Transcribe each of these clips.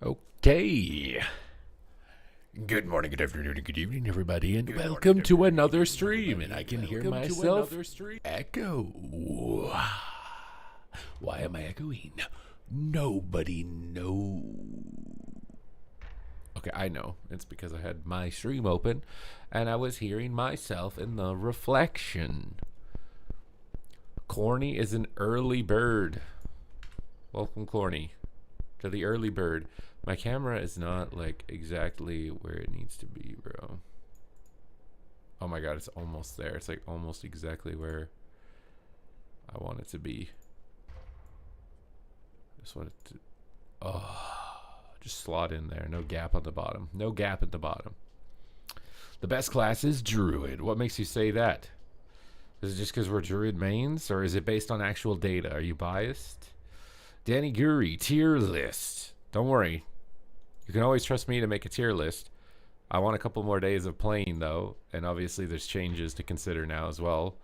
Okay. Good morning, good afternoon, and good evening, everybody, and welcome to another stream. And I can hear myself echo. Why am I echoing? Nobody knows. Okay, I know. It's because I had my stream open, and I was hearing myself in the reflection. Corny is an early bird. Welcome, Corny, to the early bird. My camera is not like exactly where it needs to be, bro. Oh my god, it's almost there. It's like almost exactly where I want it to be. Just want it to, just slot in there. No gap on the bottom. No gap at the bottom. The best class is Druid. What makes you say that? Is it just because we're Druid mains, or is it based on actual data? Are you biased? Danny Guri, tier list. Don't worry. You can always trust me to make a tier list. I want a couple more days of playing, though, and obviously there's changes to consider now as well.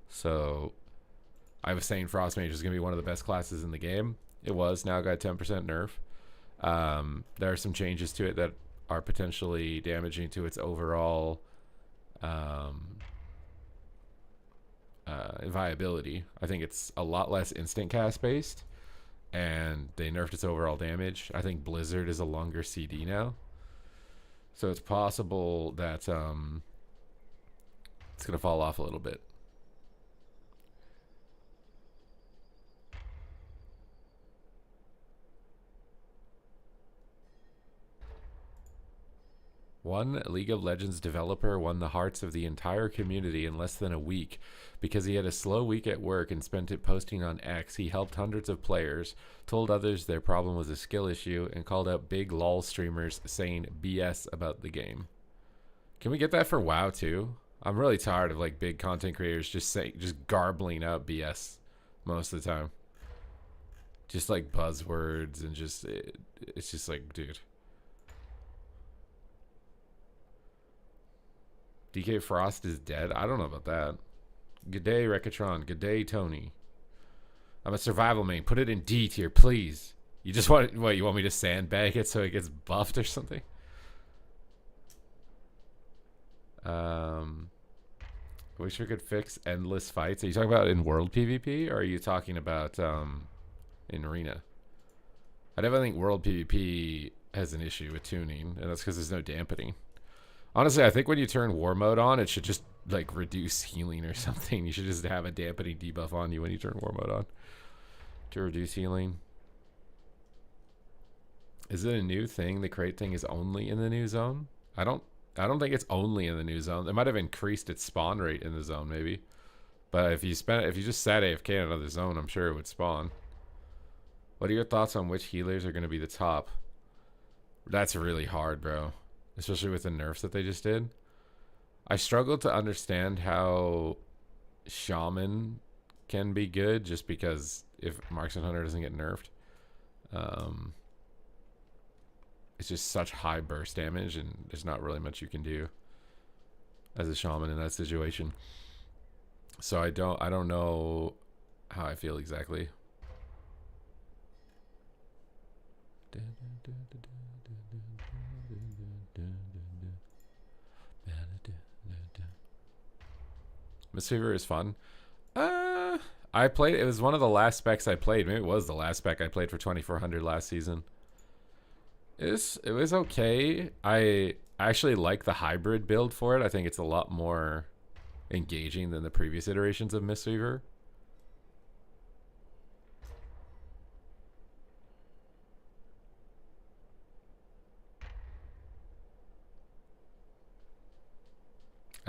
So I was saying Frost Mage is going to be one of the best classes in the game. It was. Now got 10% nerf. There are some changes to it that are potentially damaging to its overall viability. I think it's a lot less instant cast based, and they nerfed its overall damage. I think Blizzard is a longer CD now, so it's possible that it's gonna fall off a little bit. One League of Legends developer won the hearts of the entire community in less than a week because he had a slow week at work and spent it posting on X. He helped hundreds of players, told others their problem was a skill issue, and called out big LOL streamers saying BS about the game. Can we get that for WoW too? I'm really tired of like big content creators just garbling out BS most of the time. Just like buzzwords and just it's just like, dude. DK Frost is dead? I don't know about that. Good day, Rekatron. Good day, Tony. I'm a survival main. Put it in D tier, please. You just want... What, you want me to sandbag it so it gets buffed or something? Wish we could fix endless fights. Are you talking about in world PvP? Or are you talking about in arena? I definitely think world PvP has an issue with tuning, and that's because there's no dampening. Honestly, I think when you turn war mode on, it should just like reduce healing or something. You should just have a dampening debuff on you when you turn war mode on to reduce healing. Is it a new thing? The crate thing is only in the new zone? I don't think it's only in the new zone. It might have increased its spawn rate in the zone maybe. But if you just sat AFK in another zone, I'm sure it would spawn. What are your thoughts on which healers are going to be the top? That's really hard, bro. Especially with the nerfs that they just did. I struggle to understand how Shaman can be good just because if Marksman Hunter doesn't get nerfed. It's just such high burst damage and there's not really much you can do as a Shaman in that situation. So I don't know how I feel exactly. Mistweaver is fun. I played. It was one of the last specs I played. Maybe it was the last spec I played for 2400 last season. It was okay. I actually like the hybrid build for it. I think it's a lot more engaging than the previous iterations of Mistweaver.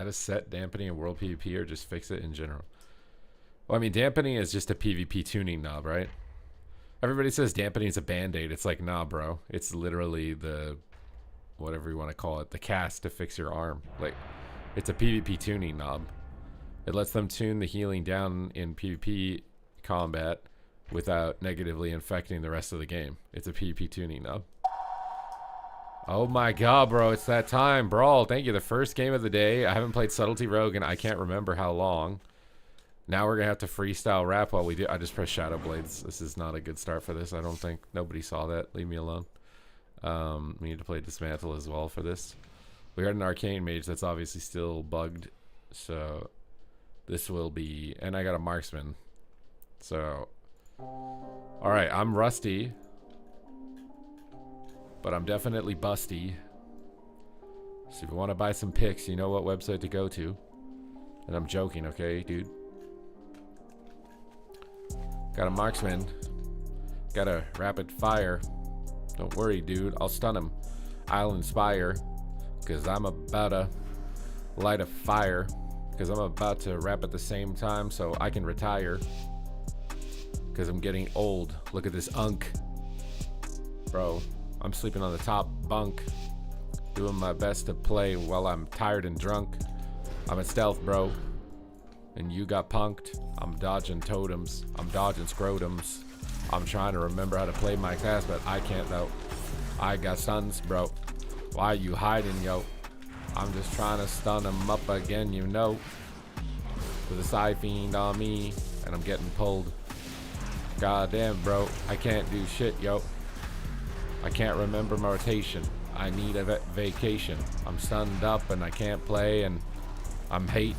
Add a set dampening in world PvP or just fix it in general? Well, I mean, dampening is just a PvP tuning knob, right? Everybody says dampening is a band-aid. It's like, nah, bro. It's literally the, whatever you want to call it, the cast to fix your arm. Like, it's a PvP tuning knob. It lets them tune the healing down in PvP combat without negatively infecting the rest of the game. It's a PvP tuning knob. Oh my god, bro, it's that time. Brawl, thank you. The first game of the day. I haven't played Subtlety Rogue and I can't remember how long. Now we're going to have to freestyle rap while we do. I just pressed Shadow Blades. This is not a good start for this, I don't think. Nobody saw that. Leave me alone. We need to play Dismantle as well for this. We got an Arcane Mage that's obviously still bugged. So this will be... And I got a Marksman. So... Alright, I'm rusty. But I'm definitely busty. So if you want to buy some picks, you know what website to go to. And I'm joking, okay, dude? Got a Marksman. Got a Rapid Fire. Don't worry, dude. I'll stun him. I'll Inspire. Because I'm about to light a fire. Because I'm about to rap at the same time so I can retire. Because I'm getting old. Look at this unk. Bro, I'm sleeping on the top bunk. Doing my best to play while I'm tired and drunk. I'm a stealth, bro. And you got punked. I'm dodging totems. I'm dodging scrotums. I'm trying to remember how to play my class, but I can't though. I got stuns, bro. Why you hiding, yo? I'm just trying to stun him up again, you know. With a Psy Fiend on me, and I'm getting pulled. Goddamn, bro. I can't do shit, yo. I can't remember my rotation. I need a vacation. I'm stunned up and I can't play and I'm hating.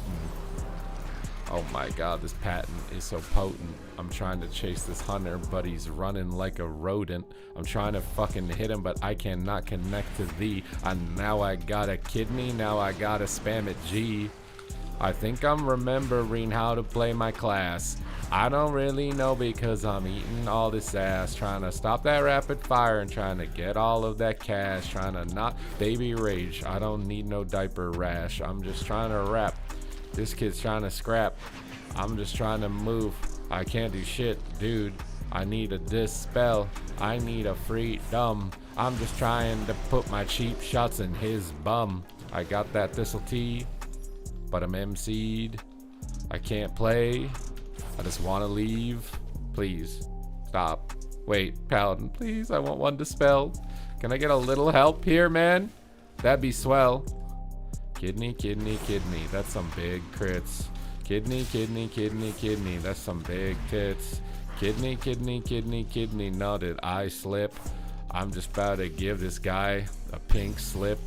Oh my god, this patent is so potent. I'm trying to chase this hunter, but he's running like a rodent. I'm trying to fucking hit him, but I cannot connect to thee. And now I gotta kid me, now I gotta spam it G. I think I'm remembering how to play my class. I don't really know because I'm eating all this ass, trying to stop that rapid fire and trying to get all of that cash, trying to not baby rage. I don't need no diaper rash. I'm just trying to rap. This kid's trying to scrap. I'm just trying to move. I can't do shit, dude. I need a dispel. I need a freedom. I'm just trying to put my cheap shots in his bum. I got that Subtlety, but I'm MC'd. I can't play. I just want to leave. Please stop. Wait, Paladin, please. I want one dispel. Can I get a little help here, man? That'd be swell. Kidney, kidney, kidney. That's some big crits. Kidney, kidney, kidney, kidney. That's some big tits. Kidney, kidney, kidney, kidney. No, did I slip? I'm just about to give this guy a pink slip.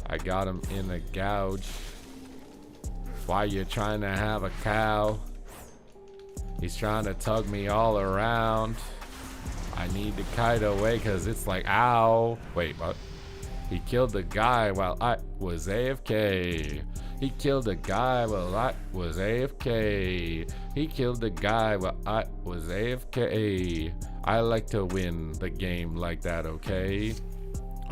I got him in a gouge. Why you trying to have a cow? He's trying to tug me all around. I need to kite away because it's like, ow. Wait, what? He killed the guy while I was AFK. He killed the guy while I was AFK. He killed the guy while I was AFK. I like to win the game like that, okay?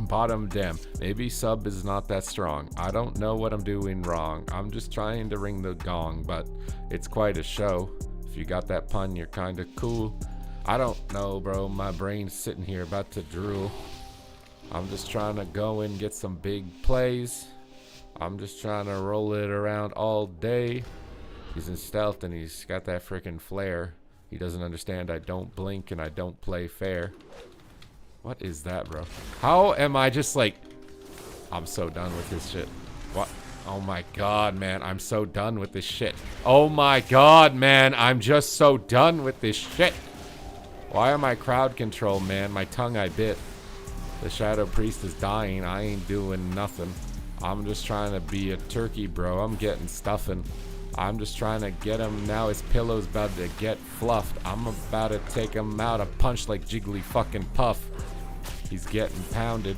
Bottom damn, maybe sub is not that strong. I don't know what I'm doing wrong. I'm just trying to ring the gong, but it's quite a show. If you got that pun, you're kinda cool. I don't know, bro. My brain's sitting here about to drool. I'm just trying to go and get some big plays. I'm just trying to roll it around all day. He's in stealth and he's got that freaking flare. He doesn't understand I don't blink and I don't play fair. What is that, bro? How am I just like... I'm so done with this shit. What? Oh my god, man. I'm so done with this shit. Oh my god, man. I'm just so done with this shit. Why am I crowd control, man? My tongue I bit. The Shadow Priest is dying. I ain't doing nothing. I'm just trying to be a turkey, bro. I'm getting stuffing. I'm just trying to get him. Now his pillow's about to get fluffed. I'm about to take him out a punch like Jiggly fucking Puff. He's getting pounded.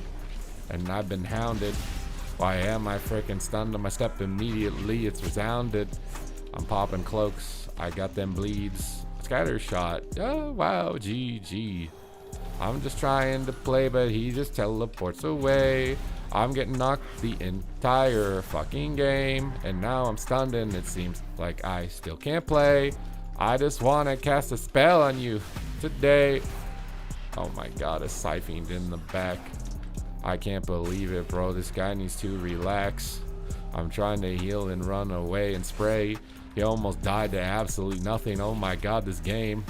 And I've been hounded. Why am I freaking stunned on my step immediately? It's resounded. I'm popping cloaks. I got them bleeds. Scatter shot. Oh, wow. GG. I'm just trying to play, but he just teleports away. I'm getting knocked the entire fucking game. And now I'm stunned and it seems like I still can't play. I just want to cast a spell on you today. Oh my god, a Siphoned in the back. I can't believe it, bro. This guy needs to relax. I'm trying to heal and run away and spray. He almost died to absolutely nothing. Oh my god, this game.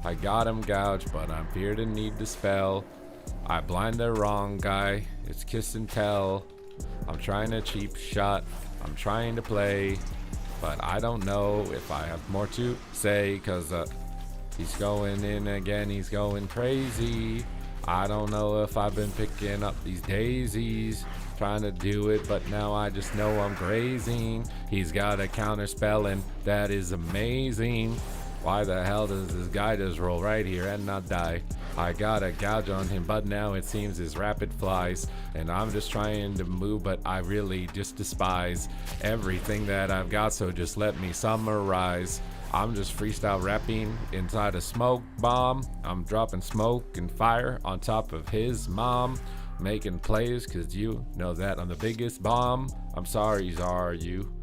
I got him gouged, but I'm feared and need to spell. I blind the wrong guy. It's kiss and tell. I'm trying to cheap shot. I'm trying to play. But I don't know if I have more to say, because he's going in again. He's going crazy. I don't know if I've been picking up these daisies, trying to do it, but now I just know I'm grazing. He's got a counter spell and that is amazing. Why the hell does this guy just roll right here and not die? I got a gouge on him, but now it seems his rapid flies. And I'm just trying to move, but I really just despise everything that I've got, so just let me summarize. I'm just freestyle rapping inside a smoke bomb. I'm dropping smoke and fire on top of his mom. Making plays, cause you know that I'm the biggest bomb. I'm sorry, are you?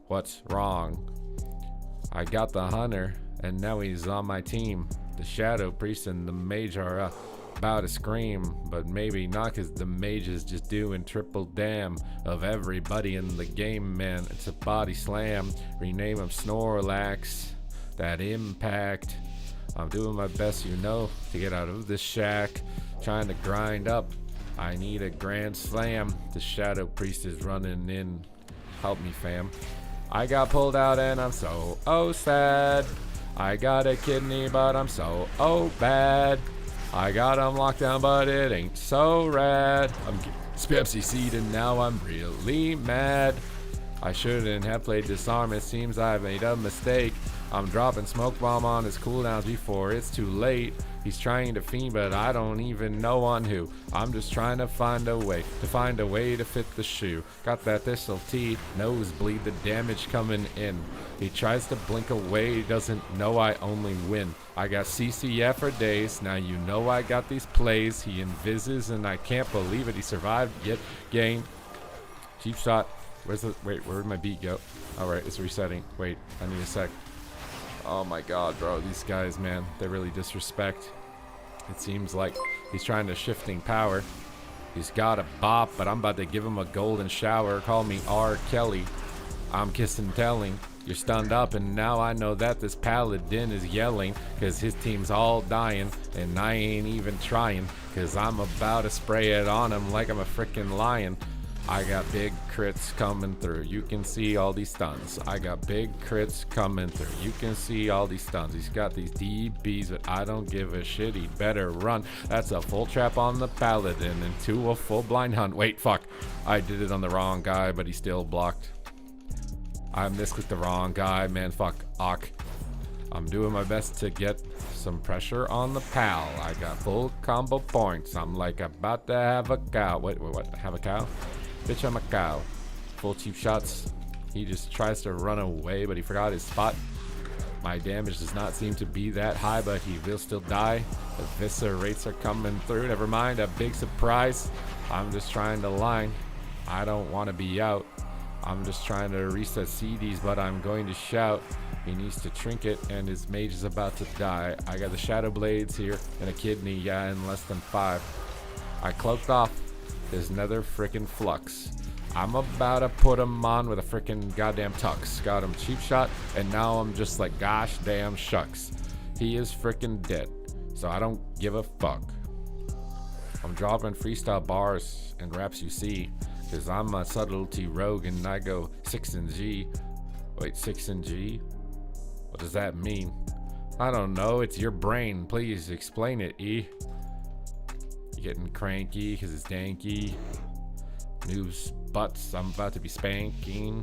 What's wrong? I got the hunter, and now he's on my team. The shadow priest and the mage are about to scream, but maybe not, cause the mage is just doing triple damn of everybody in the game, man. It's a body slam. Rename him Snorlax. That impact. I'm doing my best, you know, to get out of this shack. Trying to grind up. I need a grand slam. The shadow priest is running in. Help me, fam. I got pulled out and I'm so sad. I got a kidney, but I'm so bad. I got him locked down, but it ain't so rad. I'm spam CC'd and now I'm really mad. I shouldn't have played disarm. It seems I've made a mistake. I'm dropping smoke bomb on his cooldowns before it's too late. He's trying to fiend, but I don't even know on who. I'm just trying to find a way to fit the shoe. Got that thistle T, nosebleed, the damage coming in. He tries to blink away, he doesn't know I only win. I got CCF for days, now you know I got these plays. He invises and I can't believe it, he survived yet game. Cheap shot. Where'd my beat go? Alright, it's resetting. Wait, I need a sec. Oh my god, bro, these guys, man, they really disrespect. It seems like he's trying to shifting power. He's got a bop, but I'm about to give him a golden shower. Call me R. Kelly. I'm kissing telling. You're stunned up, and now I know that this Paladin is yelling, cause his team's all dying, and I ain't even trying, cause I'm about to spray it on him like I'm a freaking lion. I got big crits coming through. You can see all these stuns. I got big crits coming through. You can see all these stuns. He's got these DBs, but I don't give a shit. He better run. That's a full trap on the Paladin into a full blind hunt. Wait, fuck. I did it on the wrong guy, but he still blocked. I misclicked the wrong guy, man. Fuck. Ock. I'm doing my best to get some pressure on the pal. I got full combo points. I'm like about to have a cow. Wait, what? Have a cow? Bitch, I'm a cow. Full cheap shots. He just tries to run away, but he forgot his spot. My damage does not seem to be that high, but he will still die. The eviscerates are coming through. Never mind, a big surprise. I'm just trying to line. I don't want to be out. I'm just trying to reset CDs, but I'm going to shout. He needs to trinket, and his mage is about to die. I got the shadow blades here and a kidney, yeah, in less than 5. I cloaked off his nether frickin' flux. I'm about to put him on with a frickin' goddamn tux. Got him cheap shot, and now I'm just like, gosh damn shucks. He is frickin' dead, so I don't give a fuck. I'm dropping freestyle bars and raps you see, cause I'm a Subtlety Rogue and I go 6 and G. Wait, 6 and G? What does that mean? I don't know, it's your brain. Please explain it, E. Getting cranky because it's danky. Noobs butts I'm about to be spanking,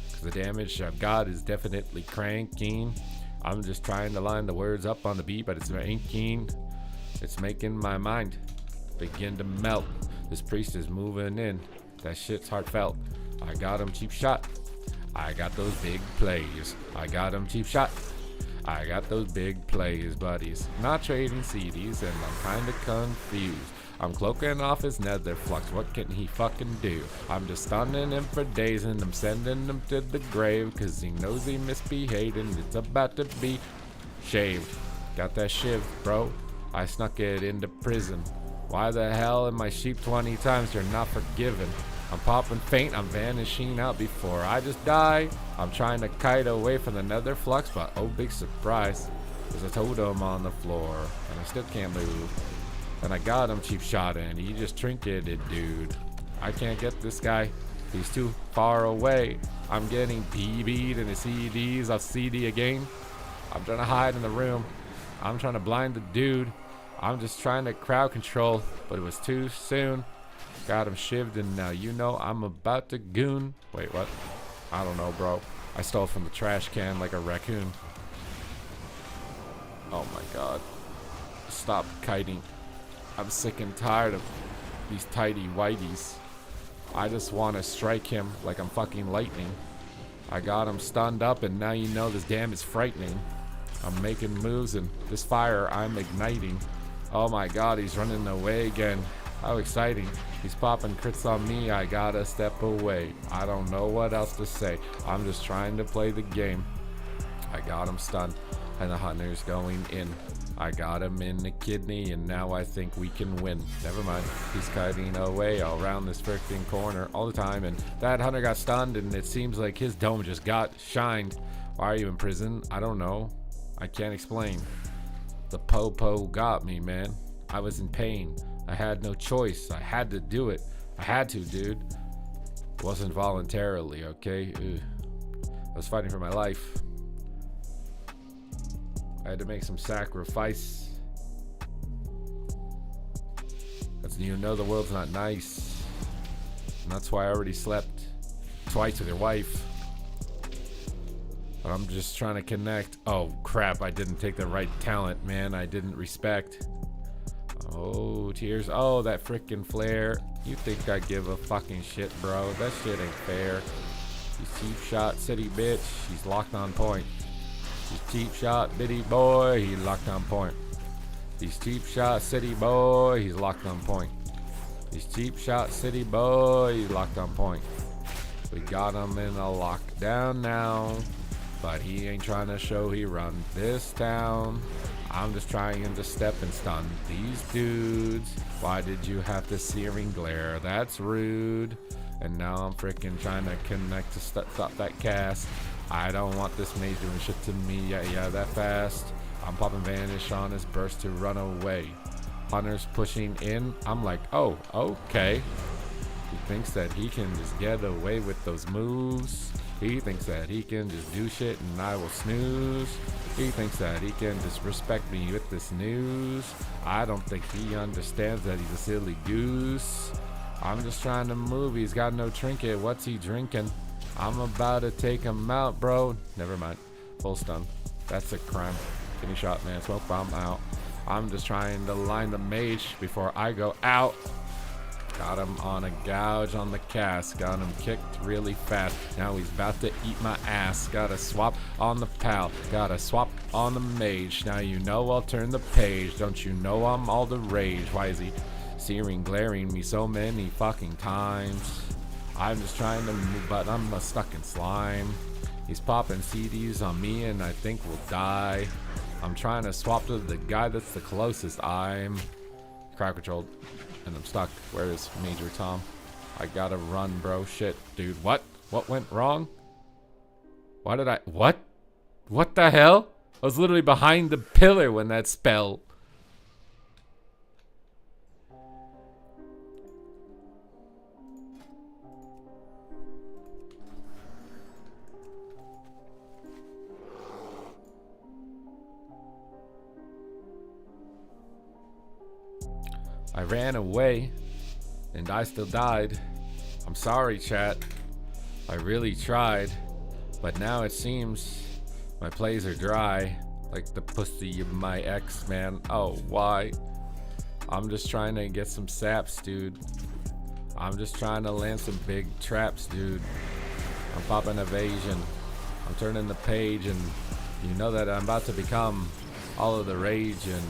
because the damage I've got is definitely cranking. I'm just trying to line the words up on the beat, but it's ranking. It's making my mind begin to melt. This priest is moving in. That shit's heartfelt. I got him cheap shot. I got those big plays. I got him cheap shot. I got those big plays, buddies. Not trading CDs, and I'm kinda confused. I'm cloaking off his nether flux. What can he fucking do? I'm just stunning him for days, and I'm sending him to the grave, cause he knows he misbehaved, and it's about to be shaved. Got that shiv, bro. I snuck it into prison. Why the hell am I sheep 20 times? You're not forgiven. I'm popping faint, I'm vanishing out before I just die. I'm trying to kite away from the nether flux, but oh big surprise, there's a totem on the floor, and I still can't move. And I got him cheap shot, and he just trinketed, dude. I can't get this guy, he's too far away. I'm getting PB'd in the CDs off CD again. I'm trying to hide in the room. I'm trying to blind the dude. I'm just trying to crowd control, but it was too soon. Got him shivved, and now you know I'm about to goon. Wait, what? I don't know, bro. I stole from the trash can like a raccoon. Oh my god. Stop kiting. I'm sick and tired of these tidy whiteys. I just want to strike him like I'm fucking lightning. I got him stunned up, and now you know this damn is frightening. I'm making moves, and this fire I'm igniting. Oh my god, he's running away again. How exciting. He's popping crits on me, I gotta step away. I don't know what else to say. I'm just trying to play the game. I got him stunned, and the hunter's going in. I got him in the kidney, and now I think we can win. Never mind, he's kiting away all around this freaking corner all the time, and that hunter got stunned, and it seems like his dome just got shined. Why are you in prison? I don't know. I can't explain. The po-po got me, man. I was in pain. I had no choice. I had to do it. I had to, dude. It wasn't voluntarily, okay? Ugh. I was fighting for my life. I had to make some sacrifice. That's, you know, the world's not nice. And that's why I already slept twice with your wife. But I'm just trying to connect. Oh crap, I didn't take the right talent, man. I didn't respect. Oh, tears. Oh, that freaking flare. You think I give a fucking shit, bro? That shit ain't fair. He's cheap shot city bitch. He's locked on point. He's cheap shot bitty boy. He locked on point. He's cheap shot city boy. He's locked on point. He's cheap shot city boy. He's locked on point. We got him in a lockdown now. But he ain't trying to show he run this town. I'm just trying to step and stun these dudes. Why did you have to searing glare? That's rude. And now I'm freaking trying to connect to stop that cast. I don't want this mage doing shit to me. Yeah, that fast. I'm popping vanish on his burst to run away. Hunter's pushing in. I'm like, oh, okay. He thinks that he can just get away with those moves. He thinks that he can just do shit and I will snooze. He thinks that he can just respect me with this news. I don't think he understands that he's a silly goose. I'm just trying to move. He's got no trinket. What's he drinking? I'm about to take him out, bro. Never mind. Full stun. That's a crime. Getting shot, man. Smoke bomb out. I'm just trying to line the mage before I go out. Got him on a gouge on the cast. Got him kicked really fast. Now he's about to eat my ass. Gotta swap on the pal. Gotta swap on the mage. Now you know I'll turn the page. Don't you know I'm all the rage? Why is he searing, glaring me so many fucking times? I'm just trying to move, but I'm stuck in slime. He's popping CDs on me and I think we'll die. I'm trying to swap to the guy that's the closest. I'm crowd controlled. And I'm stuck. Where is Major Tom? I gotta run, bro. Shit, dude. What? What went wrong? Why did I... What? What the hell? I was literally behind the pillar when that spell... I ran away, and I still died. I'm sorry, chat. I really tried, but now it seems my plays are dry, like the pussy of my ex, man. Oh, why? I'm just trying to get some saps, dude. I'm just trying to land some big traps, dude. I'm popping evasion. I'm turning the page, and you know that I'm about to become all of the rage, and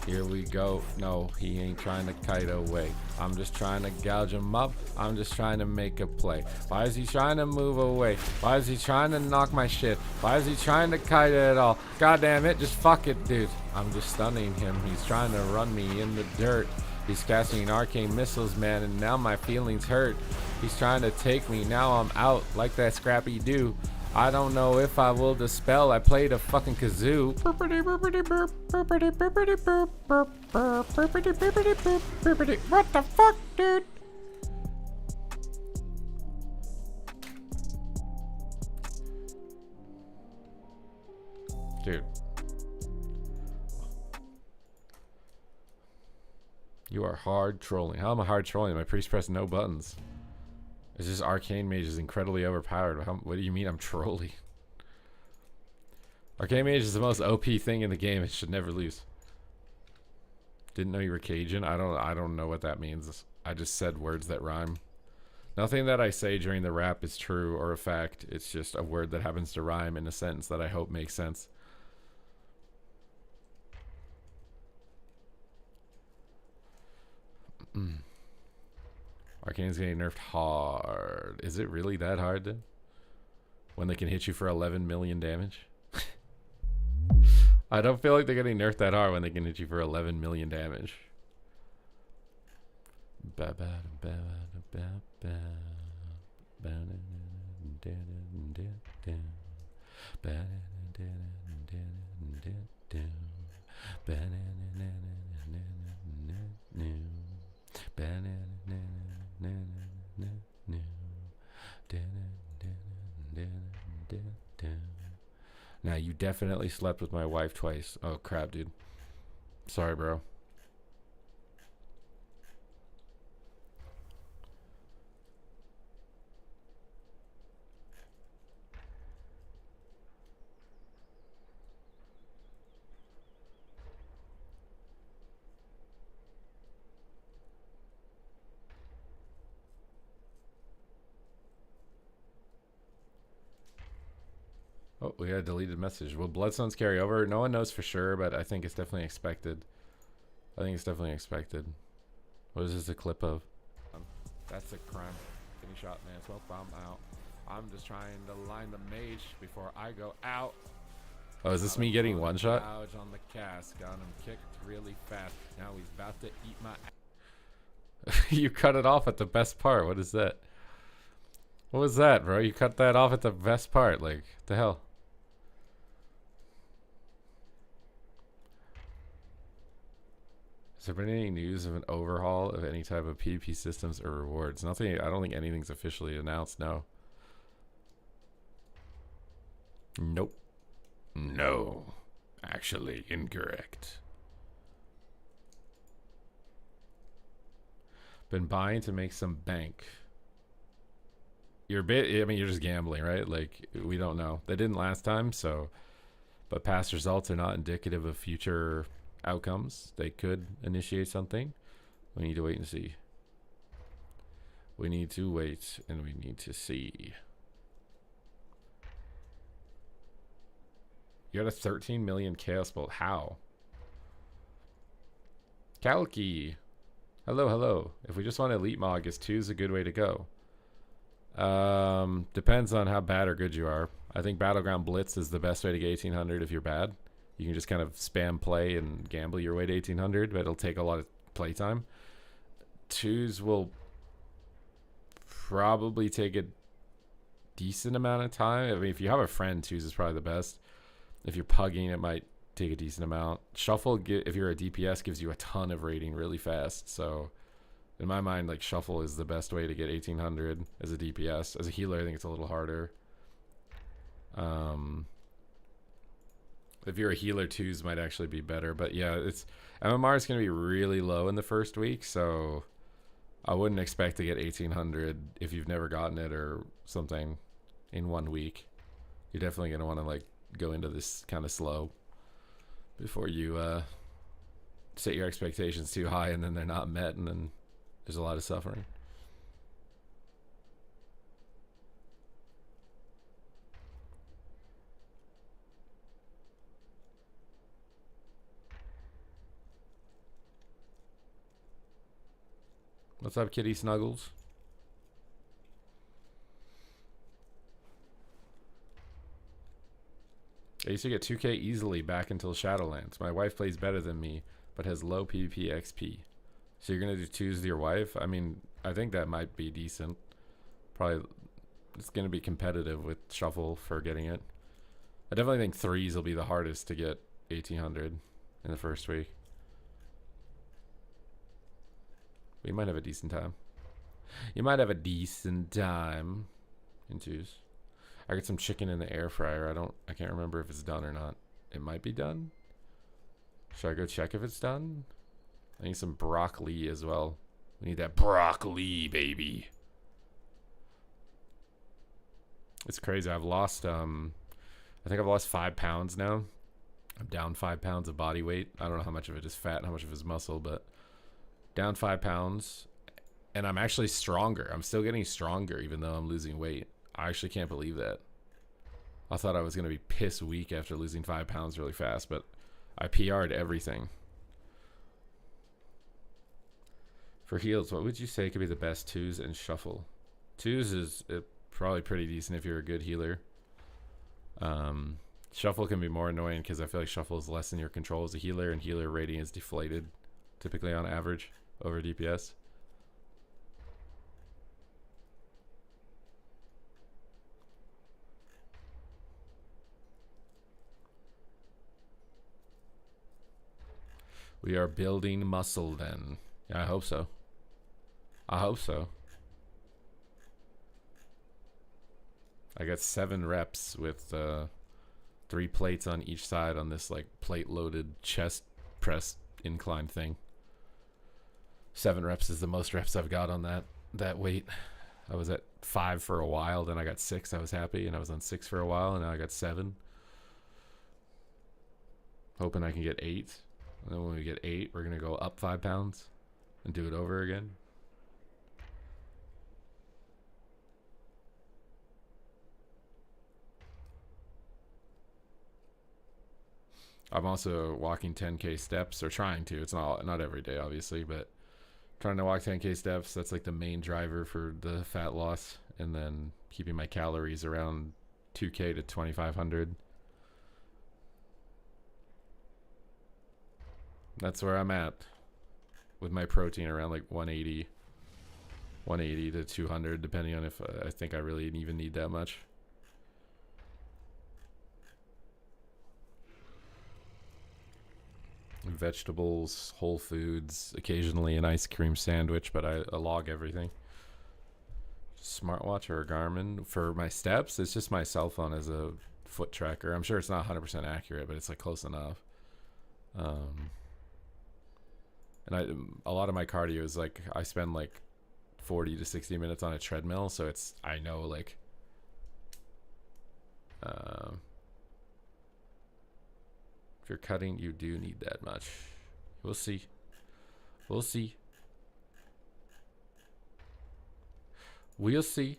here we go. No, he ain't trying to kite away. I'm just trying to gouge him up. I'm just trying to make a play. Why is he trying to move away? Why is he trying to knock my shit? Why is he trying to kite it at all? God damn it, just fuck it, dude. I'm just stunning him. He's trying to run me in the dirt. He's casting arcane missiles, man, and now my feelings hurt. He's trying to take me. Now I'm out like that Scrappy Doo. I don't know if I will dispel. I played a fucking kazoo. What the fuck, dude? Dude. You are hard trolling. How am I hard trolling? My priest pressed no buttons. It's just Arcane Mage is incredibly overpowered. What do you mean I'm trolling? Arcane Mage is the most OP thing in the game. It should never lose. Didn't know you were Cajun. I don't know what that means. I just said words that rhyme. Nothing that I say during the rap is true or a fact. It's just a word that happens to rhyme in a sentence that I hope makes sense. Arcane's getting nerfed hard. Is it really that hard then? When they can hit you for 11 million damage? I don't feel like they're getting nerfed that hard when they can hit you for 11 million damage. Now you definitely slept with my wife twice. Oh crap, dude. Sorry, bro. Oh, we got a deleted message. Will Bloodstones carry over? No one knows for sure, but I think it's definitely expected. I think it's definitely expected. What is this a clip of? That's a crime. Getting shot, man. 12 bomb out. I'm just trying to line the mage before I go out. Oh, is this me getting one shot? On the cask. Got him kicked really fast. Now he's about to eat my ass. You cut it off at the best part. What is that? What was that, bro? You cut that off at the best part. Like, what the hell? Has there been any news of an overhaul of any type of PvP systems or rewards? Nothing. I don't think anything's officially announced. No. Nope. No. Actually, incorrect. Been buying to make some bank. You're you're just gambling, right? Like, we don't know. They didn't last time, so. But past results are not indicative of future outcomes. They could initiate something. We need to wait and see. We need to wait and we need to see. You got a 13 million chaos bolt. How? Kalki. Hello, hello. If we just want elite mog, is 2's a good way to go? Depends on how bad or good you are. I think Battleground Blitz is the best way to get 1800 if you're bad. You can just kind of spam play and gamble your way to 1800, but it'll take a lot of playtime. 2's will probably take a decent amount of time. I mean, if you have a friend, 2's is probably the best. If you're pugging, it might take a decent amount. Shuffle, if you're a DPS, gives you a ton of rating really fast. So in my mind, like, Shuffle is the best way to get 1800 as a DPS. As a healer, I think it's a little harder. If you're a healer, 2's might actually be better. But yeah, it's MMR is going to be really low in the first week, so I wouldn't expect to get 1800 if you've never gotten it or something in 1 week. You're definitely going to want to, like, go into this kind of slow before you set your expectations too high and then they're not met and then there's a lot of suffering. What's up, Kitty Snuggles? I used to get 2k easily back until Shadowlands. My wife plays better than me, but has low PvP XP. So you're going to do 2's to your wife? I mean, I think that might be decent. Probably, it's going to be competitive with Shuffle for getting it. I definitely think 3's will be the hardest to get 1800 in the first week. We might have a decent time. You might have a decent time in 2's. I got some chicken in the air fryer. I can't remember if it's done or not. It might be done. Should I go check if it's done? I need some broccoli as well. We need that broccoli, baby. It's crazy. I've lost, I think I've lost 5 pounds now. I'm down 5 pounds of body weight. I don't know how much of it is fat and how much of it is muscle, but down 5 pounds. And I'm actually stronger. I'm still getting stronger even though I'm losing weight. I actually can't believe that. I thought I was going to be piss weak after losing 5 pounds really fast, but I PR'd everything. For heals, what would you say could be the best twos and shuffle? Twos is probably pretty decent if you're a good healer. Shuffle can be more annoying because I feel like shuffle is less in your control as a healer, and healer rating is deflated typically on average over DPS. We are building muscle then. Yeah, I hope so. I hope so. I got 7 reps with 3 plates on each side on this like plate loaded chest press incline thing. 7 reps is the most reps I've got on that weight. I was at 5 for a while, then I got 6. I was happy, and I was on 6 for a while, and now I got 7. Hoping I can get 8. And then when we get 8, we're gonna go up 5 pounds and do it over again. I'm also walking 10K steps, or trying to. It's not every day, obviously, but trying to walk 10K steps. That's like the main driver for the fat loss, and then keeping my calories around 2K to 2,500. That's where I'm at with my protein, around like 180 to 200, depending on if I think I really even need that much. Vegetables, whole foods, occasionally an ice cream sandwich, but I log everything. Smartwatch or a Garmin for my steps. It's just my cell phone as a foot tracker. I'm sure it's not 100% accurate, but it's like close enough. And a lot of my cardio is like I spend like 40 to 60 minutes on a treadmill, so it's, I know, like if you're cutting, you do need that much. We'll see. We'll see. We'll see.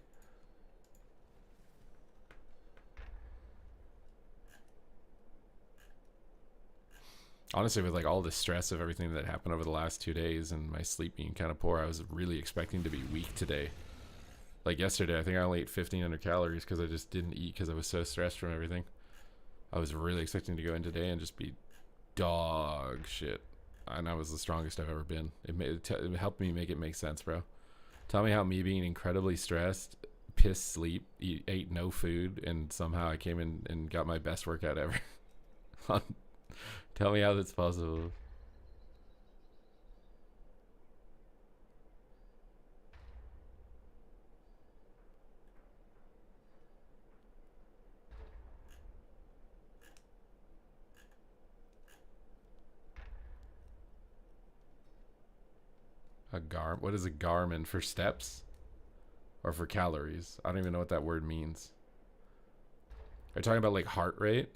Honestly, with like all the stress of everything that happened over the last 2 days and my sleep being kind of poor, I was really expecting to be weak today. Like yesterday, I think I only ate 1,500 calories because I just didn't eat because I was so stressed from everything. I was really expecting to go in today and just be dog shit. And I was the strongest I've ever been. It helped me make it make sense, bro. Tell me how me being incredibly stressed, pissed sleep, ate no food, and somehow I came in and got my best workout ever. Tell me how that's possible. What is a Garmin? For steps? Or for calories? I don't even know what that word means. Are you talking about like heart rate?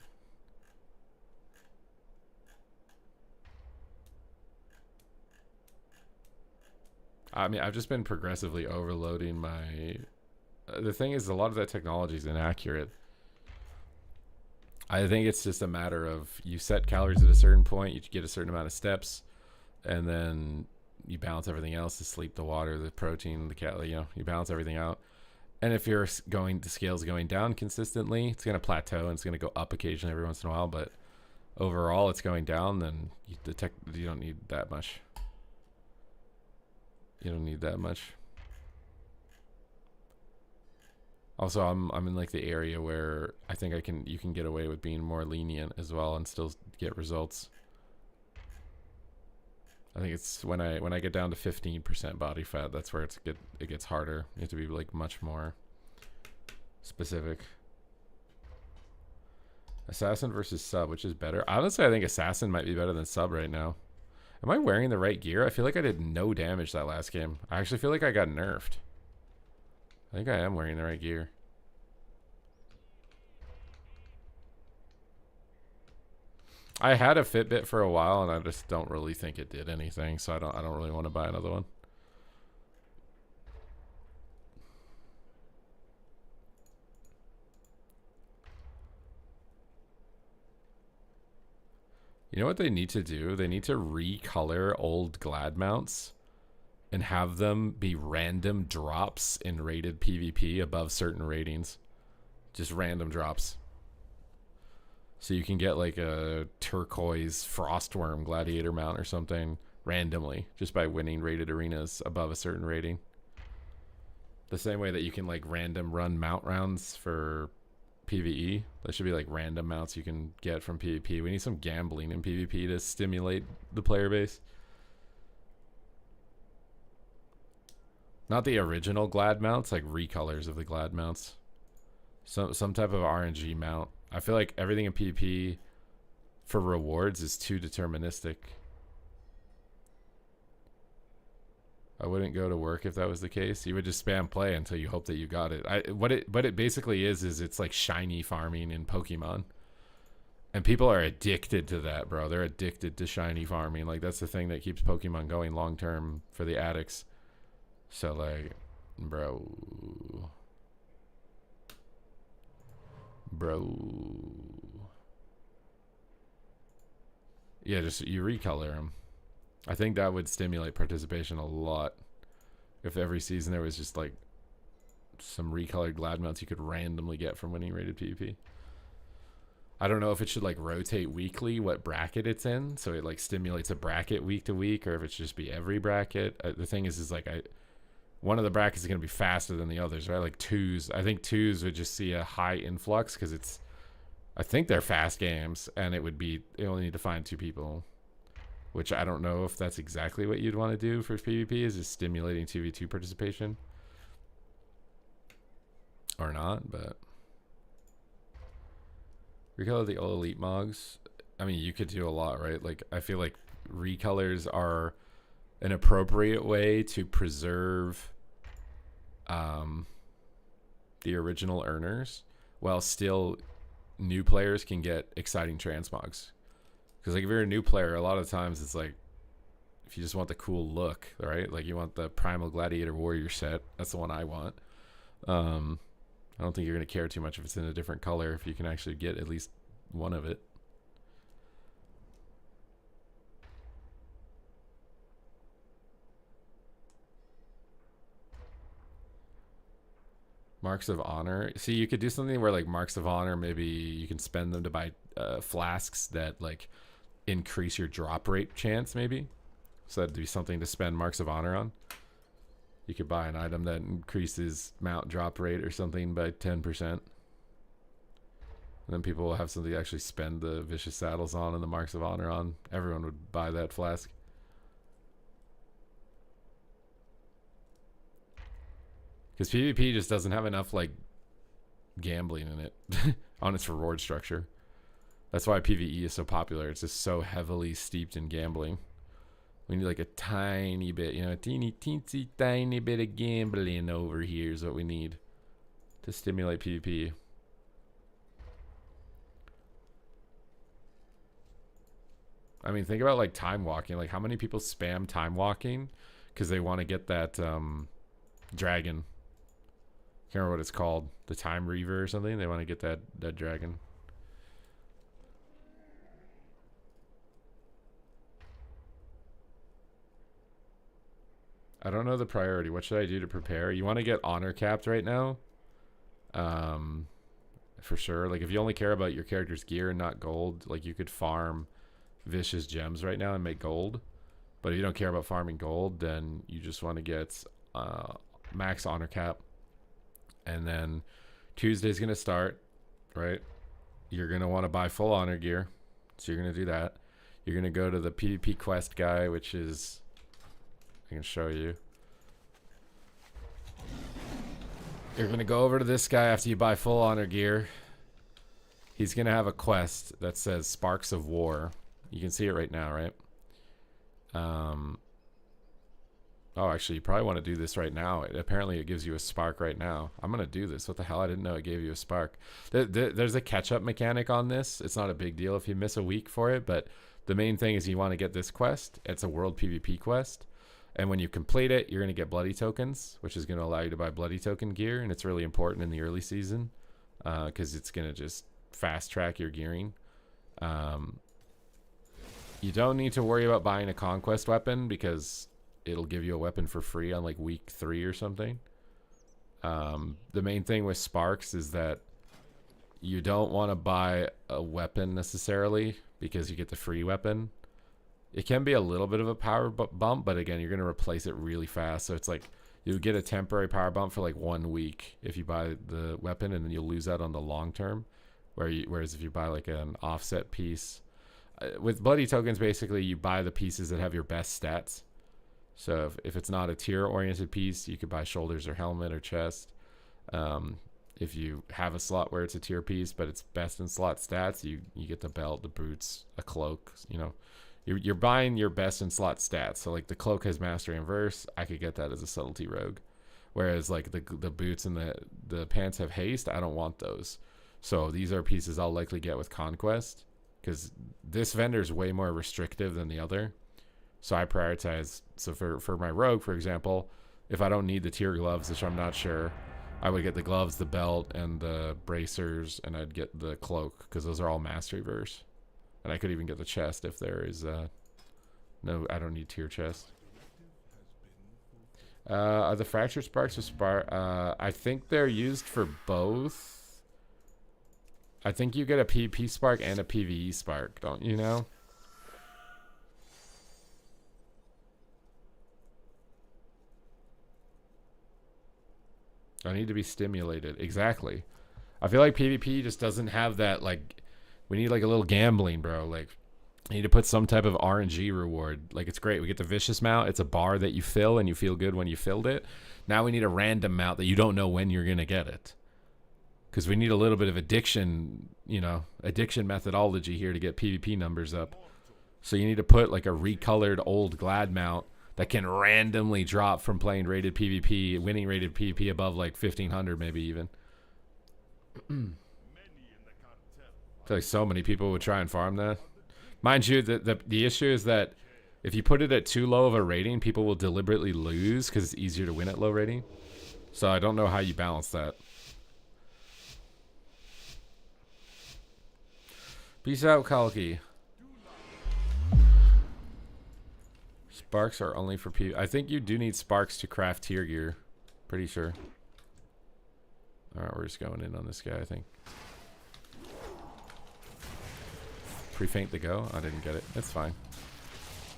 I mean, I've just been progressively overloading my... The thing is, a lot of that technology is inaccurate. I think it's just a matter of you set calories at a certain point, you get a certain amount of steps, and then you balance everything else: the sleep, the water, the protein, the calorie. You know, you balance everything out. And if you're the scale's going down consistently, it's going to plateau and it's going to go up occasionally every once in a while. But overall, it's going down. Then you don't need that much. You don't need that much. Also, I'm in like the area where I think you can get away with being more lenient as well and still get results. I think it's when I get down to 15% body fat, that's where it gets harder. You have to be like much more specific. Assassin versus sub, which is better? Honestly, I think assassin might be better than sub right now. Am I wearing the right gear? I feel like I did no damage that last game. I actually feel like I got nerfed. I think I am wearing the right gear. I had a Fitbit for a while, and I just don't really think it did anything, so I don't really want to buy another one. You know what they need to do? They need to recolor old Glad mounts and have them be random drops in rated PvP above certain ratings. Just random drops. So you can get like a turquoise frostworm gladiator mount or something randomly just by winning rated arenas above a certain rating. The same way that you can like random run mount rounds for PvE. There should be like random mounts you can get from PvP. We need some gambling in PvP to stimulate the player base. Not the original Glad mounts, like recolors of the Glad mounts. Some type of RNG mount. I feel like everything in PvP for rewards is too deterministic. I wouldn't go to work if that was the case. You would just spam play until you hope that you got it. What it basically is it's like shiny farming in Pokemon. And people are addicted to that, bro. They're addicted to shiny farming. Like, that's the thing that keeps Pokemon going long term for the addicts. So, like, bro. Yeah, just you recolor them. I think that would stimulate participation a lot. If every season there was just like some recolored Glad mounts you could randomly get from winning rated PvP. I don't know if it should like rotate weekly what bracket it's in, so it like stimulates a bracket week to week, or if it should just be every bracket. The thing is like one of the brackets is going to be faster than the others, right? Like twos. I think twos would just see a high influx because I think they're fast games, and you only need to find 2 people. Which I don't know if that's exactly what you'd want to do for PvP, is just stimulating 2v2 participation. Or not, but... Recolor the all elite mogs. I mean, you could do a lot, right? Like, I feel like recolors are an appropriate way to preserve the original earners, while still new players can get exciting transmogs. Because like if you're a new player, a lot of times it's like, if you just want the cool look, right? Like you want the Primal Gladiator Warrior set. That's the one I want. I don't think you're going to care too much if it's in a different color, if you can actually get at least one of it. Marks of Honor. See, you could do something where like Marks of Honor, maybe you can spend them to buy flasks that like increase your drop rate chance, maybe. So that'd be something to spend Marks of Honor on. You could buy an item that increases mount drop rate or something by 10%. And then people will have something to actually spend the Vicious Saddles on and the Marks of Honor on. Everyone would buy that flask. Because PvP just doesn't have enough like gambling in it on its reward structure. That's why PvE is so popular. It's just so heavily steeped in gambling. We need like a tiny bit, a teensy tiny bit of gambling over here is what we need to stimulate PvP. I mean, think about like time walking. Like how many people spam time walking because they want to get that dragon. Can't remember what it's called. The Time Reaver or something. They want to get that dragon. I don't know the priority. What should I do to prepare? You want to get honor capped right now? For sure. Like if you only care about your character's gear and not gold, like you could farm vicious gems right now and make gold. But if you don't care about farming gold, then you just want to get max honor cap. And then Tuesday's going to start, right? You're going to want to buy full honor gear. So you're going to do that. You're going to go to the PvP quest guy, which is... I can show you. You're going to go over to this guy after you buy full honor gear. He's going to have a quest that says Sparks of War. You can see it right now, right? Oh, actually, you probably want to do this right now. Apparently, it gives you a spark right now. I'm going to do this. What the hell? I didn't know it gave you a spark. There's a catch-up mechanic on this. It's not a big deal if you miss a week for it, but the main thing is you want to get this quest. It's a world PvP quest. And when you complete it, you're going to get bloody tokens, which is going to allow you to buy bloody token gear. And it's really important in the early season because it's going to just fast-track your gearing. You don't need to worry about buying a conquest weapon because it'll give you a weapon for free on like week 3 or something. The main thing with sparks is that you don't want to buy a weapon necessarily because you get the free weapon. It can be a little bit of a power bump, but again, you're going to replace it really fast. So it's like you get a temporary power bump for like 1 week if you buy the weapon, and then you'll lose out on the long term. Whereas if you buy like an offset piece, with bloody tokens, basically you buy the pieces that have your best stats. So if it's not a tier-oriented piece, you could buy shoulders or helmet or chest. If you have a slot where it's a tier piece, but it's best in slot stats, you get the belt, the boots, a cloak. You know, you're buying your best in slot stats. So like the cloak has mastery and verse. I could get that as a subtlety rogue. Whereas like the boots and the pants have haste. I don't want those. So these are pieces I'll likely get with conquest because this vendor is way more restrictive than the other. So I prioritize. So for my rogue, for example, if I don't need the tier gloves, which I'm not sure, I would get the gloves, the belt, and the bracers, and I'd get the cloak because those are all mastery verse. And I could even get the chest if there is no, I don't need tier chest. Are the fractured sparks or spark? I think they're used for both. I think you get a PvP spark and a PvE spark, don't you know? I need to be stimulated. Exactly. I feel like PvP just doesn't have that, like, we need like a little gambling, bro. Like, you need to put some type of RNG reward. Like, it's great. We get the vicious mount. It's a bar that you fill and you feel good when you filled it. Now we need a random mount that you don't know when you're going to get it. Because we need a little bit of addiction, you know, addiction methodology here to get PvP numbers up. So you need to put like a recolored old Glad mount that can randomly drop from playing rated PvP, winning rated PvP above like 1500 maybe even. I feel like so many people would try and farm that. Mind you, the issue is that if you put it at too low of a rating, people will deliberately lose because it's easier to win at low rating. So I don't know how you balance that. Peace out, Kalki. Sparks are only for PvP. I think you do need sparks to craft tier gear. Pretty sure. Alright, we're just going in on this guy, I think. Pre-feint the go? I didn't get it. That's fine.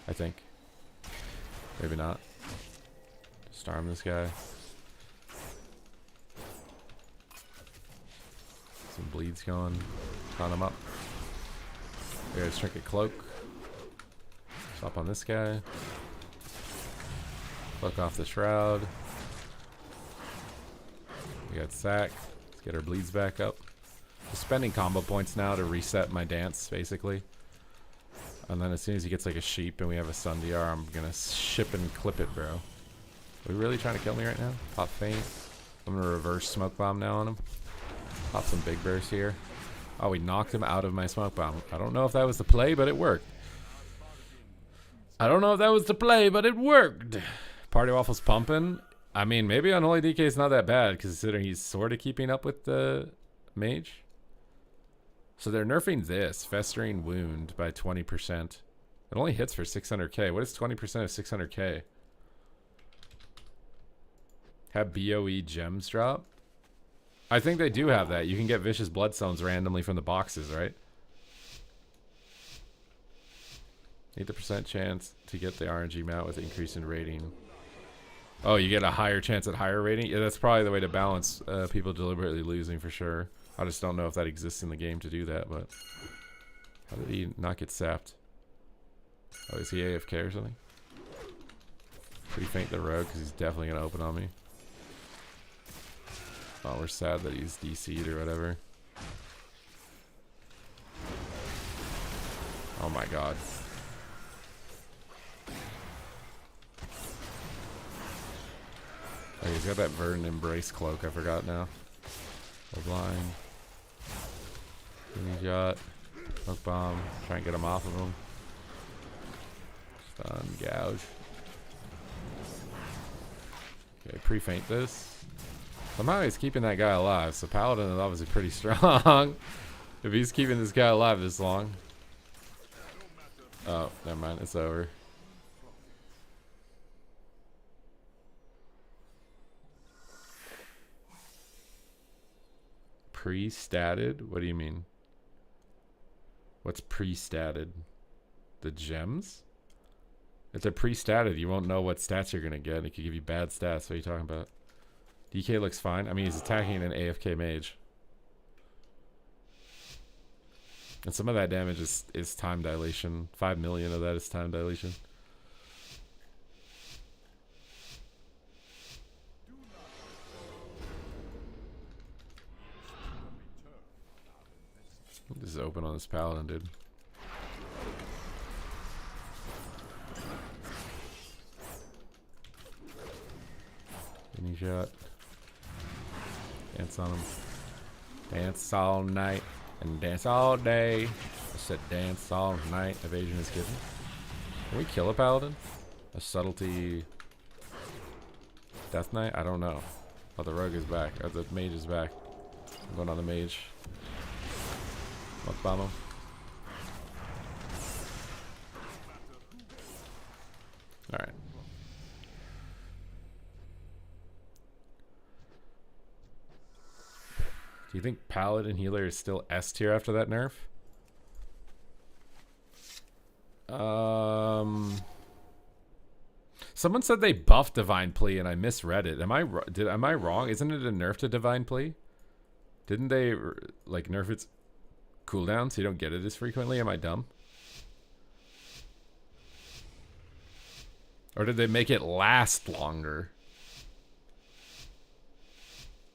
I think. Maybe not. Just arm this guy. Some bleeds going. Con him up. There's Trinket Cloak. Stop on this guy. Cloak off the Shroud. We got Sack. Let's get our bleeds back up. Just spending combo points now to reset my dance, basically. And then as soon as he gets like a sheep and we have a Sundiar, I'm gonna ship and clip it, bro. Are we really trying to kill me right now? Pop feint. I'm gonna reverse smoke bomb now on him. Pop some big bursts here. Oh, we knocked him out of my smoke bomb. I don't know if that was the play, but it worked. I don't know if that was the play, but it worked. Party Waffle's pumping. I mean, maybe Unholy DK is not that bad, considering he's sort of keeping up with the mage. So they're nerfing this, Festering Wound, by 20%. It only hits for 600k. What is 20% of 600k? Have BOE gems drop? I think they do have that. You can get Vicious Bloodstones randomly from the boxes, right? 80% chance to get the RNG mount with increase in rating. Oh, you get a higher chance at higher rating? Yeah, that's probably the way to balance people deliberately losing for sure. I just don't know if that exists in the game to do that, but... How did he not get sapped? Oh, is he AFK or something? Pre-feint the rogue, because he's definitely going to open on me. Oh, we're sad that he's DC'd or whatever. Oh my god. Oh, he's got that Verdant Embrace cloak. I forgot now. Hold line. Mini shot. Smoke bomb. Try and get him off of him. Stun. Gouge. Okay, pre-feint this. Somehow he's keeping that guy alive, so Paladin is obviously pretty strong. If he's keeping this guy alive this long. Oh, never mind. It's over. Pre-statted? What do you mean? What's pre-statted? The gems? If they're pre-statted, you won't know what stats you're going to get. It could give you bad stats. What are you talking about? DK looks fine. I mean, he's attacking an AFK mage. And some of that damage is time dilation. 5 million of that is time dilation. This is open on this Paladin, dude. Any shot. Dance on him. Dance all night and dance all day. I said dance all night. Evasion is given. Can we kill a Paladin? A Subtlety Death Knight? I don't know. Oh, the Rogue is back. Or the Mage is back. I'm going on the Mage. Smoke bomb him. Alright. Do you think Paladin Healer is still S tier after that nerf? Someone said they buffed Divine Plea and I misread it. Am I wrong? Isn't it a nerf to Divine Plea? Didn't they like nerf its cooldown so you don't get it as frequently? Am I dumb? Or did they make it last longer?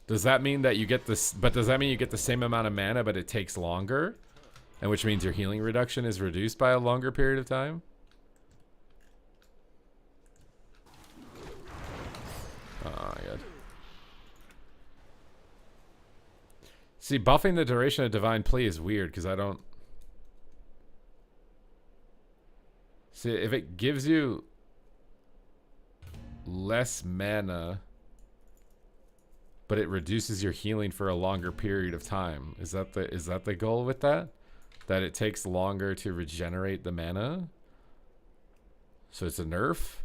Does that mean that you get this? But does that mean you get the same amount of mana, but it takes longer, and which means your healing reduction is reduced by a longer period of time? Oh my god. See, buffing the duration of Divine Plea is weird because I don't see if it gives you less mana. But it reduces your healing for a longer period of time. Is that the goal with that? That it takes longer to regenerate the mana? So it's a nerf?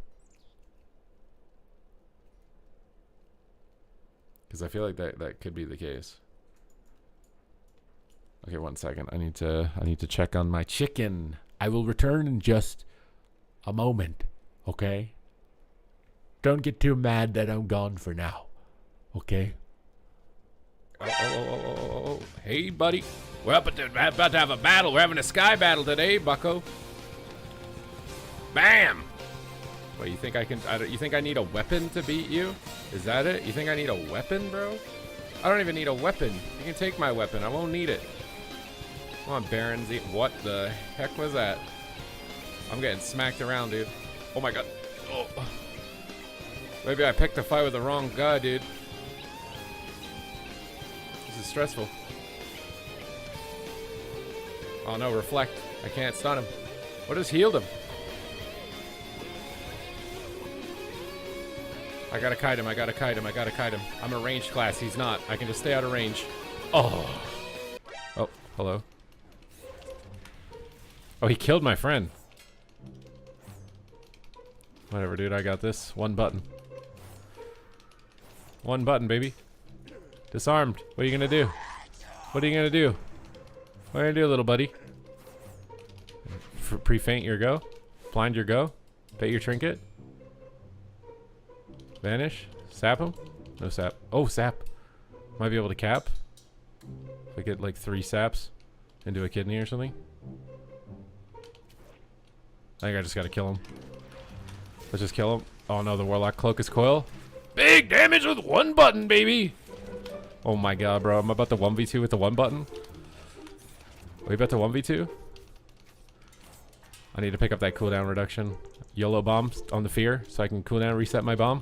Because I feel like that could be the case. Okay, 1 second. I need to check on my chicken. I will return in just a moment. Okay? Don't get too mad that I'm gone for now. Okay. Oh. Hey, buddy. We're about to have a battle. We're having a sky battle today, bucko. Bam! What, you think I can... you think I need a weapon to beat you? Is that it? You think I need a weapon, bro? I don't even need a weapon. You can take my weapon. I won't need it. Come on, Baron Z. What the heck was that? I'm getting smacked around, dude. Oh, my God. Oh. Maybe I picked a fight with the wrong guy, dude. This is stressful. Oh no, reflect. I can't stun him. What has healed him? I gotta kite him. I'm a ranged class. He's not. I can just stay out of range. Oh. Oh, hello. Oh, he killed my friend. Whatever, dude. I got this. One button. One button, baby. Disarmed. What are you gonna do? What are you gonna do? What are you gonna do, little buddy? Pre-feint your go? Blind your go? Bait your trinket? Vanish? Sap him? No sap. Oh, sap. Might be able to cap. If I get like 3 saps into a kidney or something. I think I just gotta kill him. Let's just kill him. Oh no, the Warlock Cloak is coil. Big damage with 1 button, baby! Oh my god, bro. I'm about to 1v2 with the 1 button. Are we about to 1v2? I need to pick up that cooldown reduction. YOLO bomb on the fear so I can cooldown reset my bomb.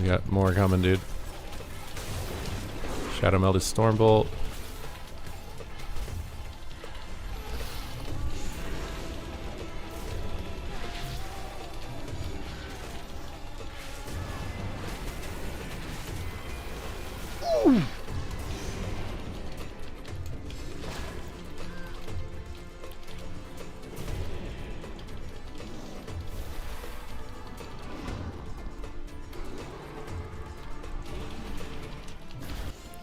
We got more coming, dude. Shadow Meld is Stormbolt.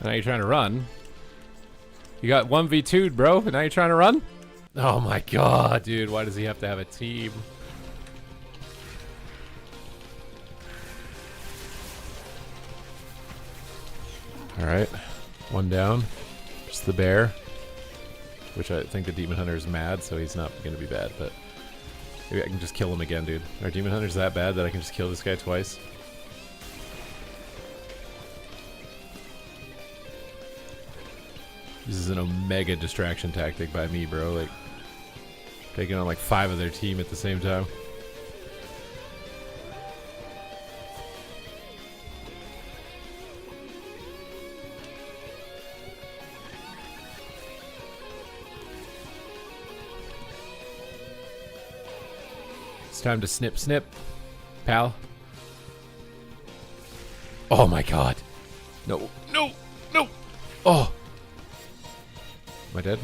Now you're trying to run. You got 1v2'd, bro. And now you're trying to run? Oh my god, dude. Why does he have to have a team? Alright. One down. Just the bear. Which I think the Demon Hunter is mad, so he's not going to be bad. But maybe I can just kill him again, dude. Our Demon Hunter's that bad that I can just kill this guy twice. This is an omega distraction tactic by me, bro. Like, taking on like 5 of their team at the same time. It's time to snip, snip, pal. Oh my god. No, no, no. Oh. Am I dead?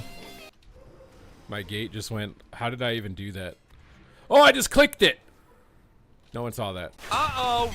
My gate just went. How did I even do that? Oh, I just clicked it. No one saw that. Uh-oh.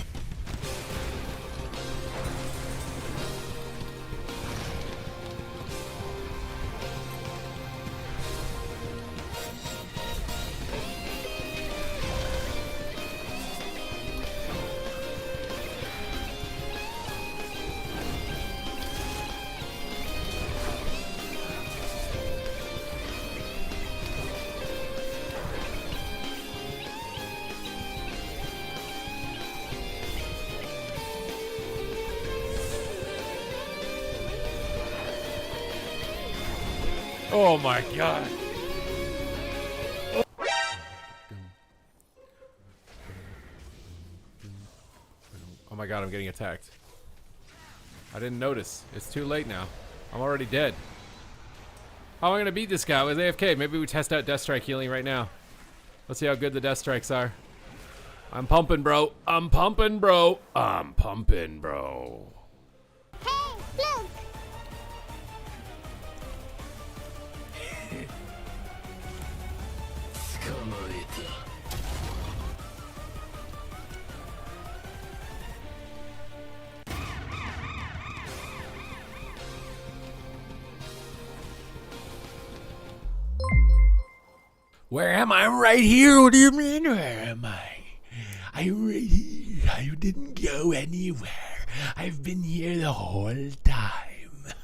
Oh my god. Oh my god, I'm getting attacked. I didn't notice. It's too late now. I'm already dead. How am I gonna beat this guy with AFK? Maybe we test out Death Strike healing right now. Let's see how good the Death Strikes are. I'm pumping, bro. I'm pumping, bro. I'm pumping, bro. Hey, look! Where am I? Right here. What do you mean? Where am I? I'm right here. I didn't go anywhere. I've been here the whole time.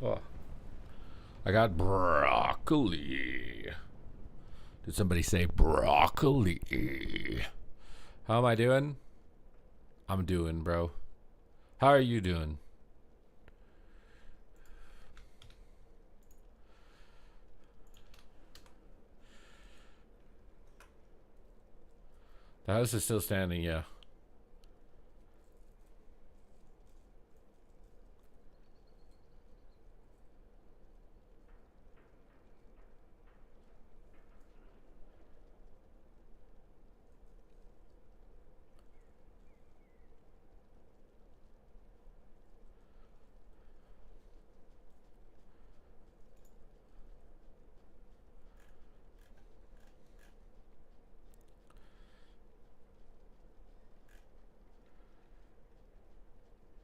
Oh. I got broccoli. Did somebody say broccoli? How am I doing? I'm doing, bro. How are you doing? The house is still standing, yeah.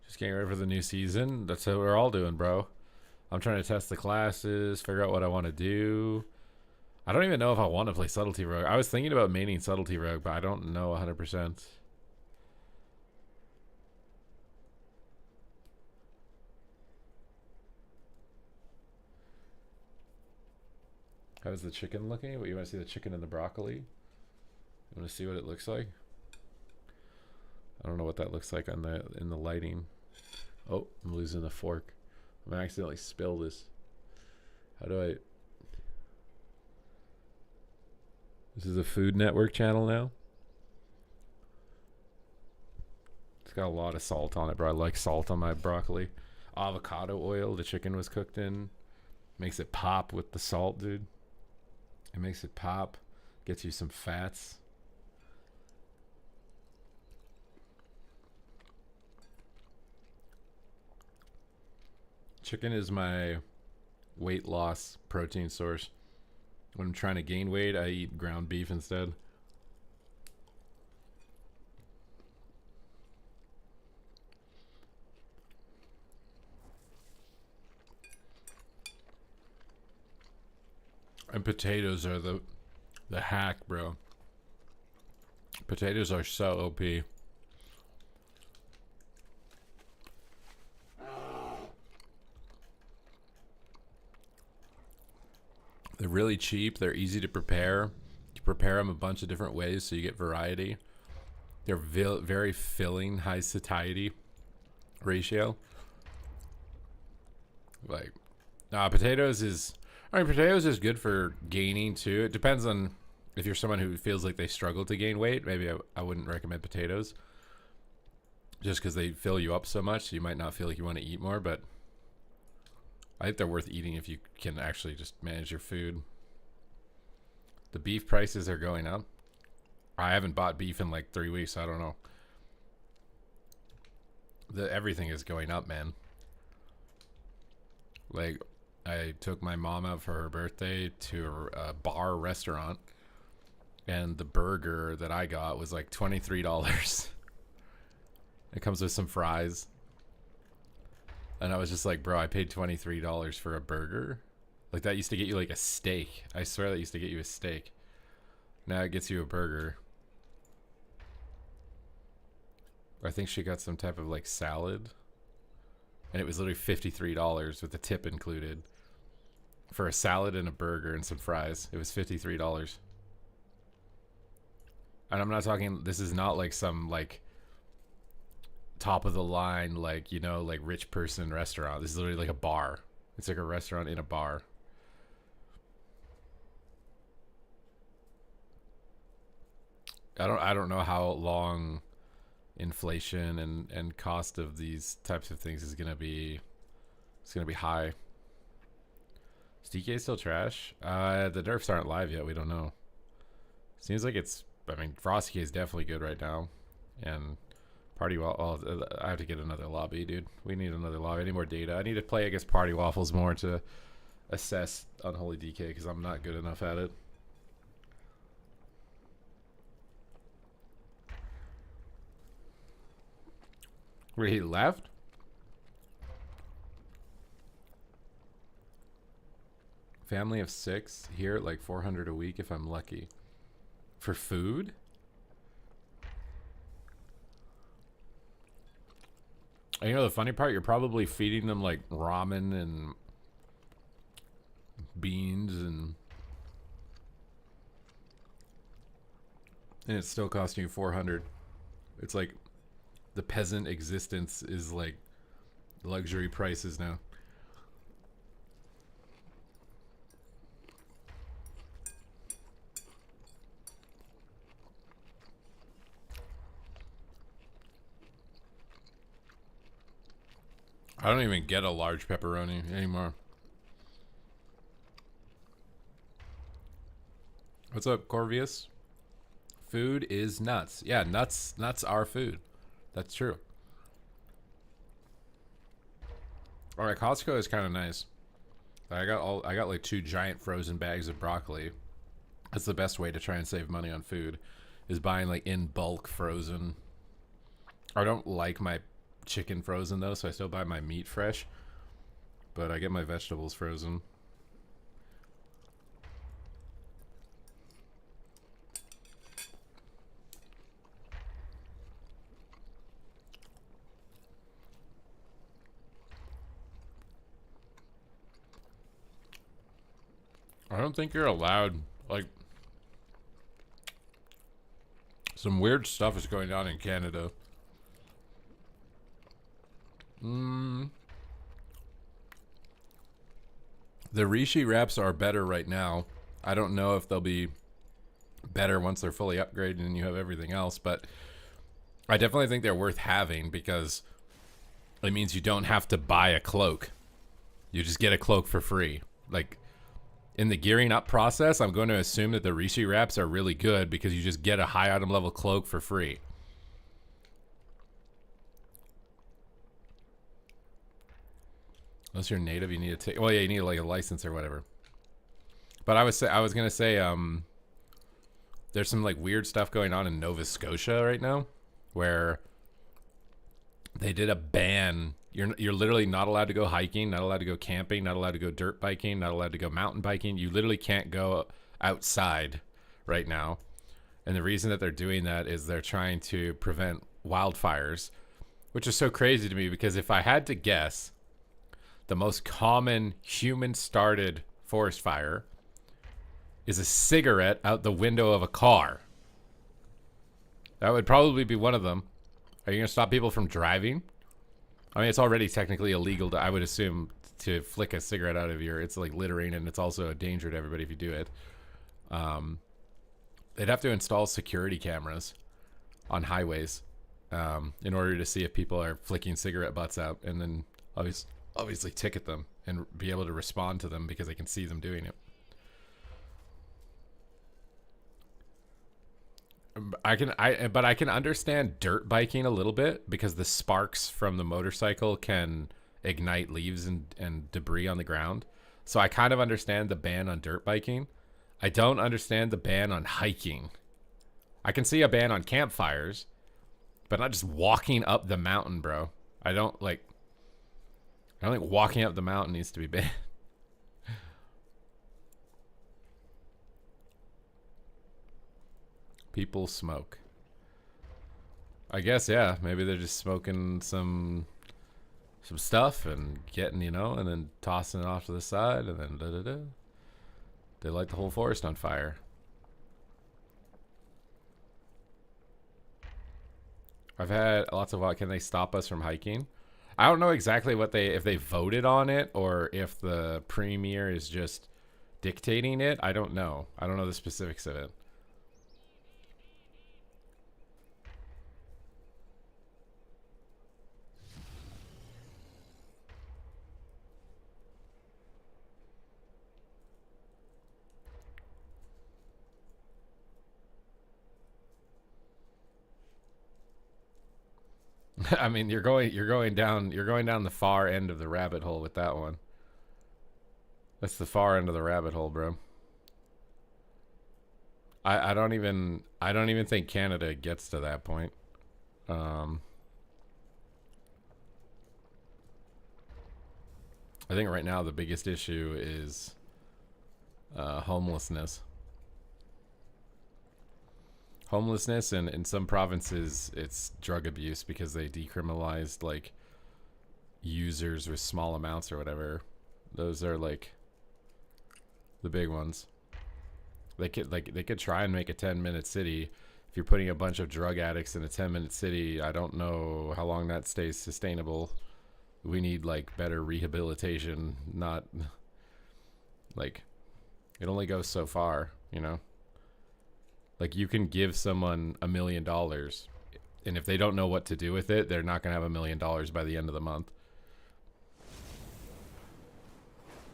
Just getting ready for the new season. That's what we're all doing, bro. I'm trying to test the classes, figure out what I want to do. I don't even know if I want to play Subtlety Rogue. I was thinking about maining Subtlety Rogue, but I don't know 100%. How's the chicken looking? What, you want to see the chicken and the broccoli? You want to see what it looks like? I don't know what that looks like on the in the lighting. Oh, I'm losing the fork. I'm gonna accidentally spill this. How do I... This is a Food Network channel now. It's got a lot of salt on it, bro. I like salt on my broccoli. Avocado oil the chicken was cooked in. Makes it pop with the salt, dude. It makes it pop. Gets you some fats. Chicken is my weight loss protein source. When I'm trying to gain weight, I eat ground beef instead. And potatoes are the hack, bro. Potatoes are so OP. They're really cheap. They're easy to prepare. You prepare them a bunch of different ways so you get variety. They're very filling, high satiety ratio. Like, potatoes is... I mean, potatoes is good for gaining too. It depends on if you're someone who feels like they struggle to gain weight. Maybe I wouldn't recommend potatoes. Just because they fill you up so much, so you might not feel like you want to eat more, but I think they're worth eating if you can actually just manage your food. The beef prices are going up. I haven't bought beef in like 3 weeks, so I don't know. Everything is going up, man. Like, I took my mom out for her birthday to a bar restaurant, and the burger that I got was like $23. It comes with some fries. And I was just like, bro, I paid $23 for a burger. Like, that used to get you like a steak. I swear that used to get you a steak. Now it gets you a burger. I think she got some type of like salad. And it was literally $53 with the tip included. For a salad and a burger and some fries. It was $53. And I'm not talking, this is not like some like top of the line, like, you know, like rich person restaurant. This is literally like a bar. It's like a restaurant in a bar. I don't know how long inflation and cost of these types of things is gonna be. It's gonna be high. Is DK still trash? The nerfs aren't live yet. We don't know. Seems like it's... I mean, Frosty is definitely good right now. And Party Waffles... I have to get another lobby, dude. We need another lobby. I need more data. I need to play against Party Waffles more to assess Unholy DK because I'm not good enough at it. Wait, he left? Family of 6 here at like 400 a week if I'm lucky. For food? And you know the funny part? You're probably feeding them like ramen and beans and it's still costing you 400. It's like the peasant existence is like luxury prices now. I don't even get a large pepperoni anymore. What's up, Corvius? Food is nuts. Yeah, nuts are food. That's true. All right, Costco is kind of nice. I got like 2 giant frozen bags of broccoli. That's the best way to try and save money on food, is buying like in bulk frozen. I don't like my chicken frozen though, so I still buy my meat fresh, but I get my vegetables frozen. I don't think you're allowed, like, some weird stuff is going on in Canada. The Rishi wraps are better right now. I don't know if they'll be better once they're fully upgraded and you have everything else, but I definitely think they're worth having because it means you don't have to buy a cloak. You just get a cloak for free. Like, in the gearing up process, I'm going to assume that the Rishi wraps are really good because you just get a high item level cloak for free. Unless you're native, you need to take. Well, yeah, you need like a license or whatever. But I was gonna say, there's some like weird stuff going on in Nova Scotia right now, where they did a ban. You're literally not allowed to go hiking, not allowed to go camping, not allowed to go dirt biking, not allowed to go mountain biking. You literally can't go outside right now. And the reason that they're doing that is they're trying to prevent wildfires, which is so crazy to me because if I had to guess, the most common human-started forest fire is a cigarette out the window of a car. That would probably be one of them. Are you going to stop people from driving? I mean, it's already technically illegal to, I would assume, to flick a cigarette out of your, it's like littering and it's also a danger to everybody if you do it. They'd have to install security cameras on highways in order to see if people are flicking cigarette butts out, and then obviously ticket them and be able to respond to them because they can see them doing it. But I can understand dirt biking a little bit because the sparks from the motorcycle can ignite leaves and debris on the ground. So I kind of understand the ban on dirt biking. I don't understand the ban on hiking. I can see a ban on campfires, but not just walking up the mountain, bro. I don't think walking up the mountain needs to be banned. People smoke. I guess, yeah. Maybe they're just smoking some stuff and getting, and then tossing it off to the side, and then da-da-da. They light the whole forest on fire. I've had lots of, can they stop us from hiking? I don't know exactly if they voted on it or if the premier is just dictating it. I don't know. I don't know the specifics of it. I mean, you're going down the far end of the rabbit hole with that one. That's the far end of the rabbit hole, bro. I don't even think Canada gets to that point. I think right now the biggest issue is homelessness. Homelessness, and in some provinces it's drug abuse because they decriminalized like users with small amounts or whatever. Those are like the big ones. They could try and make a 10-minute city. If you're putting a bunch of drug addicts in a 10-minute city, I don't know how long that stays sustainable. We need like better rehabilitation, not like it only goes so far, Like you can give someone $1 million, and if they don't know what to do with it, they're not gonna have $1 million by the end of the month.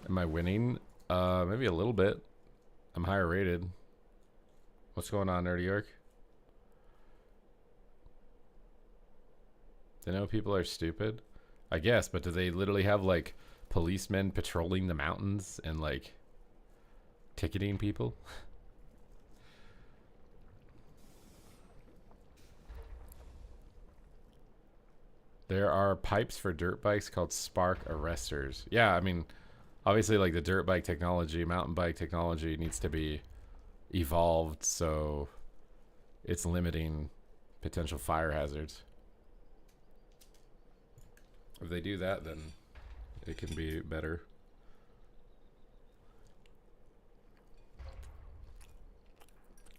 Am I winning? Maybe a little bit. I'm higher rated. What's going on, Nerdy York? They know people are stupid? I guess, but do they literally have like policemen patrolling the mountains and like ticketing people? There are pipes for dirt bikes called spark arresters. Yeah, I mean, obviously like the dirt bike technology, mountain bike technology needs to be evolved so it's limiting potential fire hazards. If they do that, then it can be better.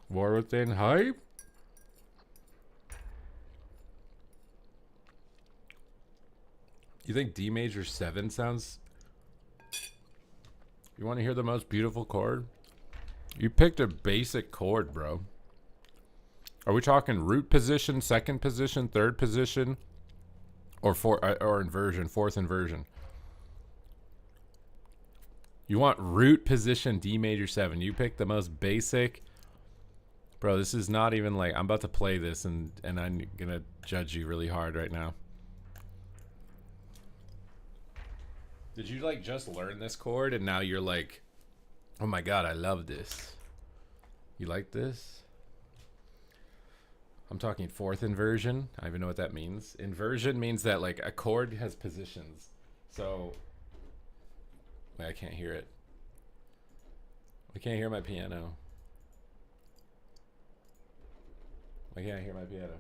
War Within hype? You think D major 7 sounds You want to hear the most beautiful chord? You picked a basic chord, bro. Are we talking root position, second position, third position, or inversion, fourth inversion? You want root position D major 7. You picked the most basic. Bro, this is not even like, I'm about to play this and I'm gonna judge you really hard right now. Did you like just learn this chord and now you're like, oh my god, I love this? You like this? I'm talking fourth inversion. I don't even know what that means. Inversion means that like a chord has positions. So, wait, I can't hear it. I can't hear my piano. I can't hear my piano.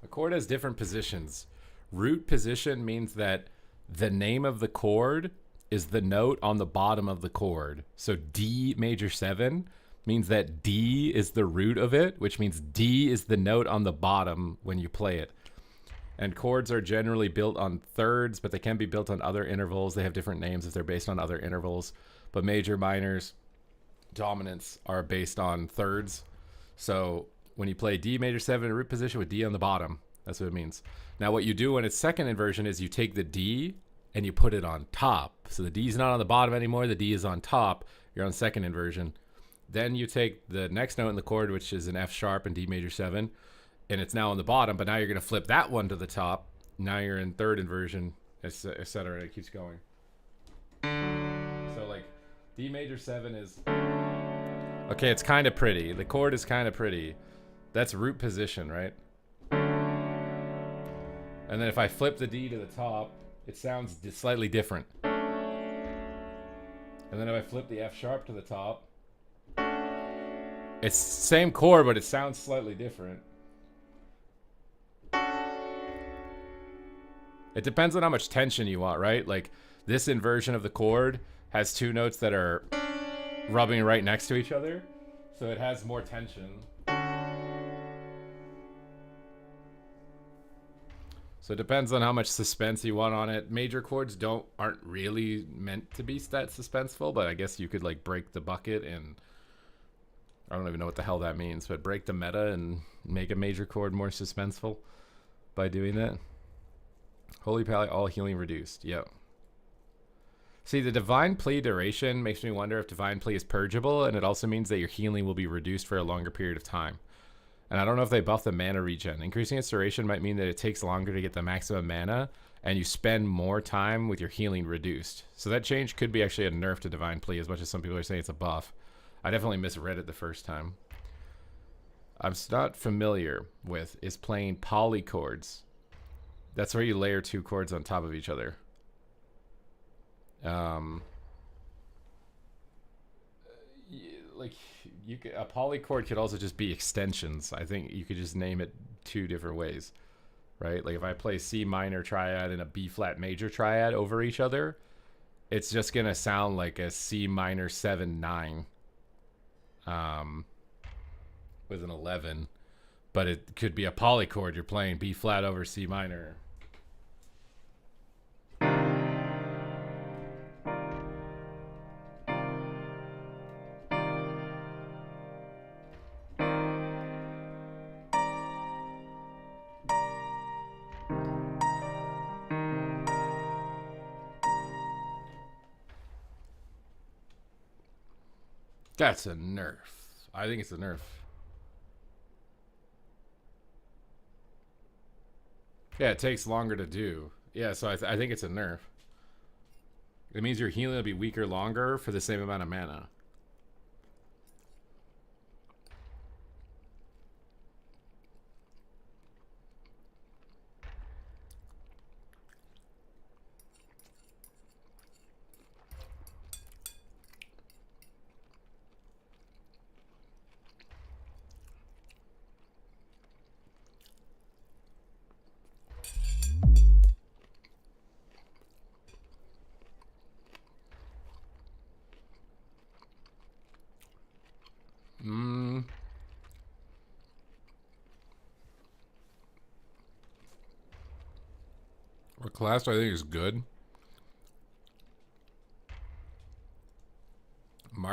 A chord has different positions. Root position means that the name of the chord is the note on the bottom of the chord. So D major 7 means that D is the root of it, which means D is the note on the bottom when you play it. And chords are generally built on thirds, but they can be built on other intervals. They have different names if they're based on other intervals. But major, minors, dominants are based on thirds. So when you play D major 7 in root position with D on the bottom, that's what it means. Now what you do when it's second inversion is you take the D and you put it on top. So the D is not on the bottom anymore, the D is on top. You're on second inversion. Then you take the next note in the chord, which is an F sharp and D major 7, and it's now on the bottom, but now you're going to flip that one to the top. Now you're in third inversion, etc. It keeps going. So like D major 7 is... Okay, it's kind of pretty. The chord is kind of pretty. That's root position, right? And then if I flip the D to the top, it sounds slightly different. And then if I flip the F sharp to the top, it's same chord, but it sounds slightly different. It depends on how much tension you want, right? Like this inversion of the chord has two notes that are rubbing right next to each other, so it has more tension. So it depends on how much suspense you want on it. Major chords aren't really meant to be that suspenseful, but I guess you could like break the bucket and I don't even know what the hell that means, but break the meta and make a major chord more suspenseful by doing that. Holy Pally, all healing reduced. Yep. See, the Divine Plea duration makes me wonder if Divine Plea is purgeable, and it also means that your healing will be reduced for a longer period of time. And I don't know if they buff the mana regen. Increasing its duration might mean that it takes longer to get the maximum mana, and you spend more time with your healing reduced. So that change could be actually a nerf to Divine Plea, as much as some people are saying it's a buff. I definitely misread it the first time. I'm not familiar with is playing polychords. That's where you layer two chords on top of each other. Like a polychord could also just be extensions. I think you could just name it two different ways, right? Like if I play C minor triad and a B flat major triad over each other, it's just gonna sound like a C minor 7/9 with an 11, but it could be a polychord. You're playing B flat over C minor. That's a nerf. I think it's a nerf. Yeah, it takes longer to do. Yeah, so I think it's a nerf. It means your healing will be weaker longer for the same amount of mana. Our class, I think, is good.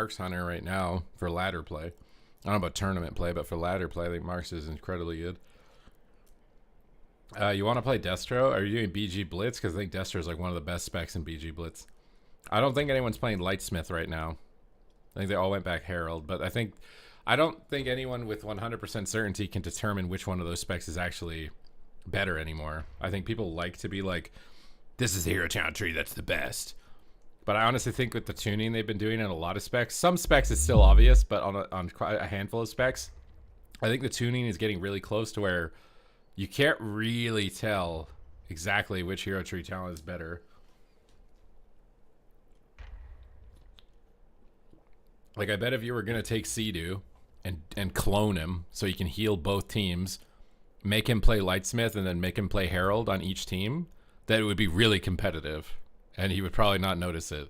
Mark's Hunter right now for ladder play. I don't know about tournament play, but for ladder play, I think Mark's is incredibly good. You want to play Destro? Are you doing BG Blitz? Because I think Destro is like one of the best specs in BG Blitz. I don't think anyone's playing Lightsmith right now. I think they all went back Herald, but I don't think anyone with 100% certainty can determine which one of those specs is actually better anymore. I think people like to be like, this is the hero talent tree that's the best. But I honestly think with the tuning they've been doing in a lot of specs, some specs is still obvious, but on quite a handful of specs, I think the tuning is getting really close to where you can't really tell exactly which hero tree talent is better. Like, I bet if you were going to take Sea-Doo and clone him so you can heal both teams, make him play Lightsmith and then make him play Herald on each team, that it would be really competitive. And he would probably not notice it.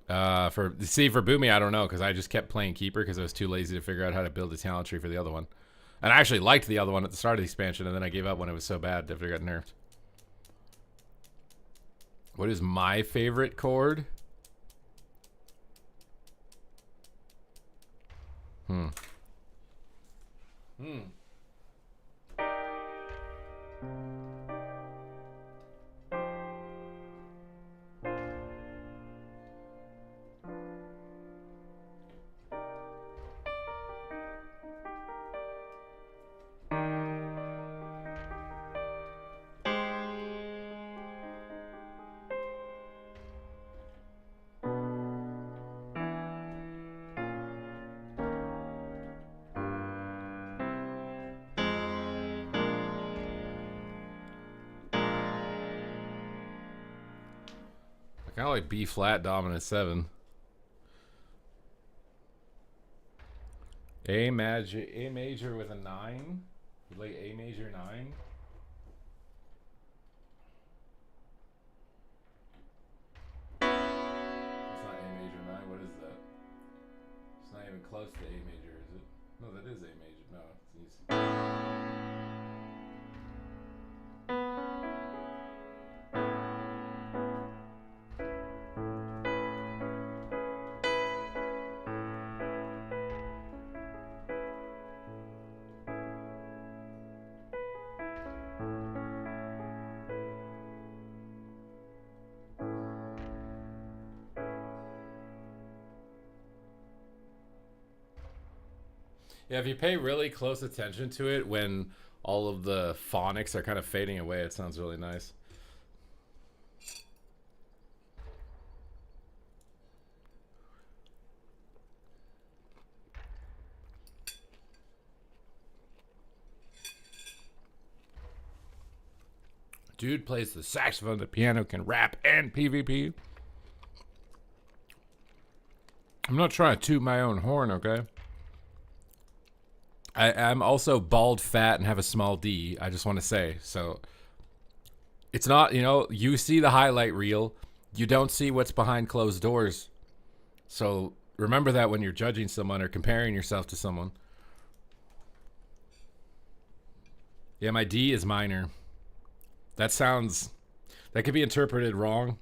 For Boomy, I don't know, because I just kept playing Keeper because I was too lazy to figure out how to build a talent tree for the other one. And I actually liked the other one at the start of the expansion, and then I gave up when it was so bad after it got nerfed. What is my favorite chord? I kind of like B flat dominant 7. A major with a 9. You like A major 9. It's not A major 9. What is that? It's not even close to A major, is it? No, that is A major. No, it's easy. Yeah, if you pay really close attention to it when all of the phonics are kind of fading away, it sounds really nice. Dude plays the saxophone, the piano, can rap, and PvP. I'm not trying to toot my own horn, okay? I'm also bald, fat, and have a small D. I just want to say. So it's not, you know, you see the highlight reel. You don't see what's behind closed doors. So remember that when you're judging someone or comparing yourself to someone. Yeah, my D is minor. That could be interpreted wrong.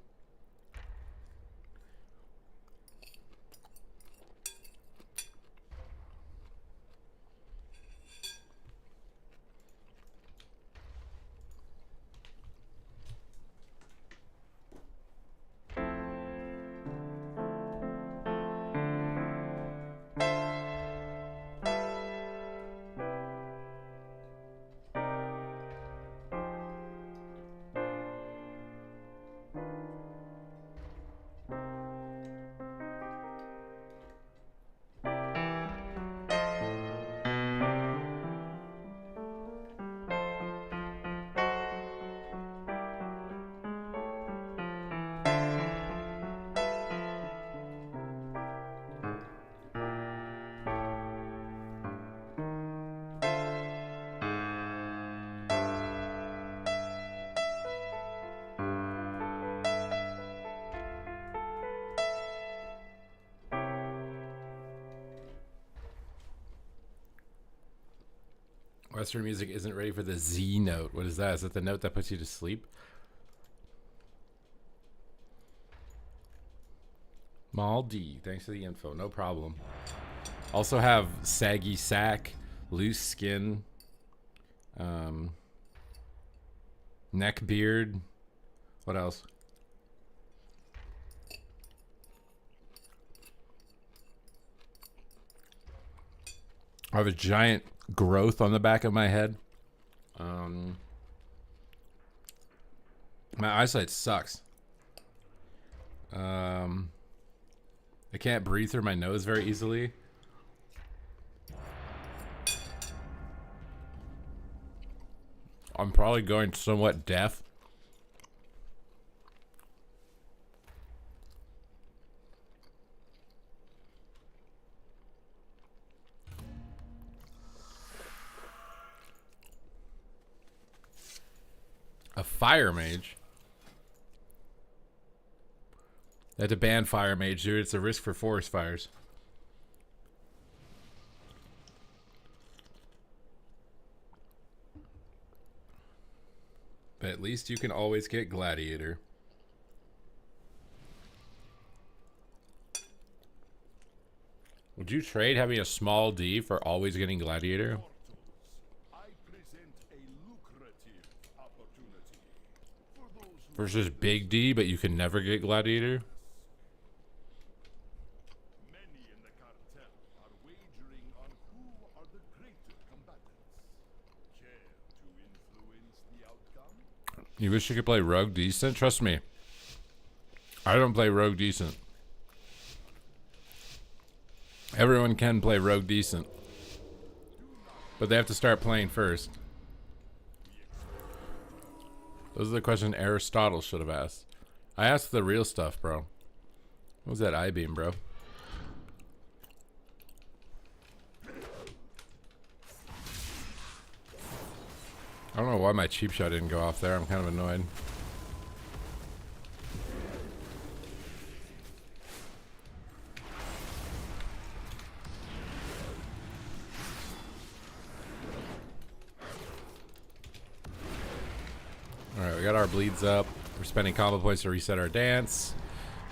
Western music isn't ready for the Z note. What is that? Is that the note that puts you to sleep? Small D. Thanks for the info. No problem. Also have saggy sack, loose skin, neck beard. What else? I have a giant growth on the back of my head. My eyesight sucks. I can't breathe through my nose very easily. I'm probably going somewhat deaf. A fire mage? They had to ban fire mage, dude. It's a risk for forest fires. But at least you can always get gladiator. Would you trade having a small D for always getting gladiator? Versus big D, but you can never get gladiator? Many in the cartel are wagering on who are the greater combatants. Care to influence the outcome? You wish you could play rogue decent? Trust me. I don't play rogue decent. Everyone can play rogue decent. But they have to start playing first. Those are the questions Aristotle should have asked. I asked the real stuff, bro. What was that I-beam, bro? I don't know why my cheap shot didn't go off there. I'm kind of annoyed. Alright, we got our bleeds up. We're spending combo points to reset our dance.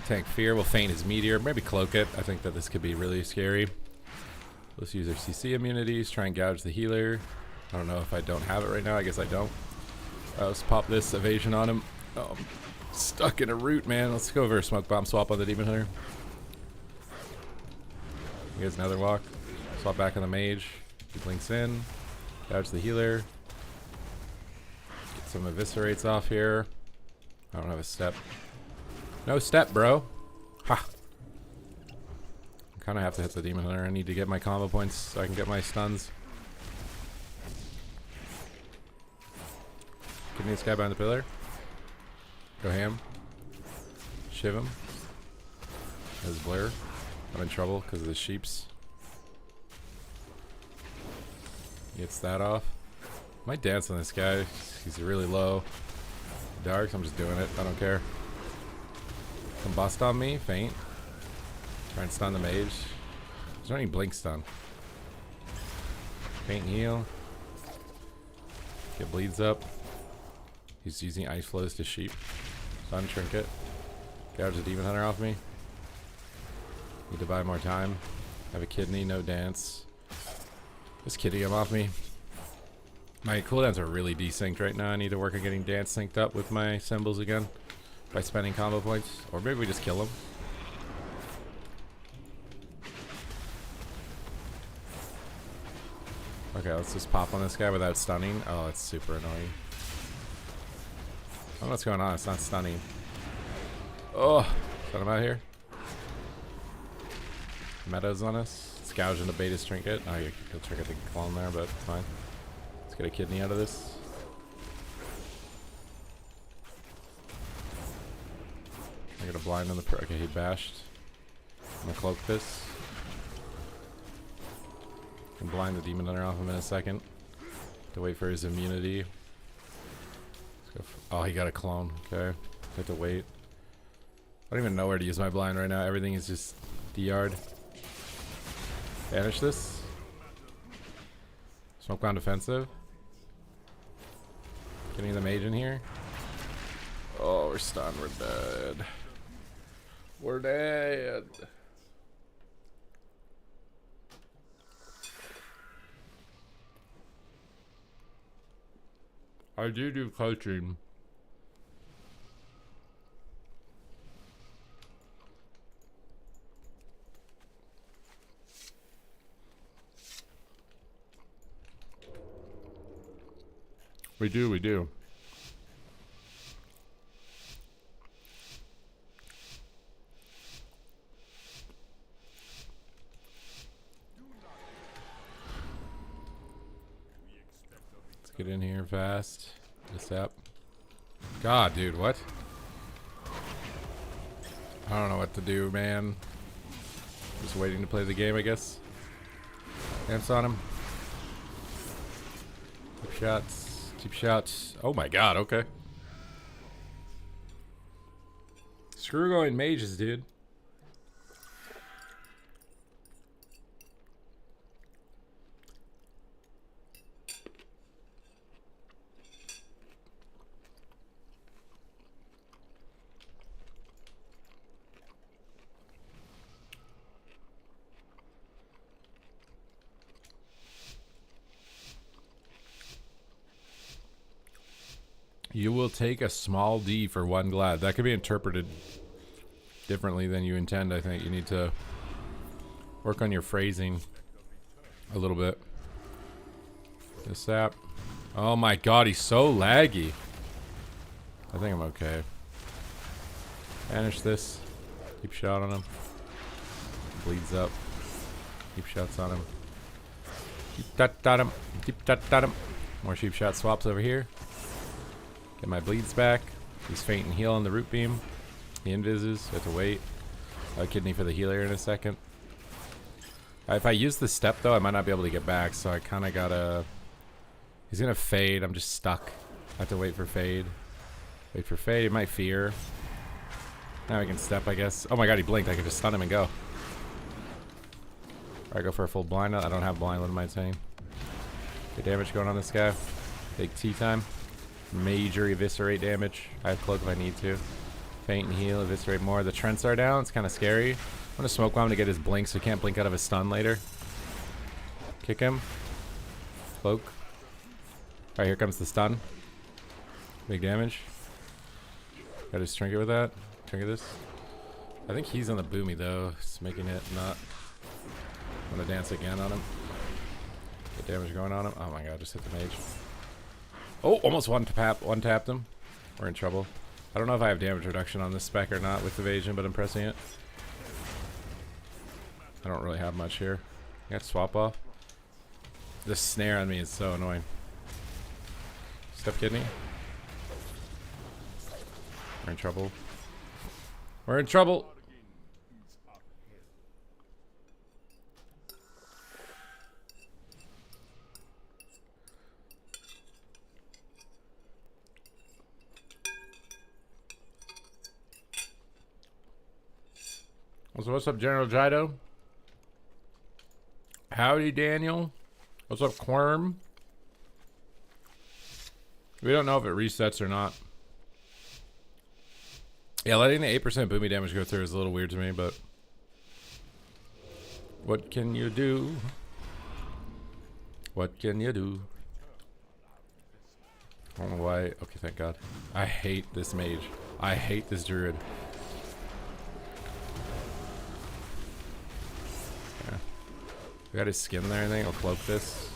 Tank fear. We'll feign his meteor. Maybe cloak it. I think that this could be really scary. Let's use our CC immunities. Try and gouge the healer. I don't know if I don't have it right now. I guess I don't. Let's pop this evasion on him. Oh, I'm stuck in a root, man. Let's go over a smoke bomb swap on the demon hunter. He gets another walk. Swap back on the mage. He blinks in. Gouge the healer. Get some eviscerates off here. I don't have a step. No step, bro. Ha. I kind of have to hit the demon hunter. I need to get my combo points so I can get my stuns. Give me this guy behind the pillar. Go ham. Shiv him. There's Blair. I'm in trouble because of the sheeps. Gets that off. Might dance on this guy. He's really low. Darks, I'm just doing it. I don't care. Combust on me. Faint. Try and stun the mage. There's no any blink stun. Faint heal. Get bleeds up. He's using ice flows to sheep. Stun trinket. Gouge the demon hunter off me. Need to buy more time. Have a kidney, no dance. Just kidding him off me. My cooldowns are really desynced right now. I need to work on getting dance synced up with my symbols again by spending combo points. Or maybe we just kill him. Okay, let's just pop on this guy without stunning. Oh, that's super annoying. I don't know what's going on. It's not stunning. Oh, got him out here. Meadows on us. Let's gouge into Beta's trinket. Oh, he'll trinket the clone there, but it's fine. Let's get a kidney out of this. I got a blind on the okay, he bashed. I'm gonna cloak this. And blind the demon hunter off him in a second. To wait for his immunity. Oh, he got a clone. Okay. Have to wait. I don't even know where to use my blind right now. Everything is just DR'd. Banish this. Smoke bomb defensive. Getting the mage in here. Oh, we're stunned. We're dead. We're dead. I do coaching. We do. Let's get in here fast. This app. God, dude, what? I don't know what to do, man. Just waiting to play the game, I guess. Amps on him. Keep shots. Keep shots. Oh my god, okay. Screw going mages, dude. You will take a small D for one glad. That could be interpreted differently than you intend, I think. You need to work on your phrasing a little bit. This sap. Oh my god, he's so laggy. I think I'm okay. Banish this. Keep shot on him. Bleeds up. Keep shots on him. Keep that him. Keep that him. More sheep shot swaps over here. Get my bleeds back. He's faint and heal on the root beam. He invises. Have to wait. A kidney for the healer in a second. If I use the step though, I might not be able to get back, so I kind of gotta... He's gonna fade. I'm just stuck. I have to wait for fade. Wait for fade. He might fear. Now I can step, I guess. Oh my god, he blinked. I could just stun him and go. Alright, go for a full blind. I don't have blind. What am I saying? Good damage going on this guy. Big T time. Major eviscerate damage. I have cloak if I need to. Faint and heal, eviscerate more. The Trents are down. It's kind of scary. I'm gonna smoke bomb to get his blink so he can't blink out of his stun later. Kick him. Cloak. Alright, here comes the stun. Big damage. Got his trinket with that. Trinket this. I think he's on the boomy though. It's making it not. I'm gonna dance again on him. Get damage going on him. Oh my god, just hit the mage. Oh, almost one tapped him. We're in trouble. I don't know if I have damage reduction on this spec or not with evasion, but I'm pressing it. I don't really have much here. I got swap off. This snare on me is so annoying. Step kidney. We're in trouble. We're in trouble. So what's up, General Jido? Howdy, Daniel. What's up, Quirm? We don't know if it resets or not. Yeah, letting the 8% boomy damage go through is a little weird to me, but what can you do? What can you do? I don't know why. Okay, thank God. I hate this mage. I hate this druid. We got his skin there, I think. I'll cloak this.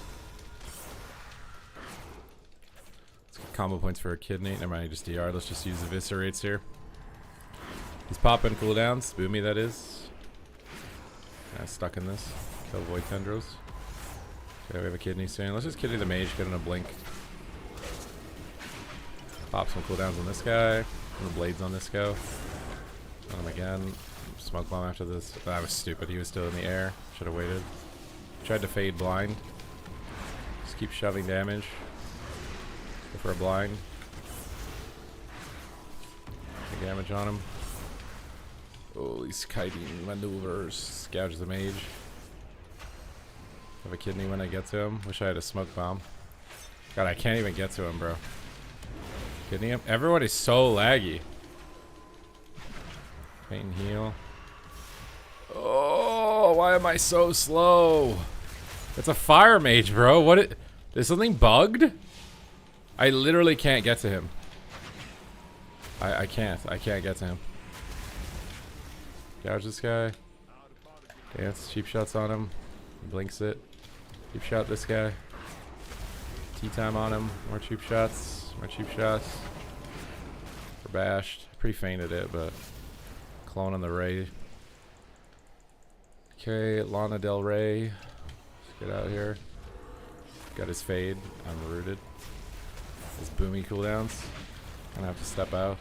Let's get combo points for a kidney. Never mind, he just DR'd. Let's just use the eviscerates here. He's popping cooldowns. Boomy, that is. Yeah, stuck in this. Kill void tendrils. Okay, we have a kidney soon. Let's just kidney the mage, get in a blink. Pop some cooldowns on this guy. And the blades on this go. On him again. Smoke bomb after this. That was stupid. He was still in the air. Should have waited. Tried to fade blind. Just keep shoving damage. Go for a blind. Big damage on him. Oh, these kiting maneuvers. Gouge the mage. Have a kidney when I get to him. Wish I had a smoke bomb. God, I can't even get to him, bro. Kidney him. Everyone is so laggy. Faint and heal. Oh, why am I so slow? It's a fire mage, bro. What? Is something bugged? I literally can't get to him. I can't. I can't get to him. Gouge this guy. Dance. Cheap shots on him. Blinks it. Cheap shot this guy. Tea time on him. More cheap shots. More cheap shots. We're bashed. Pre-fainted it, but clone on the Ray. Okay, Lana Del Rey. Let's get out here. Got his fade. I'm rooted. His boomy cooldowns. Gonna have to step out.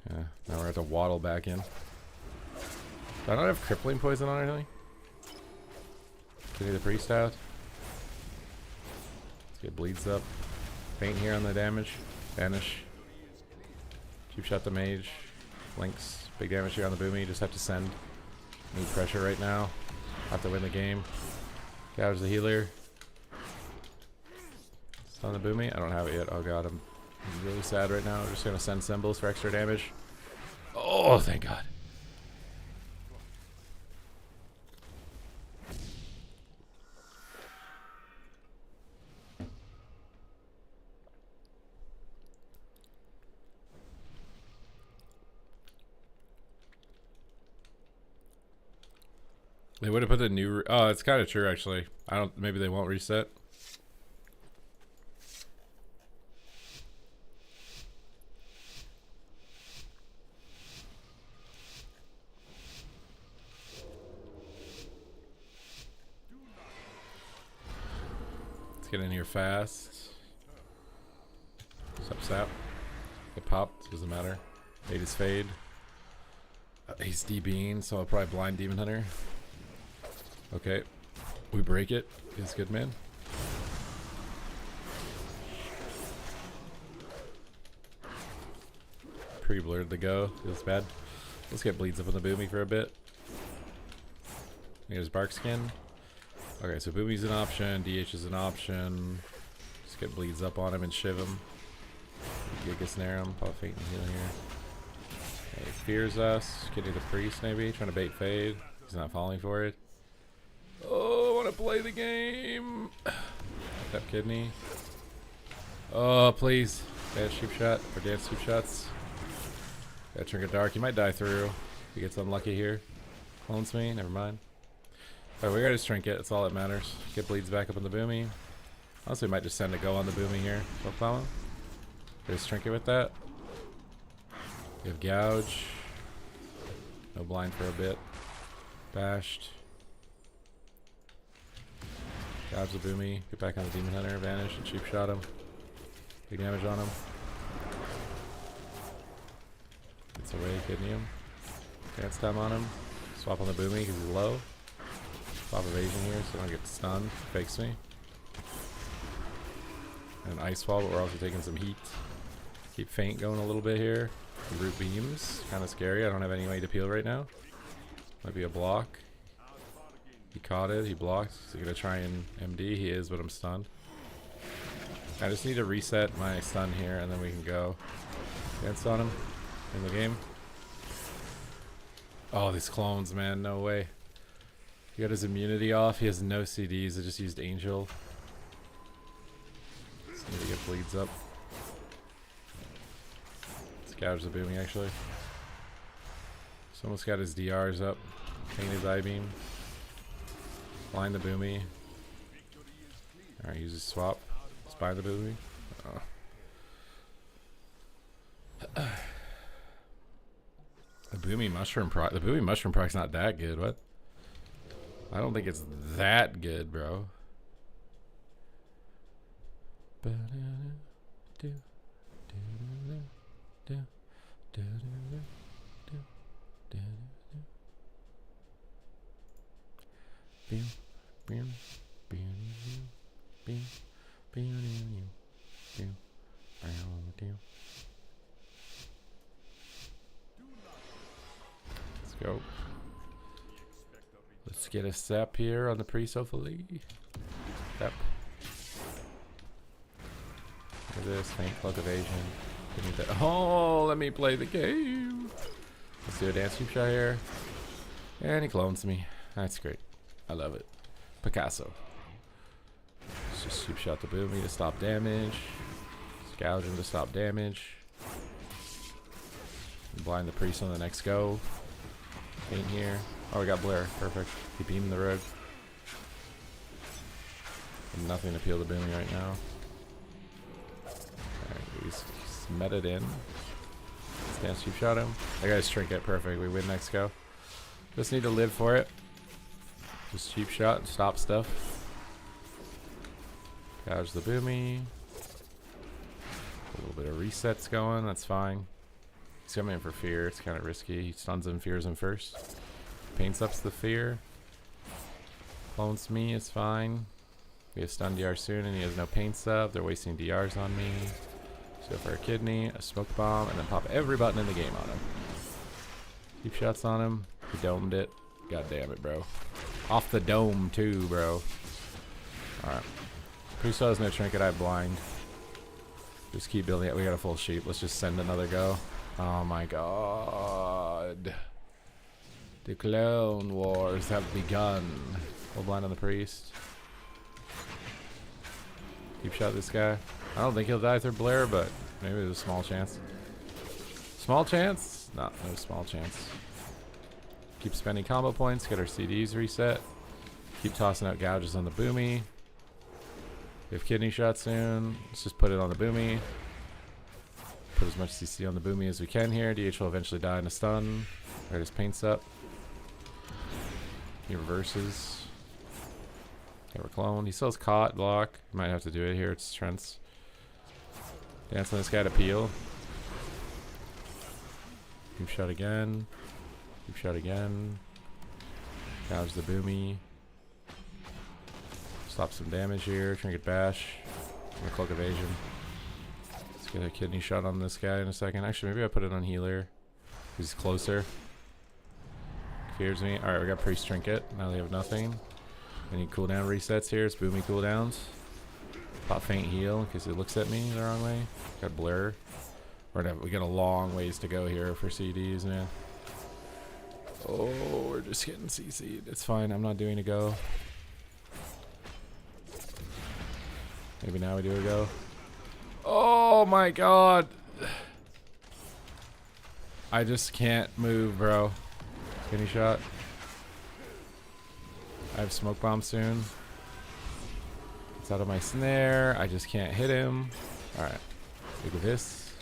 Yeah, now we're gonna have to waddle back in. Do I not have crippling poison on or anything? Get the priest out. Let's get bleeds up. Faint here on the damage. Vanish. Cheap shot the mage. Blinks. Big damage here on the boomy. Just have to send. Need pressure right now. Have to win the game. Gouge the healer. Stun the boomy. I don't have it yet. Oh god, I'm really sad right now. I'm just gonna send symbols for extra damage. Oh, thank god. They would have put the new. Oh, it's kind of true actually. I don't. Maybe they won't reset. Let's get in here fast. Sup sap. Get popped. Doesn't matter. Made his fade. He's DBing, so I'll probably blind Demon Hunter. Okay. We break it. He's good, man. Pre-blurred the go. Feels bad. Let's get bleeds up on the boomy for a bit. Here's bark skin. Okay, so boomy's an option. DH is an option. Just get bleeds up on him and shiv him. Giga snare him. Pop faint and heal here. Okay, he fears us. Getting the priest maybe. Trying to bait fade. He's not falling for it. Oh, I want to play the game. Tap kidney. Oh, please. Dance cheap shot. Or dance cheap shots. Got Trinket Dark. He might die through. If he gets unlucky here. Clones me. Never mind. Alright, we got his Trinket. That's all that matters. Get bleeds back up on the boomy. Honestly, we might just send a go on the boomy here. Go follow. Get his Trinket with that. We have Gouge. No blind for a bit. Bashed. Gouge the boomy. Get back on the Demon Hunter. Vanish and cheap shot him. Big damage on him. Gets away, kidney him. Dance time on him. Swap on the boomy because he's low. Swap evasion here so I don't get stunned. Fakes me. And ice wall, but we're also taking some heat. Keep faint going a little bit here. Root beams. Kind of scary. I don't have any way to peel right now. Might be a block. He caught it. He blocked. So gonna try and MD. He is, but I'm stunned. I just need to reset my stun here, and then we can go against on him in the game. Oh, these clones, man. No way. He got his immunity off. He has no CDs. I just used Angel. Just need to get bleeds up. Let's gouge the booming, actually. Someone's got his DRs up. Paint his I-beam. Blind the boomy. Alright, use his swap. Spy the boomy. Oh. The boomy mushroom proc. The boomy mushroom proc's not that good. What? I don't think it's that good, bro. Let's go. Let's get a sap here on the priest, hopefully. Sap. Look at this, faint cloak evasion. Give me that. Oh, let me play the game. Let's do a dance sweep shot here. And he clones me. That's great. I love it. Picasso. Let's just sweep shot the boomy to stop damage. Gouge him to stop damage. Blind the priest on the next go. Paint here. Oh, we got Blair. Perfect. He beamed the rogue. Nothing to peel the boomy right now. Alright, he's meted in. Let's dance sweep shot him. That guy's trinket. Perfect. We win next go. Just need to live for it. Just cheap shot and stop stuff. Gouge the boomy. A little bit of resets going. That's fine. He's coming in for fear. It's kind of risky. He stuns him, fears him first. Paints up the fear. Clones me. It's fine. We have stun DR soon and he has no paints up. They're wasting DRs on me. Let's go for a kidney, a smoke bomb, and then pop every button in the game on him. Keep shots on him. He domed it. God damn it, bro. Off the dome too, bro. Alright. Priest has no trinket. I have blind. Just keep building it. We got a full sheep. Let's just send another go. Oh my god. The clone wars have begun. Full blind on the priest. Keep shot this guy. I don't think he'll die through Blair, but maybe there's a small chance. Small chance? No small chance. Keep spending combo points, get our CDs reset. Keep tossing out gouges on the boomy. We have kidney shot soon. Let's just put it on the boomy. Put as much CC on the boomy as we can here. DH will eventually die in a stun. Right, his paints up. He reverses. Okay, we're cloned. He still has caught, block. Might have to do it here. It's Trent's. Dance on this guy to peel. Keep shot again. Keep shot again. Gouge the boomy. Stop some damage here. Trinket bash. And a cloak evasion. Let's get a kidney shot on this guy in a second. Actually, maybe I put it on healer. He's closer. Fears me. Alright, we got priest trinket. Now they have nothing. I need cooldown resets here. It's boomy cooldowns. Pop faint heal in case it looks at me the wrong way. Got blur. We got a long ways to go here for CDs, man. Oh, we're just getting CC'd. It's fine. I'm not doing a go. Maybe now we do a go. Oh my god. I just can't move, bro. Kidney shot. I have smoke bomb soon. It's out of my snare. I just can't hit him. Alright. Look at this.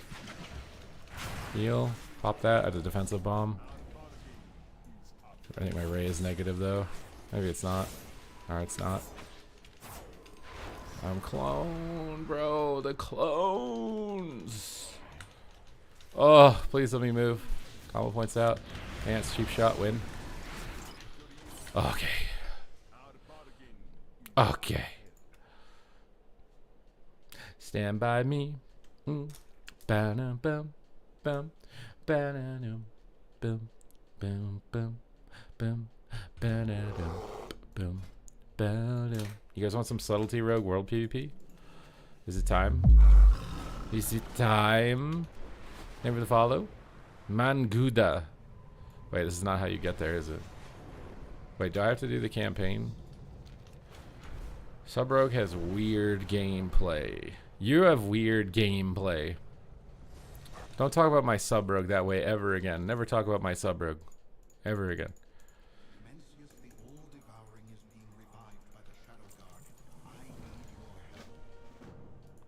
Heal. Pop that at a defensive bomb. I think my ray is negative though. Maybe it's not. Alright, it's not. I'm cloned, bro. The clones. Oh, please let me move. Combo points out. Ants, cheap shot, win. Okay. Okay. Stand by me. Ba-dum, bum, bum, ba-dum, bum, bum, bum, bum, ba-dum, bum, ba-dum. You guys want some Subtlety Rogue World PvP? Is it time? Is it time? Name for the follow? Manguda. Wait, this is not how you get there, is it? Wait, do I have to do the campaign? Sub Rogue has weird gameplay. You have weird gameplay. Don't talk about my Sub Rogue that way ever again. Never talk about my Sub Rogue. Ever again.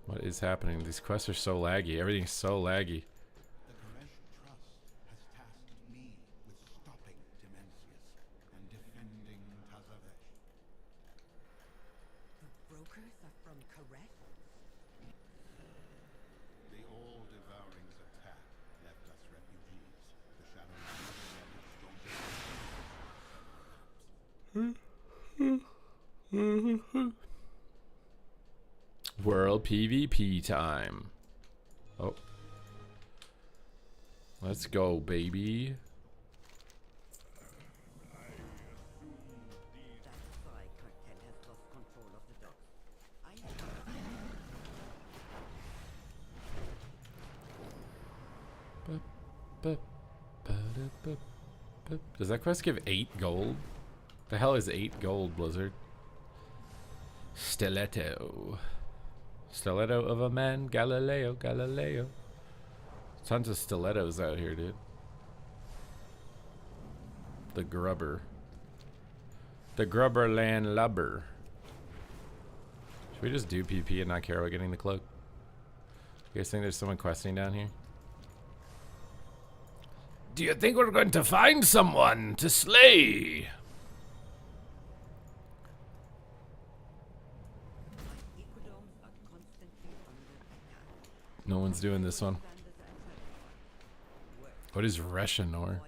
What is happening? These quests are so laggy. Everything's so laggy. World PvP time. Oh. Let's go, baby. boop, boop. Does that quest give 8 gold? The hell is 8 gold, Blizzard? Stiletto. Stiletto of a man, Galileo, Galileo. Tons of stilettos out here, dude. The grubber. The grubberland lubber. Should we just do PP and not care about getting the cloak? You guys think there's someone questing down here? Do you think we're going to find someone to slay? No one's doing this one. What is Reshinor?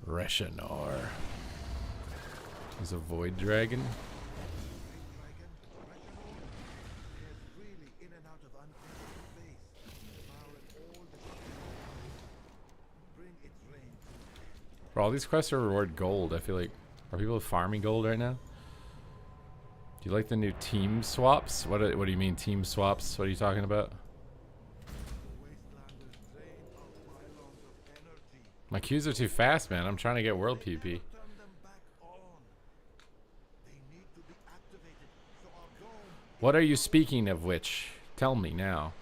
Reshinor. Is a void dragon? Bro, all these quests are reward gold. I feel like, are people farming gold right now? Do you like the new team swaps? What do you mean team swaps? What are you talking about? My queues are too fast, man. I'm trying to get world PP. What are you speaking of which? Tell me now.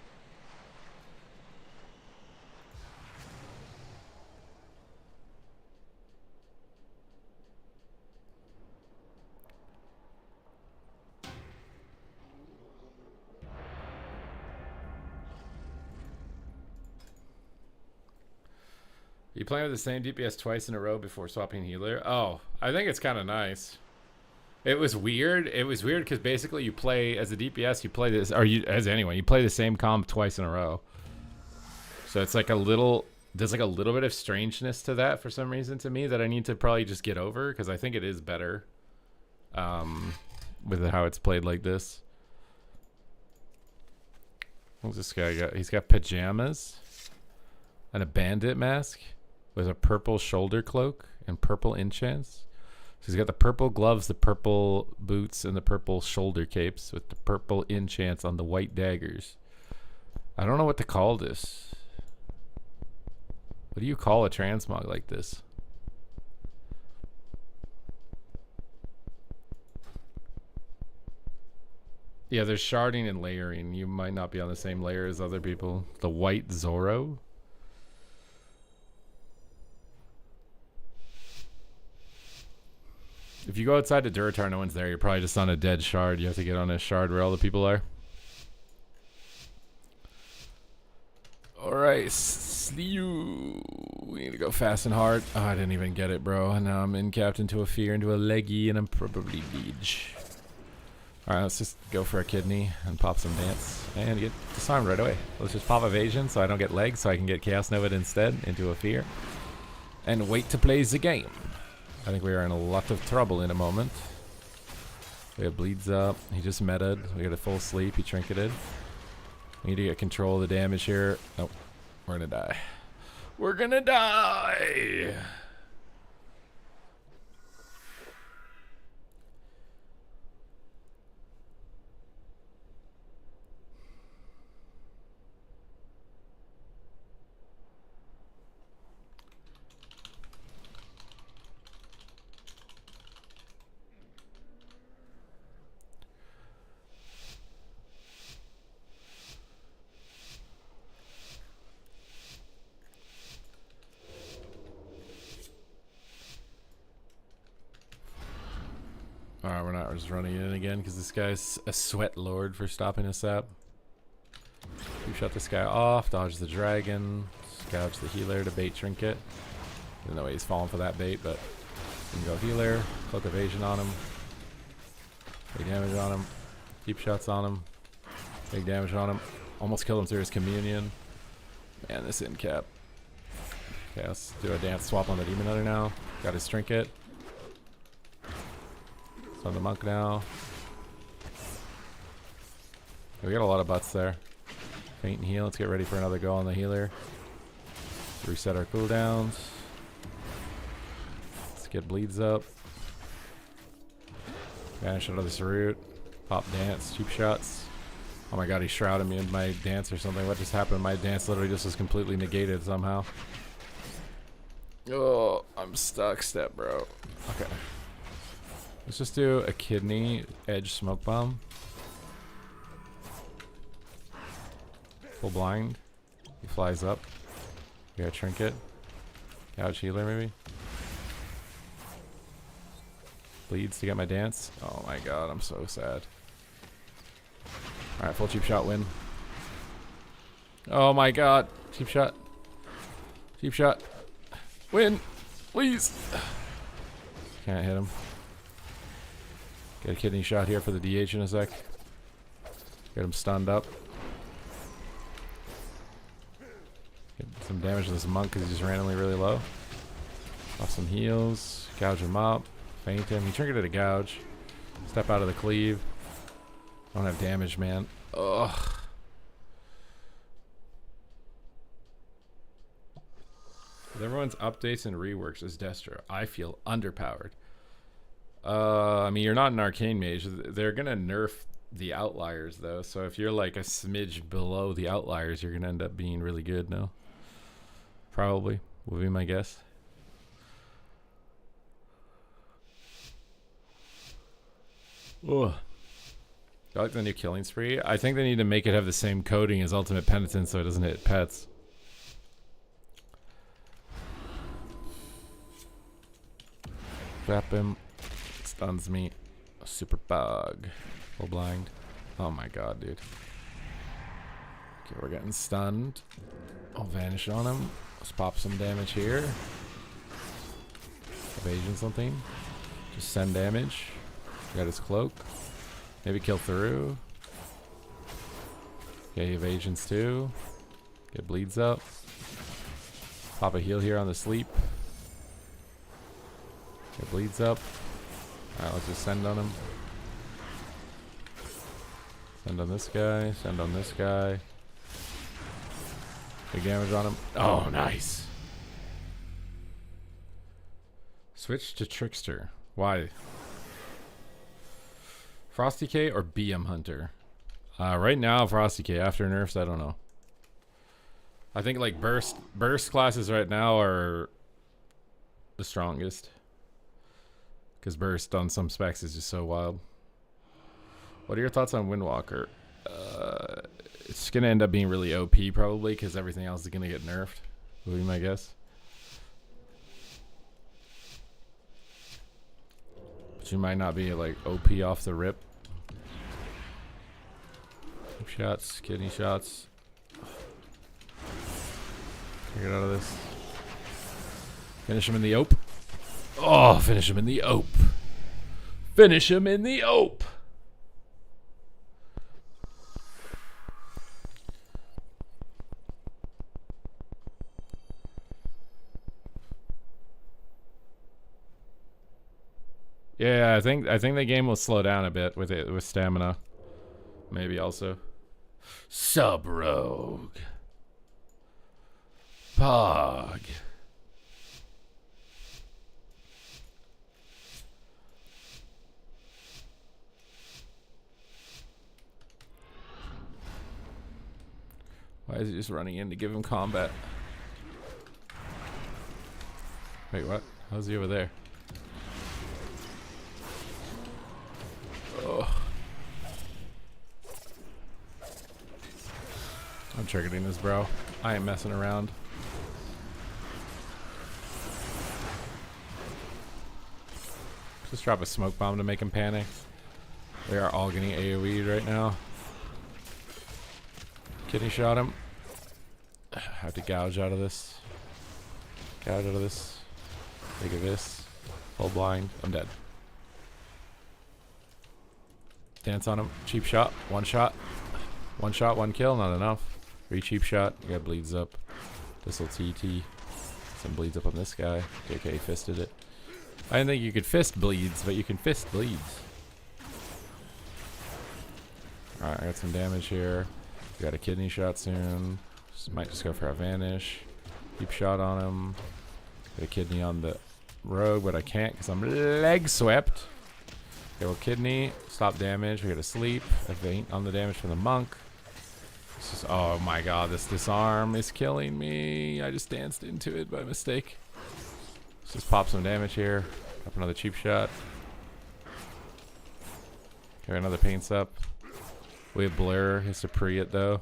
You playing with the same DPS twice in a row before swapping healer? Oh, I think it's kind of nice. It was weird. It was weird because basically you play as a DPS, you play this, or you as anyone, you play the same comp twice in a row. So it's like a little, there's like a little bit of strangeness to that for some reason to me that I need to probably just get over because I think it is better with how it's played like this. What's this guy got? He's got pajamas and a bandit mask with a purple shoulder cloak and purple enchants. So he's got the purple gloves, the purple boots, and the purple shoulder capes with the purple enchants on the white daggers. I don't know what to call this. What do you call a transmog like this? Yeah, there's sharding and layering. You might not be on the same layer as other people. The white Zoro. If you go outside to Duratar, no one's there. You're probably just on a dead shard. You have to get on a shard where all the people are. Alright, see you. We need to go fast and hard. Oh, I didn't even get it, bro. And now I'm in capped into a fear, into a leggy, and I'm probably beach. Alright, let's just go for a kidney and pop some dance. And get disarmed right away. Let's just pop evasion so I don't get legs, so I can get Chaos Nova instead into a fear. And wait to play the game. I think we are in a lot of trouble in a moment. We have bleeds up. He just meta'd. We got a full sleep. He trinketed. We need to get control of the damage here. Nope. We're gonna die. We're gonna die! Alright, we're not just running in again because this guy's a sweat lord for stopping us up. We shut this guy off, dodge the dragon, gouge the healer to bait trinket. Even though he's falling for that bait, but we can go healer, cloak evasion on him, big damage on him, keep shots on him, big damage on him. Almost killed him through his communion. Man, this in cap. Okay, let's do a dance swap on the demon hunter now. Got his trinket. It's on the monk now. We got a lot of butts there. Faint and heal. Let's get ready for another go on the healer. Reset our cooldowns. Let's get bleeds up. Vanish out of this root. Pop dance. Cheap shots. Oh my god, he shrouded me in my dance or something. What just happened? My dance literally just was completely negated somehow. Oh, I'm stuck, step bro. Okay. Let's just do a kidney edge smoke bomb. Full blind. He flies up. We got a trinket. Couch healer maybe. Bleeds to get my dance. Oh my god, I'm so sad. Alright, full cheap shot win. Oh my god. Cheap shot. Cheap shot. Win. Please. Can't hit him. Get a kidney shot here for the DH in a sec. Get him stunned up. Get some damage to this monk because he's just randomly really low. Off some heals. Gouge him up. Feint him. He triggered a gouge. Step out of the cleave. Don't have damage, man. Ugh. With everyone's updates and reworks as Destro, I feel underpowered. I mean, you're not an arcane mage. They're gonna nerf the outliers though. So if you're like a smidge below the outliers, you're gonna end up being really good. No, probably would be my guess. Ugh. I like the new killing spree. I think they need to make it have the same coding as Ultimate Penitence so it doesn't hit pets. Trap him. Stuns me. Super bug. Full blind. Oh my god, dude. Okay, we're getting stunned. I'll vanish on him. Let's pop some damage here. Evasion something. Just send damage. Got his cloak. Maybe kill through. Okay, evasions too. Get bleeds up. Pop a heal here on the sleep. Get bleeds up. Alright, let's just send on him. Send on this guy. Send on this guy. Big damage on him. Oh, nice. Switch to Trickster. Why? Frost DK or BM Hunter? Right now, Frost DK. After nerfs, I don't know. I think like burst classes right now are the strongest. Because burst on some specs is just so wild. What are your thoughts on Windwalker? It's going to end up being really OP probably because everything else is going to get nerfed. Would be my guess. But you might not be like OP off the rip. Shots, kidney shots. Get out of this. Finish him in the ope. Oh, finish him in the ope. Finish him in the ope. Yeah, I think the game will slow down a bit with stamina. Maybe also. Sub Rogue. Pog. Why is he just running in to give him combat? Wait, what? How's he over there? Oh. I'm triggering this, bro. I ain't messing around. Just drop a smoke bomb to make him panic. We are all getting AoE'd right now. Kidney shot him. I have to gouge out of this. Gouge out of this. Take a this. Full blind. I'm dead. Dance on him. Cheap shot. One shot. One shot, one kill. Not enough. Cheap shot. You got bleeds up. This'll TT. Some bleeds up on this guy. DK fisted it. I didn't think you could fist bleeds, but you can fist bleeds. Alright, I got some damage here. We got a kidney shot soon. Might just go for a vanish. Deep shot on him. Got a kidney on the rogue, but I can't because I'm leg swept. Okay, well, kidney. Stop damage. We got to sleep. Evade on the damage from the monk. This is, oh my god, this disarm is killing me. I just danced into it by mistake. Let's just pop some damage here. Up another cheap shot. Okay, another paints up. We have Blur. He has to pre it though.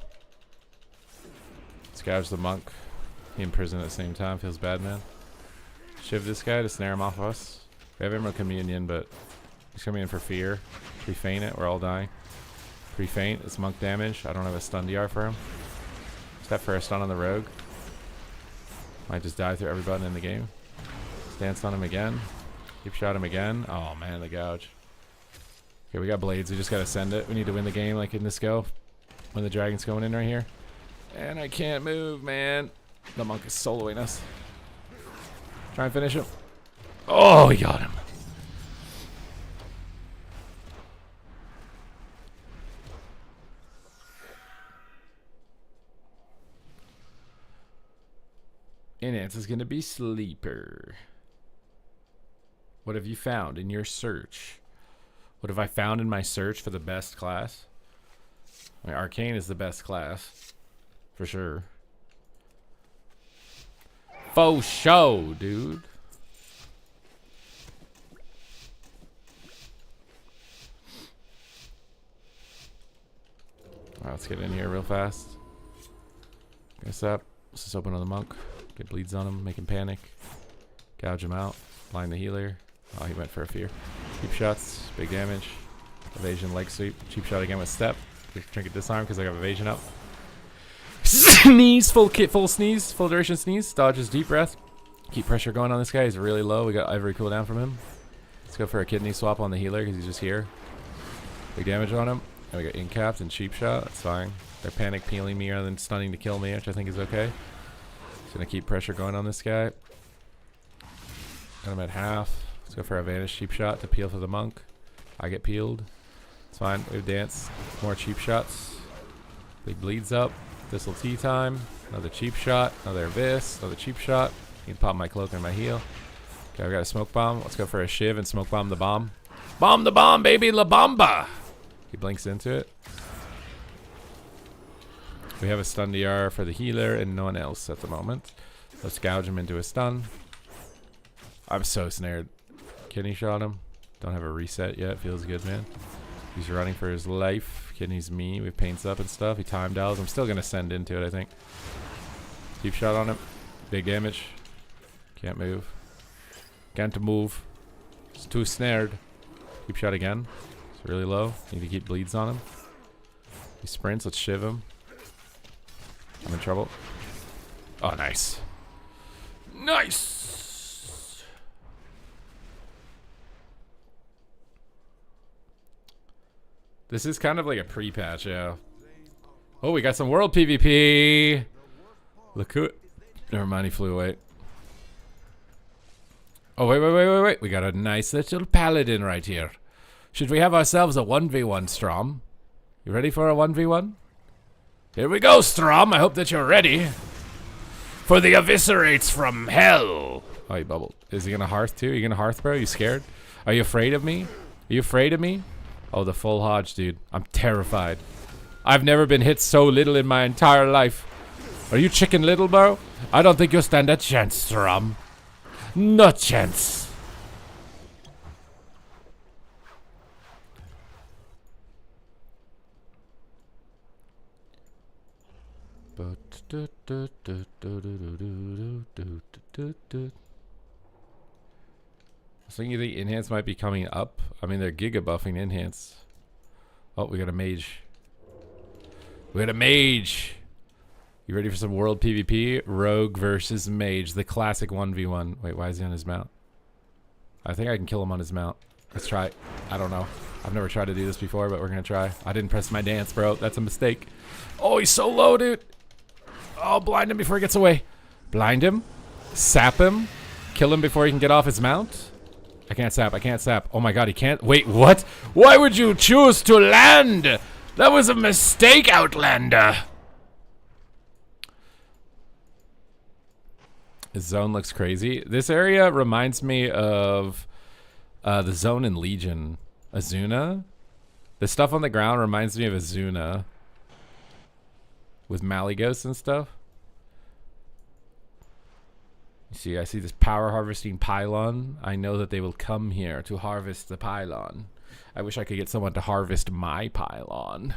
Scourge the monk. He in prison at the same time. Feels bad, man. Shiv this guy to snare him off of us. We have Emerald Communion, but he's coming in for fear. Pre-feint it. We're all dying. Pre-feint. It's monk damage. I don't have a stun DR for him. Step for a stun on the rogue. Might just die through every button in the game. Dance on him again. Keep shot him again. Oh man, the gouge. Okay, we got blades. We just gotta send it. We need to win the game like in this go. When the dragon's going in right here. And I can't move, man. The monk is soloing us. Try and finish him. Oh, he got him. Enhance is going to be sleeper. What have you found in your search? What have I found in my search for the best class? I mean, Arcane is the best class. For sure. Faux show, dude. Alright, let's get in here real fast. Guess up. Let's just open on the monk. Get bleeds on him, make him panic. Gouge him out. Blind the healer. Oh, he went for a fear. Cheap shots, big damage. Evasion, leg sweep. Cheap shot again with step. Trinket disarm because I got evasion up. Sneeze, full kit, full sneeze, full duration sneeze. Dodges deep breath. Keep pressure going on this guy. He's really low. We got every cooldown from him. Let's go for a kidney swap on the healer because he's just here. Big damage on him. And we got incapped and cheap shot. That's fine. They're panic peeling me rather than stunning to kill me, which I think is okay. Just gonna keep pressure going on this guy. Got him at half. Let's go for a vanish cheap shot to peel for the monk. I get peeled. It's fine. We have dance. More cheap shots. Big bleeds up. This'll tea time. Another cheap shot. Another abyss. Another cheap shot. Need to pop my cloak and my heal. Okay, we got a smoke bomb. Let's go for a shiv and smoke bomb the bomb. Bomb the bomb, baby! La Bomba! He blinks into it. We have a stun DR for the healer and no one else at the moment. Let's gouge him into a stun. I'm so snared. Kidney shot him. Don't have a reset yet. Feels good, man. He's running for his life. Kidney's me. We have paints up and stuff. He time dials. I'm still going to send into it, I think. Deep shot on him. Big damage. Can't move. Can't move. It's too snared. Keep shot again. It's really low. Need to keep bleeds on him. He sprints. Let's shiv him. I'm in trouble. Oh, nice. Nice! This is kind of like a pre-patch, yeah. Oh, we got some world PvP! Look who... Never mind, he flew away. Oh, wait. We got a nice little paladin right here. Should we have ourselves a 1v1, Strom? You ready for a 1v1? Here we go, Strom. I hope that you're ready. For the eviscerates from hell. Oh, he bubbled. Is he gonna hearth too? Are you gonna hearth, bro? Are you scared? Are you afraid of me? Are you afraid of me? Oh, the full hodge, dude. I'm terrified. I've never been hit so little in my entire life. Are you chicken little, bro? I don't think you'll stand a chance, Strom. No chance. I was thinking the enhance might be coming up. I mean, they're giga buffing enhance. Oh, we got a mage. We got a mage. You ready for some world PvP? Rogue versus mage. The classic 1v1. Wait, why is he on his mount? I think I can kill him on his mount. Let's try. I don't know. I've never tried to do this before, but we're going to try. I didn't press my dance, bro. That's a mistake. Oh, he's so low, dude. Oh, blind him before he gets away. Blind him. Sap him. Kill him before he can get off his mount. I can't sap. I can't sap. Oh my god, he can't. Wait, what? Why would you choose to land? That was a mistake, Outlander. This zone looks crazy. This area reminds me of the zone in Legion. Azuna? The stuff on the ground reminds me of Azuna. With Malygos and stuff. You see, I see this power harvesting pylon. I know that they will come here to harvest the pylon. I wish I could get someone to harvest my pylon.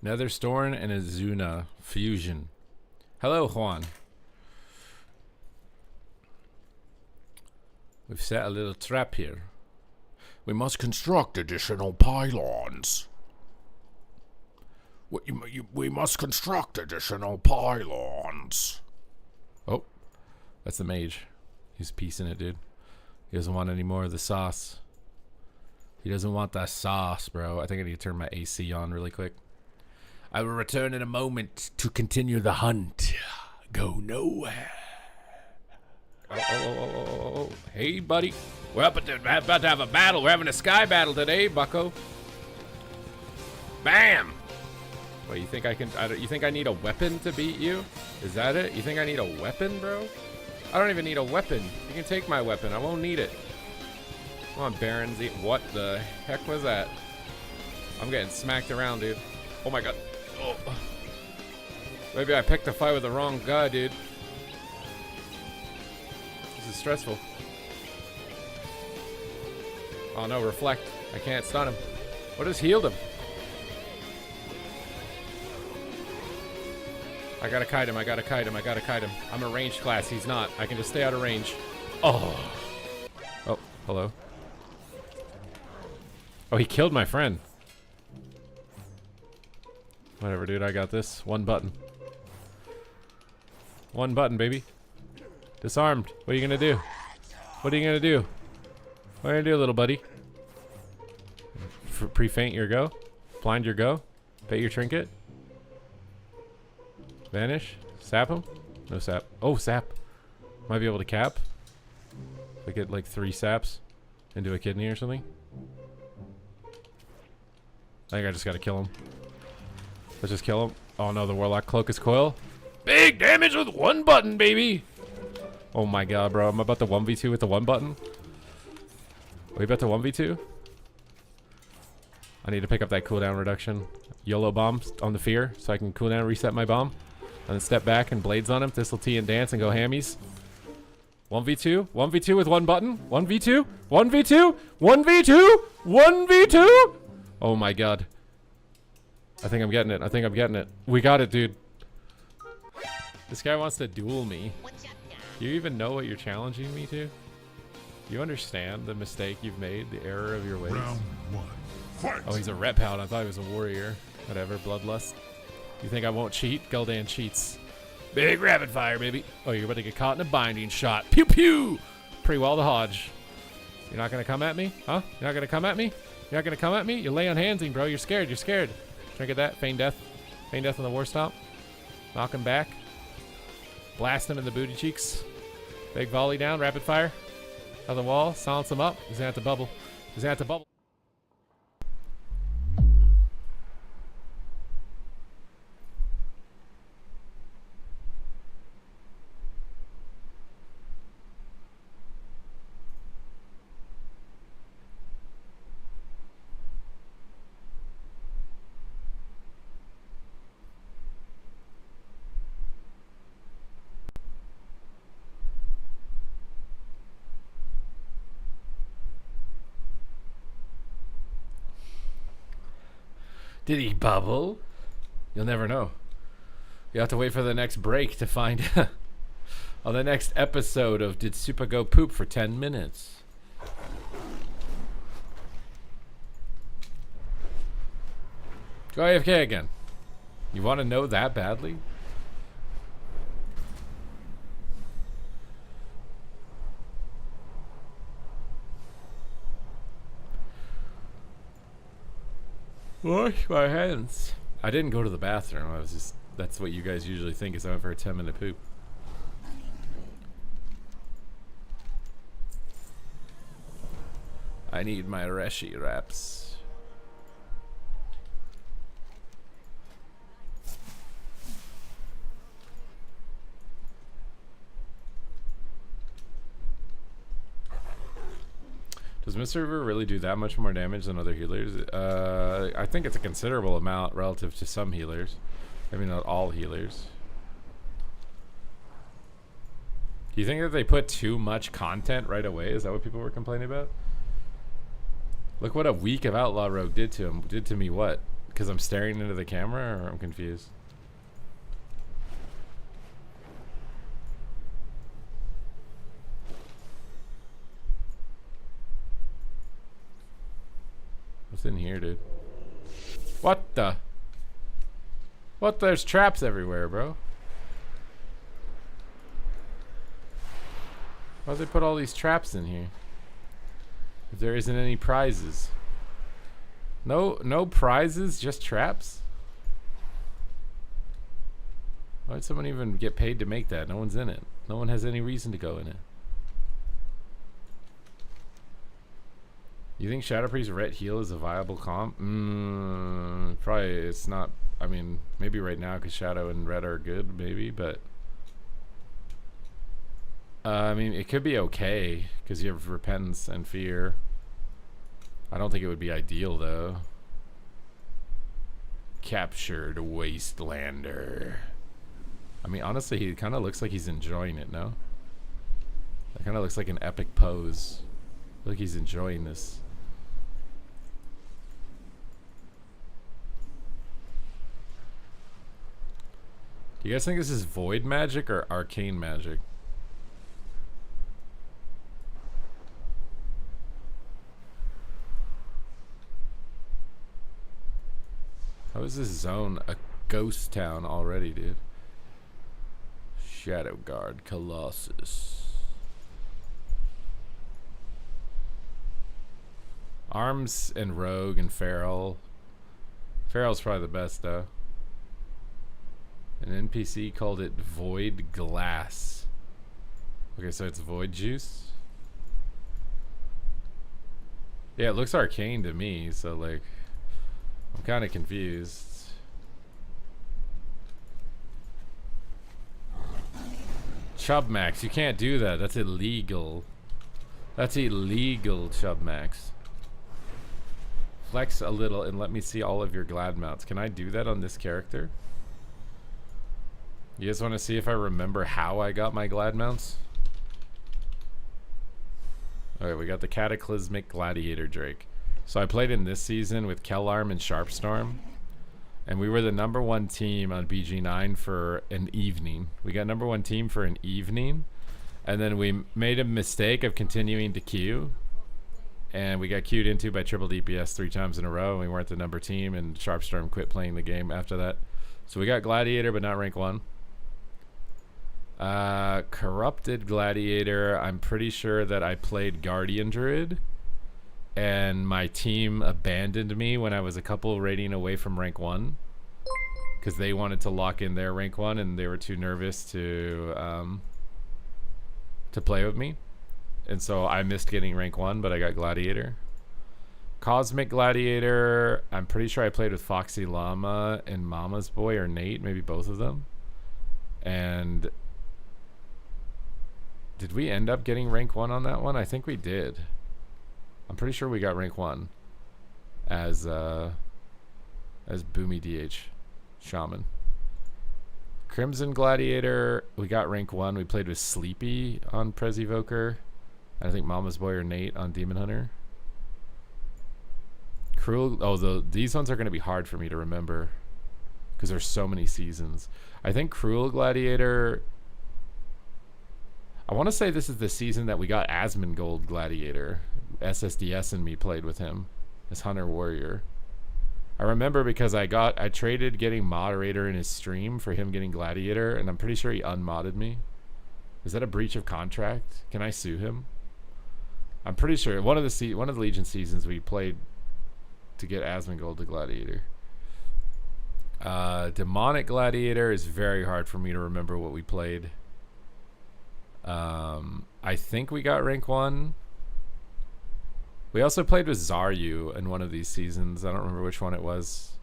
Netherstorn and Azuna fusion. Hello, Juan. We've set a little trap here. We must construct additional pylons. We must construct additional pylons. Oh, that's the mage. He's piecing it, dude. He doesn't want any more of the sauce. He doesn't want that sauce, bro. I think I need to turn my AC on really quick. I will return in a moment to continue the hunt. Go nowhere. Oh. Hey, buddy. We're about to have a battle. We're having a sky battle today, bucko. Bam! What, you think I can... you think I need a weapon to beat you? Is that it? You think I need a weapon, bro? I don't even need a weapon. You can take my weapon. I won't need it. Come on, Barons. What the heck was that? I'm getting smacked around, dude. Oh, my God. Oh. Maybe I picked a fight with the wrong guy, dude. This is stressful. Oh no, reflect. I can't stun him. What has healed him? I gotta kite him, I gotta kite him. I'm a ranged class, he's not. I can just stay out of range. Oh. Oh, hello. Oh, he killed my friend. Whatever, dude, I got this. One button. One button, baby. Disarmed. What are you gonna do? What are you gonna do? What are you gonna do, little buddy? Pre-faint your go? Blind your go? Bait your trinket? Vanish? Sap him? No sap. Oh, sap. Might be able to cap. If I get like 3 saps into a kidney or something. I think I just gotta kill him. Let's just kill him. Oh no, the Warlock Cloak is coil. Big damage with 1 button, baby! Oh my god, bro. I'm about to 1v2 with the 1 button. Are we about to 1v2? I need to pick up that cooldown reduction. YOLO bomb on the fear so I can cooldown reset my bomb. And then step back and blades on him. Thistle T and dance and go hammies. 1v2? 1v2 with 1 button? 1v2? 1v2? 1v2? 1v2? Oh my god. I think I'm getting it. We got it, dude. This guy wants to duel me. Do you even know what you're challenging me to? You understand the mistake you've made, the error of your ways? Round 1. Fight. Oh, he's a rep hound. I thought he was a warrior. Whatever, bloodlust. You think I won't cheat? Gul'dan cheats. Big rapid fire, baby. Oh, you're about to get caught in a binding shot. Pew pew! Pre-wall the Hodge. You're not gonna come at me? Huh? You're not gonna come at me? You're not gonna come at me? You lay on handsing, bro. You're scared. You're scared. Try to get that. Feign death. Feign death on the war stomp. Knock him back. Blast him in the booty cheeks. Big volley down. Rapid fire. On the wall. Silence him up. He's gonna have to bubble. He's gonna have to bubble. Did he bubble? You'll never know. You have to wait for the next break to find on the next episode of Did Supa Go Poop for 10 minutes. Go AFK again. You want to know that badly? Wash my hands. I didn't go to the bathroom. I was just... That's what you guys usually think is I went for a 10-minute poop. I need my Reshi wraps. Does Mr. River really do that much more damage than other healers? I think it's a considerable amount relative to some healers. Maybe not all healers. Do you think that they put too much content right away? Is that what people were complaining about? Look what a week of Outlaw Rogue did to him. Did to me what? Because I'm staring into the camera, or I'm confused? What's in here, dude? What the? What? There's traps everywhere, bro. Why'd they put all these traps in here? If there isn't any prizes. No prizes, just traps? Why'd someone even get paid to make that? No one's in it. No one has any reason to go in it. You think Shadow Priest Ret Heal is a viable comp? Probably it's not. I mean, maybe right now because Shadow and Ret are good, maybe, but I mean, it could be okay because you have Repentance and Fear. I don't think it would be ideal though. Captured Wastelander. I mean, honestly, he kind of looks like he's enjoying it, no? That kind of looks like an epic pose. Look, he's enjoying this. Do you guys think this is void magic or arcane magic? How is this zone a ghost town already, dude? Shadow Guard Colossus. Arms and Rogue and Feral. Feral's probably the best though. An NPC called it Void Glass. Okay, so it's Void Juice. Yeah, it looks arcane to me, so like I'm kind of confused. Chubmax, you can't do that. That's illegal. That's illegal, Chubmax. Flex a little and let me see all of your glad mounts. Can I do that on this character? You guys want to see if I remember how I got my glad mounts? Okay, we got the Cataclysmic Gladiator Drake. So I played in this season with Kellarm and Sharpstorm, and we were the #1 team on BG9 for an evening. We got #1 team for an evening, and then we made a mistake of continuing to queue, and we got queued into by triple DPS 3 times in a row, and we weren't the number team, and Sharpstorm quit playing the game after that. So we got Gladiator, but not rank 1. Corrupted Gladiator, I'm pretty sure that I played Guardian Druid, and my team abandoned me when I was a couple rating away from rank 1 because they wanted to lock in their rank 1 and they were too nervous to play with me, and so I missed getting rank 1, but I got Gladiator. Cosmic Gladiator, I'm pretty sure I played with Foxy Llama and Mama's Boy or Nate, maybe both of them. And did we end up getting rank 1 on that one? I think we did. I'm pretty sure we got rank 1 as Boomy DH Shaman. Crimson Gladiator, we got rank 1. We played with Sleepy on Prez Evoker. And I think Mama's Boy or Nate on Demon Hunter. Cruel, these ones are going to be hard for me to remember because there's so many seasons. I think Cruel Gladiator, I want to say this is the season that we got Asmongold Gladiator. SSDS and me played with him as Hunter Warrior. I remember because I traded getting Moderator in his stream for him getting Gladiator, and I'm pretty sure he unmodded me. Is that a breach of contract? Can I sue him? I'm pretty sure one of the Legion seasons we played to get Asmongold to Gladiator. Demonic Gladiator is very hard for me to remember what we played. I think we got rank 1. We also played with Zaryu in one of these seasons. I don't remember which one it was.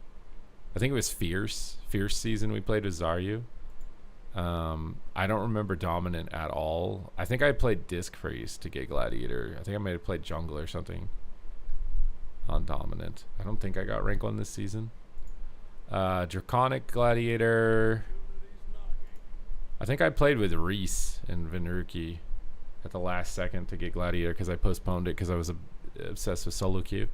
I think it was Fierce season we played with Zaryu. I don't remember Dominant at all. I think I played Disc Priest to get Gladiator. I think I might have played Jungle or something on Dominant. I don't think I got rank 1 this season. Draconic Gladiator. I think I played with Reese and Vinruki at the last second to get Gladiator because I postponed it because I was obsessed with solo queue.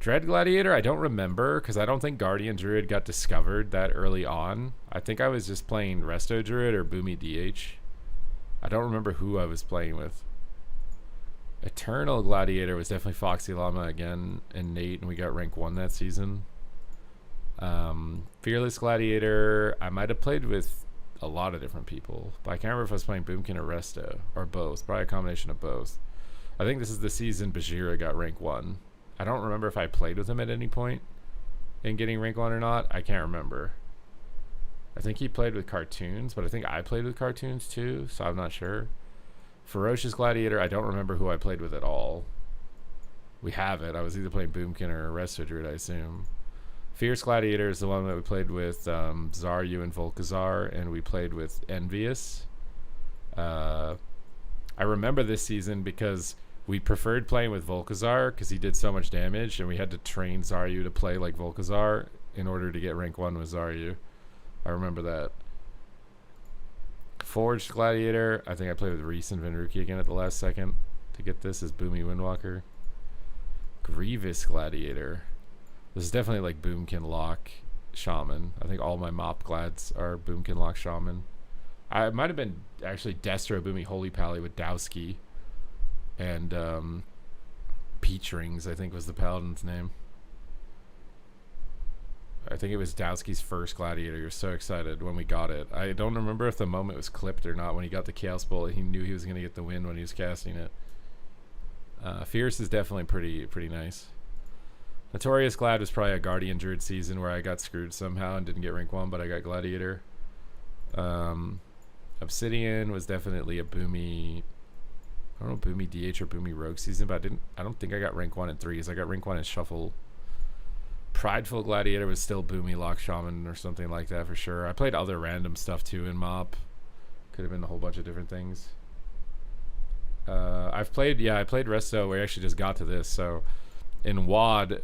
Dread Gladiator, I don't remember because I don't think Guardian Druid got discovered that early on. I think I was just playing Resto Druid or Boomy DH. I don't remember who I was playing with. Eternal Gladiator was definitely Foxy Llama again and Nate, and we got rank 1 that season. Fearless Gladiator, I might have played with a lot of different people, but I can't remember if I was playing Boomkin or Resto or both. Probably a combination of both. I think this is the season Bajira got rank 1. I don't remember if I played with him at any point in getting rank 1 or not. I can't remember. I think he played with Cartoons, but I think I played with Cartoons too, so I'm not sure. Ferocious Gladiator, I don't remember who I played with at all. We have it. I was either playing Boomkin or Resto Druid, I assume. Fierce Gladiator is the one that we played with Zaryu and Volkazar, and we played with Envious. I remember this season because we preferred playing with Volkazar because he did so much damage, and we had to train Zaryu to play like Volkazar in order to get rank 1 with Zaryu. I remember that. Forged Gladiator, I think I played with Reese and Vinruki again at the last second to get this as Boomy Windwalker. Grievous Gladiator. This is definitely like Boomkin Lock Shaman. I think all my Mop Glads are Boomkin Lock Shaman. I might have been actually Destro Boomy Holy Pally with Dowski. And Peach Rings, I think was the Paladin's name. I think it was Dowski's first Gladiator. You're so excited when we got it. I don't remember if the moment was clipped or not when he got the Chaos Bolt. He knew he was going to get the win when he was casting it. Fierce is definitely pretty nice. Notorious Glad was probably a Guardian Druid season where I got screwed somehow and didn't get rank 1, but I got Gladiator. Obsidian was definitely a Boomy... I don't know, Boomy DH or Boomy Rogue season, but I don't think I got rank 1 and 3s. I got rank 1 in Shuffle. Prideful Gladiator was still Boomy Lock Shaman or something like that for sure. I played other random stuff too in Mop. Could have been a whole bunch of different things. I played Resto where I actually just got to this. So in WoD,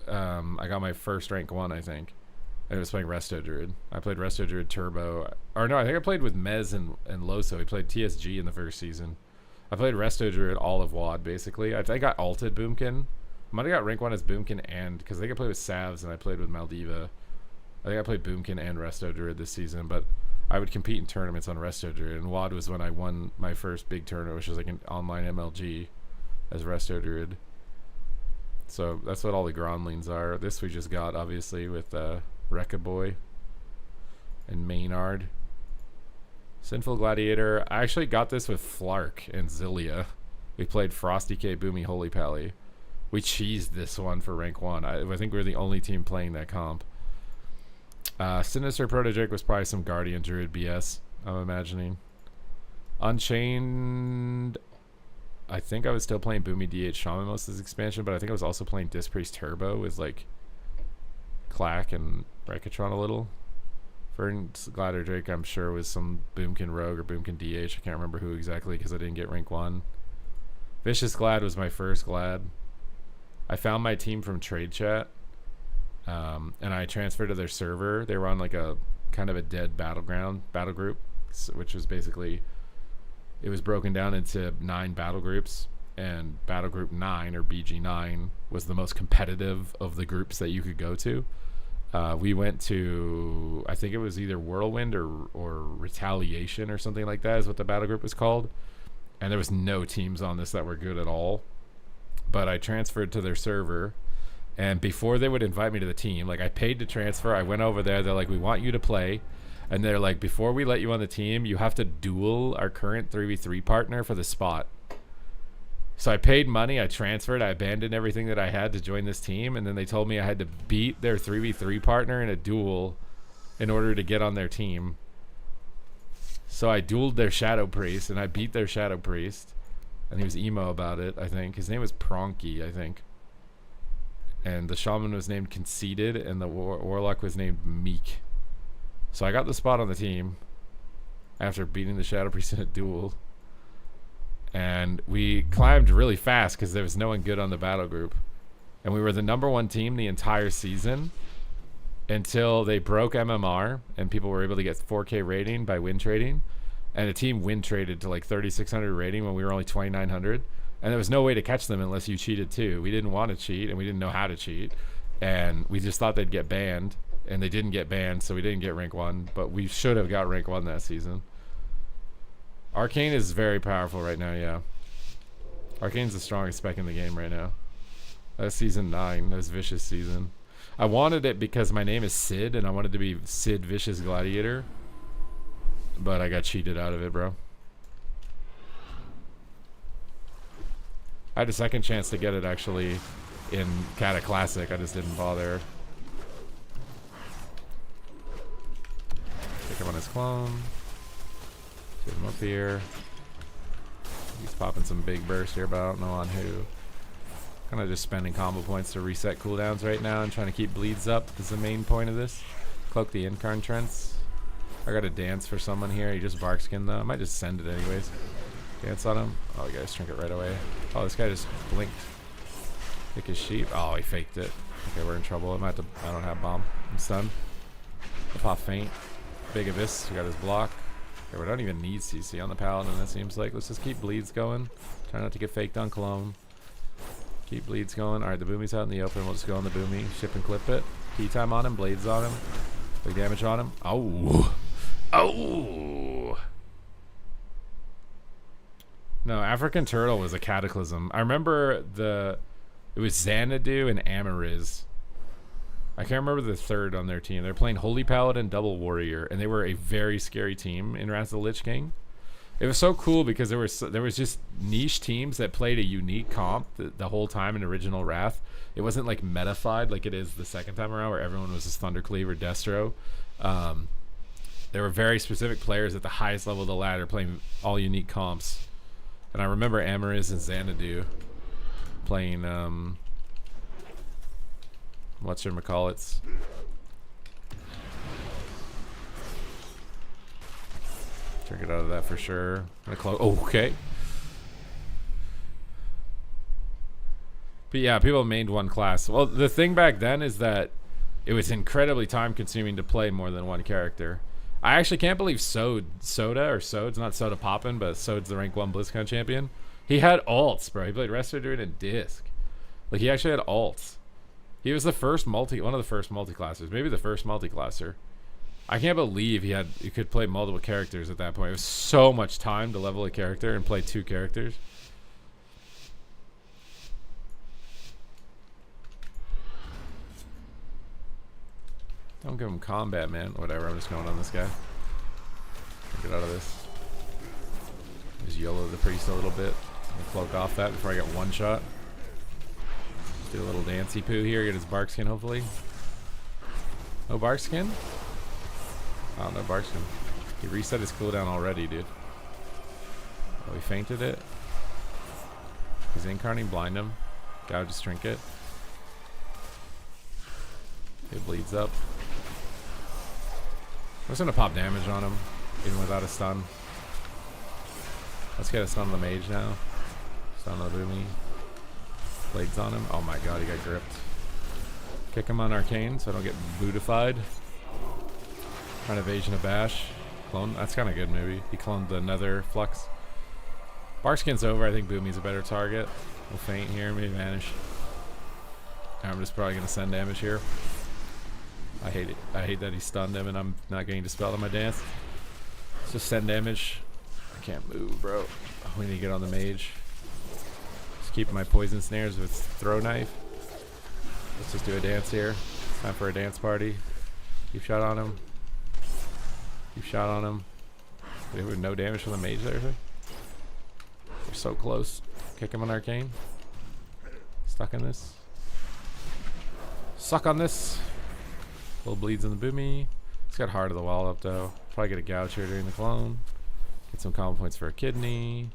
I got my first rank 1, I think. I was playing Resto Druid. I played Resto Druid Turbo. Or no, I think I played with Mez and Loso. We played TSG in the first season. I played Resto Druid all of WoD, basically. I think I alted Boomkin. I might have got rank 1 as Boomkin and... Because I think I played with Savs and I played with Maldiva. I think I played Boomkin and Resto Druid this season, but I would compete in tournaments on Resto Druid. And WoD was when I won my first big tournament, which was like an online MLG as Resto Druid. So that's what all the Gronlings are. This we just got, obviously, with Rekka Boy and Maynard. Sinful Gladiator. I actually got this with Flark and Zilia. We played Frosty K, Boomy, Holy Pally. We cheesed this one for rank 1. I think we're the only team playing that comp. Sinister Protodrake was probably some Guardian Druid BS, I'm imagining. Unchained... I think I was still playing Boomy DH Shaman most of this expansion, but I think I was also playing Disc Priest Turbo with like Clack and Rekatron a little. Verdant Glider Drake, I'm sure, was some Boomkin Rogue or Boomkin DH. I can't remember who exactly because I didn't get rank 1. Vicious Glad was my first Glad. I found my team from Trade Chat, and I transferred to their server. They were on like a kind of a dead battle group, which was basically, it was broken down into 9 battle groups, and battle group 9 or BG9 was the most competitive of the groups that you could go to. We went to, I think it was either Whirlwind or Retaliation or something like that is what the battle group was called. And there was no teams on this that were good at all. But I transferred to their server. And before they would invite me to the team, like I paid to transfer. I went over there. They're like, we want you to play. And they're like, before we let you on the team, you have to duel our current 3v3 partner for the spot. So I paid money, I transferred, I abandoned everything that I had to join this team, and then they told me I had to beat their 3v3 partner in a duel in order to get on their team. So I dueled their Shadow Priest, and I beat their Shadow Priest. And he was emo about it, I think. His name was Pronky, I think. And the Shaman was named Conceited, and the Warlock was named Meek. So I got the spot on the team. after beating the Shadow Priest in a duel. And we climbed really fast because there was no one good on the battle group. And we were the #1 team the entire season until they broke MMR and people were able to get 4K rating by win trading. And the team win traded to like 3,600 rating when we were only 2,900. And there was no way to catch them unless you cheated too. We didn't want to cheat and we didn't know how to cheat. And we just thought they'd get banned. And they didn't get banned, so we didn't get rank 1. But we should have got rank 1 that season. Arcane is very powerful right now, yeah. Arcane's the strongest spec in the game right now. That's season 9. That's Vicious season. I wanted it because my name is Sid, and I wanted to be Sid Vicious Gladiator. But I got cheated out of it, bro. I had a second chance to get it, actually, in Cata Classic. I just didn't bother. Pick him on his clone. Get him up here. He's popping some big bursts here, but I don't know on who. Kind of just spending combo points to reset cooldowns right now and trying to keep bleeds up is the main point of this. Cloak the Incarn Trents. I got a dance for someone here. He just bark skin though. I might just send it anyways. Dance on him. Oh, you guys trinket right away. Oh, this guy just blinked. Pick his sheep. Oh, he faked it. Okay, we're in trouble. I don't have bomb. I'm stunned. I'll pop feint. Big Abyss. We got his block. Okay, we don't even need CC on the Paladin, it seems like. Let's just keep bleeds going. Try not to get faked on clone. Keep bleeds going. Alright, the boomy's out in the open. We'll just go on the boomy. Ship and clip it. Key time on him. Blades on him. Big damage on him. Oh. Oh. No, African Turtle was a cataclysm. I remember it was Xanadu and Amariz. I can't remember the third on their team. They're playing Holy Paladin, Double Warrior, and they were a very scary team in Rants of the Lich King. It was so cool because there was just niche teams that played a unique comp the whole time in original Wrath. It wasn't like metafied like it is the second time around where everyone was just Thundercleave or Destro. There were very specific players at the highest level of the ladder playing all unique comps. And I remember Amariz and Xanadu playing whatchamacallits. Check it out of that for sure. Oh, okay. But yeah, people mained one class. Well, the thing back then is that it was incredibly time consuming to play more than one character. I actually can't believe Soda's not Soda Poppin', but Soda's the rank 1 BlizzCon champion. He had alts, bro. He played Resto Druid and Disc. Like, he actually had alts. He was the first one of the first multi-classers. Maybe the first multi-classer. I can't believe he could play multiple characters at that point. It was so much time to level a character and play 2 characters. Don't give him combat, man. Whatever, I'm just going on this guy. Get out of this. Just YOLO the priest a little bit. Cloak off that before I get one shot. Do a little dancey poo here. Get his bark skin, hopefully. No bark skin? Oh, no bark skin. He reset his cooldown already, dude. Oh, he fainted it. He's incarning, blind him. Gouge his trinket. It bleeds up. I'm just gonna pop damage on him, even without a stun. Let's get a stun on the mage now. Stun on the boomy. Blades on him. Oh my god, he got gripped. Kick him on arcane so I don't get bootified. Trying evasion of bash. Clone. That's kind of good, maybe. He cloned the nether flux. Barkskin's over. I think boomy's a better target. We'll feint here, maybe vanish. I'm just probably gonna send damage here. I hate it. I hate that he stunned him and I'm not getting dispelled on my dance. Let's just send damage. I can't move, bro. We need to get on the mage. Just keep my poison snares with throw knife. Let's just do a dance here. Time for a dance party. Keep shot on him. Keep shot on him. With no damage from the mage there. We're so close. Kick him on arcane. Stuck in this. Suck on this. Little bleeds in the boomy. He's got Heart of the Wall up though. Probably get a gouge here during the clone. Get some combo points for a kidney.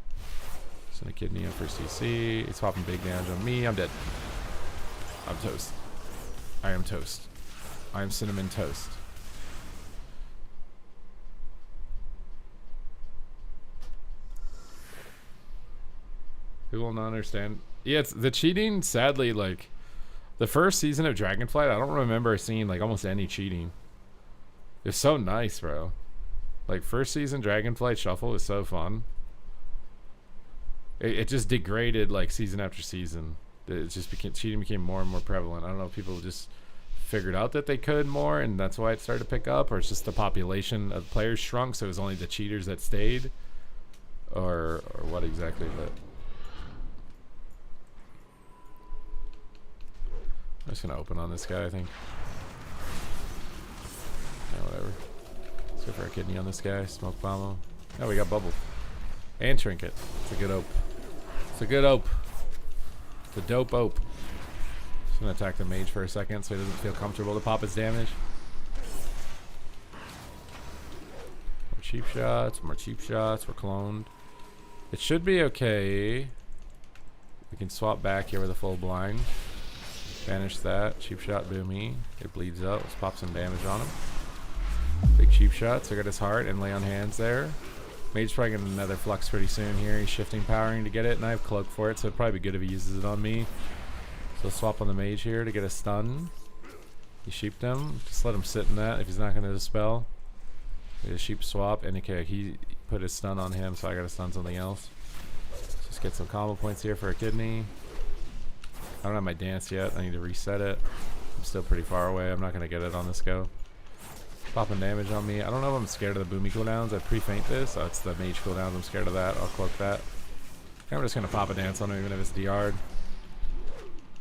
Send a kidney up for CC. He's popping big damage on me. I'm dead. I'm toast. I am toast. I am cinnamon toast. People will not understand. Yeah, it's the cheating. Sadly, like the first season of Dragonflight, I don't remember seeing like almost any cheating. It's so nice, bro. Like first season Dragonflight Shuffle is so fun. It just degraded like season after season. It just became cheating became more and more prevalent. I don't know if people just figured out that they could more and that's why it started to pick up, or it's just the population of players shrunk, so it was only the cheaters that stayed, or what exactly. But I'm just gonna open on this guy, I think. Yeah, whatever. Let's go for a kidney on this guy. Smoke bomb him. Oh, we got bubble and trinket. It's a good ope. It's a good ope. It's a dope ope. Just gonna attack the mage for a second so he doesn't feel comfortable to pop his damage. More cheap shots. More cheap shots. We're cloned. It should be okay. We can swap back here with a full blind. Banish that. Cheap shot boomy. It bleeds up. Let's pop some damage on him. Big cheap shots. I got his heart and lay on hands there. Mage's probably getting another flux pretty soon here. He's shifting powering to get it, and I have cloak for it, so it'd probably be good if he uses it on me. So swap on the mage here to get a stun. He sheeped him. Just let him sit in that if he's not going to dispel. Get a sheep swap, and okay, he put his stun on him, so I got to stun something else. Just get some combo points here for a kidney. I don't have my dance yet. I need to reset it. I'm still pretty far away. I'm not going to get it on this go. Popping damage on me. I don't know if I'm scared of the boomy cooldowns. I pre-faint this. Oh, it's the mage cooldowns. I'm scared of that. I'll cloak that. I'm just going to pop a dance on him even if it's DR'd.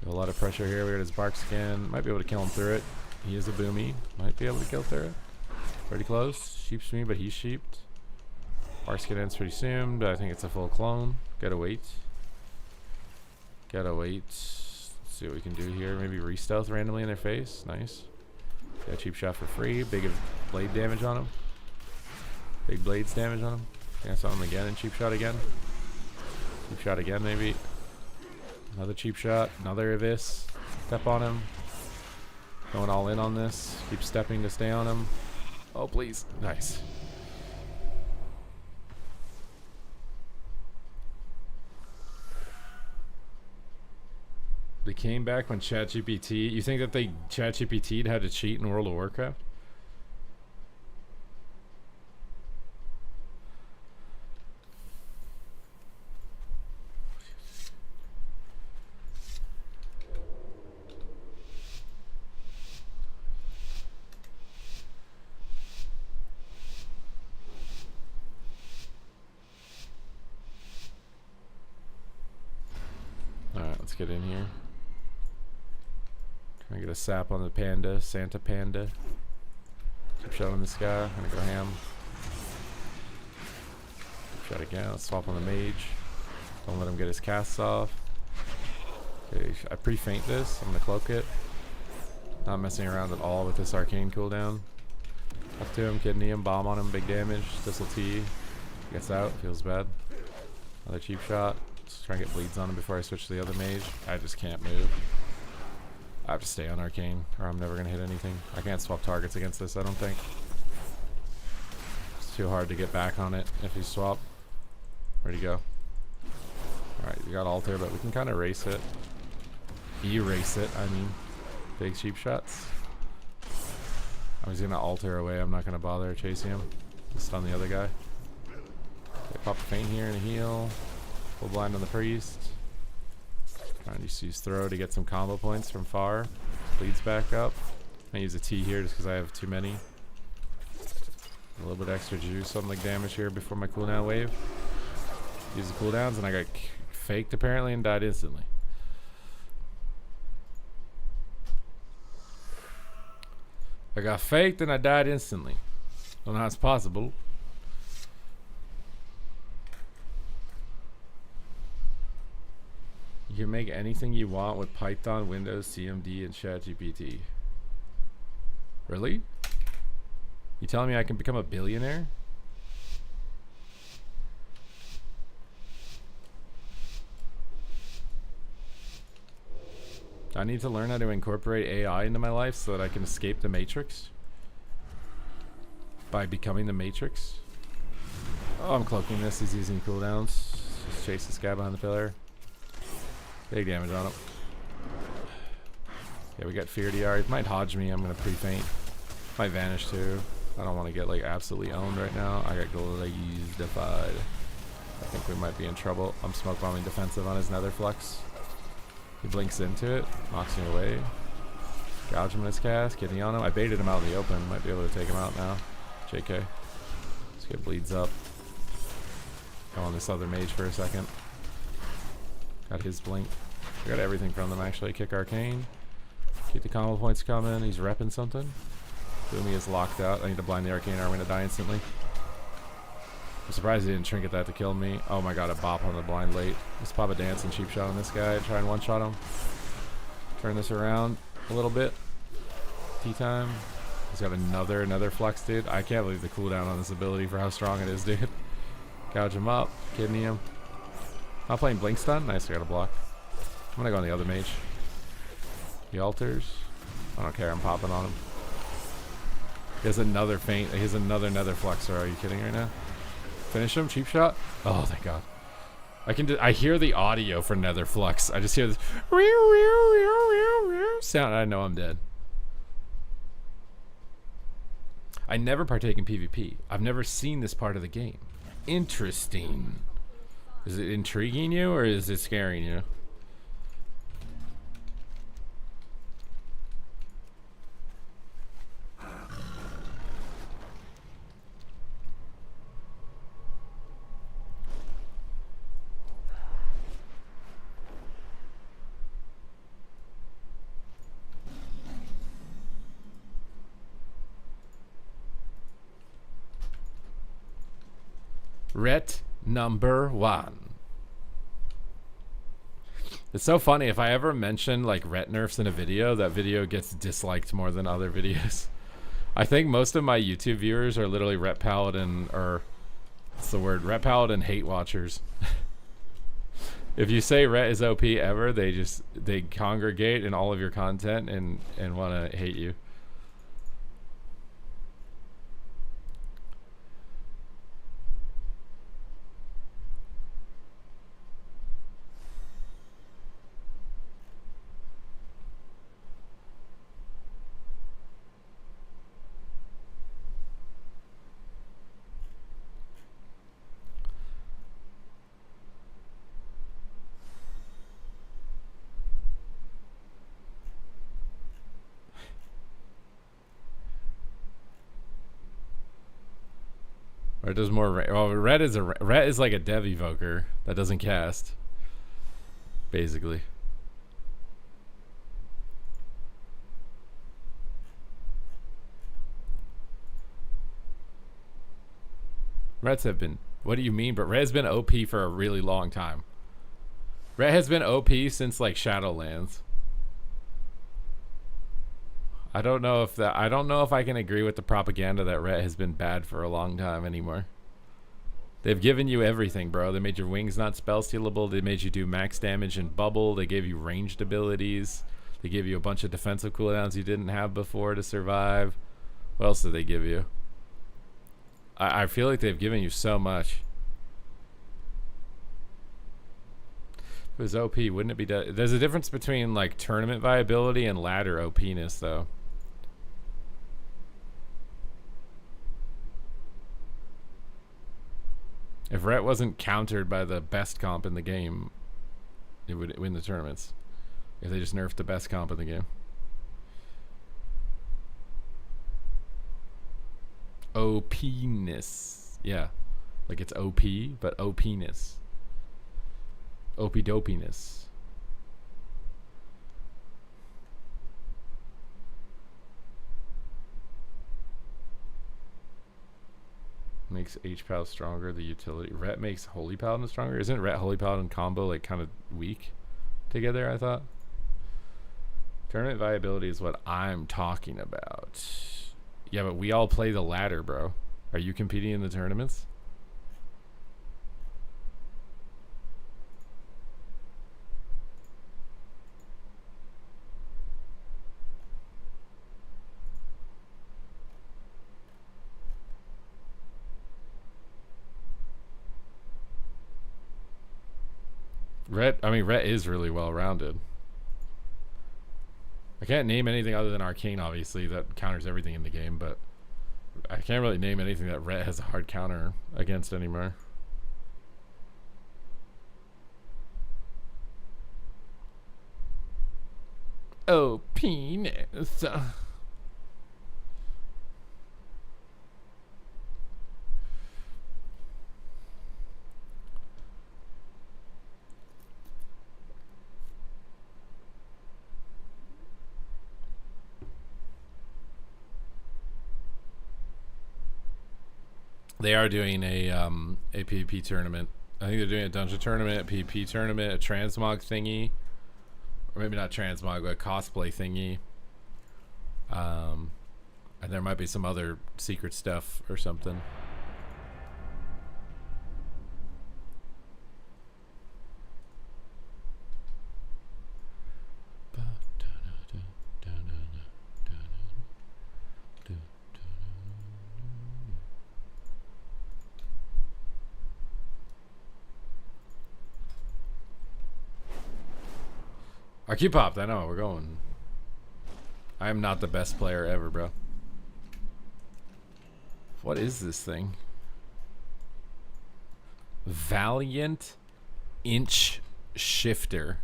A lot of pressure here. We got his bark skin. Might be able to kill him through it. He is a boomy. Might be able to kill through it. Pretty close. Sheeps me, but he's sheeped. Bark skin ends pretty soon, but I think it's a full clone. Gotta wait. Gotta wait. Let's see what we can do here. Maybe re-stealth randomly in their face. Nice. Got a cheap shot for free. Big blade damage on him. Big blades damage on him. Dance on him again and cheap shot again. Cheap shot again maybe. Another cheap shot. Another Abyss. Step on him. Going all in on this. Keep stepping to stay on him. Oh please. Nice. They came back when ChatGPT. You think that they ChatGPT'd how to cheat in World of Warcraft? Alright, let's get in here. Trying to get a sap on the panda, Santa Panda. Keep shot on this guy. Gonna go ham. Keep shot again. Let's swap on the mage. Don't let him get his casts off. Okay, I pre-faint this. I'm gonna cloak it. Not messing around at all with this arcane cooldown. Up to him, kidney him, bomb on him, big damage. This'll T. Gets out, feels bad. Another cheap shot. Let's try and get bleeds on him before I switch to the other mage. I just can't move. I have to stay on arcane or I'm never gonna hit anything. I can't swap targets against this, I don't think. It's too hard to get back on it if you swap. Where'd he go? Alright, you got altar, but we can kind of race it. Erase it, I mean. Big cheap shots. I was gonna altar away, I'm not gonna bother chasing him. Just stun the other guy. Okay, pop a feint here and a heal. Full blind on the priest. Trying to use throw to get some combo points from far. Bleeds back up. I use a T here just because I have too many. A little bit extra juice on like damage here before my cooldown wave. Use the cooldowns and I got faked apparently and died instantly. I got faked and I died instantly. I don't know how it's possible. You can make anything you want with Python, Windows, CMD, and ChatGPT. Really? You telling me I can become a billionaire? I need to learn how to incorporate AI into my life so that I can escape the Matrix. By becoming the Matrix. Oh, I'm cloaking this. He's using cooldowns. Just chase this guy behind the pillar. Big damage on him. Yeah, we got Fear DR. He might hodge me. I'm gonna pre-faint. Might vanish too. I don't want to get like absolutely owned right now. I got glazified. I think we might be in trouble. I'm smoke bombing defensive on his nether flux. He blinks into it, knocks me away. Gouge him in his cast, kidney on him. I baited him out in the open. Might be able to take him out now. JK. Let's get bleeds up. Go on this other mage for a second. Got his blink. I got everything from them actually. Kick arcane. Keep the combo points coming. He's repping something. Boomy is locked out. I need to blind the arcane or I'm gonna die instantly. I'm surprised he didn't trinket that to kill me. Oh my god, a bop on the blind late. Let's pop a dance and cheap shot on this guy. Try and one shot him. Turn this around a little bit. Tea time. He's got another flex, dude. I can't believe the cooldown on this ability for how strong it is, dude. Gouge him up. Kidney him. Not playing blink stun. Nice, I got a block. I'm gonna go on the other mage. He alters. I don't care, I'm popping on him. He has another feint. He has another nether flexor. Are you kidding right now? Finish him. Cheap shot. Oh, thank God. I hear the audio for nether flux. I just hear this sound. I know I'm dead. I never partake in PvP. I've never seen this part of the game. Interesting. Is it intriguing you or is it scaring you? Ret number 1. It's so funny, if I ever mention like ret nerfs in a video, that video gets disliked more than other videos. I think most of my YouTube viewers are literally ret paladin, or what's the word, ret paladin hate watchers. If you say ret is OP ever, they congregate in all of your content and want to hate you. Or it does more. Well, ret is like a dev evoker that doesn't cast, basically. Rets have been. What do you mean? But ret has been OP for a really long time. Ret has been OP since like Shadowlands. I don't know if I can agree with the propaganda that ret has been bad for a long time anymore. They've given you everything, bro. They made your wings not spell stealable. They made you do max damage and bubble. They gave you ranged abilities. They gave you a bunch of defensive cooldowns you didn't have before to survive. What else did they give you? I feel like they've given you so much. If it was OP, wouldn't it be dead? There's a difference between like tournament viability and ladder OPness though. If ret wasn't countered by the best comp in the game, it would win the tournaments. If they just nerfed the best comp in the game. OPness. Yeah. Like it's OP, but OPness. Opie dopiness. Makes H-Pal stronger, the utility. Ret makes Holy Paladin stronger. Isn't Ret Holy Paladin combo like kind of weak together, I thought? Tournament viability is what I'm talking about. Yeah, but we all play the ladder, bro. Are you competing in the tournaments? Rhett is really well rounded. I can't name anything other than Arcane, obviously, that counters everything in the game, but I can't really name anything that Rhett has a hard counter against anymore. Oh, penis. They are doing a PvP tournament. I think they're doing a dungeon tournament, a PvP tournament, a transmog thingy, or maybe not transmog, but a cosplay thingy. And there might be some other secret stuff or something. Our Q popped, I know, we're going. I am not the best player ever, bro. What is this thing? Valiant Inch Shifter.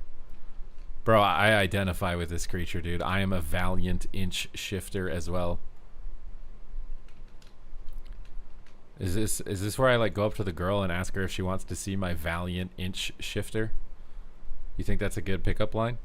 Bro, I identify with this creature, dude. I am a Valiant Inch Shifter as well. Is this where I like go up to the girl and ask her if she wants to see my Valiant Inch Shifter? You think that's a good pickup line?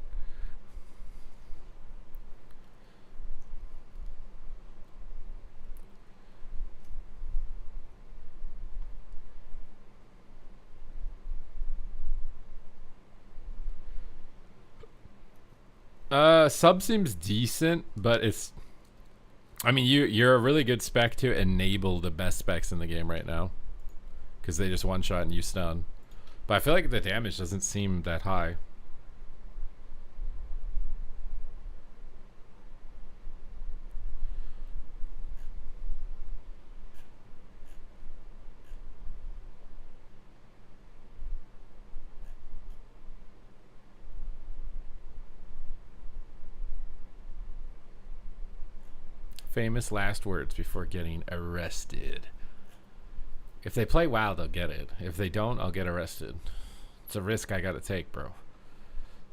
Sub seems decent, but it's, I mean, you're a really good spec to enable the best specs in the game right now, because they just one shot and you stun. But I feel like the damage doesn't seem that high. Famous last words before getting arrested. If they play WoW, they'll get it. If they don't, I'll get arrested. It's a risk I gotta take, bro.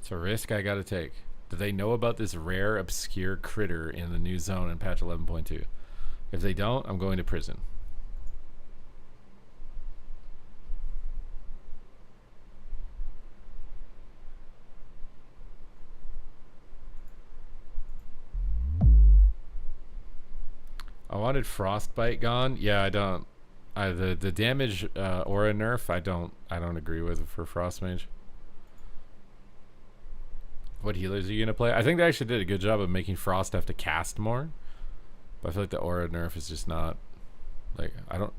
It's a risk I gotta take. Do they know about this rare, obscure critter in the new zone in patch 11.2? If they don't, I'm going to prison. I wanted Frostbite gone. Yeah, I don't. The damage aura nerf, I don't agree with for Frost Mage. What healers are you gonna play? I think they actually did a good job of making Frost have to cast more, but I feel like the aura nerf is just not like, I don't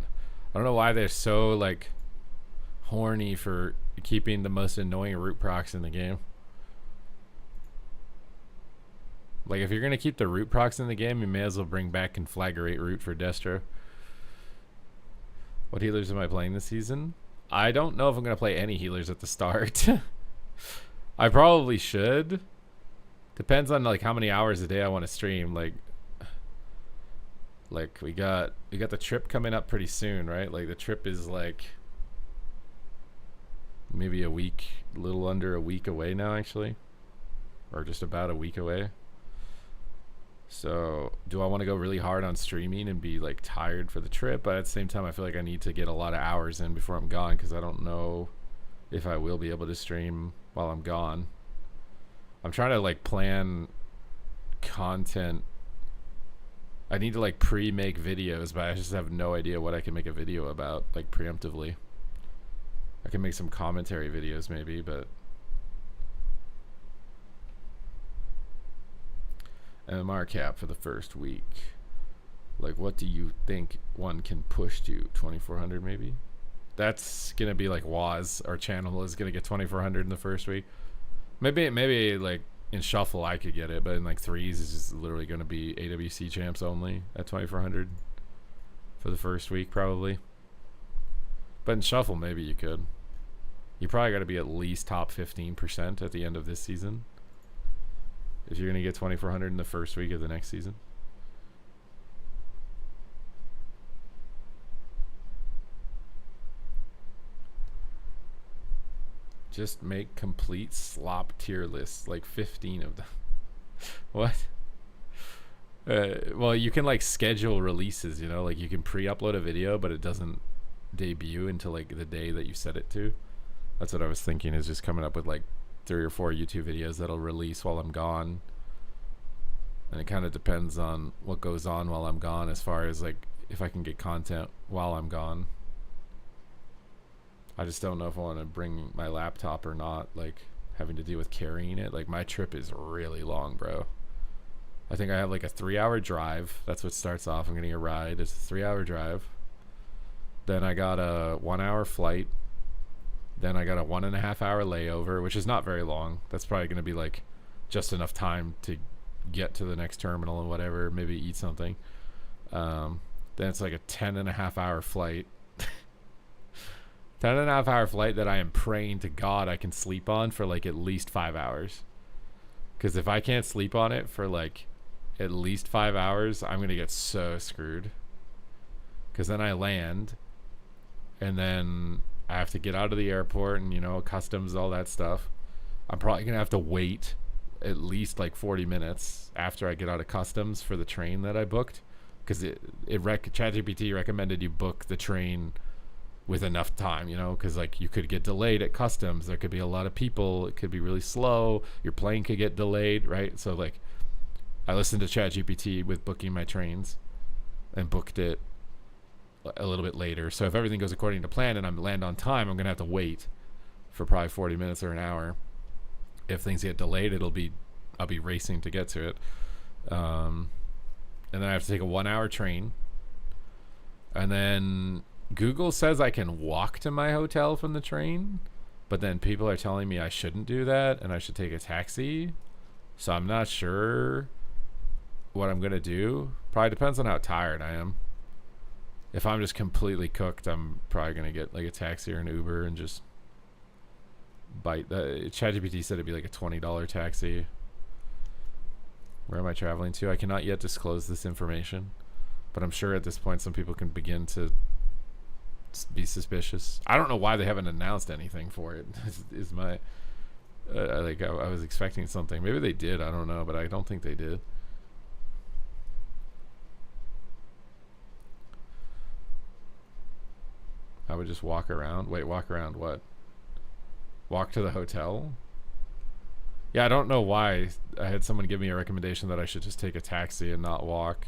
know why they're so like horny for keeping the most annoying root procs in the game. Like, if you're gonna keep the root procs in the game, you may as well bring back Conflagrate Root for Destro. What healers am I playing this season? I don't know if I'm gonna play any healers at the start. I probably should. Depends on like how many hours a day I want to stream. Like we got the trip coming up pretty soon, right? Like the trip is like maybe a week, a little under a week away now, actually, or just about a week away. So do I want to go really hard on streaming and be like tired for the trip? But at the same time, I feel like I need to get a lot of hours in before I'm gone, because I don't know if I will be able to stream while I'm gone. I'm trying to like plan content. I need to like pre-make videos, but I just have no idea what I can make a video about, like preemptively. I can make some commentary videos maybe, but MMR cap for the first week. Like, what do you think one can push to? 2400 maybe? That's gonna be like Waz. Our channel is gonna get 2400 in the first week. Maybe like in shuffle I could get it, but in like threes is just literally gonna be AWC champs only at 2400 for the first week probably. But in shuffle maybe you could. You probably got to be at least top 15% at the end of this season if you're going to get 2,400 in the first week of the next season. Just make complete slop tier lists, like 15 of them. What? Well, you can like schedule releases, you know, like you can pre-upload a video, but it doesn't debut until like the day that you set it to. That's what I was thinking, is just coming up with like 3 or 4 YouTube videos that'll release while I'm gone. And it kind of depends on what goes on while I'm gone, as far as like if I can get content while I'm gone. I just don't know if I want to bring my laptop or not, like having to deal with carrying it. Like my trip is really long, bro. I think I have like a 3-hour drive. That's what starts off. I'm getting a ride. It's a 3-hour drive. Then I got a 1-hour flight. Then I got a 1.5-hour layover, which is not very long. That's probably going to be like just enough time to get to the next terminal and whatever, maybe eat something. Then it's like a 10.5-hour flight. 10.5-hour flight that I am praying to God I can sleep on for like at least 5 hours. Because if I can't sleep on it for like at least 5 hours, I'm going to get so screwed. Because then I land, and then I have to get out of the airport and, you know, customs, all that stuff. I'm probably going to have to wait at least like 40 minutes after I get out of customs for the train that I booked. Because ChatGPT recommended you book the train with enough time, you know, because like you could get delayed at customs. There could be a lot of people. It could be really slow. Your plane could get delayed, right? So like I listened to ChatGPT with booking my trains and booked it a little bit later. So if everything goes according to plan and I land on time, I'm going to have to wait for probably 40 minutes or an hour. If things get delayed, I'll be racing to get to it. And then I have to take a 1-hour train. And then Google says I can walk to my hotel from the train, but then people are telling me I shouldn't do that and I should take a taxi. So I'm not sure what I'm going to do. Probably depends on how tired I am. If I'm just completely cooked, I'm probably going to get like a taxi or an Uber and just bite that. ChatGPT said it'd be like a $20 taxi. Where am I traveling to? I cannot yet disclose this information, but I'm sure at this point some people can begin to be suspicious. I don't know why they haven't announced anything for it. Is my like I was expecting something. Maybe they did. I don't know, but I don't think they did. I would just walk around. Wait, walk around what? Walk to the hotel? Yeah, I don't know why I had someone give me a recommendation that I should just take a taxi and not walk.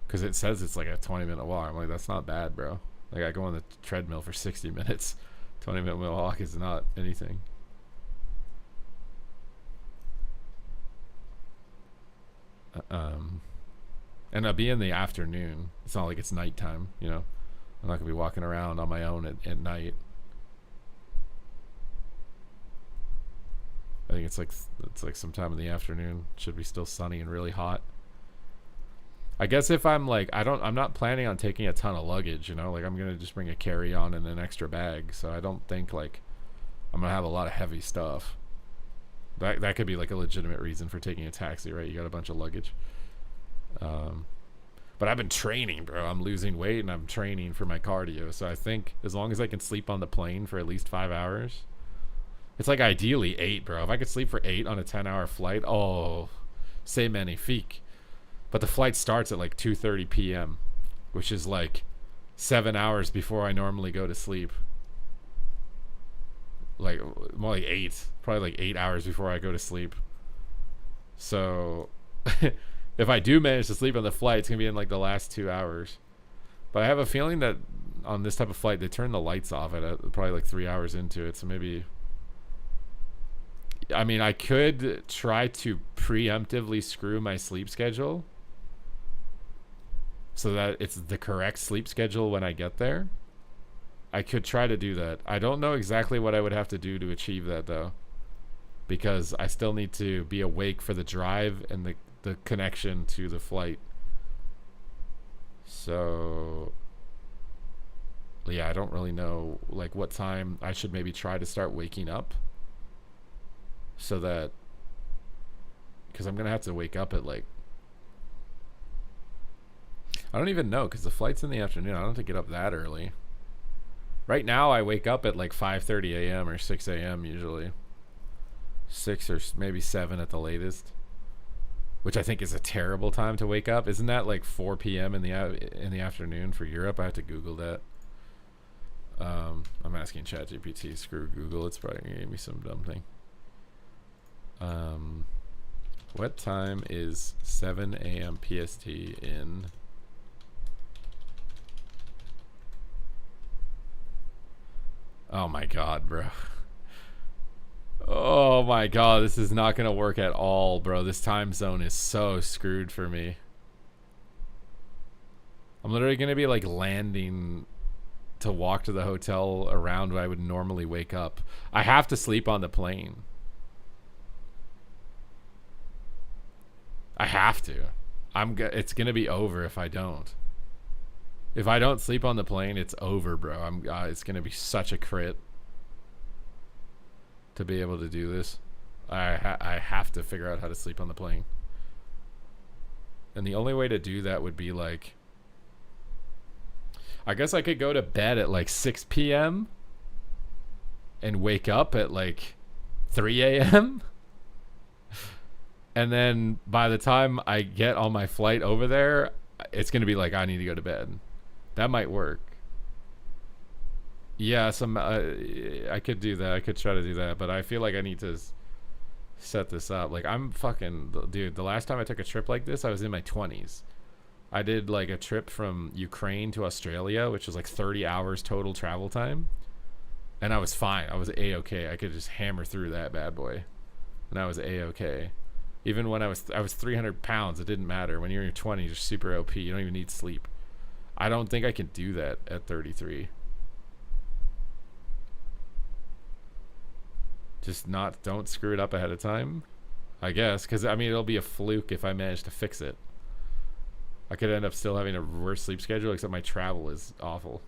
Because it says it's like a 20-minute walk. I'm like, that's not bad, bro. Like, I go on the treadmill for 60 minutes. 20-minute walk is not anything. And I'll be in the afternoon. It's not like it's nighttime, you know. I'm not going to be walking around on my own at night. I think it's like sometime in the afternoon. Should be still sunny and really hot. I guess if I'm like, I'm not planning on taking a ton of luggage, you know, like I'm going to just bring a carry-on and an extra bag. So I don't think like I'm going to have a lot of heavy stuff. That could be like a legitimate reason for taking a taxi, right? You got a bunch of luggage. But I've been training, bro. I'm losing weight and I'm training for my cardio. So I think as long as I can sleep on the plane for at least 5 hours, it's like ideally 8, bro. If I could sleep for 8 on a 10-hour flight, oh, c'est magnifique. But the flight starts at like 2:30 p.m., which is like 7 hours before I normally go to sleep. Like more like 8, probably like 8 hours before I go to sleep. So if I do manage to sleep on the flight, it's gonna be in like the last 2 hours. But I have a feeling that on this type of flight, they turn the lights off at probably like 3 hours into it. So maybe, I mean, I could try to preemptively screw my sleep schedule so that it's the correct sleep schedule when I get there. I could try to do that. I don't know exactly what I would have to do to achieve that, though, because I still need to be awake for the drive and the connection to the flight. So yeah, I don't really know like what time I should maybe try to start waking up, so that, because I'm gonna have to wake up at like, I don't even know, because the flight's in the afternoon. I don't have to get up that early. Right now I wake up at like 5:30 a.m. or 6 a.m. usually. 6 or maybe 7 at the latest, which I think is a terrible time to wake up. Isn't that like 4 p.m. in the afternoon for Europe? I have to Google that. I'm asking ChatGPT. Screw Google. It's probably gonna give me some dumb thing. What time is 7 a.m. PST in? Oh my god, bro. Oh my god, this is not gonna work at all, bro. This time zone is so screwed for me. I'm literally gonna be like landing to walk to the hotel around where I would normally wake up. I have to sleep on the plane. I have to. It's gonna be over if I don't. If I don't sleep on the plane, it's over, bro. It's gonna be such a crit to be able to do this. I have to figure out how to sleep on the plane. And the only way to do that would be like, I guess I could go to bed at like 6 p.m. and wake up at like 3 a.m. And then by the time I get on my flight over there, it's going to be like, I need to go to bed. That might work. Yeah, I could do that. I could try to do that, but I feel like I need to set this up. Like, I'm fucking, dude, the last time I took a trip like this, I was in my 20s. I did like a trip from Ukraine to Australia, which was like 30 hours total travel time. And I was fine. I was A-okay. I could just hammer through that bad boy. And I was A-okay. Even when I was 300 pounds, it didn't matter. When you're in your 20s, you're super OP. You don't even need sleep. I don't think I can do that at 33. Just don't screw it up ahead of time, I guess. Because, I mean, it'll be a fluke if I manage to fix it. I could end up still having a worse sleep schedule, except my travel is awful.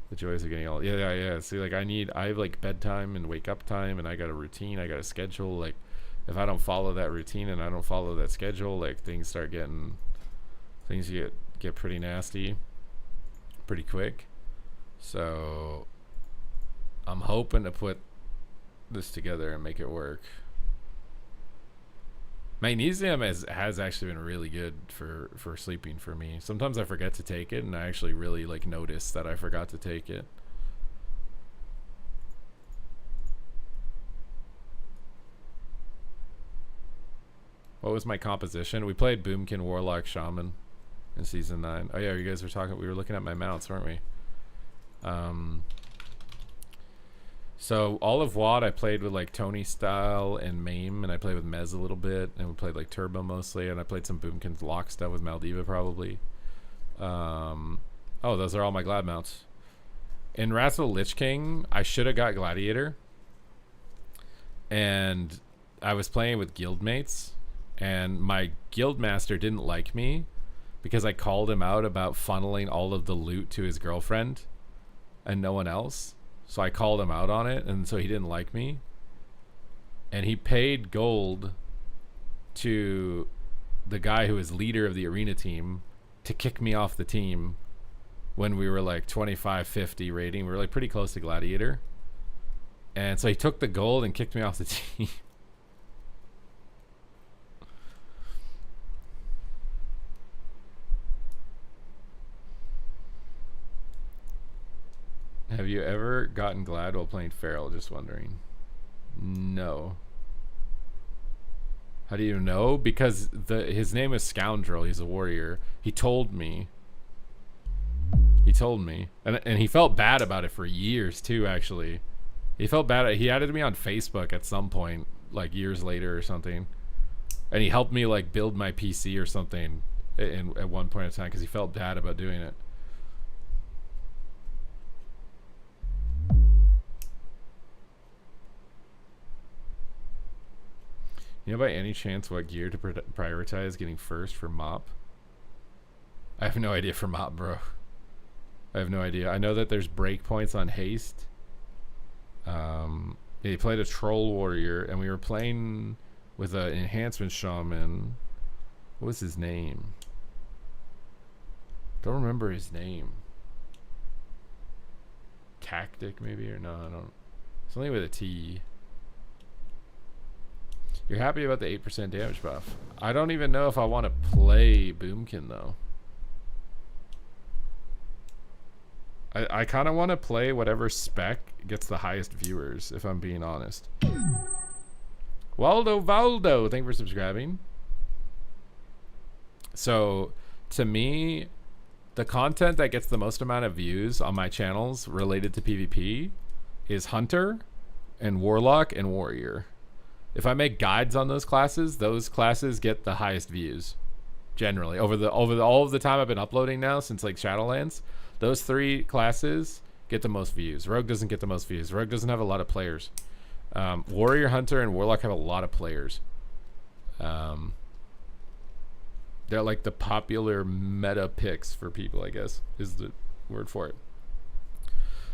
The joys of getting all... Yeah. See, like, I have, like, bedtime and wake up time, and I got a routine. I got a schedule. Like, if I don't follow that routine and I don't follow that schedule, like, things get pretty nasty pretty quick. So I'm hoping to put this together and make it work. Magnesium has actually been really good for sleeping for me. Sometimes I forget to take it, and I actually really like notice that I forgot to take it. What was my composition? We played Boomkin Warlock Shaman in season 9. Oh yeah, you guys were we were looking at my mounts, weren't we? So all of WoD I played with like Tony style and Maim, and I played with Mez a little bit, and we played like Turbo mostly, and I played some Boomkin lock stuff with Maldiva probably. Oh, those are all my glad mounts. In Wrath of the Lich King, I should have got Gladiator, and I was playing with guildmates, and my guildmaster didn't like me because I called him out about funneling all of the loot to his girlfriend and no one else. So I called him out on it, and so he didn't like me. And he paid gold to the guy who was leader of the arena team to kick me off the team when we were like 25-50 rating. We were like pretty close to Gladiator. And so he took the gold and kicked me off the team. Have you ever gotten glad while playing Feral? Just wondering. No. How do you know? Because his name is Scoundrel. He's a warrior. He told me. And he felt bad about it for years too, actually. He felt bad. He added me on Facebook at some point, like years later or something. And he helped me like build my PC or something at one point in time because he felt bad about doing it. You know by any chance what gear to prioritize getting first for MOP? I have no idea for MOP, bro. I have no idea. I know that there's breakpoints on haste. He played a troll warrior, and we were playing with an enhancement shaman. What was his name? Don't remember his name. Tactic maybe, or no, I don't. Something with a T. You're happy about the 8% damage buff. I don't even know if I want to play Boomkin though. I kind of want to play whatever spec gets the highest viewers, if I'm being honest. Waldo Valdo, thank you for subscribing. So, to me, the content that gets the most amount of views on my channels related to PvP is Hunter and Warlock and Warrior. If I make guides on those classes get the highest views. Generally, over all of the time I've been uploading now since like Shadowlands, those 3 classes get the most views. Rogue doesn't get the most views. Rogue doesn't have a lot of players. Warrior, Hunter, and Warlock have a lot of players. They're like the popular meta picks for people, I guess, is the word for it.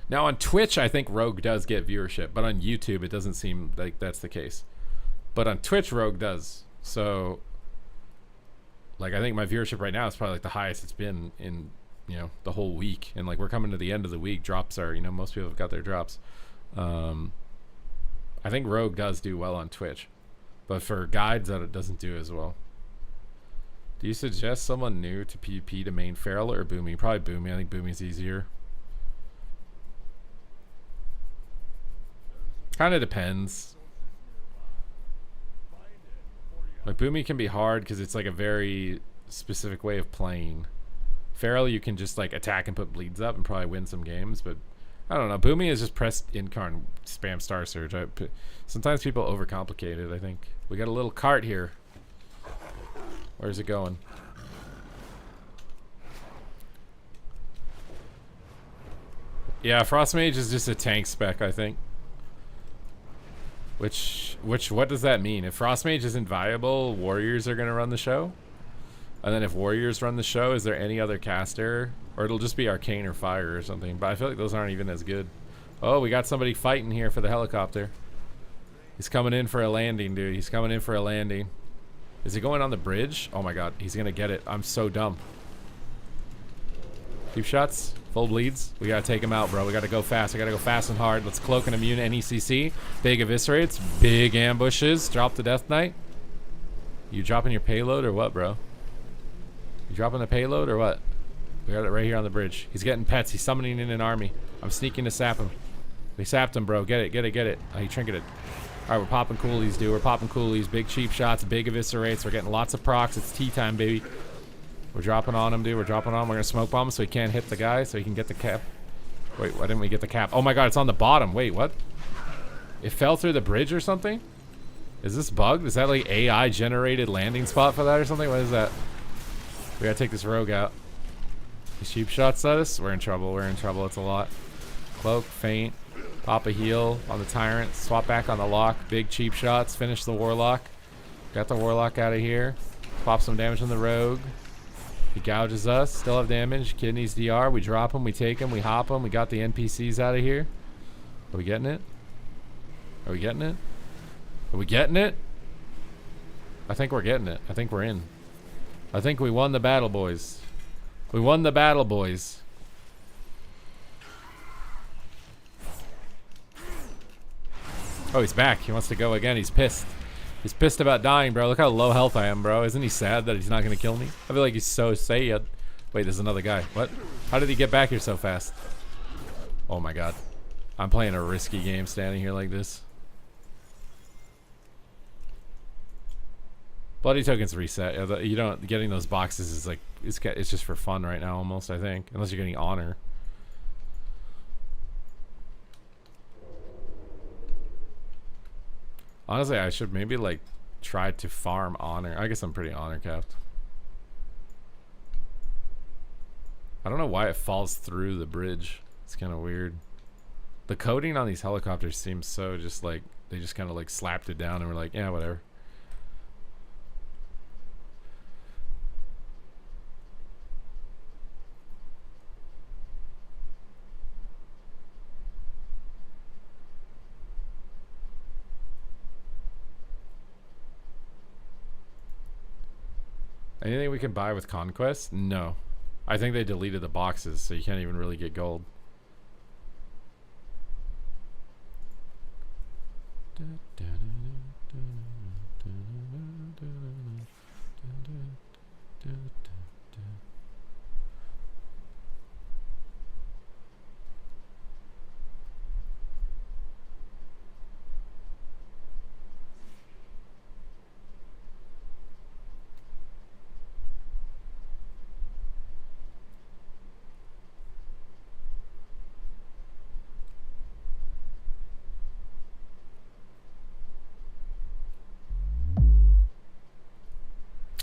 Now on Twitch, I think Rogue does get viewership, but on YouTube, it doesn't seem like that's the case. But on Twitch, Rogue does. So, like, I think my viewership right now is probably like the highest it's been in, you know, the whole week. And like, we're coming to the end of the week. Drops are, you know, most people have got their drops. I think Rogue does do well on Twitch, but for guides, that it doesn't do as well. Do you suggest someone new to PvP to main Feral or Boomy? Probably Boomy. I think Boomy's easier. Kind of depends. Like, Boomy can be hard because it's like a very specific way of playing. Feral, you can just like attack and put bleeds up and probably win some games, but I don't know. Boomy is just press incarn, spam Star Surge. Sometimes people overcomplicate it, I think. We got a little cart here. Where's it going? Yeah, Frost Mage is just a tank spec, I think. What does that mean? If Frost Mage isn't viable, Warriors are going to run the show? And then if Warriors run the show, is there any other caster? Or it'll just be Arcane or Fire or something. But I feel like those aren't even as good. Oh, we got somebody fighting here for the helicopter. He's coming in for a landing, dude. He's coming in for a landing. Is he going on the bridge? Oh my god, he's going to get it. I'm so dumb. Deep shots. Full bleeds. We gotta take him out, bro. We gotta go fast. We gotta go fast and hard. Let's cloak and immune NECC. Big eviscerates. Big ambushes. Drop the Death Knight. You dropping your payload or what, bro? You dropping the payload or what? We got it right here on the bridge. He's getting pets. He's summoning in an army. I'm sneaking to sap him. We sapped him, bro. Get it, get it, get it. Oh, he trinketed. Alright, we're popping coolies, dude. We're popping coolies. Big cheap shots. Big eviscerates. We're getting lots of procs. It's tea time, baby. We're dropping on him, dude. We're dropping on him. We're gonna smoke bomb him so he can't hit the guy, so he can get the cap. Wait, why didn't we get the cap? Oh my god, it's on the bottom. Wait, what? It fell through the bridge or something? Is this bugged? Is that like AI generated landing spot for that or something? What is that? We gotta take this rogue out. He cheap shots at us. We're in trouble. We're in trouble. It's a lot. Cloak, feint, pop a heal on the tyrant, swap back on the lock. Big cheap shots. Finish the warlock. Got the warlock out of here. Pop some damage on the rogue. He gouges us. Still have damage. Kidneys DR. We drop him. We take him. We hop him. We got the NPCs out of here. Are we getting it? Are we getting it? Are we getting it? I think we're getting it. I think we're in. I think we won the battle, boys. We won the battle, boys. Oh, he's back. He wants to go again. He's pissed. He's pissed about dying, bro. Look how low health I am, bro. Isn't he sad that he's not going to kill me? I feel like he's so sad. Wait, there's another guy. What? How did he get back here so fast? Oh, my God. I'm playing a risky game standing here like this. Bloody tokens reset. You don't getting those boxes is like it's just for fun right now almost, I think, unless you're getting honor. Honestly, I should maybe like try to farm honor. I guess I'm pretty honor capped. I don't know why it falls through the bridge. It's kind of weird. The coding on these helicopters seems so just like they just kind of like slapped it down and were like, yeah, whatever. Anything we can buy with Conquest? No. I think they deleted the boxes, so you can't even really get gold.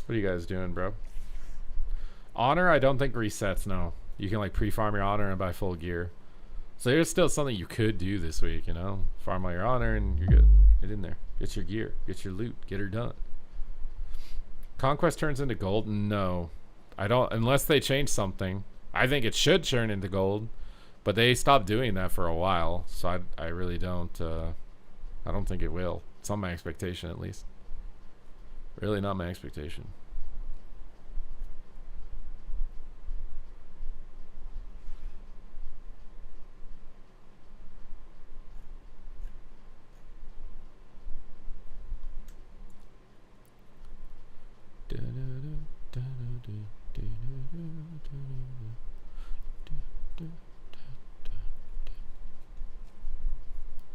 What are you guys doing, bro? Honor, I don't think resets, no. You can like pre-farm your honor and buy full gear. So there's still something you could do this week, you know? Farm all your honor and you're good. Get in there. Get your gear. Get your loot. Get her done. Conquest turns into gold? No. I don't, unless they change something. I think it should turn into gold. But they stopped doing that for a while. So I really don't, I don't think it will. It's not my expectation, at least. Really not my expectation.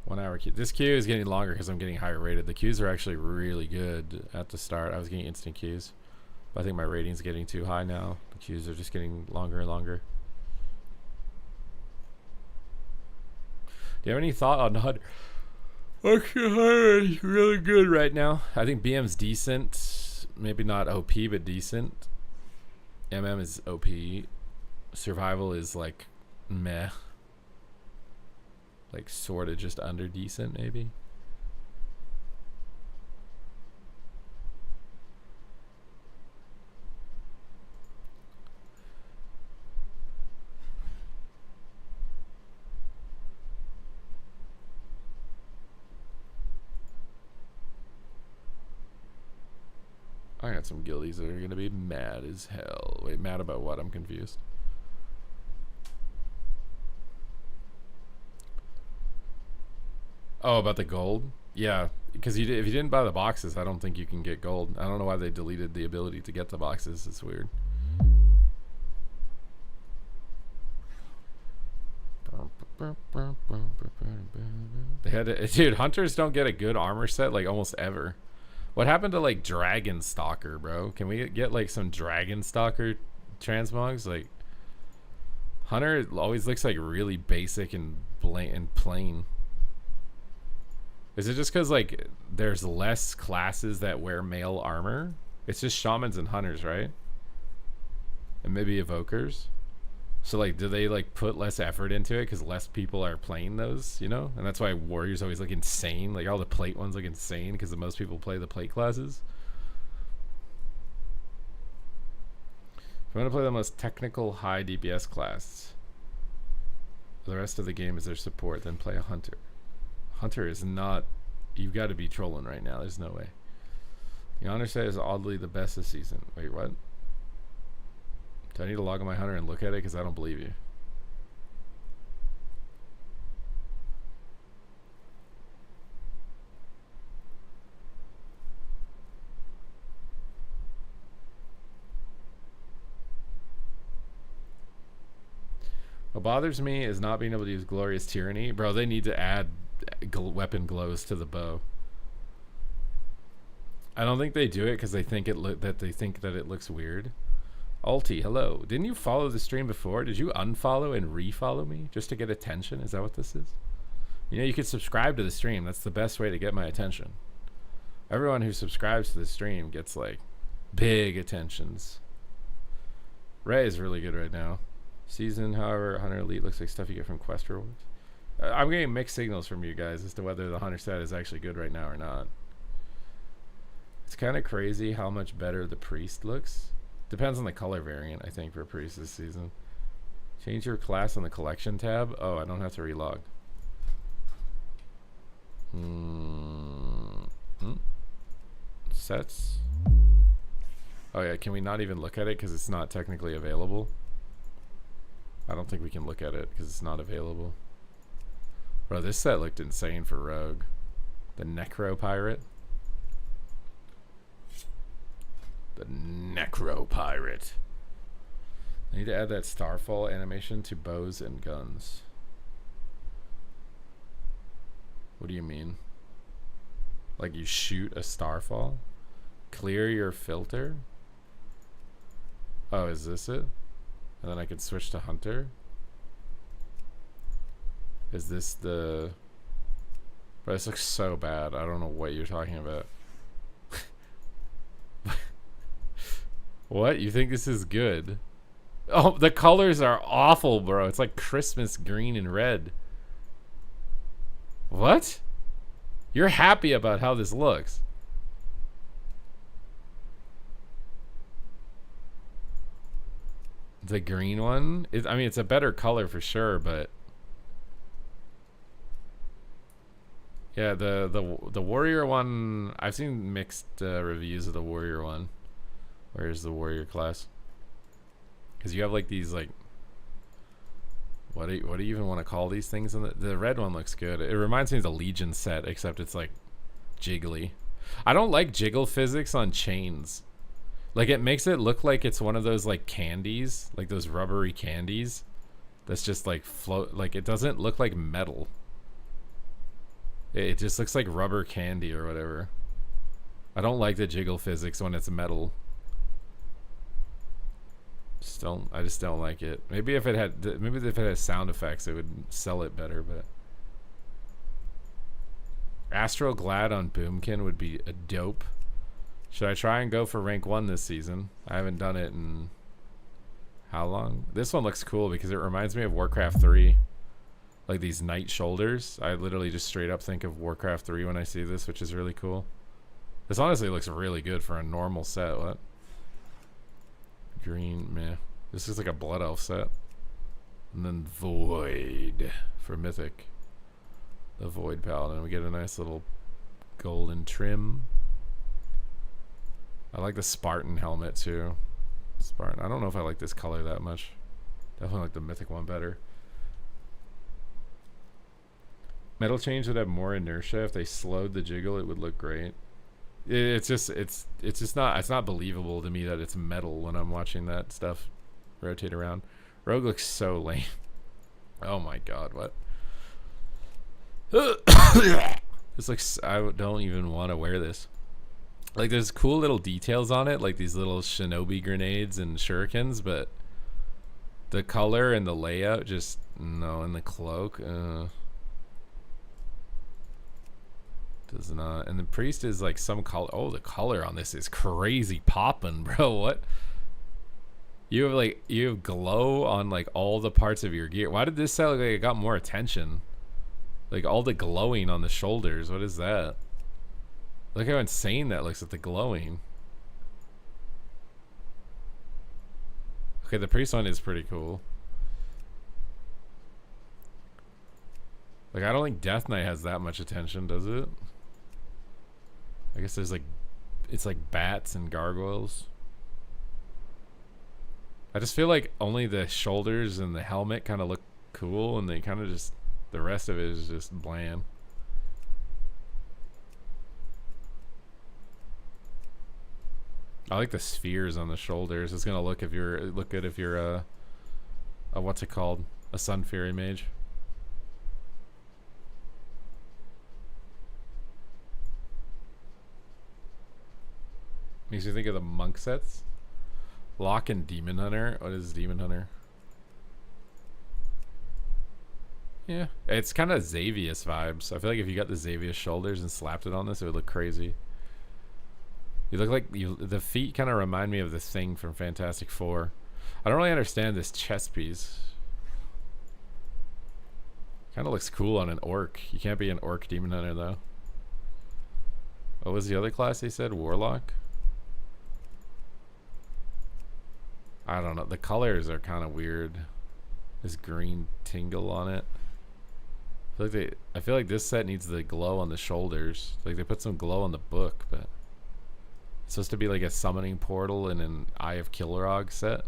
One hour queue. This queue is getting longer because I'm getting higher rated. The queues are actually really good at the start. I was getting instant queues. But I think my rating's getting too high now. The queues are just getting longer and longer. Do you have any thought on Hunter? Okay, Hunter is really good right now. I think BM's decent. Maybe not OP, but decent. MM is OP. Survival is like meh. Like sort of just under decent, maybe. I got some guildies that are gonna be mad as hell. Wait, mad about what? I'm confused. Oh, about the gold? Yeah, because if you didn't buy the boxes, I don't think you can get gold. I don't know why they deleted the ability to get the boxes. It's weird. They had to, dude, hunters don't get a good armor set like almost ever. What happened to like Dragon Stalker, bro? Can we get like some Dragon Stalker transmogs? Like Hunter always looks like really basic and plain. Is it just because like there's less classes that wear male armor? It's just shamans and hunters, right? And maybe evokers. So like, do they like put less effort into it because less people are playing those, you know? And that's why warriors always look insane. Like all the plate ones look insane because the most people play the plate classes. If you want to play the most technical high DPS class, the rest of the game is their support, then play a hunter. Hunter is not, you've got to be trolling right now. There's no way. The honor set is oddly the best this season. Wait, what? Do I need to log on my hunter and look at it? Because I don't believe you. What bothers me is not being able to use Glorious Tyranny. Bro, they need to add weapon glows to the bow. I don't think they do it because they think it looks weird. Alti, hello. Didn't you follow the stream before? Did you unfollow and refollow me just to get attention? Is that what this is? You know, you could subscribe to the stream. That's the best way to get my attention. Everyone who subscribes to the stream gets like big attentions. Ray is really good right now. Season, however, Hunter Elite looks like stuff you get from quest rewards. I'm getting mixed signals from you guys as to whether the Hunter set is actually good right now or not. It's kind of crazy how much better the Priest looks. Depends on the color variant, I think, for Priest this season. Change your class on the collection tab. Oh, I don't have to relog. Sets. Oh yeah, can we not even look at it because it's not technically available? I don't think we can look at it because it's not available. Bro, this set looked insane for Rogue. The Necro Pirate. The Necro Pirate. I need to add that Starfall animation to bows and guns. What do you mean? Like you shoot a Starfall? Clear your filter? Oh, is this it? And then I can switch to Hunter? Is this the... Bro, this looks so bad. I don't know what you're talking about. What? You think this is good? Oh, the colors are awful, bro. It's like Christmas green and red. What? You're happy about how this looks. The green one? I mean, it's a better color for sure, but... Yeah, the warrior one... I've seen mixed reviews of the warrior one. Where's the warrior class? Because you have like these like... What do you even want to call these things? In the red one looks good. It reminds me of the Legion set, except it's like jiggly. I don't like jiggle physics on chains. Like it makes it look like it's one of those like candies, like those rubbery candies that's just like float. Like it doesn't look like metal. It just looks like rubber candy or whatever. I don't like the jiggle physics when it's metal. I just don't like it. Maybe if it had sound effects, it would sell it better. But Astral Glad on Boomkin would be a dope. Should I try and go for rank 1 this season? I haven't done it in how long? This one looks cool because it reminds me of Warcraft 3. Like these knight shoulders. I literally just straight up think of Warcraft 3 when I see this, which is really cool. This honestly looks really good for a normal set. What? Green, meh. This is like a Blood Elf set. And then Void for Mythic. The Void Paladin. We get a nice little golden trim. I like the Spartan helmet too. Spartan. I don't know if I like this color that much. Definitely like the Mythic one better. Metal Change would have more inertia. If they slowed the jiggle, it would look great. It's not believable to me that it's metal when I'm watching that stuff rotate around. Rogue looks so lame. Oh my god, what? This looks... I don't even want to wear this. Like, there's cool little details on it, like these little shinobi grenades and shurikens, but the color and the layout just... No, and the cloak... does not. And the priest is like some color. Oh, the color on this is crazy popping, bro. What? You have glow on like all the parts of your gear. Why did this sound like it got more attention? Like all the glowing on the shoulders. What is that? Look how insane that looks with the glowing. Okay, the priest one is pretty cool. Like I don't think Death Knight has that much attention, does it? I guess there's like, it's like bats and gargoyles. I just feel like only the shoulders and the helmet kind of look cool, and they kind of just, the rest of it is just bland. I like the spheres on the shoulders. It's gonna look good if you're a what's it called? A Sun Fury mage. Makes you think of the monk sets. Lock and Demon Hunter. What is Demon Hunter? Yeah, it's kind of Xavius vibes. I feel like if you got the Xavius shoulders and slapped it on this, it would look crazy. You look like the feet kind of remind me of the Thing from Fantastic Four. I don't really understand this chest piece. Kind of looks cool on an orc. You can't be an orc Demon Hunter though. What was the other class he said? Warlock? I don't know. The colors are kind of weird. This green tingle on it. I feel like this set needs the glow on the shoulders. Like they put some glow on the book, but It's supposed to be like a summoning portal in an Eye of Kilrog set.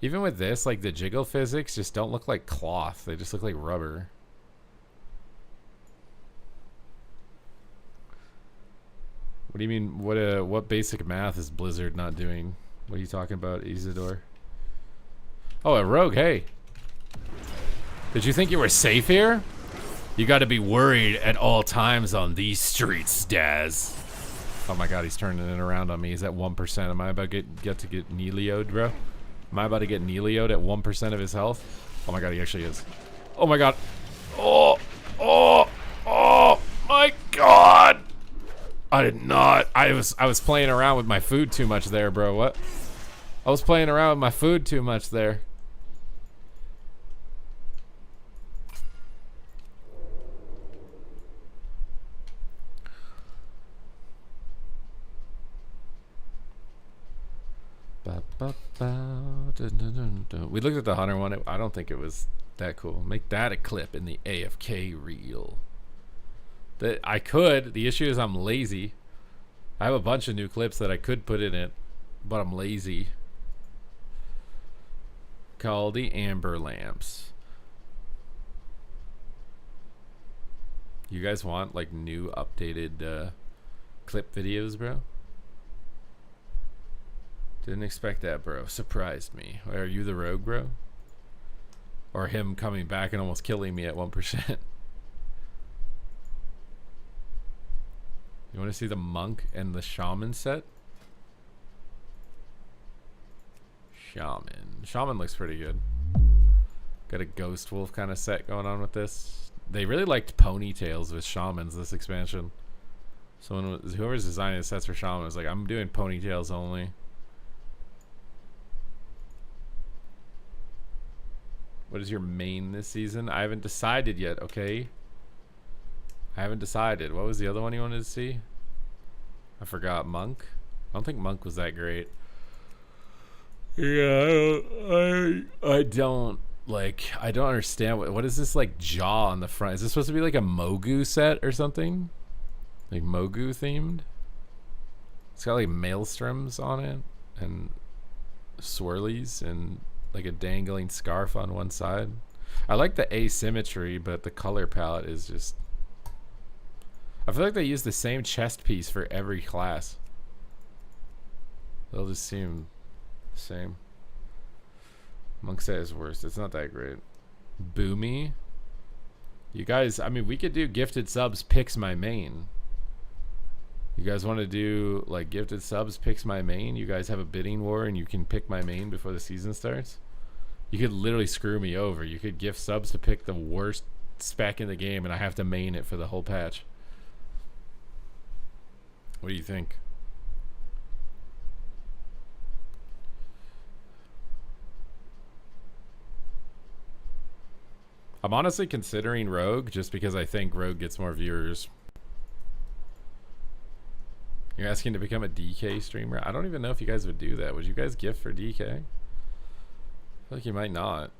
Even with this, like the jiggle physics just don't look like cloth. They just look like rubber. What do you mean? What basic math is Blizzard not doing? What are you talking about, Isidore? Oh, a rogue, hey. Did you think you were safe here? You gotta be worried at all times on these streets, Daz. Oh my god, he's turning it around on me. He's at 1%. Am I about to get Nelio'd, bro? Am I about to get Nelio'd at 1% of his health? Oh my god, he actually is. Oh my god. Oh my god. I did not. I was playing around with my food too much there, bro. What? I was playing around with my food too much there. We looked at the Hunter one. I don't think it was that cool. Make that a clip in the AFK reel. I could. The issue is I'm lazy. I have a bunch of new clips that I could put in it, but I'm lazy. Called the Amber Lamps. You guys want like new updated clip videos, bro? Didn't expect that, bro. Surprised me. Are you the rogue, bro? Or him coming back and almost killing me at 1%? You want to see the monk and the shaman set? Shaman looks pretty good. Got a ghost wolf kind of set going on with this. They really liked ponytails with shamans this expansion. So whoever's designing the sets for shaman was like, I'm doing ponytails only. What is your main this season? I haven't decided yet, okay? I haven't decided. What was the other one you wanted to see? I forgot. Monk? I don't think Monk was that great. Yeah, I don't understand. What is this like jaw on the front? Is this supposed to be like a Mogu set or something? Like Mogu themed? It's got like maelstroms on it and swirlies and like a dangling scarf on one side. I like the asymmetry, but the color palette is just... I feel like they use the same chest piece for every class. They'll just seem the same. Monk set is worst. It's not that great. Boomy. You guys, I mean, we could do gifted subs picks my main. You guys want to do like gifted subs picks my main? You guys have a bidding war and you can pick my main before the season starts? You could literally screw me over. You could gift subs to pick the worst spec in the game and I have to main it for the whole patch. What do you think? I'm honestly considering Rogue just because I think Rogue gets more viewers. You're asking to become a DK streamer? I don't even know if you guys would do that. Would you guys gift for DK? I feel like you might not.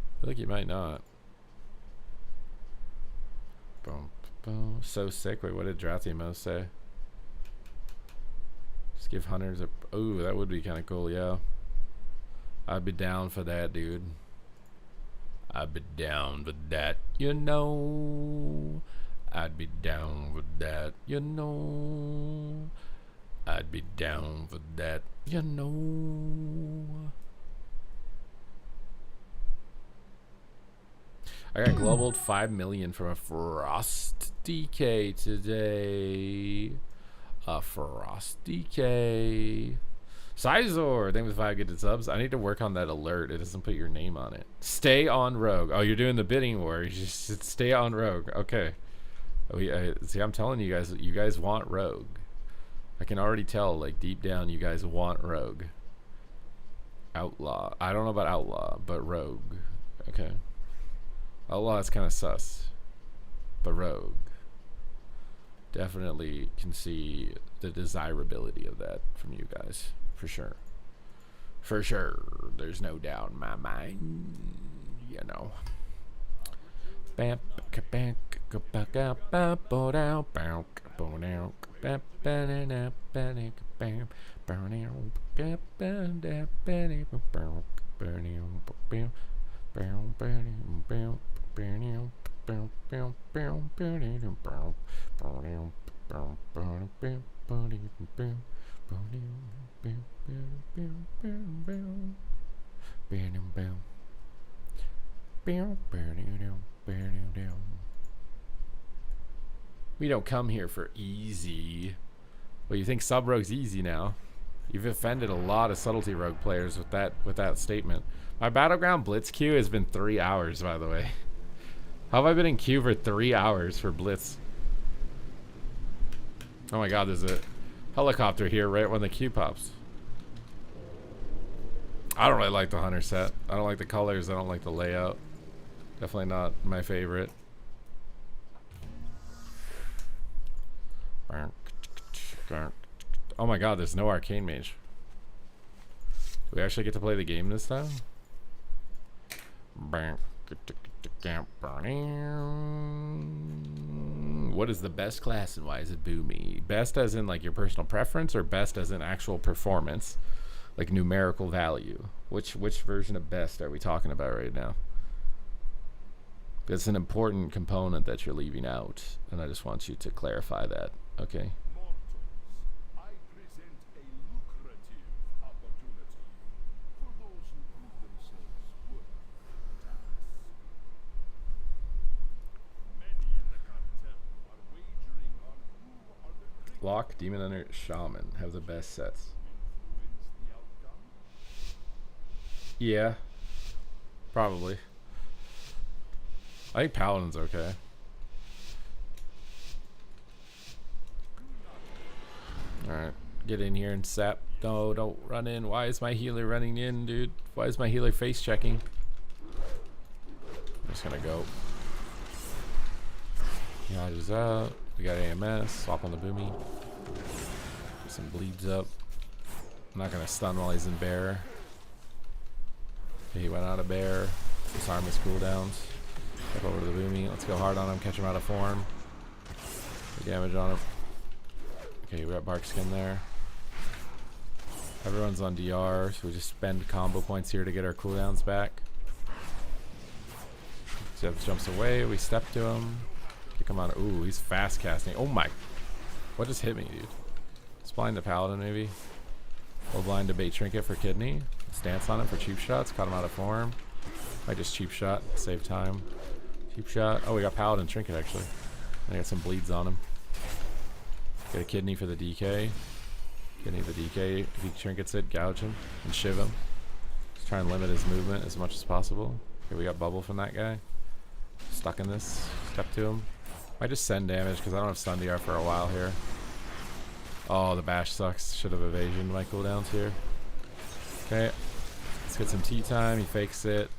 I feel like you might not. Boom, boom. So sick. Wait, what did Drathimo say? Just give hunters a... Ooh, that would be kind of cool, yeah. I'd be down for that, dude. I'd be down with that, you know. I'd be down with that, you know. I'd be down with that, you know. I got global 5 million from a Frost DK today. A Frost DK. Sizor, thank you for 5 gifted subs. I need to work on that alert. It doesn't put your name on it. Stay on Rogue. Oh, you're doing the bidding war. You just stay on Rogue. Okay. See, I'm telling you guys want Rogue. I can already tell, like, deep down, you guys want Rogue. Outlaw. I don't know about Outlaw, but Rogue. Okay. Outlaw is kind of sus. But Rogue. Definitely can see the desirability of that from you guys. For sure. For sure. There's no doubt in my mind. You know. We don't come here for easy. Well, you think Sub Rogue's easy now? You've offended a lot of Subtlety Rogue players with that statement. My Battleground Blitz queue has been 3 hours, by the way. How have I been in queue for 3 hours for Blitz? Oh my god, there's a helicopter here right when the queue pops. I don't really like the Hunter set. I don't like the colors. I don't like the layout. Definitely not my favorite. Oh my god, there's no Arcane Mage. Do we actually get to play the game this time? What is the best class and why is it boomy? Best as in like your personal preference or best as in actual performance? Like numerical value. Which version of best are we talking about right now? It's an important component that you're leaving out, and I just want you to clarify that, okay? Mortals, I present a lucrative opportunity for those who prove themselves worth the task. Many in the cartel are wagering on who are the greatest Lock, Demon Hunter, Shaman have the best sets. to influence the outcome. Yeah, probably. I think Paladin's okay. Alright, get in here and sap. No, don't run in. Why is my healer running in, dude? Why is my healer face checking? I'm just gonna go. Dodges out. We got AMS. Swap on the boomy. Get some bleeds up. I'm not gonna stun while he's in bear. Okay, he went out of bear. Disarm his cooldowns. Step over to the boomy. Let's go hard on him. Catch him out of form. Good damage on him. Okay, we got Bark Skin there. Everyone's on DR, so we just spend combo points here to get our cooldowns back. Zev jumps away. We step to him. Kick him out. Ooh, he's fast casting. Oh my. What just hit me, dude? Let's blind the Paladin, maybe. We'll blind to bait Trinket for Kidney. Let's dance on him for cheap shots. Cut him out of form. Might just cheap shot. Save time. Cheap shot. Oh, we got Paladin Trinket, actually. I got some bleeds on him. Get a Kidney for the DK. Kidney the DK. If he Trinkets it, gouge him. And shiv him. Just try and limit his movement as much as possible. Okay, we got bubble from that guy. Stuck in this. Step to him. Might just send damage because I don't have stun DR for a while here. Oh, the bash sucks. Should have evasion my cooldowns here. Okay. Let's get some tea time. He fakes it.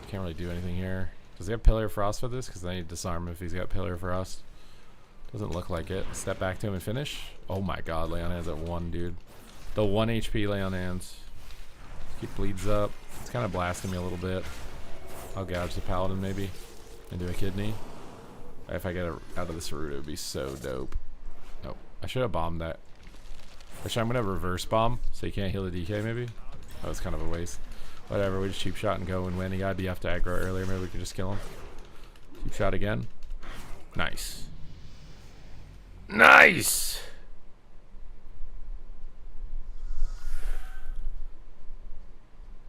Can't really do anything here. Does he have Pillar of Frost with this? Because I need to disarm him if he's got Pillar of Frost. Doesn't look like it. Step back to him and finish. Oh my god, lay on hands at 1, dude. The 1 HP lay on hands. Keep bleeds up. It's kind of blasting me a little bit. I'll gouge the Paladin maybe. And do a Kidney. If I get it out of this route, it would be so dope. Nope. I should have bombed that. Actually, I'm going to reverse bomb so you can't heal the DK maybe. That was kind of a waste. Whatever, we just cheap shot and go and win. He got DF to aggro earlier. Maybe we can just kill him. Cheap shot again. Nice. Nice!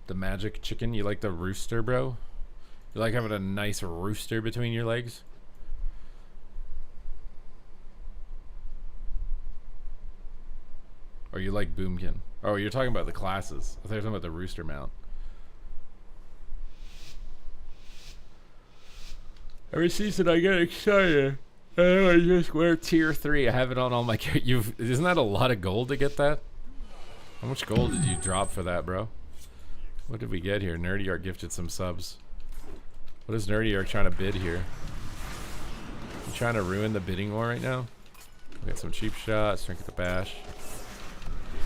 The magic chicken. You like the rooster, bro? You like having a nice rooster between your legs? Or you like Boomkin? Oh, you're talking about the classes. I thought you were talking about the rooster mount. Every season I get excited. I just wear tier 3. I have it on all my isn't that a lot of gold to get that? How much gold did you drop for that, bro? What did we get here? Nerdy Art gifted some subs. What is Nerdy Art trying to bid here? You trying to ruin the bidding war right now? We got some cheap shots. Drink at the bash.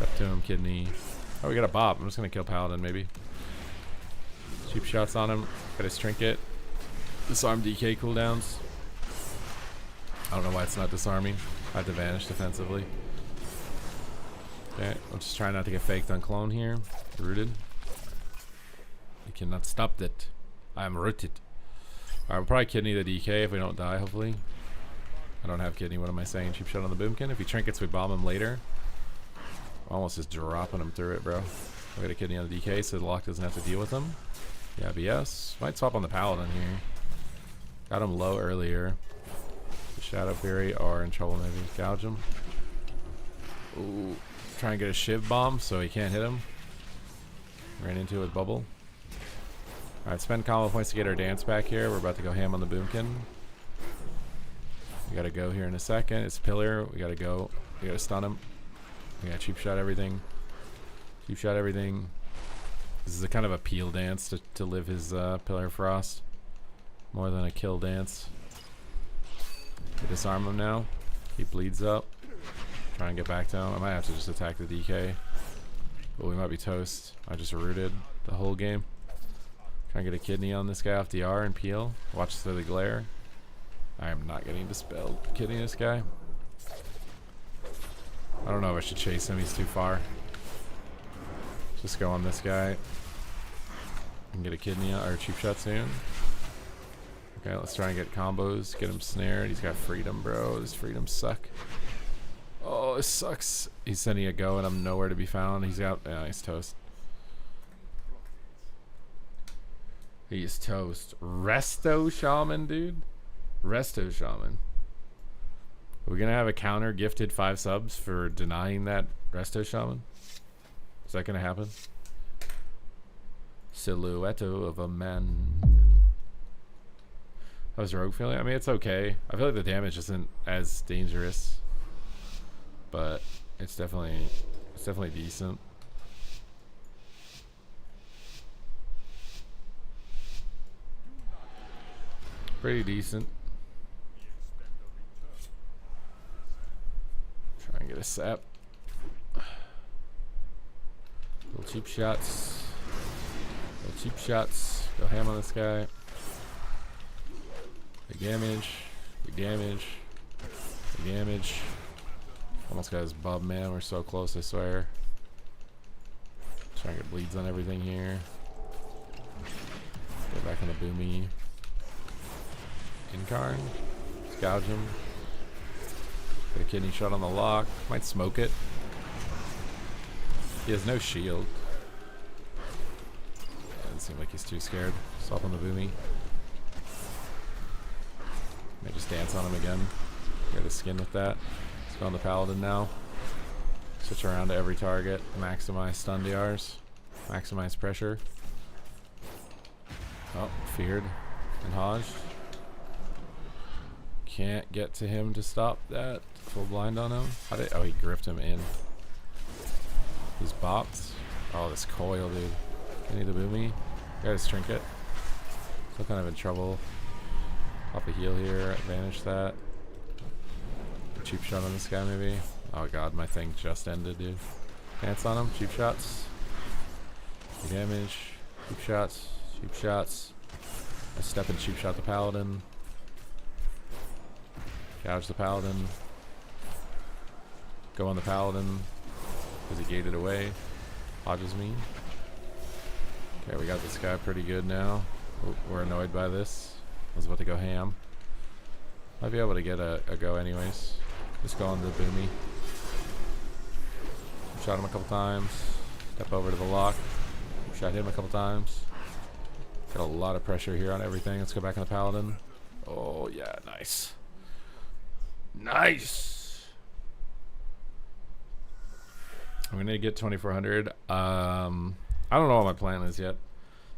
Up to him, Kidney. Oh, we got a bop. I'm just gonna kill Paladin maybe. Cheap shots on him. Got his trinket. Disarm DK cooldowns. I don't know why it's not disarming. I had to vanish defensively. Okay, I'm just trying not to get faked on clone here. Rooted. You cannot stop that. I'm rooted. Alright, we'll probably kidney the DK if we don't die, hopefully. I don't have kidney, what am I saying? Cheap shot on the boomkin. If he trinkets, we bomb him later. Almost just dropping him through it, bro. We got a kidney on the DK, so the lock doesn't have to deal with him. Yeah, BS. Might swap on the Paladin here. Got him low earlier. The Shadow Fury are in trouble, maybe. Gouge him. Ooh. Try and get a Shiv bomb so he can't hit him. Ran into it with bubble. Alright, spend combo points to get our dance back here. We're about to go ham on the boomkin. We gotta go here in a second. It's pillar. We gotta go. We gotta stun him. We gotta cheap shot everything. Cheap shot everything. This is a kind of a peel dance to live his pillar frost. More than a kill dance. We disarm him now. He bleeds up. Try and get back to him. I might have to just attack the DK. But we might be toast. I just rooted the whole game. Try and get a kidney on this guy off DR and peel. Watch through the glare. I am not getting dispelled. Kidding this guy. I don't know if I should chase him. He's too far. Just go on this guy. And get a kidney or cheap shot soon. Okay, let's try and get combos. Get him snared. He's got freedom, bro. His freedom suck. Oh, this sucks. He's sending a go and I'm nowhere to be found. He's got... Yeah, he's toast. He is toast. Resto Shaman, dude. Resto Shaman. Are we gonna have a counter gifted 5 subs for denying that Resto Shaman? Is that gonna happen? Silhouette of a man. How's Rogue feeling? I mean, it's okay. I feel like the damage isn't as dangerous, but it's definitely decent. Pretty decent. Try and get a sap. Little cheap shots. Little cheap shots. Go ham on this guy. Big damage. Big damage. Big damage. Almost got his bub, man. We're so close, I swear. Try and get bleeds on everything here. Get back on the boomy. Incarn. Let's gouge him. Get a kidney shot on the lock. Might smoke it. He has no shield. Yeah, doesn't seem like he's too scared. Swap on the boomy. May just dance on him again. Get a skin with that. Let's go on the Paladin now. Switch around to every target. Maximize stun DRs. Maximize pressure. Oh, feared and hodged. Can't get to him to stop that. Full blind on him. Oh, he gripped him in. He's bopped. Oh, this coil, dude. I need the boomy. Got his trinket. Still kind of in trouble. Pop a heal here. Advantage that. Cheap shot on this guy, maybe. Oh god, my thing just ended, dude. Pants on him. Cheap shots. Big damage. Cheap shots. Cheap shots. I step and cheap shot the Paladin. Gouge the Paladin. Go on the Paladin. Because he gated away. Hodges me. Okay, we got this guy pretty good now. Oh, we're annoyed by this. I was about to go ham. Might be able to get a go anyways. Just go on the boomy. Shot him a couple times. Step over to the lock. Shot him a couple times. Got a lot of pressure here on everything. Let's go back on the Paladin. Oh yeah, nice. Nice. I'm gonna get 2400. I don't know what my plan is yet.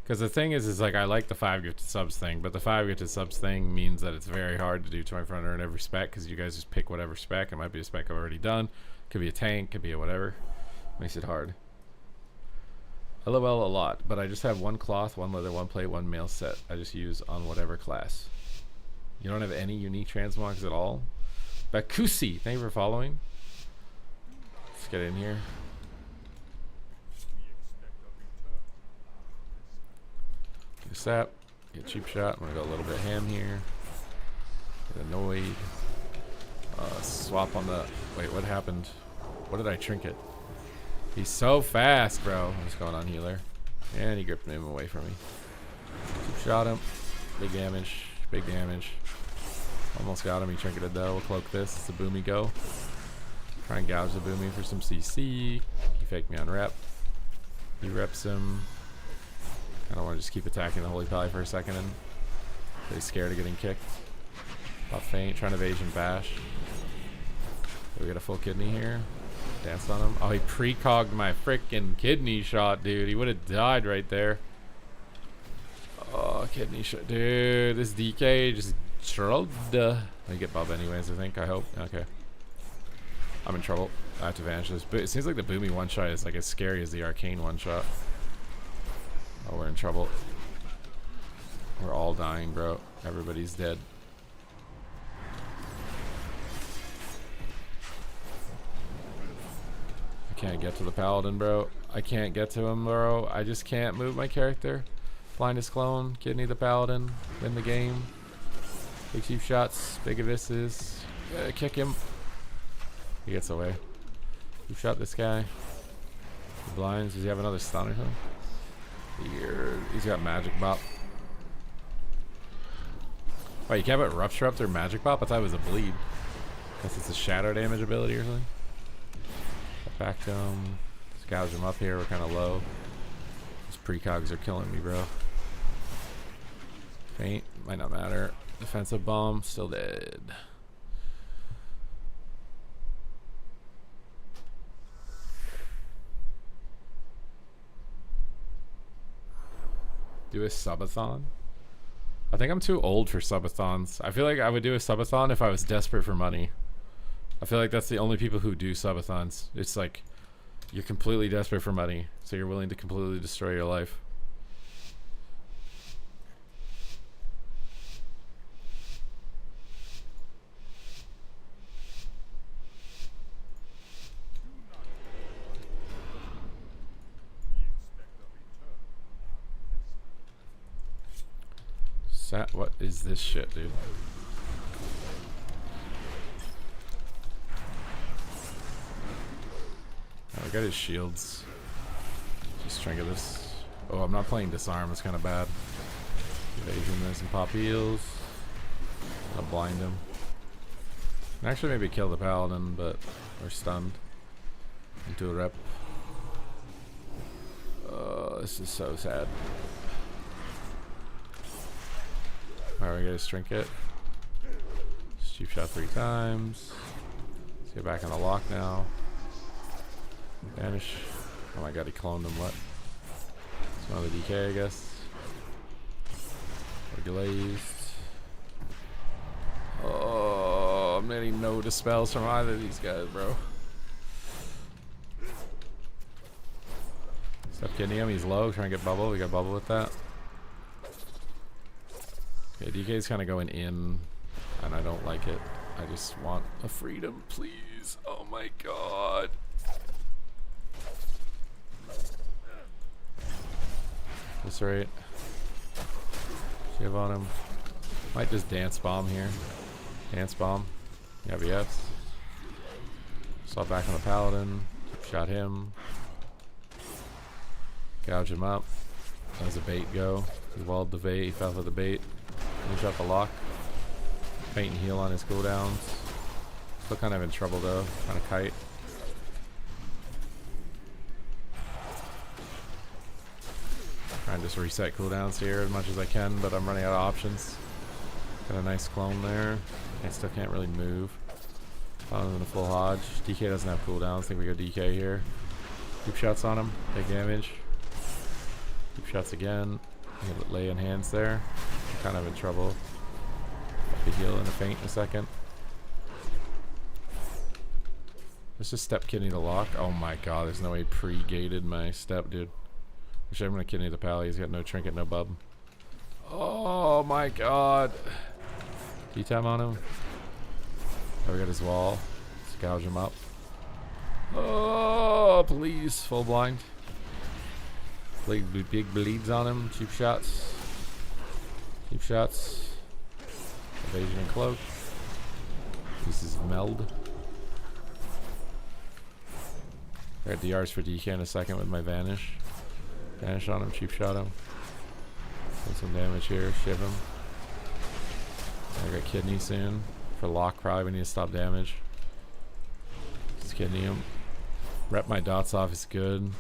Because the thing is like I like the 5 gifted subs thing, but the 5 gifted subs thing means that it's very hard to do 2400 in every spec because you guys just pick whatever spec. It might be a spec I've already done. Could be a tank, could be a whatever. Makes it hard. LOL a lot, but I just have 1 cloth, 1 leather, 1 plate, 1 mail set. I just use on whatever class. You don't have any unique transmogs at all? Bakusi, thank you for following. Let's get in here. Get a sap. Get cheap shot. I'm gonna go a little bit ham here. Get annoyed. Swap on the. Wait, what happened? What did I trinket? He's so fast, bro. I'm just going on healer. And he gripped him away from me. Cheap shot him. Big damage. Big damage. Almost got him. He trinketed though. We'll cloak this. It's a boomy go. Try and gouge the boomy for some CC. He faked me on rep. He reps him. I don't want to just keep attacking the Holy Pally for a second and he's scared of getting kicked. Pop feint, trying to evasion bash. We got a full kidney here. Dance on him. Oh, he precogged my freaking kidney shot, dude. He would have died right there. Oh, kidney shot. Dude, this DK just shrugged. I get Bob anyways, I think. I hope. Okay. I'm in trouble. I have to vanish this. But it seems like the Boomy one-shot is like as scary as the Arcane one-shot. Oh, we're in trouble. We're all dying, bro. Everybody's dead. I can't get to the Paladin, bro. I can't get to him, bro. I just can't move my character. Blindest clone, kidney the Paladin, win the game. Big cheap shots, big abysses. Kick him. He gets away. Who shot this guy? He blinds. Does he have another stun or something? He's got magic bop. Wait, you can't put rupture up through magic bop? I thought it was a bleed. Guess it's a shadow damage ability or something. Back to him. Let's gouge him up here. We're kind of low. These precogs are killing me, bro. Feint. Might not matter. Defensive bomb. Still dead. Do a subathon? I think I'm too old for subathons. I feel like I would do a subathon if I was desperate for money. I feel like that's the only people who do subathons. It's like you're completely desperate for money, so you're willing to completely destroy your life. What is this shit, dude? Oh, I got his shields. Just trying to get this. Oh, I'm not playing disarm. It's kind of bad. Evasion this and pop heals. I'll blind him. And actually, maybe kill the Paladin, but we're stunned. Into a rep. Oh, this is so sad. Alright, we got his trinket. Just cheap shot 3 times. Let's get back on the lock now. Vanish. Oh my god, he cloned him. What? It's another DK, I guess. We're glazed. Oh, I'm getting no dispels from either of these guys, bro. Stop getting him. He's low. Trying to get bubble. We got bubble with that. Okay, DK's kind of going in, and I don't like it. I just want a freedom, please. Oh my god. This right. Give on him. Might just dance bomb here. Dance bomb. Yeah, VFs. Saw back on the Paladin. Shot him. Gouge him up. That was a bait go. He walled the bait. He fell for the bait. He shot the lock. Feint and heal on his cooldowns. Still kind of in trouble though. Trying to kite. Trying to just reset cooldowns here as much as I can, but I'm running out of options. Got a nice clone there. I still can't really move. Found in a full hodge. DK doesn't have cooldowns. I think we go DK here. Keep shots on him. Big damage. Keep shots again. Lay in hands there. I'm kind of in trouble. I'll heal in a feint in a second. Let's just step kidney the lock. Oh my god, there's no way he pre-gated my step, dude. Actually, I'm gonna kidney the pally. He's got no trinket, no bub. Oh my god. D-time on him. Oh, we got his wall. Let's gouge him up. Oh, please. Full blind. Big bleeds on him. Cheap shots. Cheap shots. Evasion and cloak. Pieces of meld. I got DRs for DK in a second with my vanish. Vanish on him, cheap shot him. Put some damage here, shiv him. I got kidney soon. For lock probably we need to stop damage. Just kidney him. Rep my dots off is good.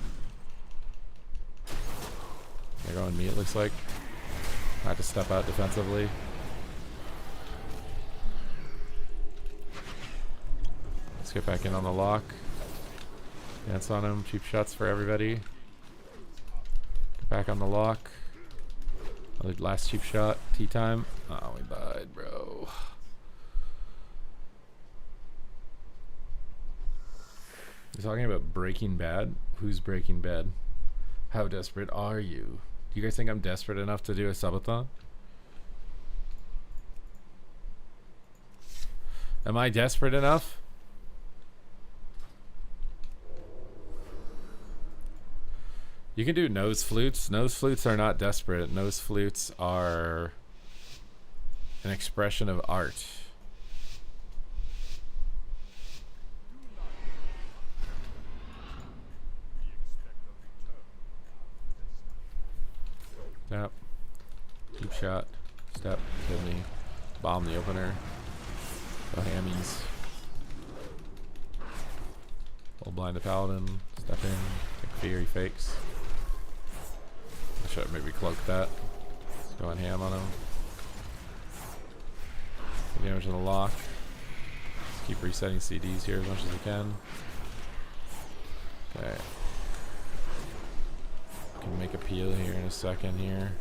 They're going me it looks like. I have to step out defensively. Let's get back in on the lock. Dance on him. Cheap shots for everybody. Get back on the lock. Last cheap shot. Tea time. Oh, we died, bro. You're talking about Breaking Bad? Who's Breaking Bad? How desperate are you? Do you guys think I'm desperate enough to do a subathon? Am I desperate enough? You can do nose flutes. Nose flutes are not desperate. Nose flutes are an expression of art. Yep. Deep shot. Step. Kidney. Bomb the opener. Go hammies. Hold blind to Paladin. Step in. Take fear. He fakes. I should have maybe cloaked that. Just going ham on him. Good damage on the lock. Just keep resetting CDs here as much as I can. Okay. Can make a peel here in a second here.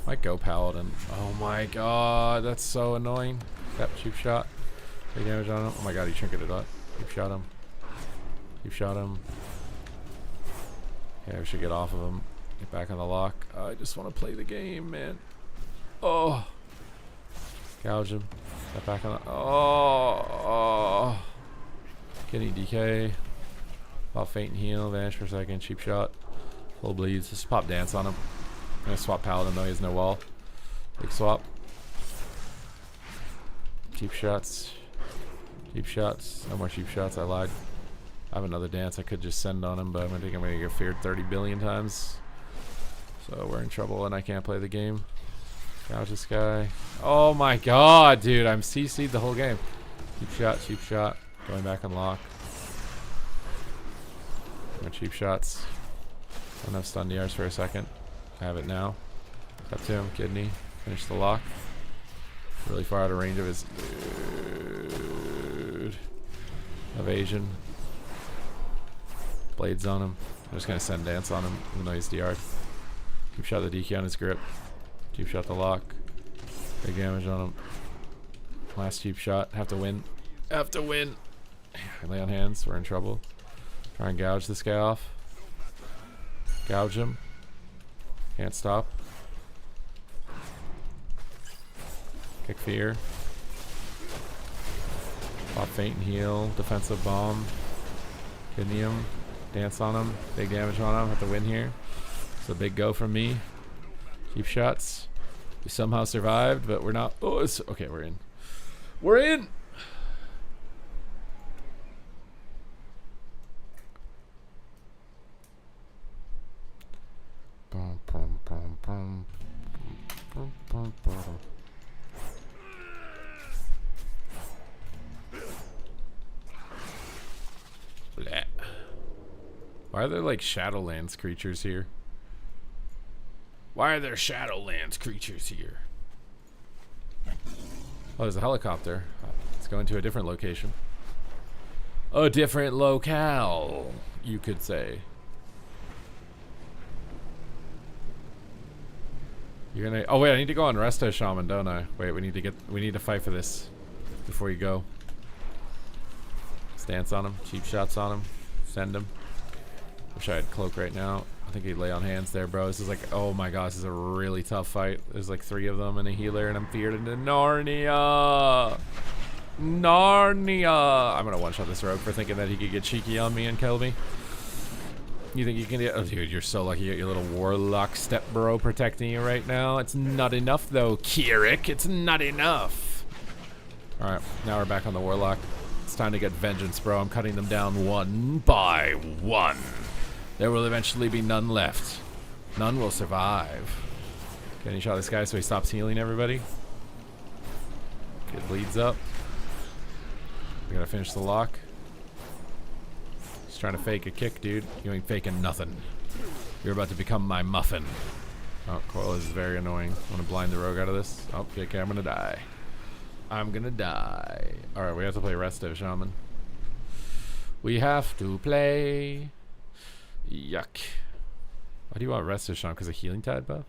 Might go Paladin. Oh my god, that's so annoying. Step, cheap shot. Big damage on him. Oh my god, he trinketed up. Cheap shot him. Cheap shot him. Okay, we should get off of him. Get back on the lock. I just want to play the game, man. Oh. Gouge him. Get back on the... Oh. Getting DK. Pop faint and heal. Vanish for a second. Cheap shot. Full bleeds. Just pop dance on him. I'm gonna swap Paladin though. He has no wall. Big swap. Cheap shots. Cheap shots. No more cheap shots. I lied. I have another dance I could just send on him, but I think I'm gonna get feared 30 billion times. So we're in trouble and I can't play the game. Gouge this guy. Oh my god, dude. I'm CC'd the whole game. Cheap shot. Cheap shot. Going back on lock. No cheap shots. Don't have stun DRs for a second. I have it now. Up to him, kidney. Finish the lock. Really far out of range of his dude. Evasion. Blades on him. I'm just gonna send dance on him, even though he's DR'd. Cheap shot the DK on his grip. Cheap shot the lock. Big damage on him. Last cheap shot. Have to win. Have to win. Lay on hands. We're in trouble. Try and gouge this guy off. Gouge him. Can't stop. Kick fear. Pop faint and heal. Defensive bomb. Kidney him. Dance on him. Big damage on him. Have to win here. It's a big go from me. Cheap shots. We somehow survived, but we're not. Oh, it's okay. We're in. We're in. Blech. Why are there like Shadowlands creatures here? Why are there Shadowlands creatures here? Oh, there's a helicopter. Let's go into a different location. A different locale, you could say. You're gonna. Oh wait, I need to go on Resto Shaman, don't I? Wait, we need to fight for this before you go. Stance on him, cheap shots on him, send him. Wish I had cloak right now. I think he'd lay on hands there, bro. This is like, oh my gosh, this is a really tough fight. There's like 3 of them and a healer, and I'm feared into Narnia. Narnia. I'm gonna one-shot this rogue for thinking that he could get cheeky on me and kill me. You think you can get... Oh, dude, you're so lucky you got your little warlock step bro protecting you right now. It's not enough, though, Kirik. It's not enough. All right, now we're back on the warlock. It's time to get vengeance, bro. I'm cutting them down one by one. There will eventually be none left. None will survive. Can you shot this guy so he stops healing everybody? Kid bleeds up. We gotta finish the lock. Trying to fake a kick, dude. You ain't faking nothing. You're about to become my muffin. Oh, Coil is very annoying. I want to blind the rogue out of this. Oh, okay, I'm gonna die. I'm gonna die. Alright, we have to play Resto Shaman. We have to play. Yuck. Why do you want Resto Shaman? Because of Healing Tide buff?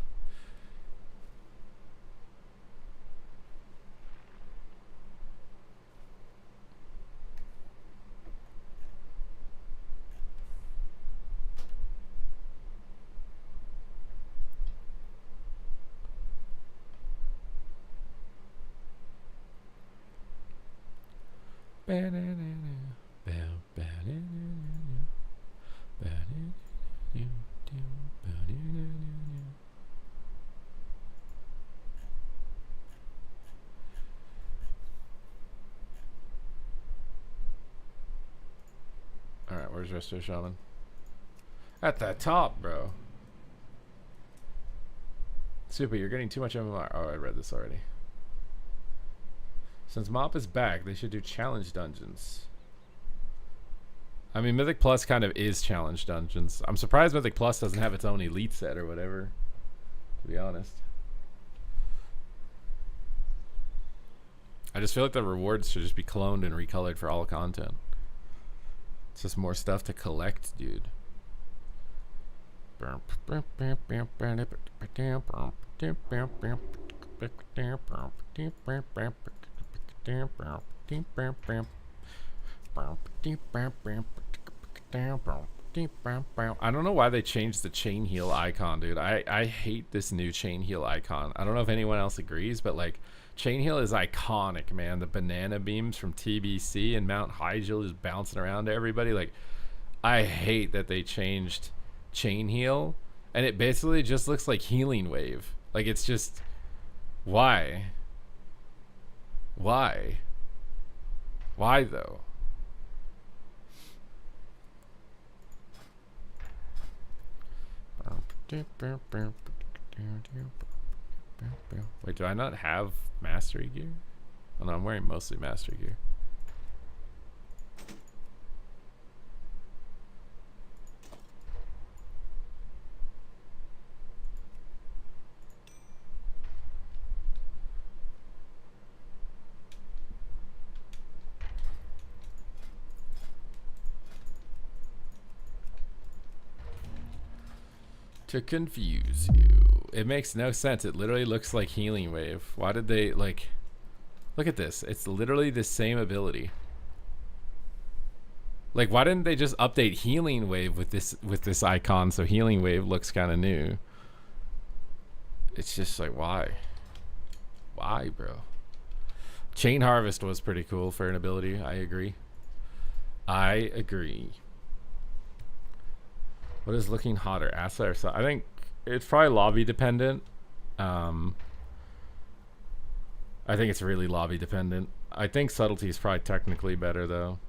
Alright, where's Resto Shaman? At the top, bro. Super, you're getting too much MMR. Oh, I read this already. Since Mop is back, they should do challenge dungeons. I mean, Mythic Plus kind of is challenge dungeons. I'm surprised Mythic Plus doesn't have its own elite set or whatever, to be honest. I just feel like the rewards should just be cloned and recolored for all content. It's just more stuff to collect, dude. I don't know why they changed the chain heal icon, dude. I hate this new chain heal icon. I don't know if anyone else agrees, but like chain heal is iconic, man. The banana beams from TBC and Mount Hyjal just bouncing around to everybody. Like, I hate that they changed chain heal, and it basically just looks like healing wave. Like, it's just, why? Why though? Wait, do I not have mastery gear? Oh no, I'm wearing mostly mastery gear. To confuse you. It makes no sense. It literally looks like healing wave. Why did they, like, look at this. It's literally the same ability. Like, why didn't they just update healing wave with this icon so healing wave looks kind of new? It's just like, why? Why, bro? Chain Harvest was pretty cool for an ability. I agree. I agree. What is looking hotter, Asa or so? I think it's probably lobby dependent. I think it's really lobby dependent. I think Subtlety is probably technically better though.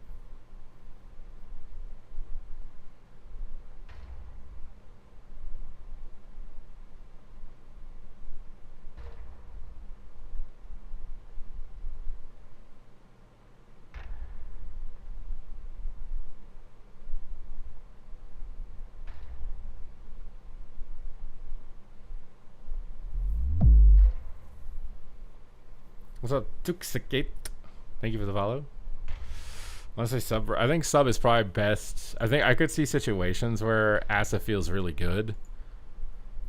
What's up, Tuxicate? Thank you for the follow. Honestly, I think sub is probably best. I think I could see situations where Asa feels really good.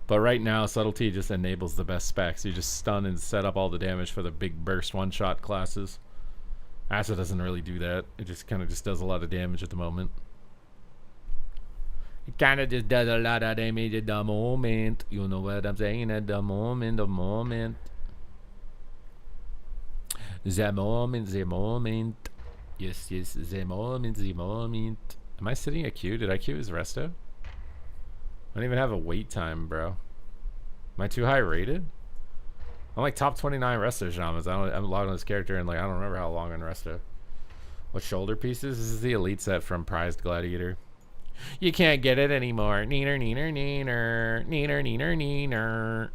But right now, Subtlety just enables the best specs. You just stun and set up all the damage for the big burst one-shot classes. Asa doesn't really do that. It just kind of just does a lot of damage at the moment. It kind of just does a lot of damage at the moment. You know what I'm saying? At the moment, the moment. The moment, the moment. Yes, yes, the moment, the moment. Am I sitting at Q? Did I Q his resto? I don't even have a wait time, bro. Am I too high rated? I'm like top 29 Resto Shamans. I'm logged on this character and like I don't remember how long on Resto. What shoulder pieces? This is the elite set from Prized Gladiator. You can't get it anymore. Neener, neener, neener. Neener, neener, neener.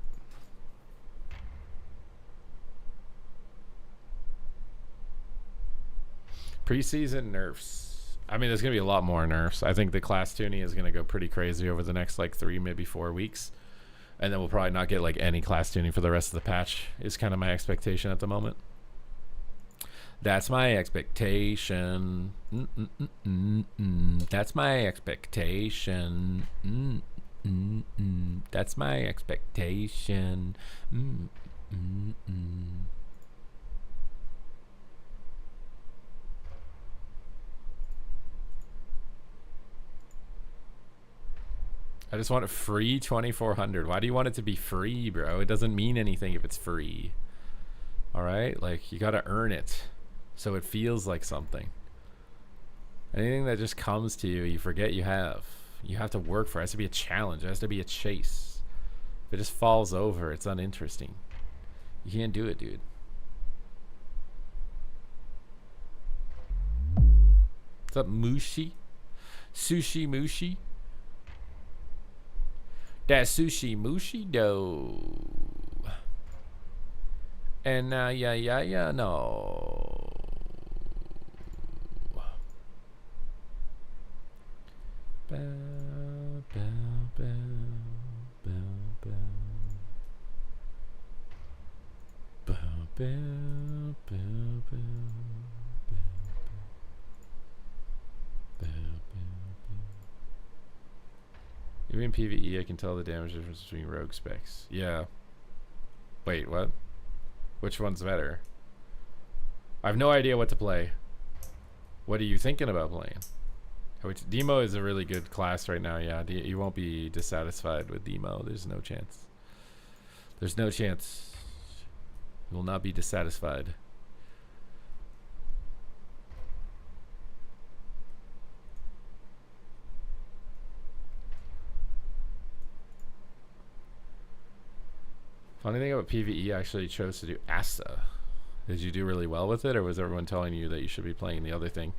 Preseason nerfs. I mean, there's going to be a lot more nerfs. I think the class tuning is going to go pretty crazy over the next like 3, maybe 4 weeks. And then we'll probably not get like any class tuning for the rest of the patch is kind of my expectation at the moment. That's my expectation. That's my expectation. That's my expectation. I just want it free 2400. Why do you want it to be free, bro? It doesn't mean anything if it's free. All right? Like, you got to earn it so it feels like something. Anything that just comes to you, you forget you have. You have to work for it. It has to be a challenge. It has to be a chase. If it just falls over, it's uninteresting. You can't do it, dude. What's up, Mushi? Sushi Mushi? That sushi mushi dough. And now, no. Bow, bow, bow, bow, bow. Bow, bow, bow, bow, bow, bow, bow. Even in PvE, I can tell the damage difference between rogue specs. Yeah. Wait, what? Which one's better? I have no idea what to play. What are you thinking about playing? Demo is a really good class right now, yeah. You won't be dissatisfied with Demo. There's no chance. There's no chance. You will not be dissatisfied. Funny thing about PvE, I actually chose to do Asta. Did you do really well with it, or was everyone telling you that you should be playing the other thing?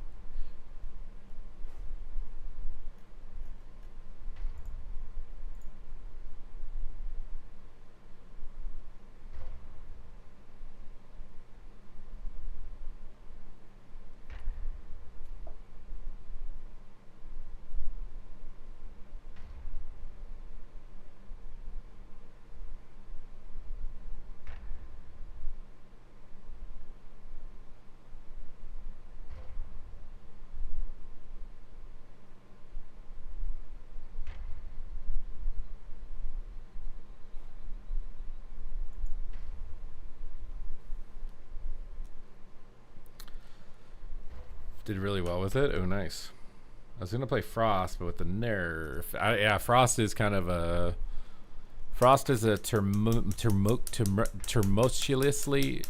Did really well with it. Oh, nice. I was gonna play Frost, but with the nerf, yeah, Frost is kind of a tumultuously.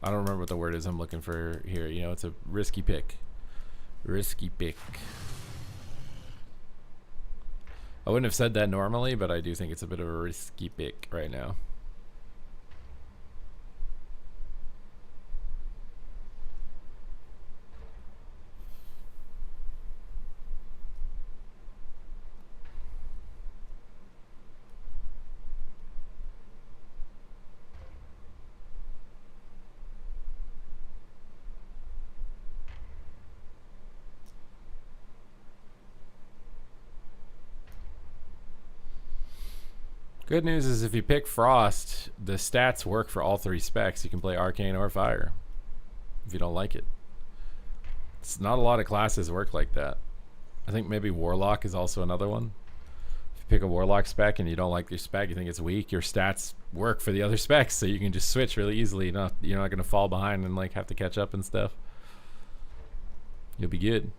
I don't remember what the word is I'm looking for here. You know, it's a risky pick. Risky pick. I wouldn't have said that normally, but I do think it's a bit of a risky pick right now. Good news is if you pick Frost, the stats work for all 3 specs. You can play Arcane or Fire if you don't like it. It's not a lot of classes work like that. I think maybe Warlock is also another one. If you pick a Warlock spec and you don't like your spec, you think it's weak, your stats work for the other specs, so you can just switch really easily. You're not going to fall behind and like have to catch up and stuff. You'll be good.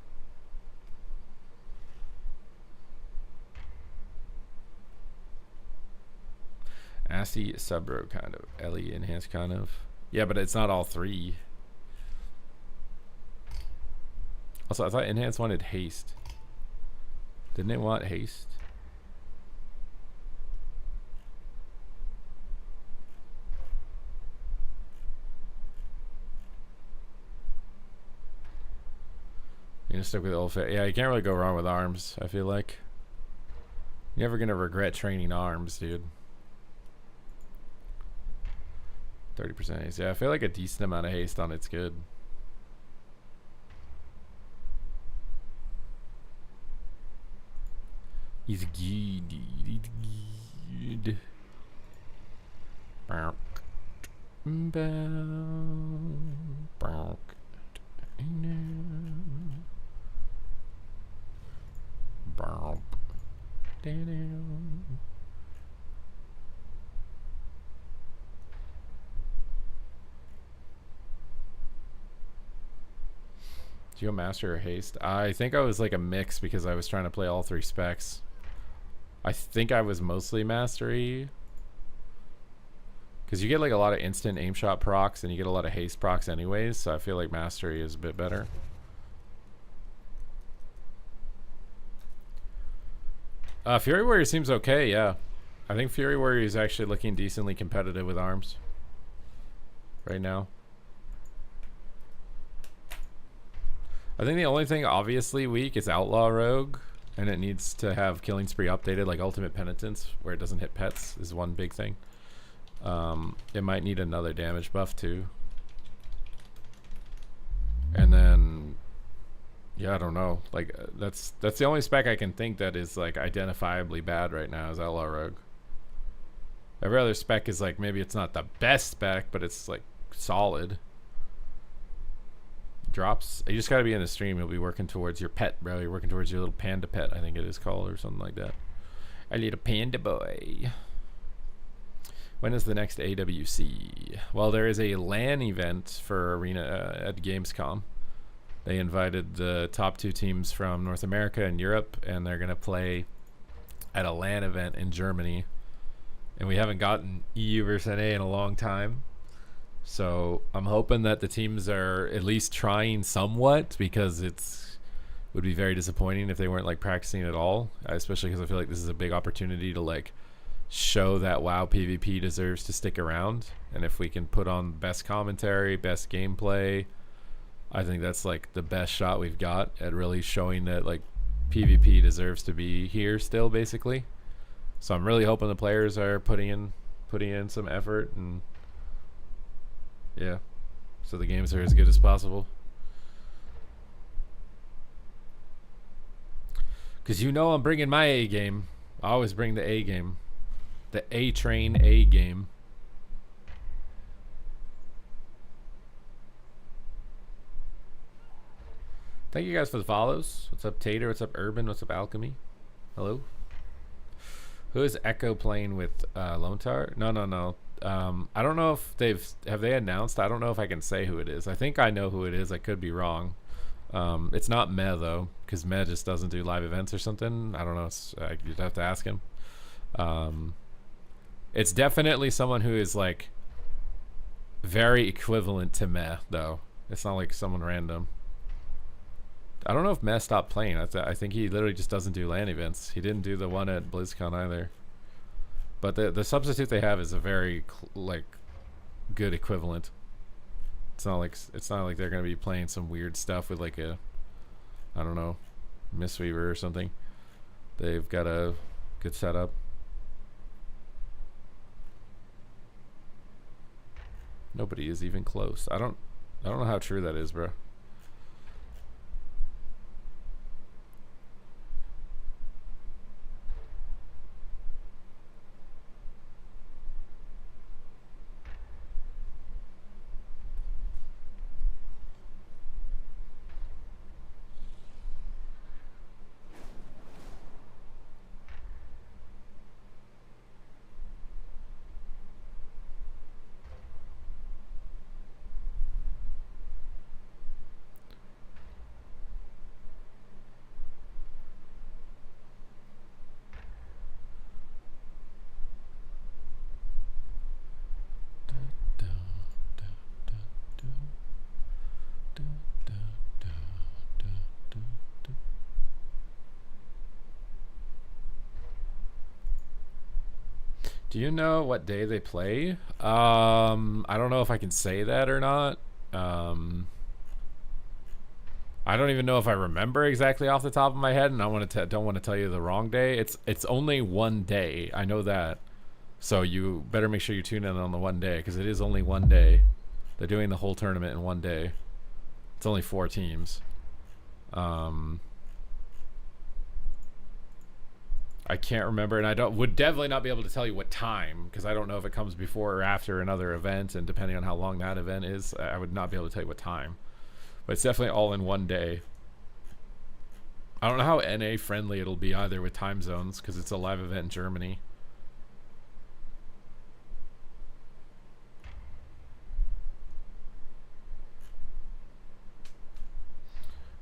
Assy Subro kind of. Ellie enhanced kind of. Yeah, but it's not all 3. Also, I thought enhanced wanted haste. Didn't it want haste? You're stuck with old fit. Yeah, you can't really go wrong with arms, I feel like. You're never gonna regret training arms, dude. 30% haste. Yeah, I feel like a decent amount of haste on it's good. He's good. He's good. Bark. Bark. Bark. Did you go master or haste? I think I was like a mix because I was trying to play all three specs. I think I was mostly mastery. Because you get like a lot of instant aim shot procs and you get a lot of haste procs anyways, so I feel like mastery is a bit better. Fury Warrior seems okay, yeah. I think Fury Warrior is actually looking decently competitive with arms right now. I think the only thing obviously weak is Outlaw Rogue, and it needs to have Killing Spree updated, like Ultimate Penitence, where it doesn't hit pets is one big thing. It might need another damage buff too. And then, yeah, I don't know. Like that's the only spec I can think that is like identifiably bad right now is Outlaw Rogue. Every other spec is like, maybe it's not the best spec, but it's like solid. Drops. You just gotta be in the stream. You'll be working towards your pet, bro. You're working towards your little panda pet, I think it is called, or something like that. A little panda boy. When is the next AWC? Well, there is a LAN event for Arena at Gamescom. They invited the top 2 teams from North America and Europe, and they're gonna play at a LAN event in Germany. And we haven't gotten EU versus NA in a long time. So I'm hoping that the teams are at least trying somewhat, because would be very disappointing if they weren't like practicing at all, especially because I feel like this is a big opportunity to like show that WoW PvP deserves to stick around. And if we can put on best commentary, best gameplay, I think that's like the best shot we've got at really showing that like PvP deserves to be here still, basically. So I'm really hoping the players are putting in some effort, and yeah, so the games are as good as possible. Because you know I'm bringing my A game. I always bring the A game. The A-Train A game. Thank you guys for the follows. What's up, Tater? What's up, Urban? What's up, Alchemy? Hello? Who is Echo playing with Lontar? No. I don't know if have they announced. I don't know if I can say who it is. I think I know who it is. I could be wrong. It's not Meh though, because Meh just doesn't do live events or something. I don't know. You'd have to ask him. It's definitely someone who is like very equivalent to Meh though. It's not like someone random. I don't know if Meh stopped playing. I think he literally just doesn't do LAN events. He didn't do the one at BlizzCon either. But the substitute they have is a very like good equivalent. It's not like they're gonna be playing some weird stuff with like a, I don't know, Mistweaver or something. They've got a good setup. Nobody is even close. I don't know how true that is, bro. Do you know what day they play? I don't know if I can say that or not. I I don't even know if I remember exactly off the top of my head, and don't want to tell you the wrong day. It's only one day. I know that. So you better make sure you tune in on the one day, because it is only one day. They're doing the whole tournament in one day. It's only 4 teams. I can't remember, and I would definitely not be able to tell you what time, because I don't know if it comes before or after another event, and depending on how long that event is, I would not be able to tell you what time. But it's definitely all in one day. I don't know how NA friendly it'll be either with time zones, because it's a live event in Germany.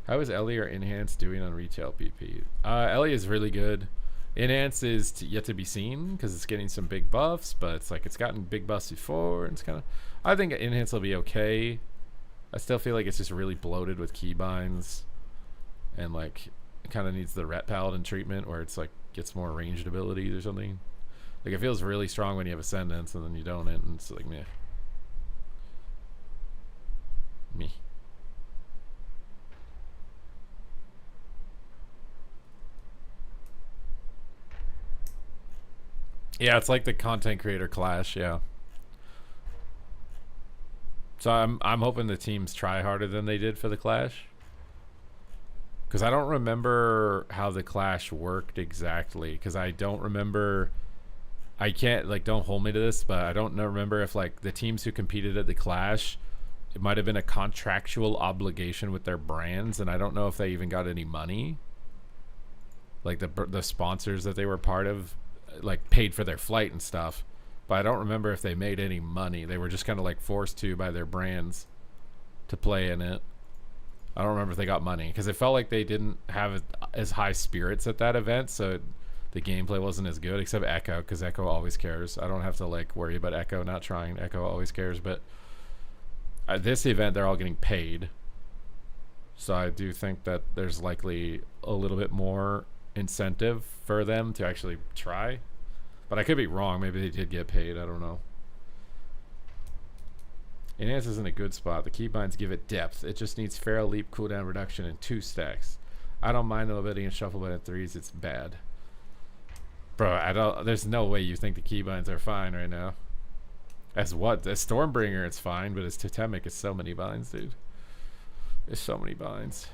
How is Ellie or Enhance doing on retail PP? Ellie is really good. Enhance is yet to be seen, because it's getting some big buffs, but it's like it's gotten big buffs before, and it's kind of... I think Enhance will be okay. I still feel like it's just really bloated with keybinds, and like it kind of needs the Ret Paladin treatment where it's like gets more ranged abilities or something. Like it feels really strong when you have Ascendance, and then you don't, and it's like meh. Me. Yeah, it's like the content creator clash, yeah. So I'm hoping the teams try harder than they did for the clash. Because I don't remember how the clash worked exactly. Because I don't remember... I can't, like, don't hold me to this, but I don't remember if, like, the teams who competed at the clash, it might have been a contractual obligation with their brands, and I don't know if they even got any money. Like, the sponsors that they were part of, like, paid for their flight and stuff. But I don't remember if they made any money. They were just kind of like forced to by their brands to play in it. I don't remember if they got money, because it felt like they didn't have as high spirits at that event, so the gameplay wasn't as good, except Echo, because Echo always cares. I don't have to like worry about Echo not trying. Echo always cares. But at this event, they're all getting paid, so I do think that there's likely a little bit more incentive for them to actually try. But I could be wrong. Maybe they did get paid. I don't know. Enhance is in a good spot. The keybinds give it depth. It just needs Feral Leap cooldown reduction in 2 stacks. I don't mind the mobility and shuffle, but at 3s it's bad. Bro, I don't... There's no way you think the keybinds are fine right now. As what? As Stormbringer, it's fine, but as Totemic, it's so many binds, dude. There's so many binds.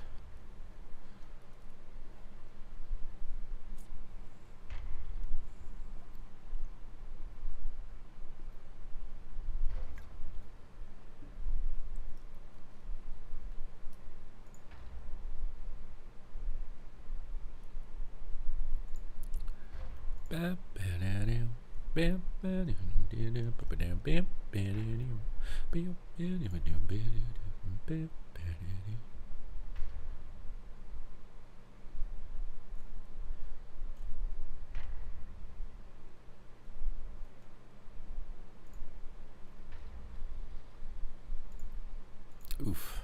Oof.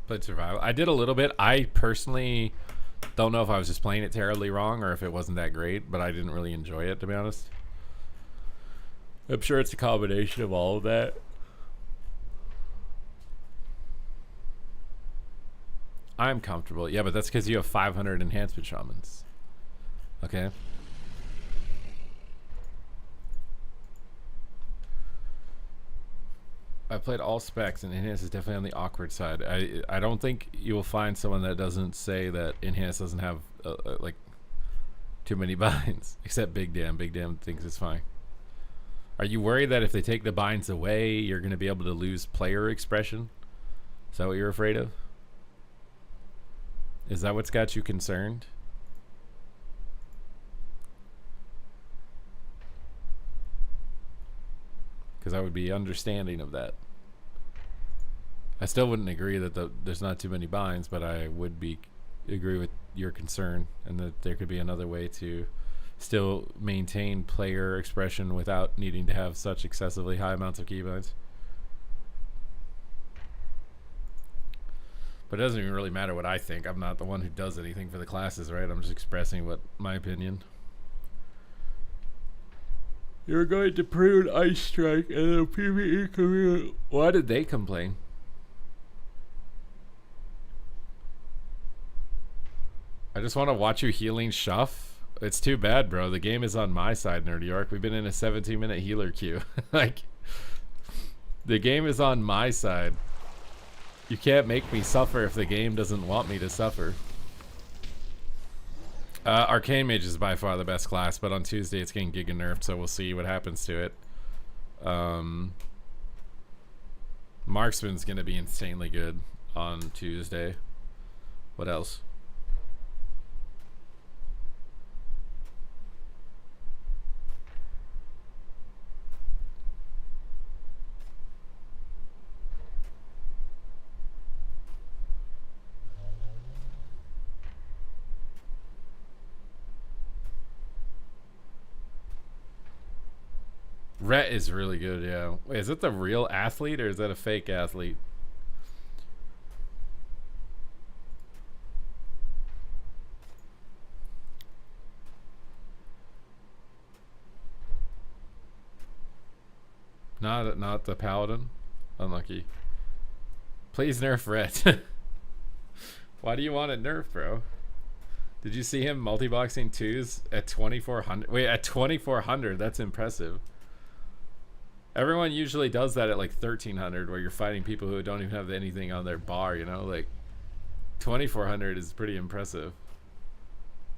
Played survival. I did a little bit. I personally don't know if I was just playing it terribly wrong or if it wasn't that great, but I didn't really enjoy it, to be honest. I'm sure it's a combination of all of that. I'm comfortable. Yeah, but that's because you have 500 enhancement shamans. Okay. I played all specs, and Enhance is definitely on the awkward side. I don't think you will find someone that doesn't say that Enhance doesn't have like too many binds, except Big Damn. Big Damn thinks it's fine. Are you worried that if they take the binds away, you're going to be able to lose player expression? Is that what you're afraid of? Is that what's got you concerned? Because I would be understanding of that. I still wouldn't agree that there's not too many binds, but I would agree with your concern, and that there could be another way to still maintain player expression without needing to have such excessively high amounts of keybinds. But it doesn't even really matter what I think. I'm not the one who does anything for the classes, right? I'm just expressing my opinion. You're going to prune Ice Strike and the PvE community. Why did they complain? I just want to watch you healing Shuff. It's too bad, bro. The game is on my side, Nerdy York. We've been in a 17-minute healer queue. Like, the game is on my side. You can't make me suffer if the game doesn't want me to suffer. Arcane Mage is by far the best class, but on Tuesday it's getting giga nerfed, so we'll see what happens to it. Marksman's gonna be insanely good on Tuesday. What else? Rhett is really good, yeah. Wait, is it the real athlete or is that a fake athlete? Not the Paladin? Unlucky. Please nerf Rhett. Why do you want it nerfed, bro? Did you see him multi-boxing twos at 2400? Wait, at 2400, that's impressive. Everyone usually does that at like 1300 where you're fighting people who don't even have anything on their bar, you know? Like 2400 is pretty impressive.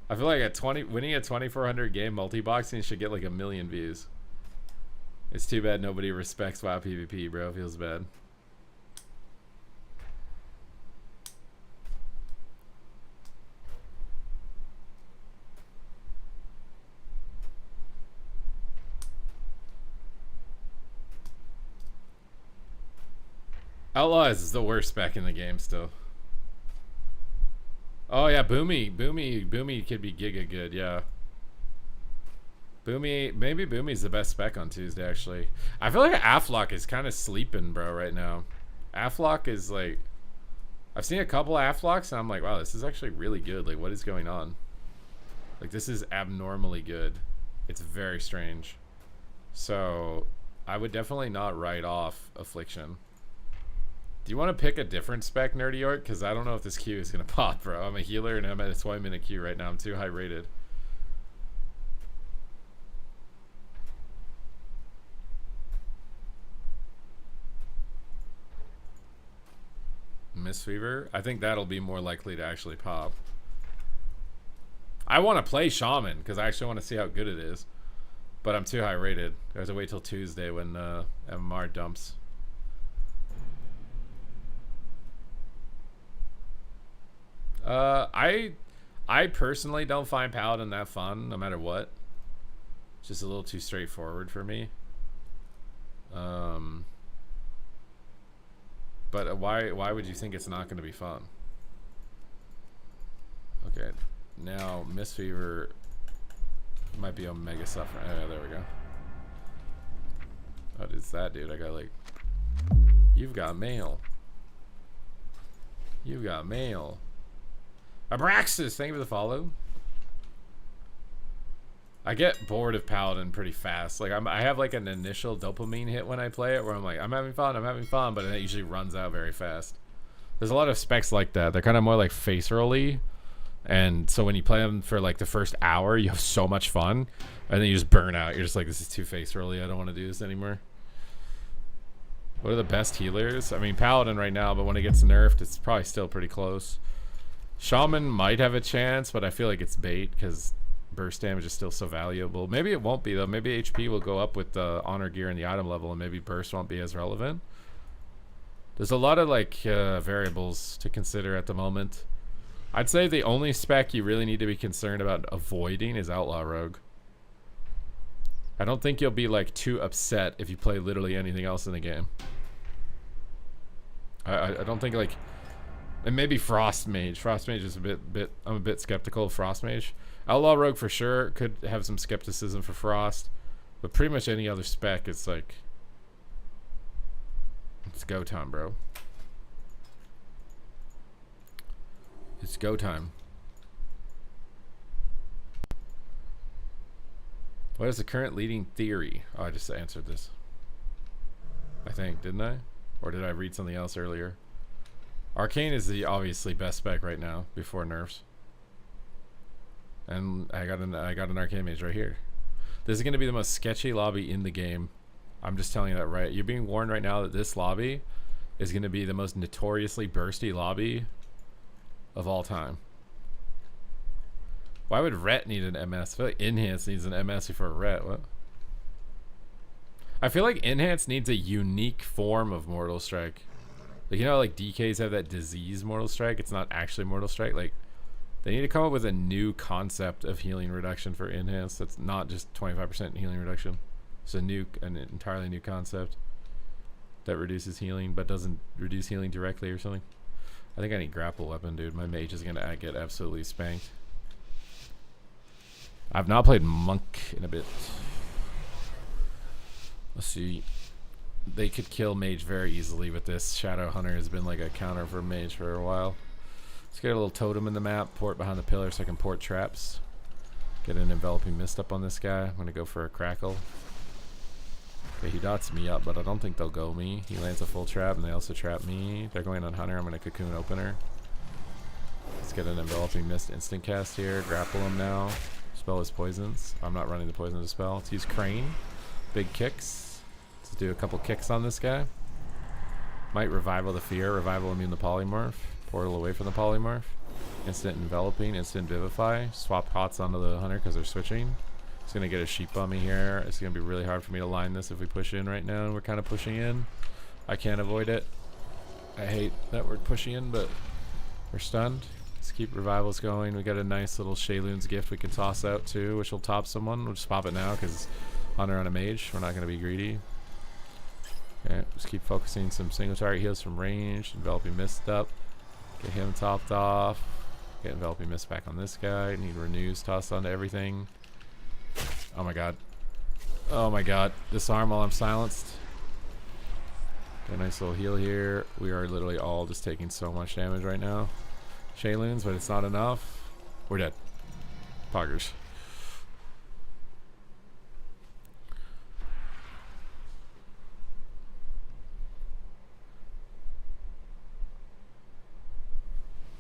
I feel like winning a 2400 game multi-boxing should get like 1 million views. It's too bad nobody respects WoW PvP, bro. Feels bad. Outlaws is the worst spec in the game still. Oh yeah, Boomy could be giga good, yeah. Maybe Boomy's the best spec on Tuesday actually. I feel like Aflock is kind of sleeping, bro, right now. Aflock is like, I've seen a couple Aflocks and I'm like, wow, this is actually really good. Like, what is going on? Like, this is abnormally good. It's very strange. So I would definitely not write off Affliction. Do you want to pick a different spec, Nerdy York? Because I don't know if this queue is going to pop, bro. I'm a healer and I'm at a 20-minute queue right now. I'm too high rated. Mistweaver? I think that'll be more likely to actually pop. I want to play Shaman because I actually want to see how good it is. But I'm too high rated. I have to wait till Tuesday when MMR dumps. I personally don't find Paladin that fun, no matter what. It's just a little too straightforward for me. But why would you think it's not going to be fun? Okay, now Mistweaver might be Omega Suffering. Oh, there we go. What is that, dude? I got like... You've got mail. You've got mail. Abraxas, thank you for the follow. I get bored of Paladin pretty fast. Like I have like an initial dopamine hit when I play it where I'm like, I'm having fun, but it usually runs out very fast. There's a lot of specs like that. They're kind of more like face rolly. And so when you play them for like the first hour, you have so much fun. And then you just burn out. You're just like, this is too face rolly. I don't want to do this anymore. What are the best healers? I mean, Paladin right now, but when it gets nerfed, it's probably still pretty close. Shaman might have a chance, but I feel like it's bait because burst damage is still so valuable. Maybe it won't be, though. Maybe HP will go up with the honor gear and the item level, and maybe burst won't be as relevant. There's a lot of, like, variables to consider at the moment. I'd say the only spec you really need to be concerned about avoiding is Outlaw Rogue. I don't think you'll be, like, too upset if you play literally anything else in the game. I don't think, like... And maybe Frost Mage. Frost Mage is I'm a bit skeptical of Frost Mage. Outlaw Rogue for sure could have some skepticism for Frost, but pretty much any other spec, it's like, it's go time, bro. It's go time. What is the current leading theory? Oh, I just answered this. I think, didn't I? Or did I read something else earlier? Arcane is the obviously best spec right now before nerfs. And I got an Arcane Mage right here. This is going to be the most sketchy lobby in the game. I'm just telling you that right. You're being warned right now that this lobby is going to be the most notoriously bursty lobby of all time. Why would Ret need an MS? I feel like Enhance needs an MS before Ret. What? I feel like Enhance needs a unique form of Mortal Strike. Like, you know, like DKs have that disease Mortal Strike. It's not actually Mortal Strike. Like, they need to come up with a new concept of healing reduction for Enhance that's not just 25% healing reduction. It's an entirely new concept that reduces healing but doesn't reduce healing directly or something. I think I need grapple weapon, dude. My mage is gonna get absolutely spanked. I've not played monk in a bit. Let's see. They could kill mage very easily with this. Shadow Hunter has been like a counter for mage for a while. Let's get a little totem in the map. Port behind the pillar so I can port traps. Get an enveloping mist up on this guy. I'm gonna go for a crackle. Okay, he dots me up, but I don't think they'll go me. He lands a full trap and they also trap me. They're going on Hunter. I'm gonna cocoon opener. Let's get an enveloping mist instant cast here. Grapple him now. Spell his poisons. I'm not running the poison spell. Let's use Crane. Big kicks. Let's do a couple kicks on this guy. Might revival the fear. Revival immune the polymorph. Portal away from the polymorph. Instant enveloping. Instant vivify. Swap hots onto the hunter because they're switching. It's going to get a sheep on me here. It's going to be really hard for me to line this if we push in right now. And we're kind of pushing in. I can't avoid it. I hate that we're pushing in, but we're stunned. Let's keep revivals going. We got a nice little Shayloon's gift we can toss out too, which will top someone. We'll just pop it now because Hunter on a mage. We're not going to be greedy. Okay, just keep focusing some single target heals from range. Enveloping mist up. Get him topped off. Get enveloping mist back on this guy. Need renews tossed onto everything. Oh my god. Oh my god. Disarm while I'm silenced. Get a nice little heal here. We are literally all just taking so much damage right now. Shayloons, but it's not enough. We're dead. Poggers.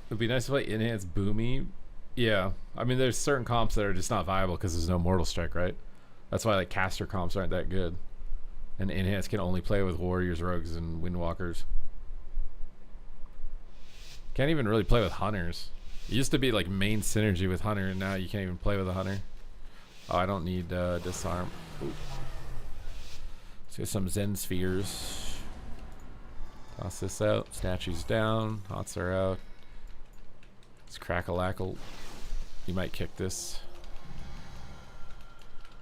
It'd be nice to play Enhance Boomy. Yeah. I mean, there's certain comps that are just not viable because there's no Mortal Strike, right? That's why like caster comps aren't that good. And Enhance can only play with Warriors, Rogues, and Windwalkers. Can't even really play with Hunters. It used to be like main synergy with Hunter, and now you can't even play with a Hunter. Oh, I don't need disarm. Ooh. Let's get some Zen Spheres. Toss this out. Statues down. Hots are out. Let's crackle-lackle. You might kick this.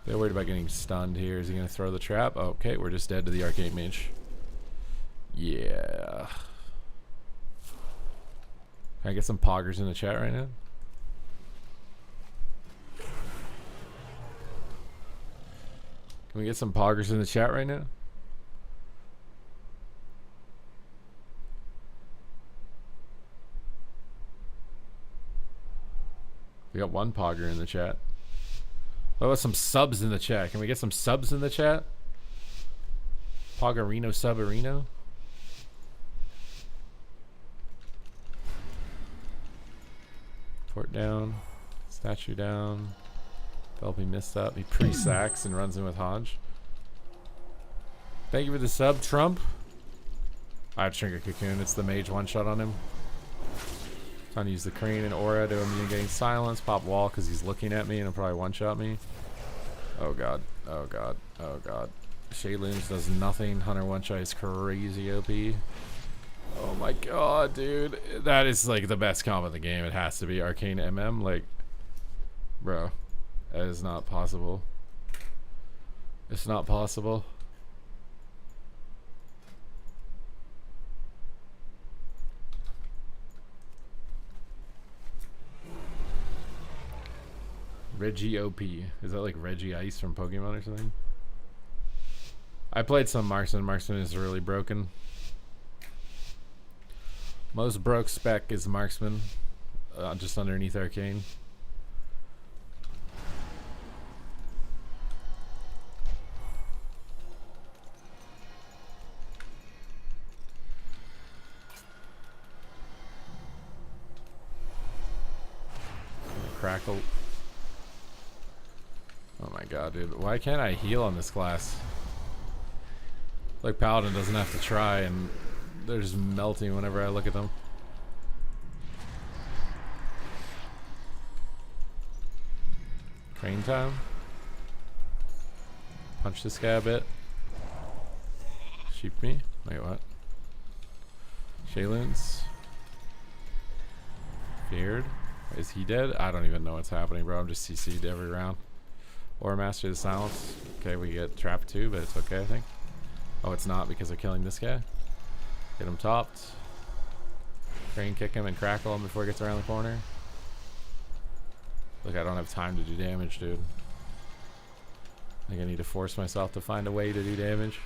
They're worried about getting stunned here. Is he going to throw the trap? Oh, okay, we're just dead to the Arcane Mage. Yeah. Can I get some poggers in the chat right now? Can we get some poggers in the chat right now? We got one pogger in the chat. What about some subs in the chat? Can we get some subs in the chat? Poggerino Subarino? Fort down. Statue down. Belby missed up. He pre-sacks and runs in with Hodge. Thank you for the sub, Trump. I have Trinket Cocoon. It's the mage one-shot on him. Trying to use the Crane and Aura to immune getting silence. Pop wall because he's looking at me and he'll probably one-shot me. Oh god. Oh god. Oh god. Shayloons does nothing. Hunter one-shot is crazy OP. Oh my god, dude. That is like the best comp in the game. It has to be Arcane MM. Like, bro. That is not possible. It's not possible. Reggie OP. Is that like Reggie Ice from Pokemon or something? I played some Marksman. Marksman is really broken. Most broke spec is Marksman. Just underneath Arcane. crackle. Oh my god, dude. Why can't I heal on this class? Like Paladin doesn't have to try and they're just melting whenever I look at them. Crane time. Punch this guy a bit. Sheep me. Wait, what? Shaylin's. Feared. Is he dead? I don't even know what's happening, bro. I'm just CC'd every round. Or Master of the Silence. Okay, we get trapped too, but it's okay, I think. Oh, it's not because they're killing this guy. Get him topped. Crane kick him and crackle him before he gets around the corner. Look, I don't have time to do damage, dude. I think I need to force myself to find a way to do damage.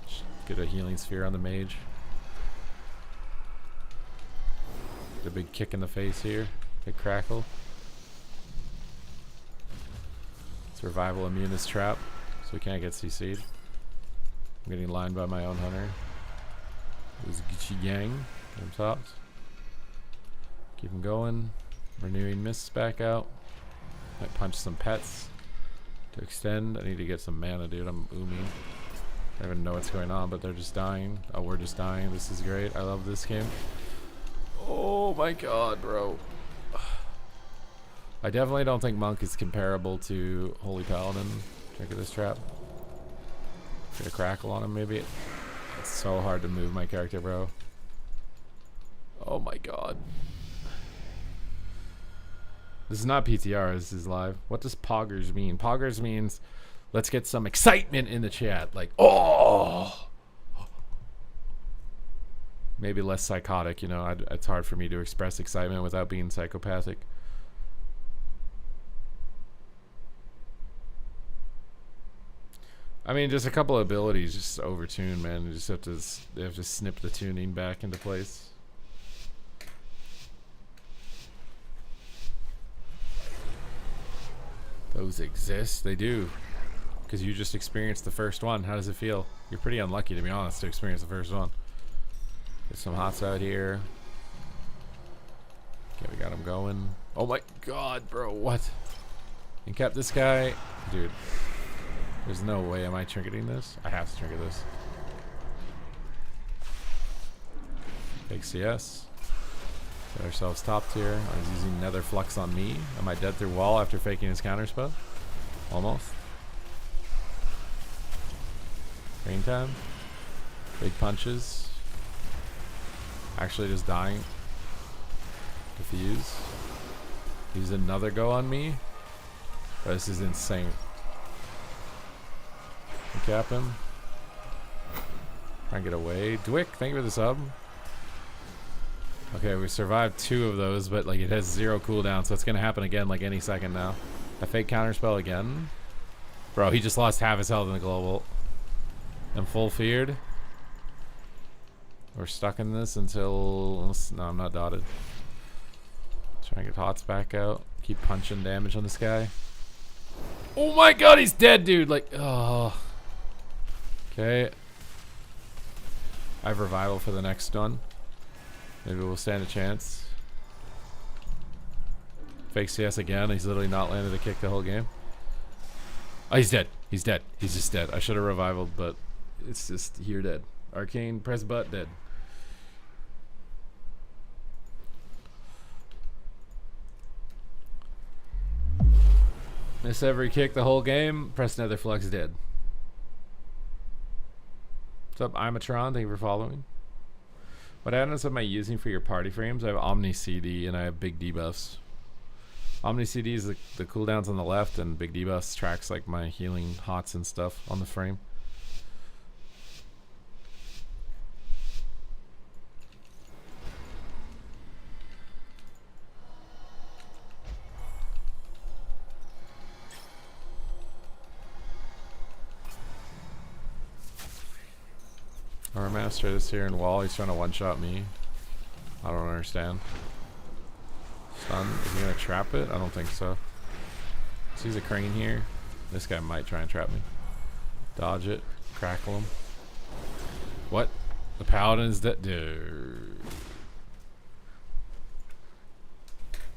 Just get a healing sphere on the mage. Get a big kick in the face here. Big crackle. Survival immune is trap, so we can't get CC'd. I'm getting lined by my own hunter. Who's Gucci Gang. Get him topped. Keep him going. Renewing mists back out. Might punch some pets to extend. I need to get some mana, dude. I'm ooming. I don't even know what's going on, but they're just dying. Oh, we're just dying. This is great. I love this game. Oh my god, bro. I definitely don't think Monk is comparable to Holy Paladin. Check out this trap. Get a crackle on him, maybe. It's so hard to move my character, bro. Oh my god. This is not PTR, this is live. What does poggers mean? Poggers means let's get some excitement in the chat. Like, oh! Maybe less psychotic, you know. It's hard for me to express excitement without being psychopathic. I mean, just a couple of abilities just overtune, man. You just have to, they have to snip the tuning back into place. Those exist? They do. Because you just experienced the first one. How does it feel? You're pretty unlucky, to be honest, to experience the first one. Get some hots out here. Okay, we got him going. Oh my god, bro, what? You kept this guy? Dude. There's no way. Am I trinketing this? I have to trinket this. Big CS. Get ourselves top tier. I was using Nether Flux on me. Am I dead through wall after faking his counter spell? Almost. Green time. Big punches. Actually just dying. Diffuse. Use another go on me. Oh, this is insane. Cap him. Try and get away. Dwick, thank you for the sub. Okay, we survived 2 of those, but like it has 0 cooldown, so it's gonna happen again like any second now. I fake counterspell again. Bro, he just lost half his health in the global. I'm full feared. We're stuck in this until... No, I'm not dotted. Trying to get hots back out. Keep punching damage on this guy. Oh my god, he's dead, dude! Like, oh... Okay. I have revival for the next one. Maybe we'll stand a chance. Fake CS again. He's literally not landed a kick the whole game. Oh, he's dead. He's dead. He's just dead. I should have revivaled, but it's just here dead. Arcane, press butt, dead. Miss every kick the whole game. Press Nether Flux, dead. What's up, Imatron? Thank you for following. What add-ons am I using for your party frames? I have Omni CD and I have big debuffs. Omni CD is the cooldowns on the left, and big debuffs tracks like my healing hots and stuff on the frame. Our master is here in wall. He's trying to one-shot me. I don't understand. Stun. Is he gonna trap it? I don't think so. Sees a crane here. This guy might try and trap me. Dodge it. Crackle him. What? The paladin is dead. Dude.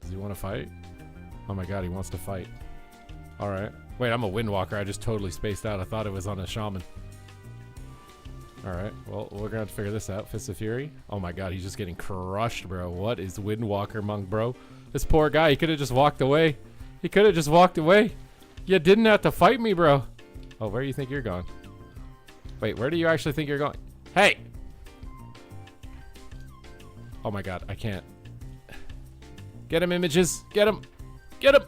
Does he want to fight? Oh my god, he wants to fight. Alright. Wait, I'm a Windwalker. I just totally spaced out. I thought it was on a Shaman. Alright, well, we're gonna have to figure this out. Fist of Fury. Oh my god, he's just getting crushed, bro. What is Windwalker monk, bro? This poor guy, he could have just walked away. He could have just walked away. You didn't have to fight me, bro. Oh, where do you think you're going? Wait, where do you actually think you're going? Hey! Oh my god, I can't. Get him, images. Get him. Get him.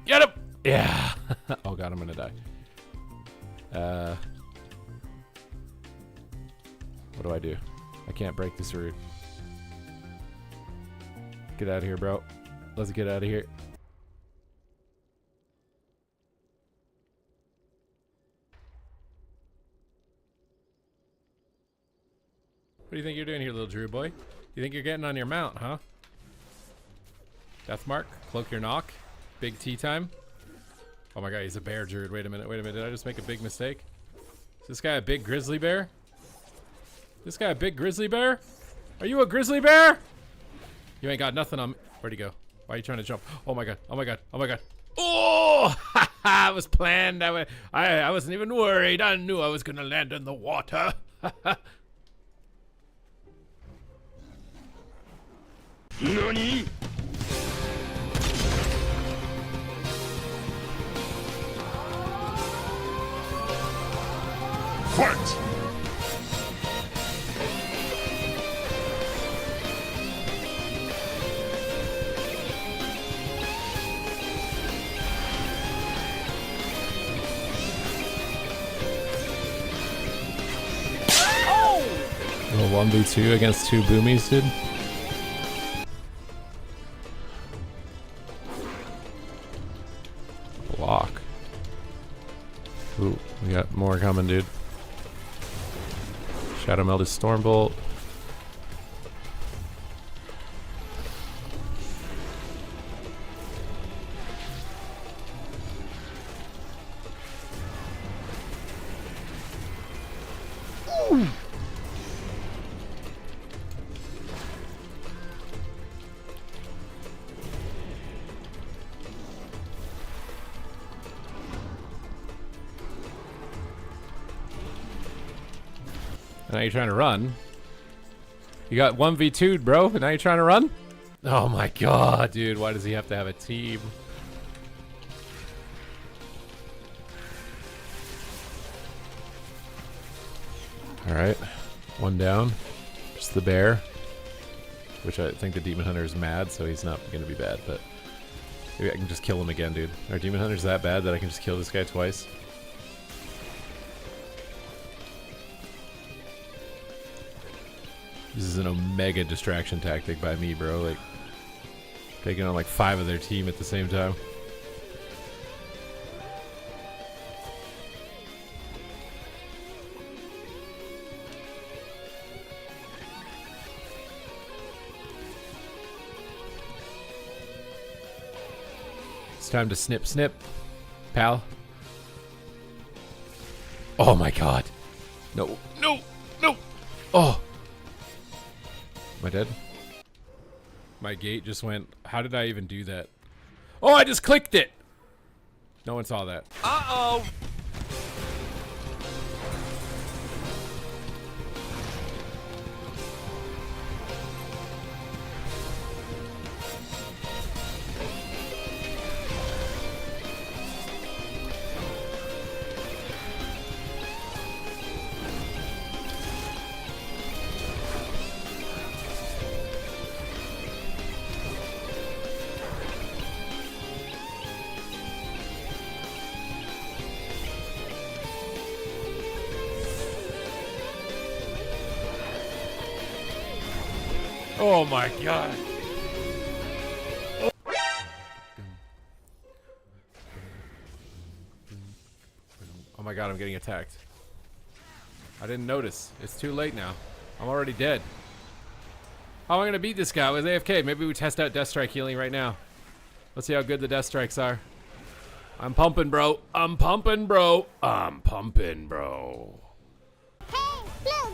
Get him. Yeah. Oh god, I'm gonna die. What do I do? I can't break this root. Get out of here, bro. Let's get out of here. What do you think you're doing here, little Druid boy? You think you're getting on your mount, huh? Deathmark, cloak your knock, big tea time. Oh my god, he's a bear Druid. Wait a minute, did I just make a big mistake? Is this guy a big grizzly bear? This guy a big grizzly bear? Are you a grizzly bear? You ain't got nothing on me. Where'd he go? Why are you trying to jump? Oh my god, oh my god, oh my god. Oh! It was planned. I wasn't even worried. I knew I was gonna land in the water. NANI?! Fight! Little 1v2 against two boomies, dude. Block. Ooh, we got more coming, dude. Shadow Meld is Stormbolt. And now you're trying to run. You got 1v2'd, bro, and now you're trying to run? Oh my god, dude, why does he have to have a team? Alright, one down. Just the bear. Which I think the Demon Hunter is mad, so he's not gonna be bad, but maybe I can just kill him again, dude. Our Demon Hunter's that bad that I can just kill this guy twice. This is an omega distraction tactic by me, bro. Like, taking on like 5 of their team at the same time. It's time to snip, snip, pal. Oh my god. No, no, no. Oh. Am I dead? My gate just went. How did I even do that? Oh, I just clicked it! No one saw that. Uh-oh! Oh my god. Oh my god, I'm getting attacked. I didn't notice. It's too late now. I'm already dead. How am I gonna beat this guy with AFK? Maybe we test out Death Strike healing right now. Let's see how good the Death Strikes are. I'm pumping, bro. I'm pumping, bro. I'm pumping, bro. Hey, look!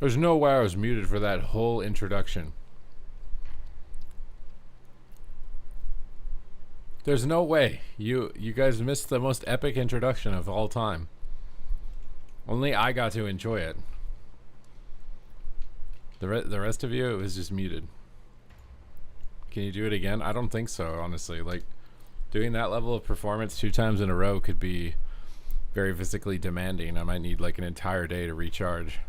There's no way I was muted for that whole introduction. There's no way. You guys missed the most epic introduction of all time. Only I got to enjoy it. The rest of you, it was just muted. Can you do it again? I don't think so, honestly. Like, doing that level of performance 2 times in a row could be very physically demanding. I might need like an entire day to recharge.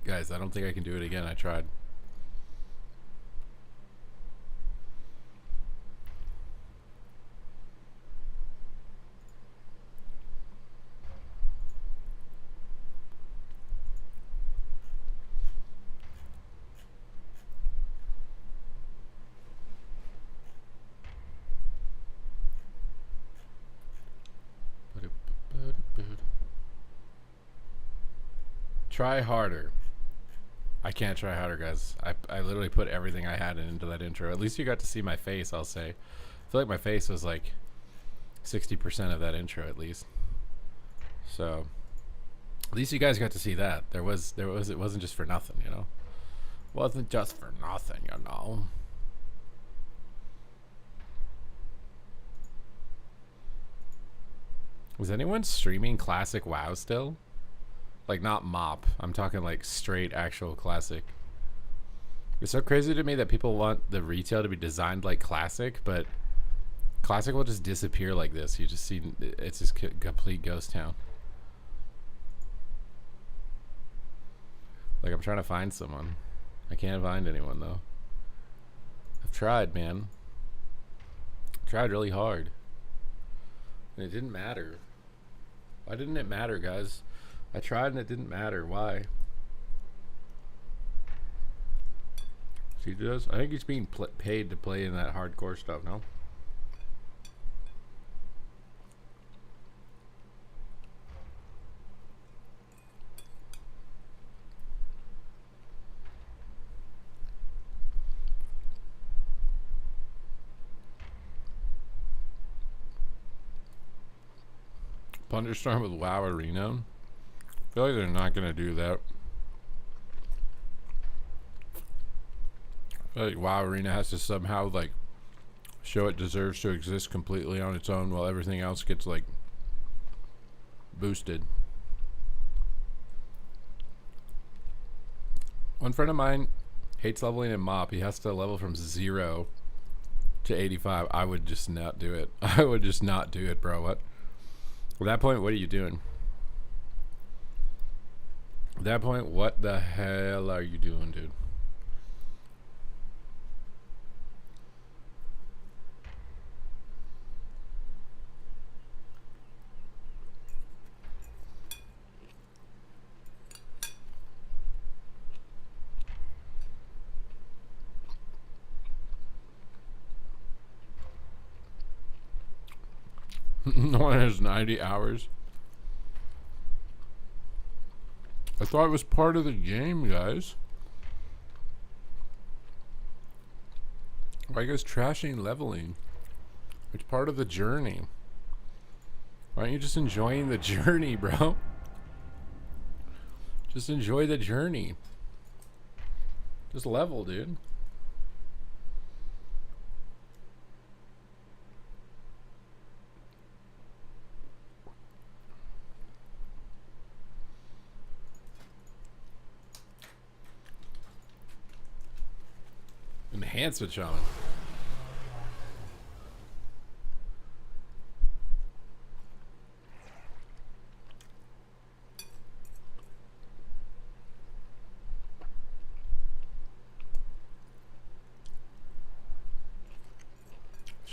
Guys, I don't think I can do it again. I tried. Try harder. I can't try harder, guys. I literally put everything I had into that intro. At least you got to see my face, I'll say. I feel like my face was like 60% of that intro at least. So at least you guys got to see that. It wasn't just for nothing, you know. Wasn't just for nothing, you know. Was anyone streaming classic WoW still? Like, not mop. I'm talking like straight actual classic. It's so crazy to me that people want the retail to be designed like classic, but classic will just disappear like this. You just see it's just complete ghost town. Like, I'm trying to find someone. I can't find anyone though. I've tried, man. Tried really hard. And it didn't matter. Why didn't it matter, guys? I tried and it didn't matter. Why? He does. I think he's being paid to play in that hardcore stuff, no? Thunderstorm with WoW Arena? I feel like they're not going to do that. I feel like WoW Arena has to somehow like show it deserves to exist completely on its own while everything else gets like boosted. One friend of mine hates leveling in mop. He has to level from 0 to 85. I would just not do it. I would just not do it, bro. What? At that point, what are you doing? At that point, what the hell are you doing, dude? No one has 90 hours. I thought it was part of the game, guys. Why are you guys trashing leveling? It's part of the journey. Why aren't you just enjoying the journey, bro? Just enjoy the journey. Just level, dude. Enhancement shaman.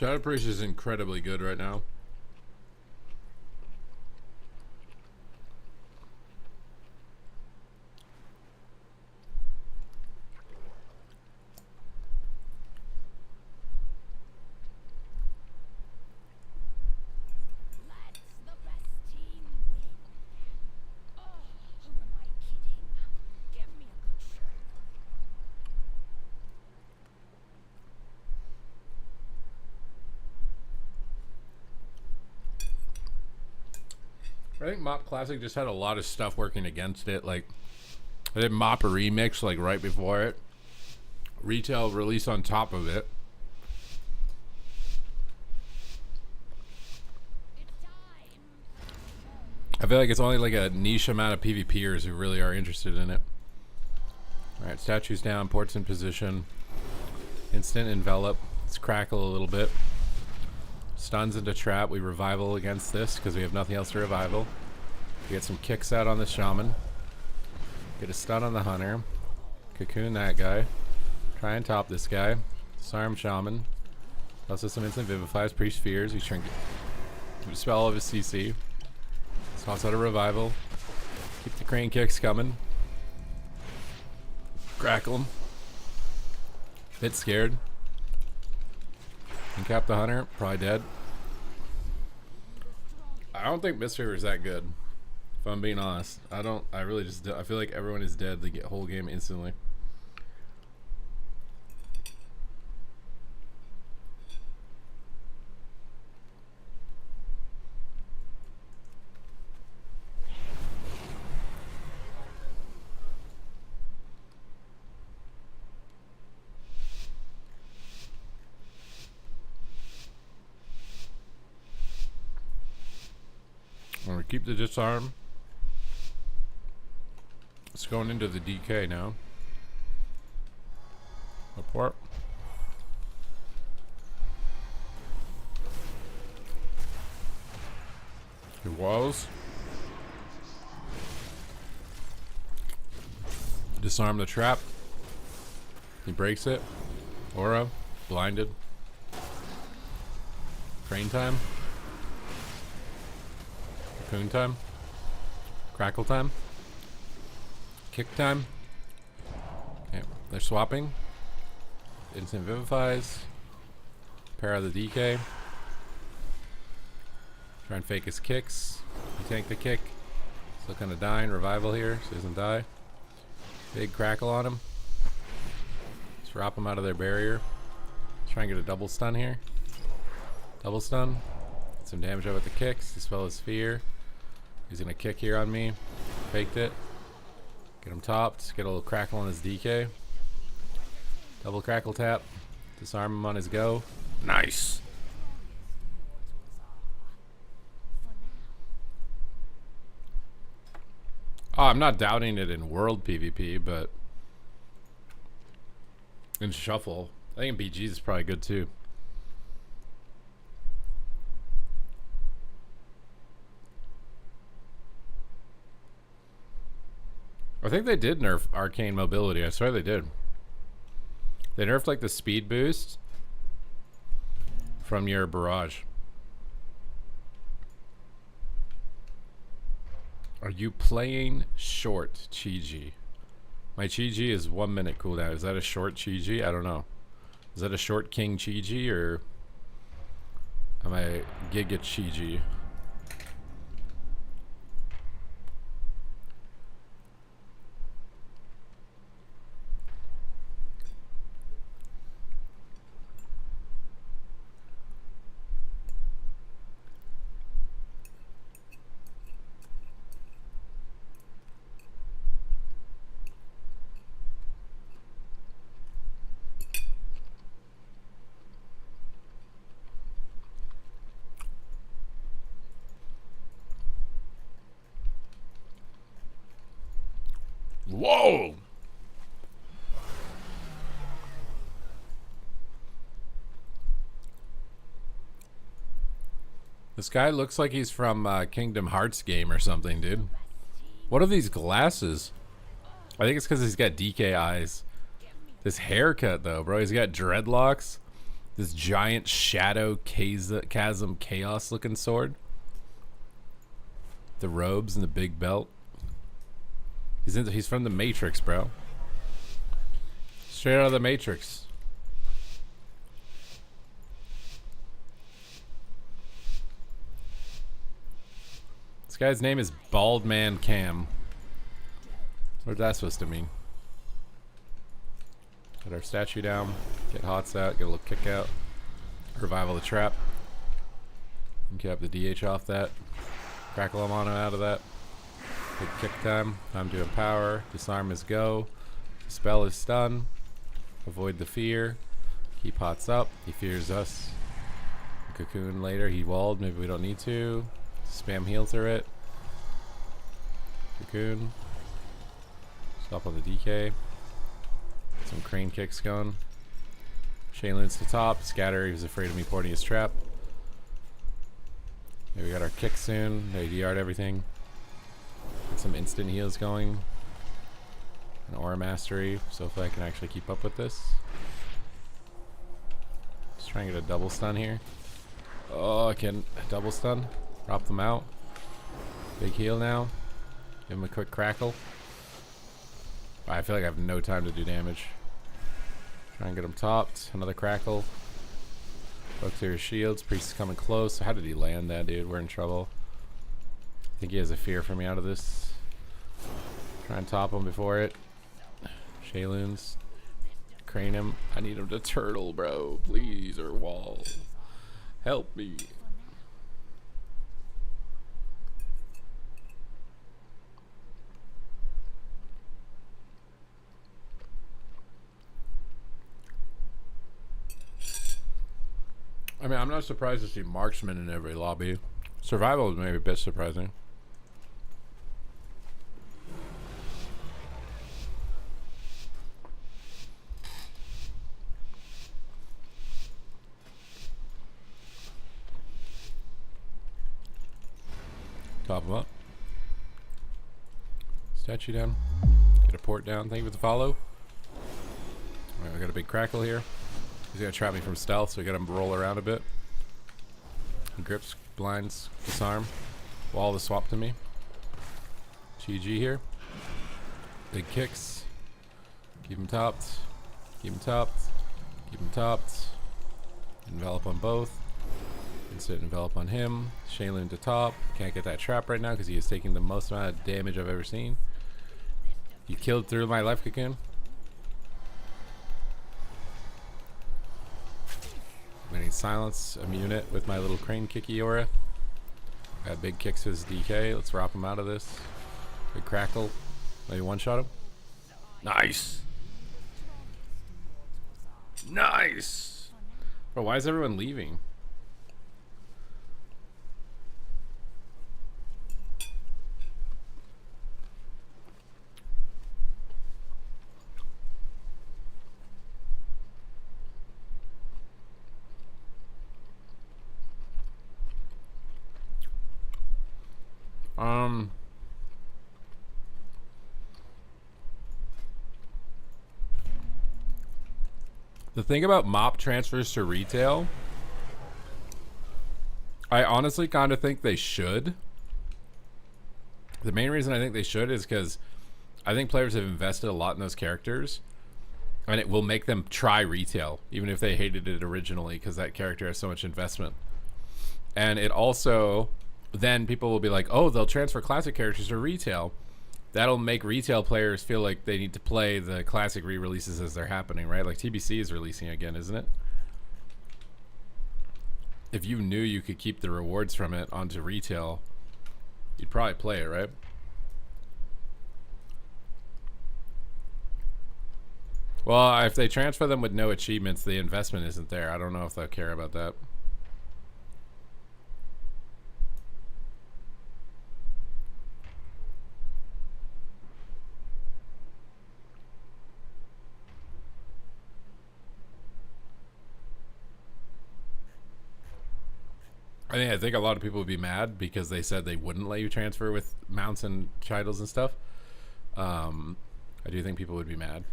Shadow Priest is incredibly good right now. I think Mop Classic just had a lot of stuff working against it. Like, I did Mop a remix like right before it. Retail release on top of it. I feel like it's only like a niche amount of PvPers who really are interested in it. Alright, statues down, ports in position. Instant envelop. Let's crackle a little bit. Stuns into trap. We revival against this because we have nothing else to revival. We get some kicks out on the shaman. Get a stun on the hunter. Cocoon that guy. Try and top this guy. Disarm shaman. Also some instant vivifies. Priest fears. We shrink it. Dispel of his CC. Toss out a revival. Keep the crane kicks coming. Crackle him. Bit scared. Uncap the hunter. Probably dead. I don't think Mistweaver is that good. If I'm being honest. I really just I feel like everyone is dead the whole game instantly. I'm gonna keep the disarm. It's going into the DK now. Report. Your walls. Disarm the trap. He breaks it. Aura. Blinded. Crane time. Cocoon time. Crackle time. Kick time. Okay, they're swapping. Instant vivifies. Pair of the DK. Try and fake his kicks. He tank the kick. Still kind of dying. Revival here, so he doesn't die. Big crackle on him. Swap him out of their barrier. Try and get a double stun here. Double stun. Get some damage out with the kicks. Dispel his fear. He's gonna kick here on me. Faked it. Get him topped. Get a little crackle on his DK. Double crackle tap. Disarm him on his go. Nice. Oh, I'm not doubting it in world PvP, but in shuffle, I think in BGs is probably good too. I think they did nerf arcane mobility. I swear they did. They nerfed like the speed boost from your barrage. Are you playing short Chi-Ji? My Chi-Ji is 1 minute cooldown. Is that a short Chi-Ji? I don't know. Is that a short King Chi-Ji or am I Giga Chi-Ji? Whoa! This guy looks like he's from Kingdom Hearts game or something, dude. What are these glasses? I think it's because he's got DK eyes. This haircut, though, bro. He's got dreadlocks. This giant shadow chasm chaos looking sword. The robes and the big belt. He's from the Matrix, bro. Straight out of the Matrix. This guy's name is Bald Man Cam. What's that supposed to mean? Get our statue down. Get hots out. Get a little kick out. Revival the trap. Get up the DH off that. Crackle him on him out of that. Big kick time. Time to empower. Disarm is go. Spell is stun. Avoid the fear. Keep hots up. He fears us. Cocoon later. He walled. Maybe we don't need to. Spam heal through it. Cocoon. Stop on the DK. Some crane kicks going. Shaylin's to top. Scatter. He was afraid of me porting his trap. Okay, we got our kick soon. They DR'd everything. Get some instant heals going. An aura mastery. So if I can actually keep up with this. Just trying to get a double stun here. Oh, I can double stun. Drop them out. Big heal now. Give him a quick crackle. I feel like I have no time to do damage. Try and get him topped. Another crackle. Look through his shields. Priest is coming close. How did he land that, dude? We're in trouble. I think he has a fear for me out of this. Try and top him before it. Shayloons. Crane him. I need him to turtle, bro. Please, or wall. Help me. I mean, I'm not surprised to see marksman in every lobby. Survival is maybe a bit surprising. Top him up. Statue down. Get a port down. Thank you for the follow. Alright, we got a big crackle here. He's gonna trap me from stealth, so we gotta roll around a bit. Grips, blinds, disarm. Wall the swap to me. GG here. Big kicks. Keep him topped. Keep him topped. Keep him topped. Envelop on both. Instant envelop on him. Shaylin to top. Can't get that trap right now because he is taking the most amount of damage I've ever seen. You killed through my life cocoon. I'm getting silence, immune it with my little crane kicky aura. Got big kicks to his DK. Let's wrap him out of this. Big crackle. Maybe one shot him. Nice. Nice. Bro, why is everyone leaving? The thing about mop transfers to retail, I honestly kind of think they should. The main reason I think they should is because I think players have invested a lot in those characters, and it will make them try retail, even if they hated it originally, because that character has so much investment. And it also, then people will be like, oh, they'll transfer classic characters to retail. That'll make retail players feel like they need to play the classic re-releases as they're happening, right? Like TBC is releasing again, isn't it? If you knew you could keep the rewards from it onto retail, you'd probably play it, right? Well, if they transfer them with no achievements, the investment isn't there. I don't know if they'll care about that. I think a lot of people would be mad because they said they wouldn't let you transfer with mounts and titles and stuff. I do think people would be mad.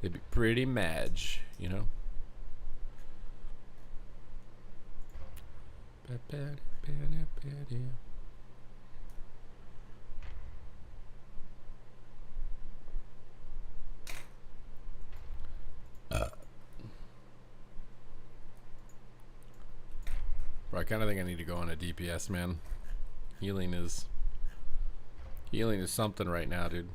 They'd be pretty mad, you know. Bro, I kind of think I need to go on a DPS, man. Healing is something right now, dude.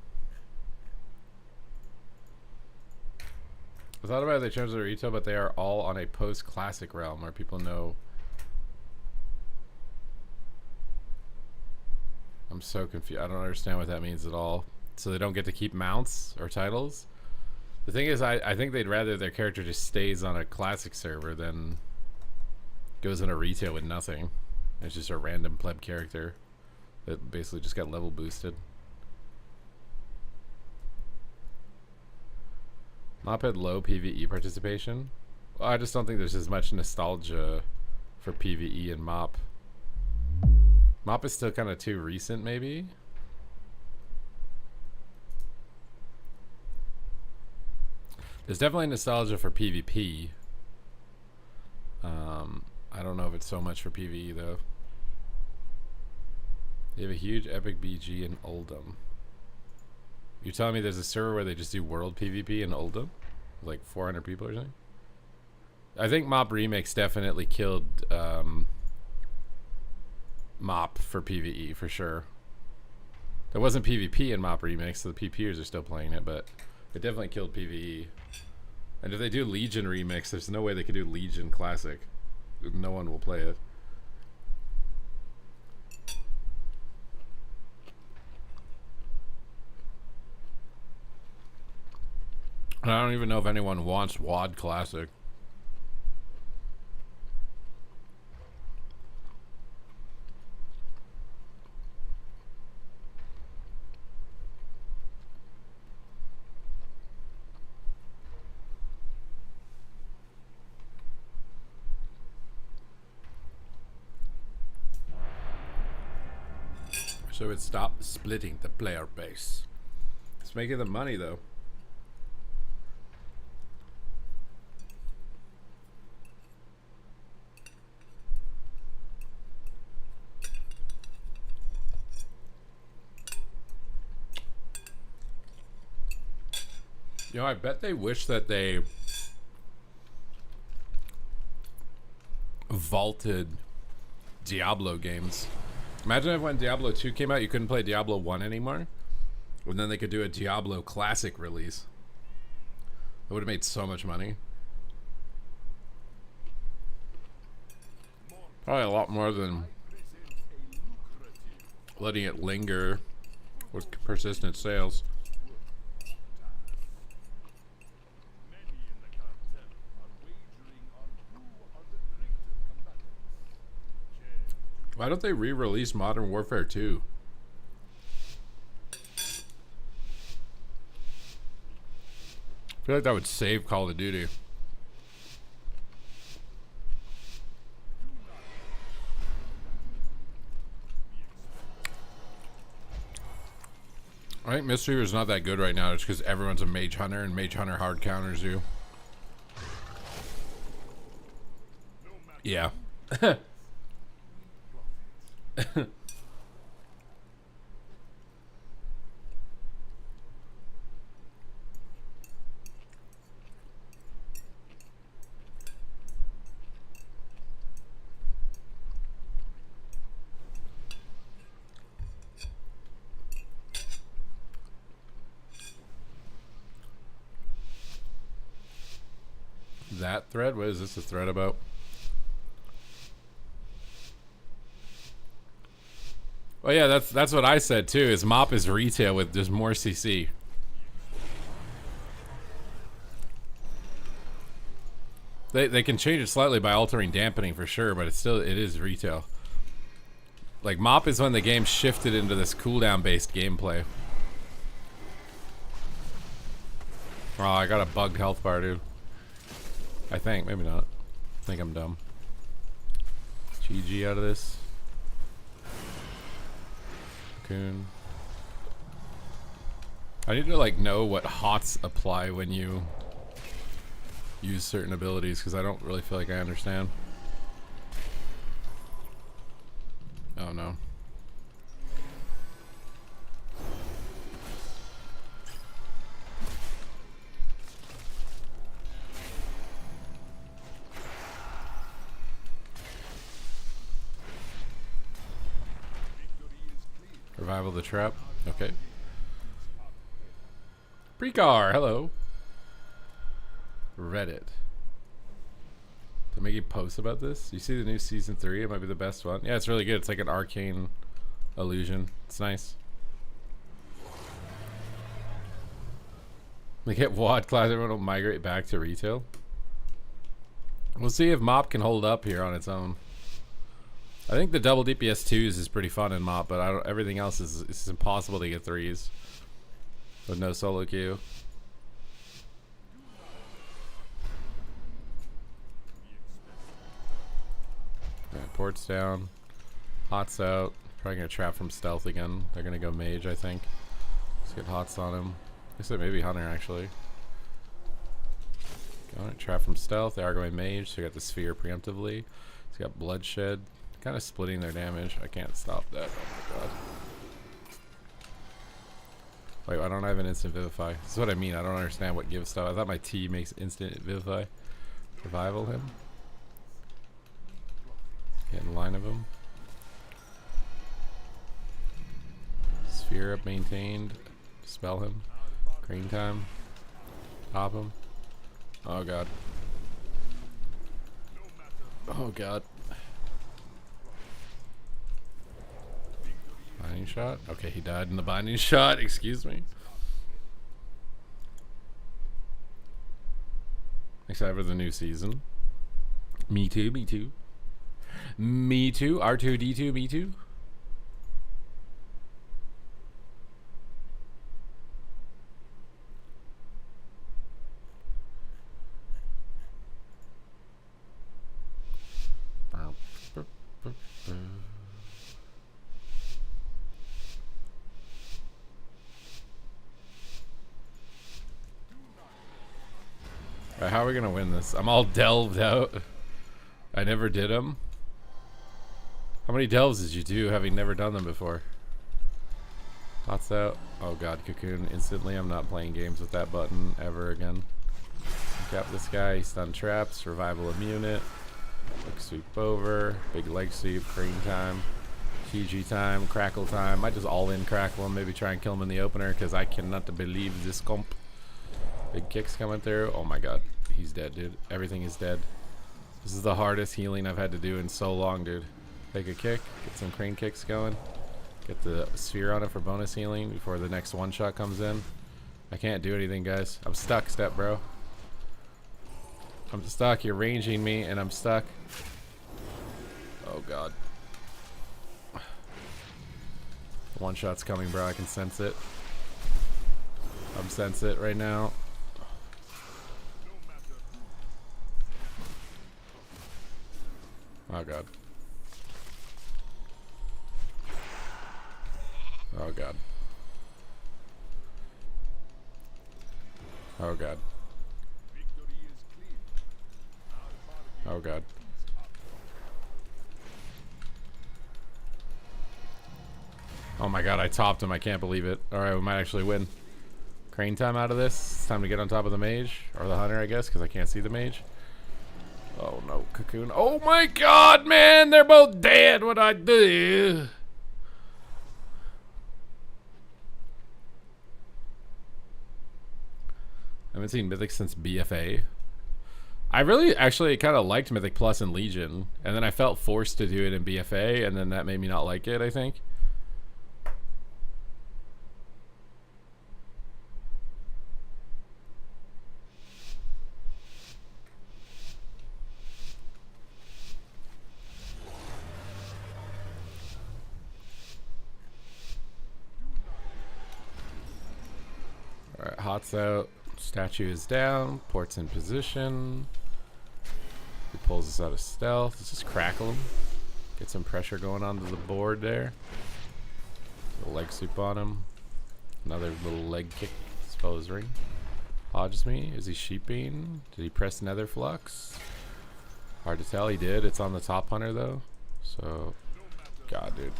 I thought about it, they changed their retail, but they are all on a post-classic realm where people know. I'm so confused. I don't understand what that means at all. So they don't get to keep mounts or titles? The thing is, I think they'd rather their character just stays on a classic server than goes in a retail with nothing. It's just a random pleb character that basically just got level boosted. Mop had low PvE participation. Well, I just don't think there's as much nostalgia for PvE in Mop. Mop is still kind of too recent, maybe? There's definitely nostalgia for PvP. I don't know if it's so much for PvE, though. They have a huge epic BG in Oldham. You're telling me there's a server where they just do world PvP in Oldham? Like 400 people or something? I think Mop Remix definitely killed Mop for PvE, for sure. There wasn't PvP in Mop Remix, so the PPers are still playing it, but it definitely killed PvE. And if they do Legion Remix, there's no way they could do Legion Classic. No one will play it. And I don't even know if anyone wants WoD Classic. So it stopped splitting the player base. It's making them money, though. You know, I bet they wish that they vaulted Diablo games. Imagine if when Diablo 2 came out, you couldn't play Diablo 1 anymore. And then they could do a Diablo Classic release. That would have made so much money. Probably a lot more than letting it linger with persistent sales. Why don't they re-release Modern Warfare 2? I feel like that would save Call of Duty. I think Mystery is not that good right now just because everyone's a Mage Hunter and Mage Hunter hard counters you. Yeah. That thread? What is this a thread about? Well, yeah, that's what I said too. Is Mop is retail with just more CC. They can change it slightly by altering dampening for sure, but it is retail. Like Mop is when the game shifted into this cooldown based gameplay. Oh, I got a bugged health bar, dude. I think, maybe not. I think I'm dumb. GG out of this. I need to like know what hots apply when you use certain abilities because I don't really feel like I understand. Oh no. Revival the trap. Okay. Precar, hello. Reddit. To make a post about this? You see the new season 3? It might be the best one. Yeah, it's really good. It's like an arcane illusion. It's nice. They get WOD class, everyone will migrate back to retail. We'll see if MOP can hold up here on its own. I think the double DPS 2s is pretty fun in MOP, but I don't, everything else is it's impossible to get 3s with no solo queue. Alright, port's down. Hots out. Probably gonna trap from stealth again. They're gonna go mage, I think. Let's get hots on him. I said maybe hunter actually. Got it. Trap from stealth. They are going mage, so we got the sphere preemptively. He's got bloodshed. Kind of splitting their damage. I can't stop that. Oh my god. Wait, why don't I have an instant vivify? This is what I mean. I don't understand what gives stuff. I thought my T makes instant vivify. Revival him. Get in line of him. Sphere up maintained. Spell him. Green time. Pop him. Oh god. Oh god. Binding shot? Okay, he died in the binding shot. Excuse me. Excited for the new season. Me too, me too. Me too. R2D2, me too. Alright, how are we gonna win this? I'm all delved out. I never did them. How many delves did you do having never done them before? Hots out. Oh god, cocoon instantly. I'm not playing games with that button ever again. Cap this guy. He stun traps. Revival immune it. Quick sweep over. Big leg sweep. Green time. TG time. Crackle time. Might just all in crackle him. Maybe try and kill him in the opener because I cannot believe this comp. Big kicks coming through. Oh my god. He's dead, dude. Everything is dead. This is the hardest healing I've had to do in so long, dude. Take a kick. Get some crane kicks going. Get the sphere on it for bonus healing before the next one shot comes in. I can't do anything, guys. I'm stuck, step bro. I'm stuck. You're ranging me and I'm stuck. Oh god. One shot's coming, bro. I can sense it. I'm sense it right now. Oh god. Oh god. Oh god. Oh god. Oh my god, I topped him. I can't believe it. Alright, we might actually win. Crane time out of this. It's time to get on top of the mage. Or the hunter, I guess, because I can't see the mage. Oh no, cocoon. Oh my god, man! They're both dead. What'd I do? I haven't seen Mythic since BFA. I really actually kind of liked Mythic Plus and Legion, and then I felt forced to do it in BFA, and then that made me not like it, I think. Alright, Hot's out. Statue is down. Port's in position. He pulls us out of stealth. Let's just crackle him. Get some pressure going onto the board there. A leg sweep on him. Another little leg kick. Suppose ring. Dodges me. Is he sheeping? Did he press nether flux? Hard to tell. He did. It's on the top hunter though. So, God, dude.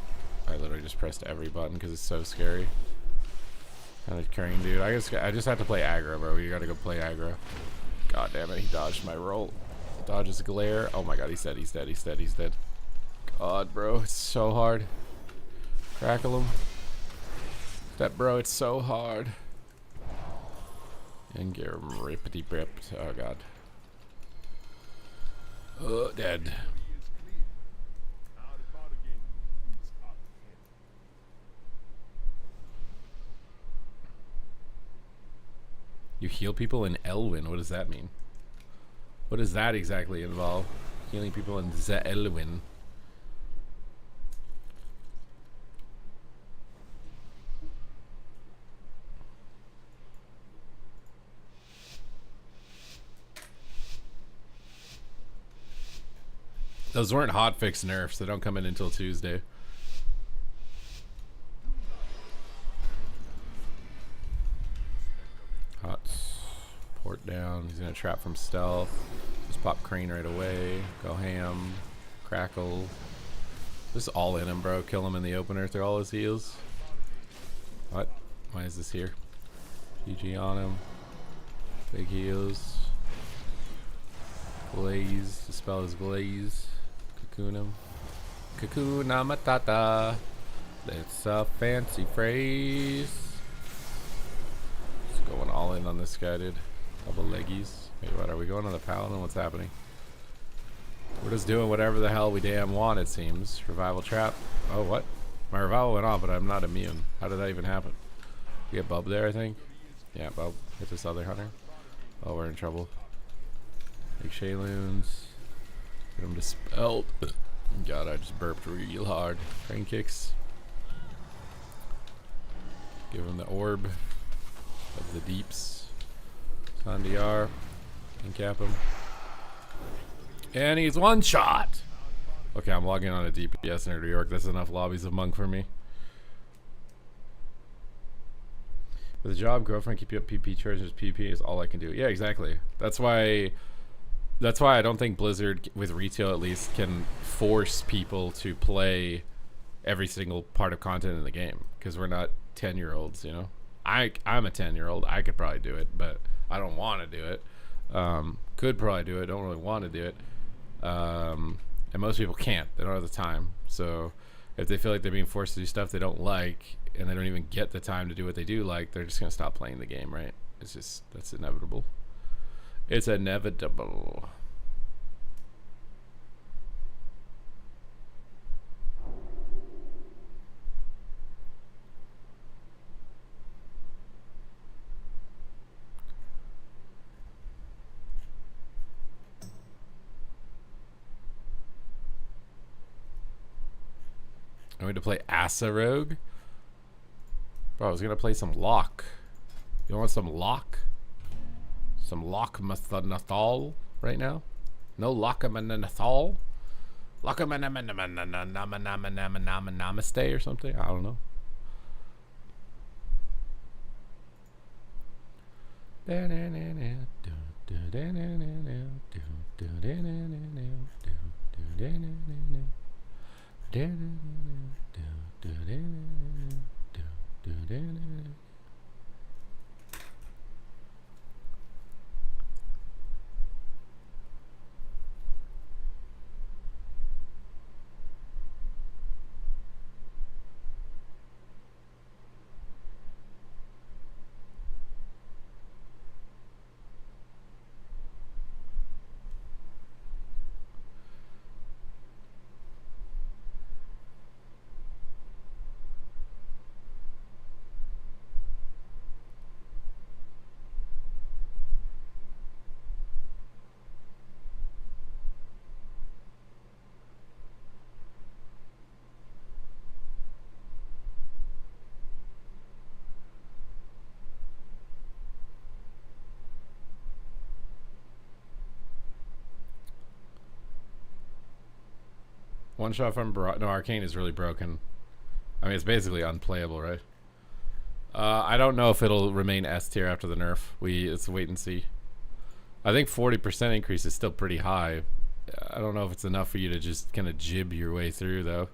I literally just pressed every button because it's so scary. Kind of crane, dude. I just have to play aggro, bro. You gotta go play aggro. God damn it. He dodged my roll. Dodges glare. Oh my God. He's dead. He's dead. He's dead. He's dead. God, bro. It's so hard. Crackle him. That, bro. It's so hard. And get rippity ripped. Oh God. Oh, dead. You heal people in Elwyn. What does that mean? What does that exactly involve? Healing people in Elwyn. Those weren't hotfix nerfs. They don't come in until Tuesday. Hot. Port down. He's gonna trap from stealth. Just pop crane right away. Go ham. Crackle. Just all in him, bro. Kill him in the opener through all his heals. What? Why is this here? GG on him. Big heals. Glaze. Dispel his glaze. Cocoon him. Kakuna matata. That's a fancy phrase. Just going all in on this guy, dude. Double leggies. Wait, what? Are we going on the Paladin? What's happening? We're just doing whatever the hell we damn want, it seems. Revival trap. Oh, what? My revival went off, but I'm not immune. How did that even happen? We get Bub there, I think. Yeah, Bub. Hit this other hunter. Oh, we're in trouble. Make Shayloons. Get him dispelled. God, I just burped real hard. Crane kicks. Give him the orb of the deeps. Sandiar. And cap him. And he's one shot. Okay, I'm logging on a DPS in New York. That's enough lobbies of Monk for me. With a job, girlfriend, keep you up PP charges. PP is all I can do. Yeah, exactly. That's why I don't think Blizzard, with retail at least, can force people to play every single part of content in the game, because we're not 10-year-olds, you know. I'm a 10-year-old. I could probably do it, but I don't want to do it. Could probably do it. Don't really want to do it. And most people can't. They don't have the time. So if they feel like they're being forced to do stuff they don't like, and they don't even get the time to do what they do like, they're just gonna stop playing the game, right? It's just, that's inevitable. It's inevitable. I'm going to play Asa Rogue. Bro, I was gonna play some Lock. You want some Lock? Some Lock Nathal right now? No Nathal? Namaste or something? I don't know. One shot from no, Arcane is really broken. I mean, it's basically unplayable, right? I don't know if it'll remain S tier after the nerf. Let's wait and see. I think 40% increase is still pretty high. I don't know if it's enough for you to just kind of jib your way through though,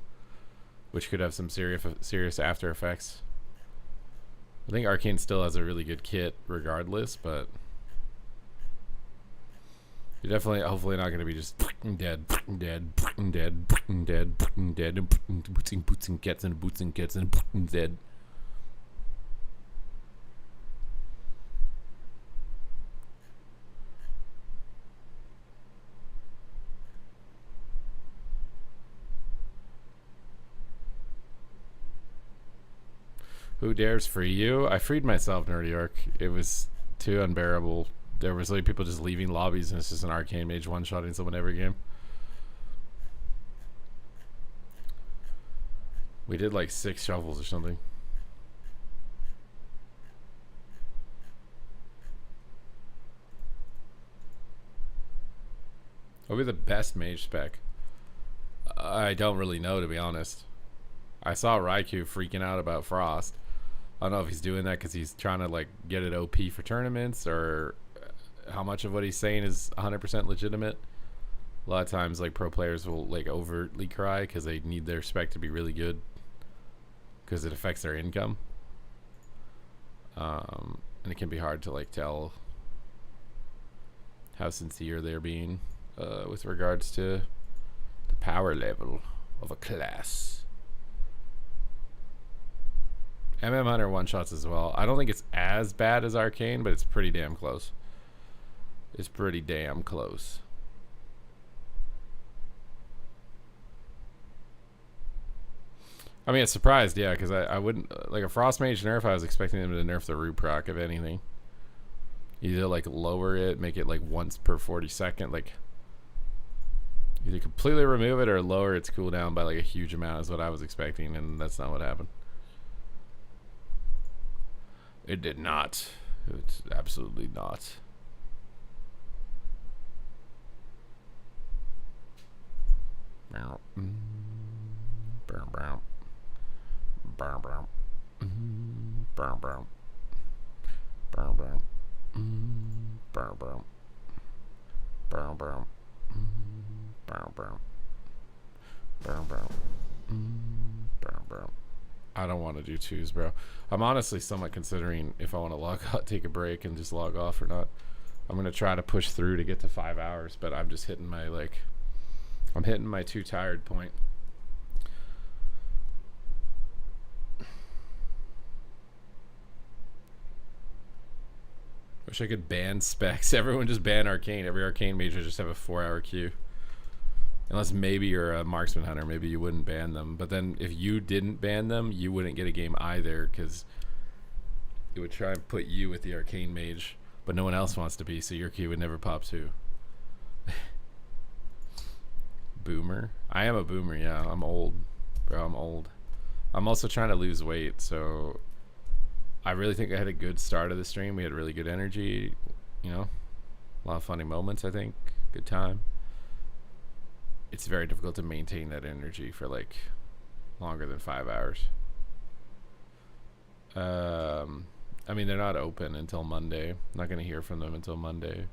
which could have some serious after effects. I think Arcane still has a really good kit regardless, but you're definitely, hopefully not going to be just dead, boots and gets and dead. Who dares free you? I freed myself, Nerdy York. It was too unbearable. There was like people just leaving lobbies, and it's just an Arcane Mage one-shotting someone every game. We did like 6 shuffles or something. What would be the best mage spec? I don't really know, to be honest. I saw Raikou freaking out about Frost. I don't know if he's doing that because he's trying to like get it OP for tournaments, or how much of what he's saying is 100% legitimate. A lot of times like pro players will like overtly cry because they need their spec to be really good because it affects their income, and it can be hard to like tell how sincere they're being with regards to the power level of a class. Hunter one-shots as well. I don't think it's as bad as Arcane, but it's pretty damn close. It's pretty damn close. I mean, it's surprised, yeah, because I wouldn't... Like a Frost Mage nerf, I was expecting them to nerf the root proc, if anything. Either, like, lower it, make it, like, once per 40-second, like... Either completely remove it or lower its cooldown by, like, a huge amount is what I was expecting, and that's not what happened. It did not. It's absolutely not. I don't want to do 2s, bro. I'm honestly somewhat considering if I want to log out, take a break, and just log off or not. I'm going to try to push through to get to 5 hours, but I'm just hitting my, like... I'm hitting my too tired point. Wish I could ban specs. Everyone just ban Arcane. Every Arcane Mage would just have a 4-hour queue. Unless maybe you're a marksman hunter, maybe you wouldn't ban them. But then if you didn't ban them, you wouldn't get a game either, because it would try and put you with the Arcane Mage, but no one else wants to be, so your queue would never pop too. Boomer? I am a boomer, yeah. I'm old. Bro, I'm old. I'm also trying to lose weight, so I really think I had a good start of the stream. We had really good energy, you know, a lot of funny moments, I think. Good time. It's very difficult to maintain that energy for like longer than 5 hours. I mean, they're not open until Monday. I'm not going to hear from them until Monday.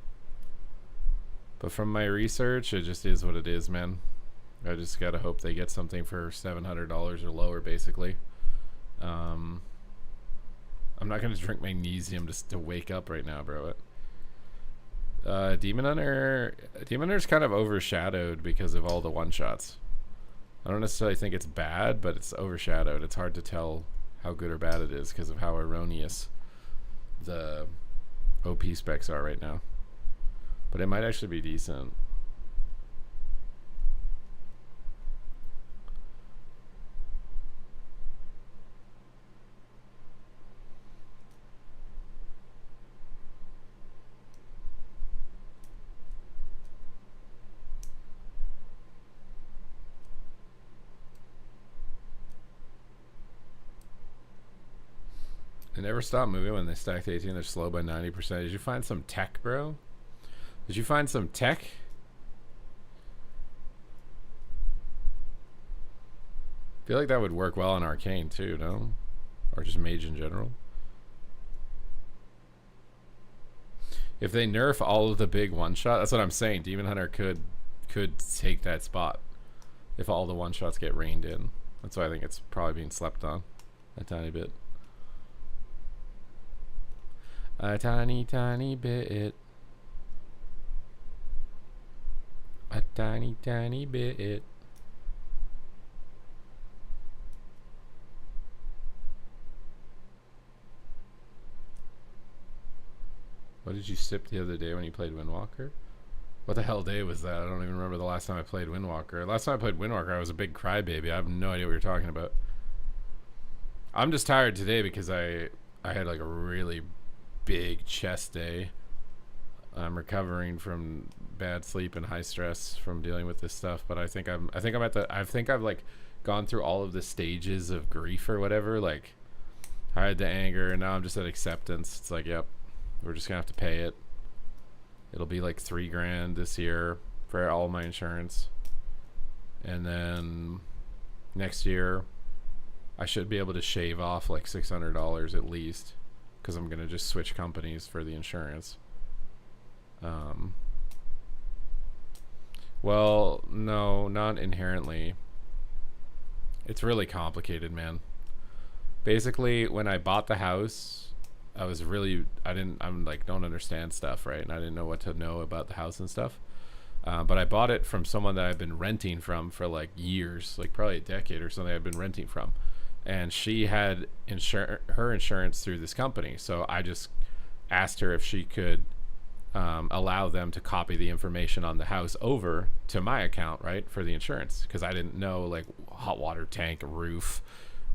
But from my research, it just is what it is, man. I just got to hope they get something for $700 or lower, basically. I'm not going to drink magnesium just to wake up right now, bro. Demon Hunter's kind of overshadowed because of all the one-shots. I don't necessarily think it's bad, but it's overshadowed. It's hard to tell how good or bad it is because of how erroneous the OP specs are right now. But it might actually be decent. They never stop moving when they stack to 18. They're slow by 90%. Did you find some tech, bro? Did you find some tech? I feel like that would work well in Arcane too, no? Or just Mage in general. If they nerf all of the big one shot, that's what I'm saying. Demon Hunter could take that spot if all the one shots get reined in. That's why I think it's probably being slept on a tiny bit. A tiny, tiny bit. A tiny, tiny bit. What did you sip the other day when you played Windwalker? What the hell day was that? I don't even remember the last time I played Windwalker. Last time I played Windwalker, I was a big crybaby. I have no idea what you're talking about. I'm just tired today because I had like a really big chest day. I'm recovering from bad sleep and high stress from dealing with this stuff, but I think I've like gone through all of the stages of grief or whatever. Like I had the anger and now I'm just at acceptance. It's like, yep, we're just gonna have to pay it. It'll be like $3 grand this year for all my insurance. And then next year I should be able to shave off like $600 at least, because I'm gonna just switch companies for the insurance. Well, no, not inherently. It's really complicated, man. Basically, when I bought the house, I'm like, don't understand stuff, right? And I didn't know what to know about the house and stuff. But I bought it from someone that I've been renting from for like years, like probably a decade or something. I've been renting from, and she had her insurance through this company. So I just asked her if she could allow them to copy the information on the house over to my account, right, for the insurance, because I didn't know like hot water tank, roof,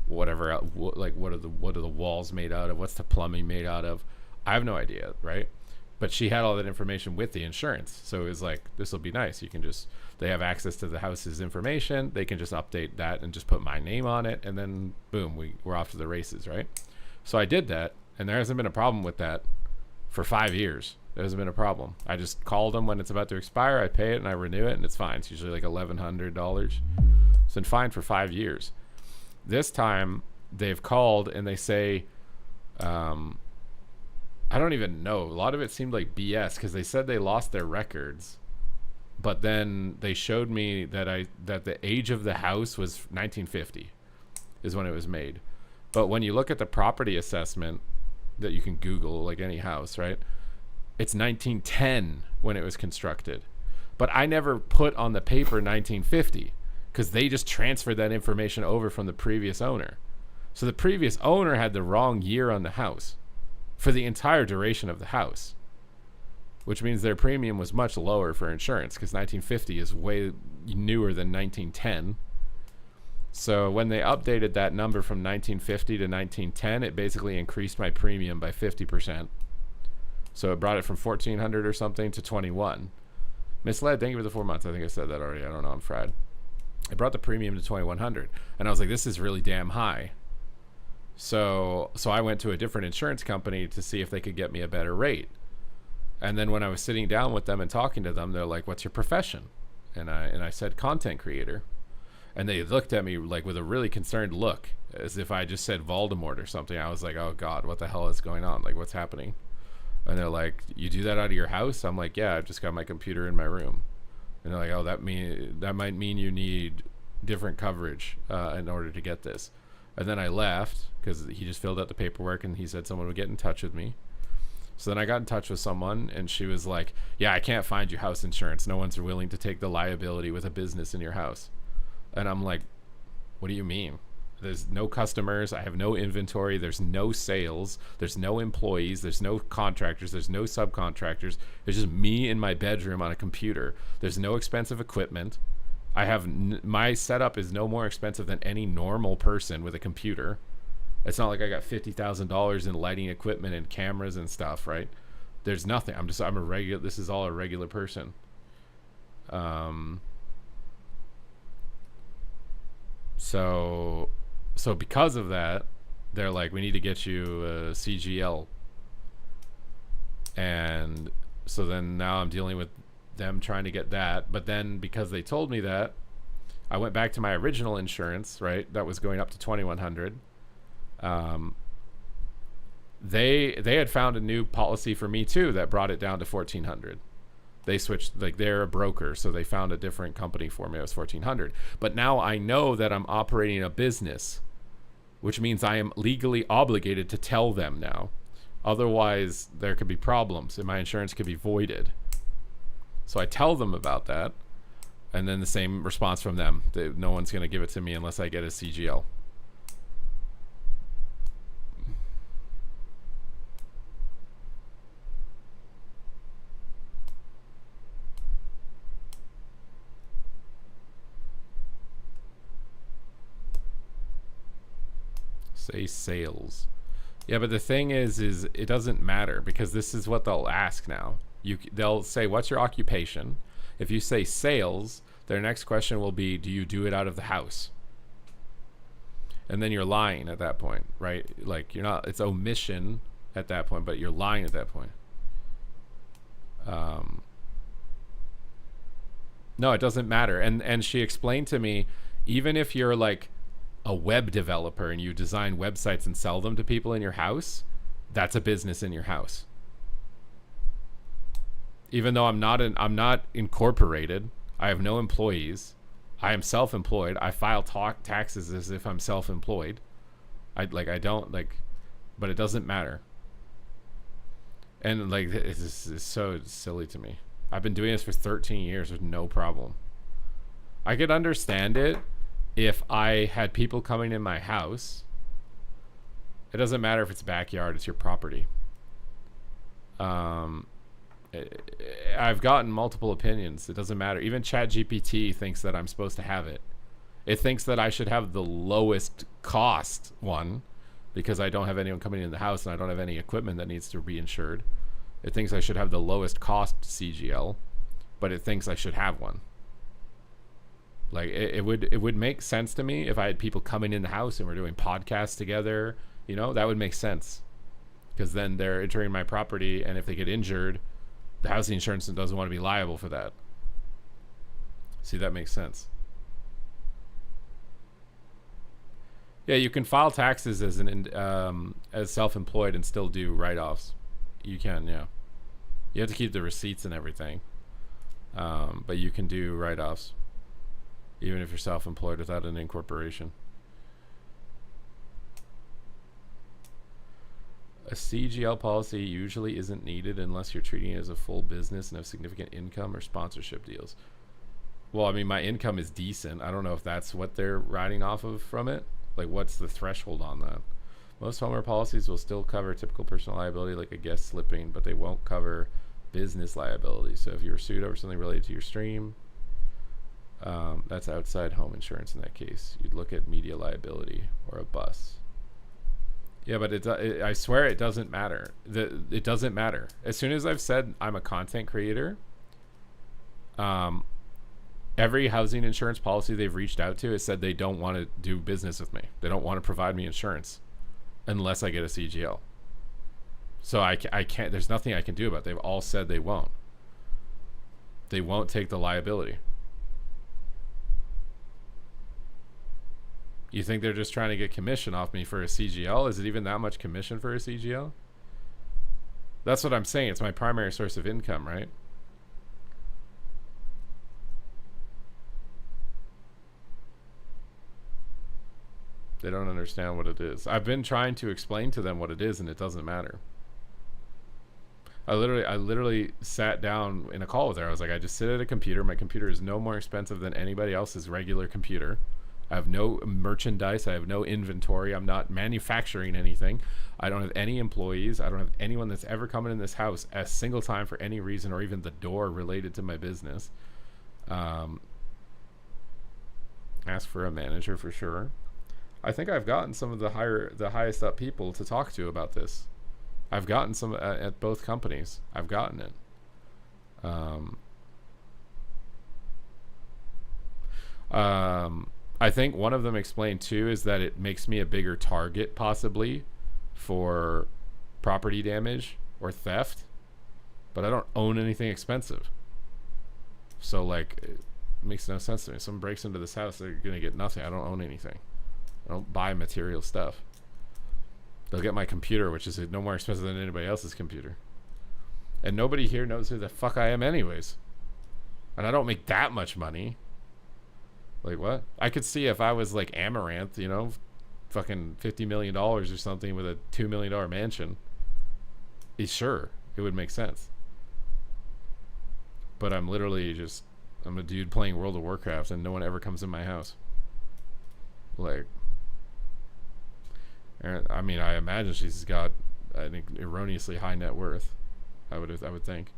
whatever, like what are the walls made out of, what's the plumbing made out of. I have no idea, right? But she had all that information with the insurance, so it was like, this will be nice. They have access to the house's information. They can just update that and just put my name on it, and then boom, we're off to the races, right? So I did that, and there hasn't been a problem with that for 5 years. There hasn't been a problem. I just call them when it's about to expire. I pay it and I renew it, and it's fine. It's usually like $1,100. It's been fine for 5 years. This time they've called and they say, I don't even know. A lot of it seemed like BS because they said they lost their records, but then they showed me that the age of the house was 1950 is when it was made. But when you look at the property assessment that you can Google, like any house, right? It's 1910 when it was constructed. But I never put on the paper 1950 because they just transferred that information over from the previous owner. So the previous owner had the wrong year on the house for the entire duration of the house, which means their premium was much lower for insurance because 1950 is way newer than 1910. So when they updated that number from 1950 to 1910, it basically increased my premium by 50%. So it brought it from 1,400 or something to 21. Misled, thank you for the 4 months. I think I said that already. I don't know. I'm fried. It brought the premium to 2,100, and I was like, this is really damn high. So I went to a different insurance company to see if they could get me a better rate. And then when I was sitting down with them and talking to them, they're like, what's your profession? And I said content creator. And they looked at me like with a really concerned look, as if I just said Voldemort or something. I was like, oh God, what the hell is going on? Like, what's happening? And they're like, you do that out of your house? I'm like, yeah, I've just got my computer in my room. And they're like, oh, that might mean you need different coverage in order to get this. And then I left because he just filled out the paperwork and he said someone would get in touch with me. So then I got in touch with someone and she was like, yeah, I can't find you house insurance. No one's willing to take the liability with a business in your house. And I'm like, what do you mean? There's no customers. I have no inventory. There's no sales. There's no employees. There's no contractors. There's no subcontractors. There's just me in my bedroom on a computer. There's no expensive equipment. I have my setup is no more expensive than any normal person with a computer. It's not like I got $50,000 in lighting equipment and cameras and stuff, right? There's nothing. I'm a regular. This is all a regular person. So because of that, they're like, we need to get you a CGL. And so then now I'm dealing with them trying to get that. But then because they told me that, I went back to my original insurance, right? That was going up to 2,100. they had found a new policy for me too that brought it down to 1,400. They switched, like they're a broker, so they found a different company for me. It was 1,400. But now I know that I'm operating a business, which means I am legally obligated to tell them now. Otherwise, there could be problems and my insurance could be voided. So I tell them about that, and then the same response from them. No one's going to give it to me unless I get a CGL. Say sales. Yeah, but the thing is it doesn't matter, because this is what they'll ask now. They'll say, what's your occupation? If you say sales, their next question will be, do you do it out of the house? And then you're lying at that point, right? Like, you're not, it's omission at that point, but you're lying at that point. No, it doesn't matter. And she explained to me, even if you're like a web developer and you design websites and sell them to people in your house, that's a business in your house. Even though I'm not incorporated, I have no employees, I am self-employed, I file taxes as if I'm self-employed. But it doesn't matter. And like, this is so silly to me. I've been doing this for 13 years with no problem. I could understand it if I had people coming in my house. It doesn't matter if it's backyard, it's your property. I've gotten multiple opinions. It doesn't matter. Even ChatGPT thinks that I'm supposed to have it. It thinks that I should have the lowest cost one, because I don't have anyone coming in the house and I don't have any equipment that needs to be insured. It thinks I should have the lowest cost CGL, but it thinks I should have one. Like, it would make sense to me if I had people coming in the house and we're doing podcasts together. You know, that would make sense, because then they're entering my property, and if they get injured, the housing insurance doesn't want to be liable for that. See, that makes sense. Yeah, you can file taxes as as self-employed and still do write-offs. You can, yeah. You have to keep the receipts and everything, but you can do write-offs even if you're self-employed without an incorporation. A CGL policy usually isn't needed unless you're treating it as a full business and have significant income or sponsorship deals. Well, I mean, my income is decent. I don't know if that's what they're riding off of from it. Like, what's the threshold on that? Most homeowner policies will still cover typical personal liability, like a guest slipping, but they won't cover business liability. So if you were sued over something related to your stream, that's outside home insurance in that case. You'd look at media liability or a bus. Yeah, but I swear it doesn't matter. It doesn't matter. As soon as I've said I'm a content creator, every housing insurance policy they've reached out to has said they don't want to do business with me. They don't want to provide me insurance unless I get a CGL. So I can't, there's nothing I can do about it. They've all said they won't. They won't take the liability. You think they're just trying to get commission off me for a CGL? Is it even that much commission for a CGL? That's what I'm saying. It's my primary source of income, right? They don't understand what it is. I've been trying to explain to them what it is, and it doesn't matter. I literally sat down in a call with her. I was like, I just sit at a computer. My computer is no more expensive than anybody else's regular computer. I have no merchandise. I have no inventory. I'm not manufacturing anything. I don't have any employees. I don't have anyone that's ever come in this house a single time for any reason, or even the door related to my business. Ask for a manager for sure. I think I've gotten some of the highest up people to talk to about this. I've gotten some at both companies. I've gotten it. I think one of them explained too is that it makes me a bigger target possibly for property damage or theft, but I don't own anything expensive. So like, it makes no sense to me. If someone breaks into this house, they're gonna get nothing. I don't own anything. I don't buy material stuff. They'll get my computer, which is no more expensive than anybody else's computer. And nobody here knows who the fuck I am anyways. And I don't make that much money. Like, what? I could see if I was like Amaranth, you know, fucking $50 million or something with a $2 million mansion. Sure, it would make sense. But I'm literally just, I'm a dude playing World of Warcraft and no one ever comes in my house. Like, I mean, I imagine she's got, I think, erroneously high net worth. I would think.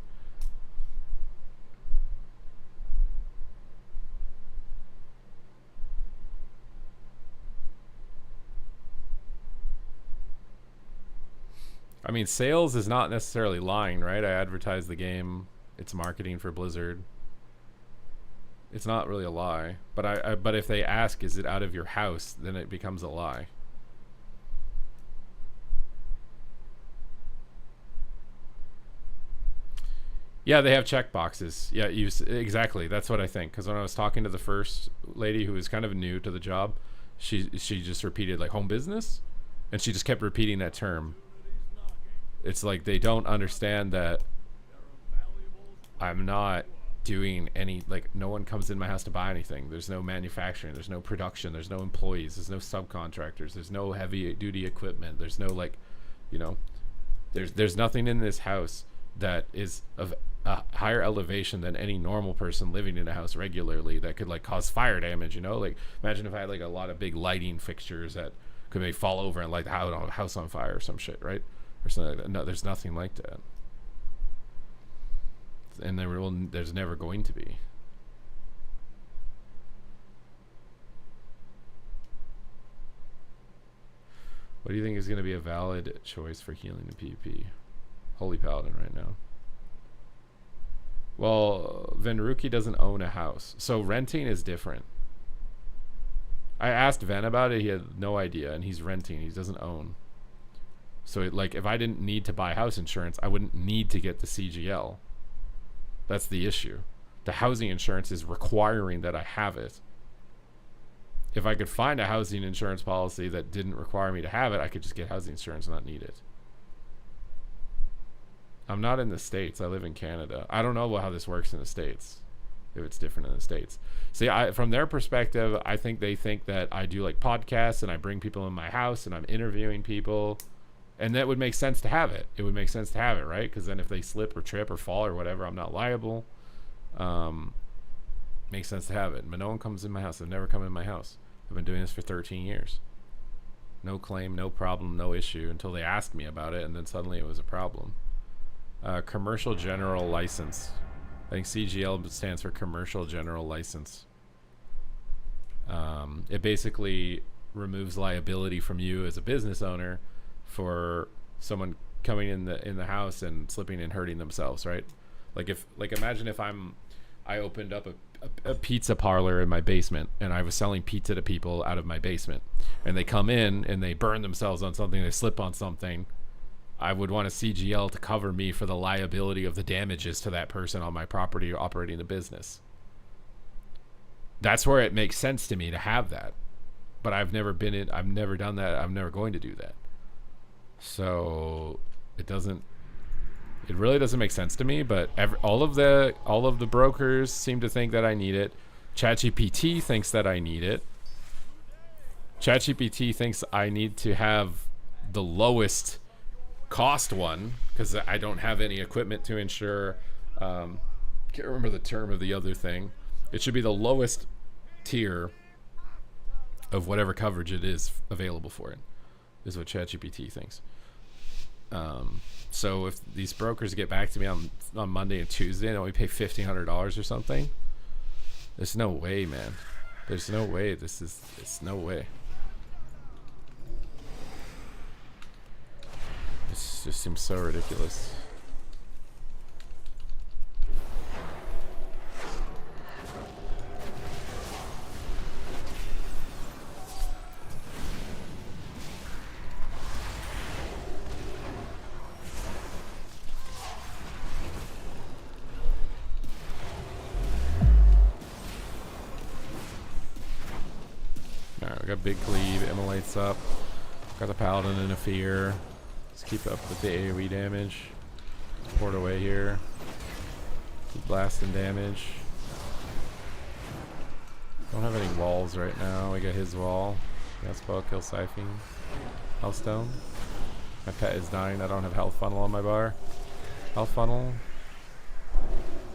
I mean, sales is not necessarily lying, right? I advertise the game. It's marketing for Blizzard. It's not really a lie. But but if they ask, is it out of your house, then it becomes a lie. Yeah, they have check boxes. Yeah, exactly. That's what I think. Because when I was talking to the first lady who was kind of new to the job, she just repeated like home business, and she just kept repeating that term. It's like they don't understand that I'm not doing any, like, no one comes in my house to buy anything. There's no manufacturing, there's no production, there's no employees, there's no subcontractors, there's no heavy duty equipment, there's no, like, you know, there's nothing in this house that is of a higher elevation than any normal person living in a house regularly that could like cause fire damage, you know? Like, imagine if I had like a lot of big lighting fixtures that could maybe fall over and light the house on fire or some shit, right? Or something like that. No, there's nothing like that. And there's never going to be. What do you think is going to be a valid choice for healing the PvP? Holy Paladin right now. Well, Venruki doesn't own a house, so renting is different. I asked Ven about it. He had no idea, and he's renting. He doesn't own. So, like, if I didn't need to buy house insurance, I wouldn't need to get the CGL. That's the issue. The housing insurance is requiring that I have it. If I could find a housing insurance policy that didn't require me to have it, I could just get housing insurance and not need it. I'm not in the States. I live in Canada. I don't know how this works in the States, if it's different in the States. See, from their perspective, I think they think that I do like podcasts and I bring people in my house and I'm interviewing people. And that would make sense to have it. It would make sense to have it, right? Because then if they slip or trip or fall or whatever, I'm not liable. Makes sense to have it. But no one comes in my house. They've never come in my house. I've been doing this for 13 years. No claim, no problem, no issue until they asked me about it, and then suddenly it was a problem. Commercial General License. I think CGL stands for Commercial General License. It basically removes liability from you as a business owner for someone coming in the house and slipping and hurting themselves, right? Like imagine if I opened up a pizza parlor in my basement and I was selling pizza to people out of my basement, and they come in and they burn themselves on something, they slip on something. I would want a CGL to cover me for the liability of the damages to that person on my property or operating the business. That's where it makes sense to me to have that. But I've never done that. I'm never going to do that. So it really doesn't make sense to me, but all of the brokers seem to think that I need it. ChatGPT thinks that I need it. ChatGPT thinks I need to have the lowest cost one because I don't have any equipment to insure. Can't remember the term of the other thing. It should be the lowest tier of whatever coverage it is available for it, is what ChatGPT thinks. So if these brokers get back to me on Monday and Tuesday and we pay $1,500 or something, there's no way, man. There's no way. It's no way. This just seems so ridiculous. Alright, we got Big Cleave, Immolate's up. Got the Paladin in a fear. Let's keep up with the AoE damage. Port away here. Keep blasting damage. Don't have any walls right now. We got his wall. Got spell kill Siphing. Healthstone. My pet is dying. I don't have health funnel on my bar. Health funnel.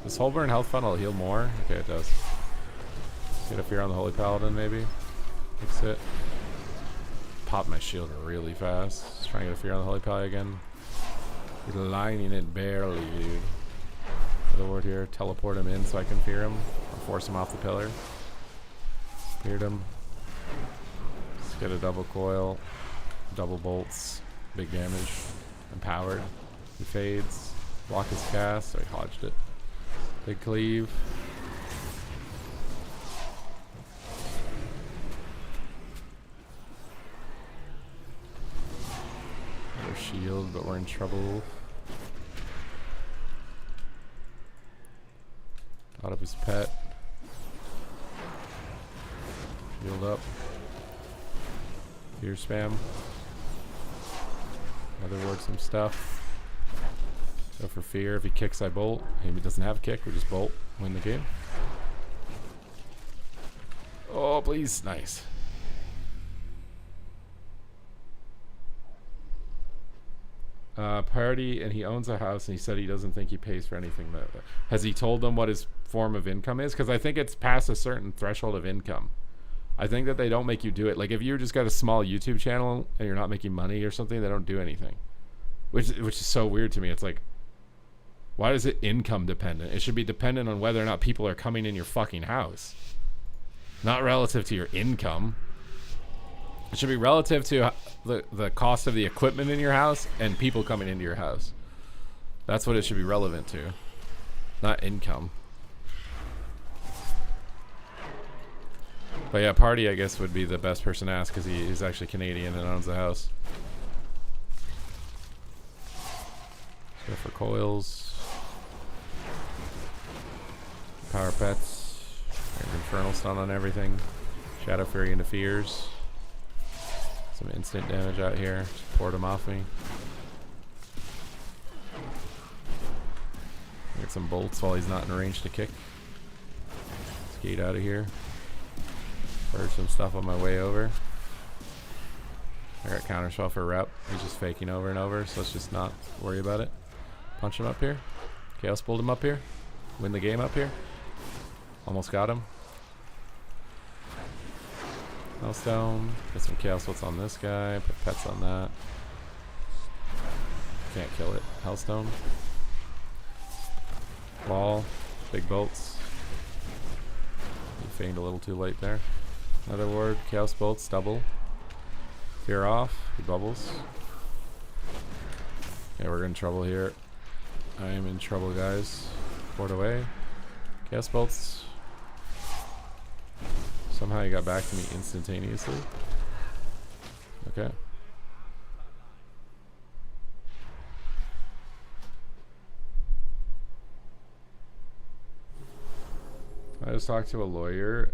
Does Holburn health funnel heal more? Okay, it does. Get a fear on the Holy Paladin, maybe. Fix it. Pop my shield really fast. Just trying to get a fear on the Holy Paladin again. He's lining it barely, dude. Other word here. Teleport him in so I can fear him. Or force him off the pillar. Feared him. Let's get a double coil. Double bolts. Big damage. Empowered. He fades. Block his cast. So he hodged it. Big cleave. Another shield, but we're in trouble. Out of his pet. Healed up. Fear spam. Another word some stuff. Go for fear. If he kicks, I bolt. If he doesn't have a kick, we just bolt. Win the game. Oh, please. Nice. Party, and he owns a house, and he said he doesn't think he pays for anything. Has he told them what his form of income is? Because I think it's past a certain threshold of income. I think that they don't make you do it. Like, if you just got a small YouTube channel and you're not making money or something, they don't do anything. Which is so weird to me. It's like, why is it income dependent? It should be dependent on whether or not people are coming in your fucking house. Not relative to your income. It should be relative to the cost of the equipment in your house and people coming into your house. That's what it should be relevant to. Not income. But yeah, Party, I guess, would be the best person to ask because he's actually Canadian and owns the house. Go for coils. Power pets. Infernal stun on everything. Shadow Fury into fears. Some instant damage out here. Just poured him off me. Get some bolts while he's not in range to kick. Skate out of here. Heard some stuff on my way over. I got counterspell for rep. He's just faking over and over, so let's just not worry about it. Punch him up here. Chaos pulled him up here. Win the game up here. Almost got him. Hellstone. Get some chaos what's on this guy. Put pets on that. Can't kill it. Hellstone. Wall. Big bolts. You feigned a little too late there. Another ward. Chaos bolts. Double. Fear off. He bubbles. Yeah, we're in trouble here. I am in trouble, guys. Port away. Chaos bolts. Somehow he got back to me instantaneously. Okay. I just talked to a lawyer.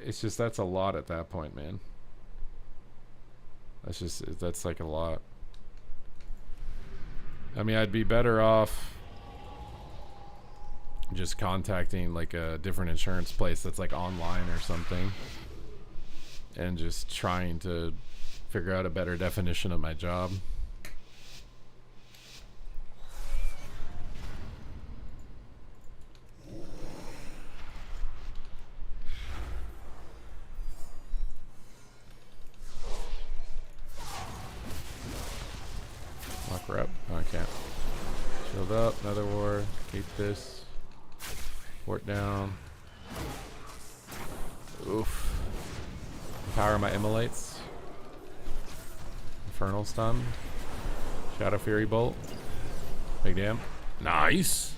It's just, that's a lot at that point, man. That's like a lot. I mean, I'd be better off just contacting like a different insurance place that's like online or something and just trying to figure out a better definition of my job. Lock her up. Oh, I can't. Shield up. Another war. Keep this. Fort down. Oof. Power my immolates. Infernal stun. Shadow Fury bolt. Big damn. Nice.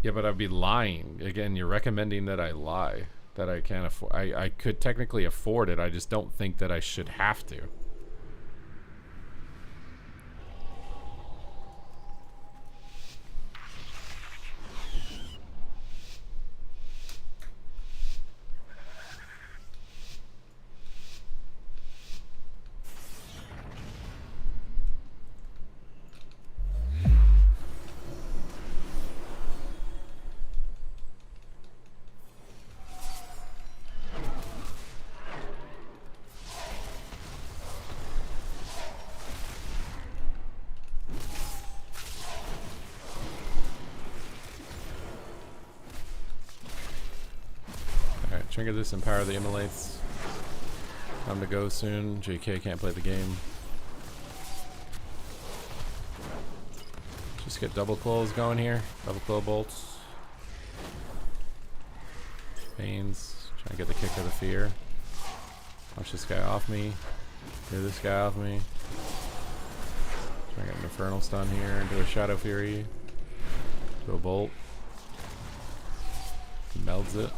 Yeah, but I'd be lying. Again, you're recommending that I lie. That I can't afford. I could technically afford it. I just don't think that I should have to. Trinket this, empower the immolates. Time to go soon. JK can't play the game. Just get double close going here. Double claw bolts. Pains. Trying to get the kick of the fear. Watch this guy off me. Clear this guy off me. Trying to get an infernal stun here. Do a shadow fury. Do a bolt. Melds it.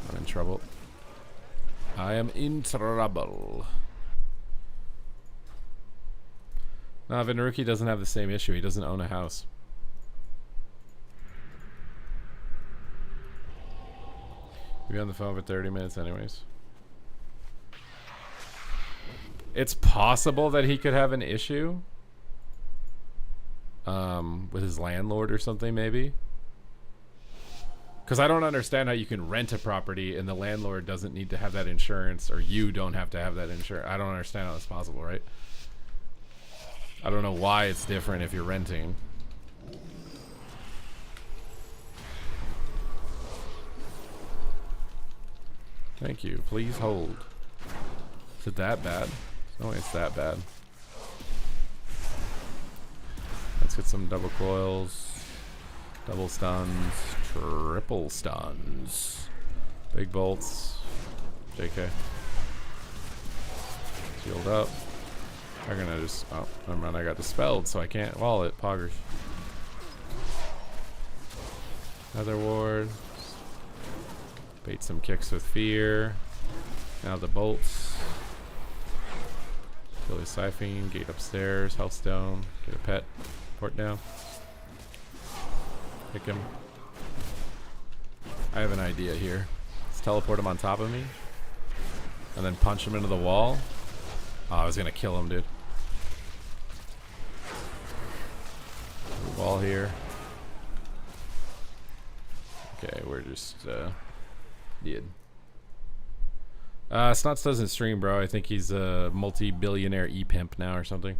I'm in trouble. I am in trouble. No, Vinaruki doesn't have the same issue. He doesn't own a house. We'll be on the phone for 30 minutes anyways. It's possible that he could have an issue with his landlord or something, maybe. Because I don't understand how you can rent a property and the landlord doesn't need to have that insurance, or you don't have to have that insurance. I don't understand how that's possible, right? I don't know why it's different if you're renting. Thank you. Please hold. Is it that bad? No way it's that bad. Let's get some double coils. Double stuns. Triple stuns. Big bolts. JK. Shield up. They're gonna just... Oh, never mind. I got dispelled, so I can't wall it. Poggers. Another ward. Bait some kicks with fear. Now the bolts. Kill his siphon. Gate upstairs. Healthstone. Get a pet. Port down. Pick him. I have an idea here. Let's teleport him on top of me. And then punch him into the wall. Oh, I was gonna kill him, dude. Wall here. Okay, we're just dead. Snots doesn't stream, bro. I think he's a multi-billionaire e-pimp now or something.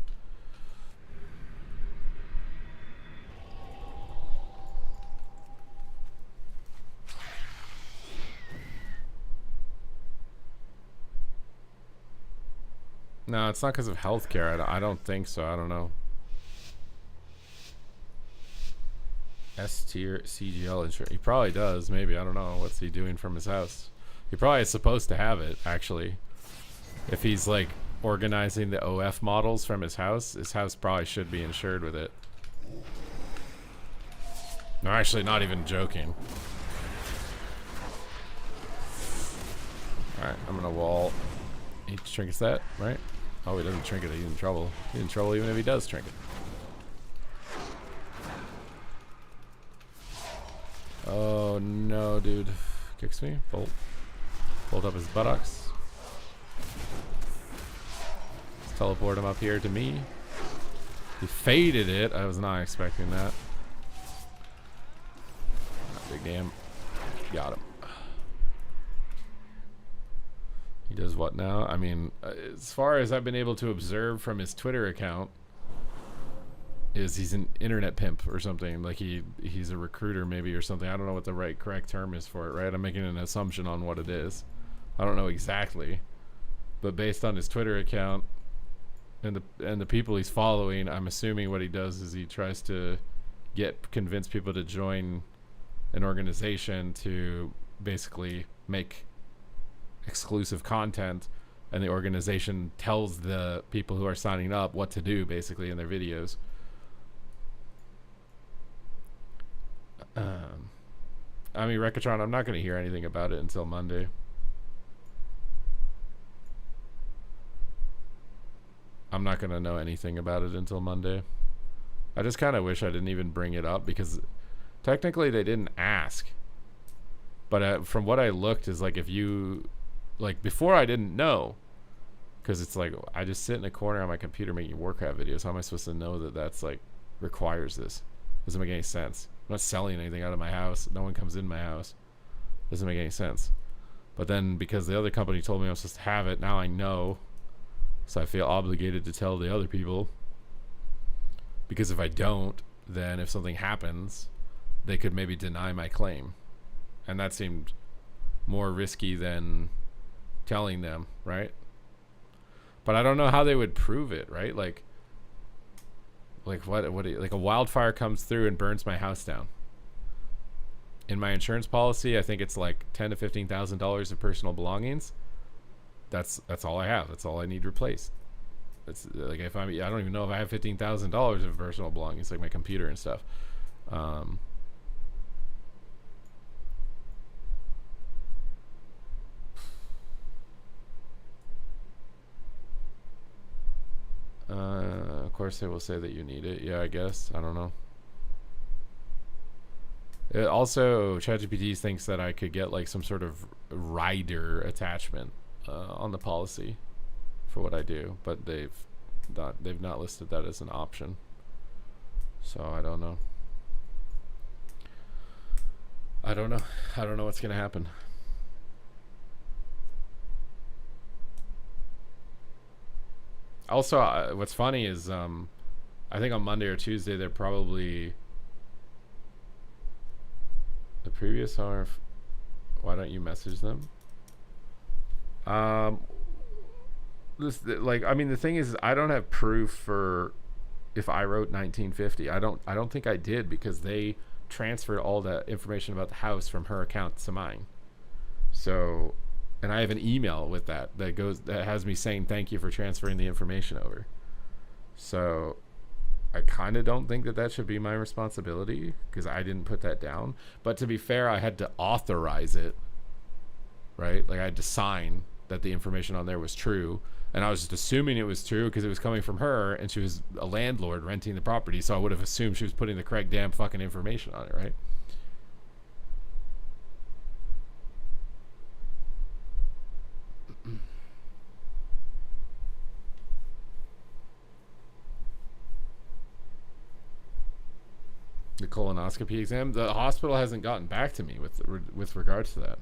No, it's not because of healthcare. I don't think so. I don't know. S tier CGL insurance. He probably does. Maybe. I don't know. What's he doing from his house? He probably is supposed to have it, actually. If he's like organizing the OF models from his house probably should be insured with it. No, actually, not even joking. Alright, I'm gonna wall. He trinkets that, right? Oh, he doesn't trinket it. He's in trouble. He's in trouble even if he does trinket. Oh no, dude. Kicks me. Bolt. Bolt up his buttocks. Let's teleport him up here to me. He faded it. I was not expecting that. Big damn. Got him. He does what now? I mean, as far as I've been able to observe from his Twitter account, is he's an internet pimp or something. Like he's a recruiter maybe or something. I don't know what the correct term is for it, right? I'm making an assumption on what it is. I don't know exactly. But based on his Twitter account and the people he's following, I'm assuming what he does is he tries to convince people to join an organization to basically make exclusive content, and the organization tells the people who are signing up what to do basically in their videos. I mean, Rekatron, I'm not going to hear anything about it until Monday. I'm not going to know anything about it until Monday. I just kind of wish I didn't even bring it up, because technically they didn't ask. But from what I looked is like, if you... Like, before I didn't know, because it's like, I just sit in a corner on my computer making Warcraft videos. How am I supposed to know that that's like requires this? Doesn't make any sense. I'm not selling anything out of my house. No one comes in my house. Doesn't make any sense. But then because the other company told me I was supposed to have it, now I know. So I feel obligated to tell the other people. Because if I don't, then if something happens, they could maybe deny my claim. And that seemed more risky than telling them, right? But I don't know how they would prove it, right? Like what like a wildfire comes through and burns my house down. In my insurance policy, I think it's like $10,000 to $15,000 of personal belongings. That's all I have. That's all I need replaced. It's like I don't even know if I have $15,000 of personal belongings, like my computer and stuff. Of course they will say that you need it. Yeah, I guess. I don't know. It also, ChatGPT thinks that I could get like some sort of rider attachment on the policy for what I do, but they've not listed that as an option. So I don't know. I don't know what's gonna happen. Also, what's funny is I think on Monday or Tuesday they're probably the previous owner. Why don't you message them? Like, I mean, the thing is, I don't have proof for if I wrote 1950. I don't think I did, because they transferred all the information about the house from her account to mine. So, and I have an email with that has me saying thank you for transferring the information over. So I kind of don't think that should be my responsibility, because I didn't put that down. But to be fair, I had to authorize it, right? Like I had to sign that the information on there was true, and I was just assuming it was true because it was coming from her, and she was a landlord renting the property, so I would have assumed she was putting the correct damn fucking information on it, right? The colonoscopy exam, the hospital hasn't gotten back to me with regards to that.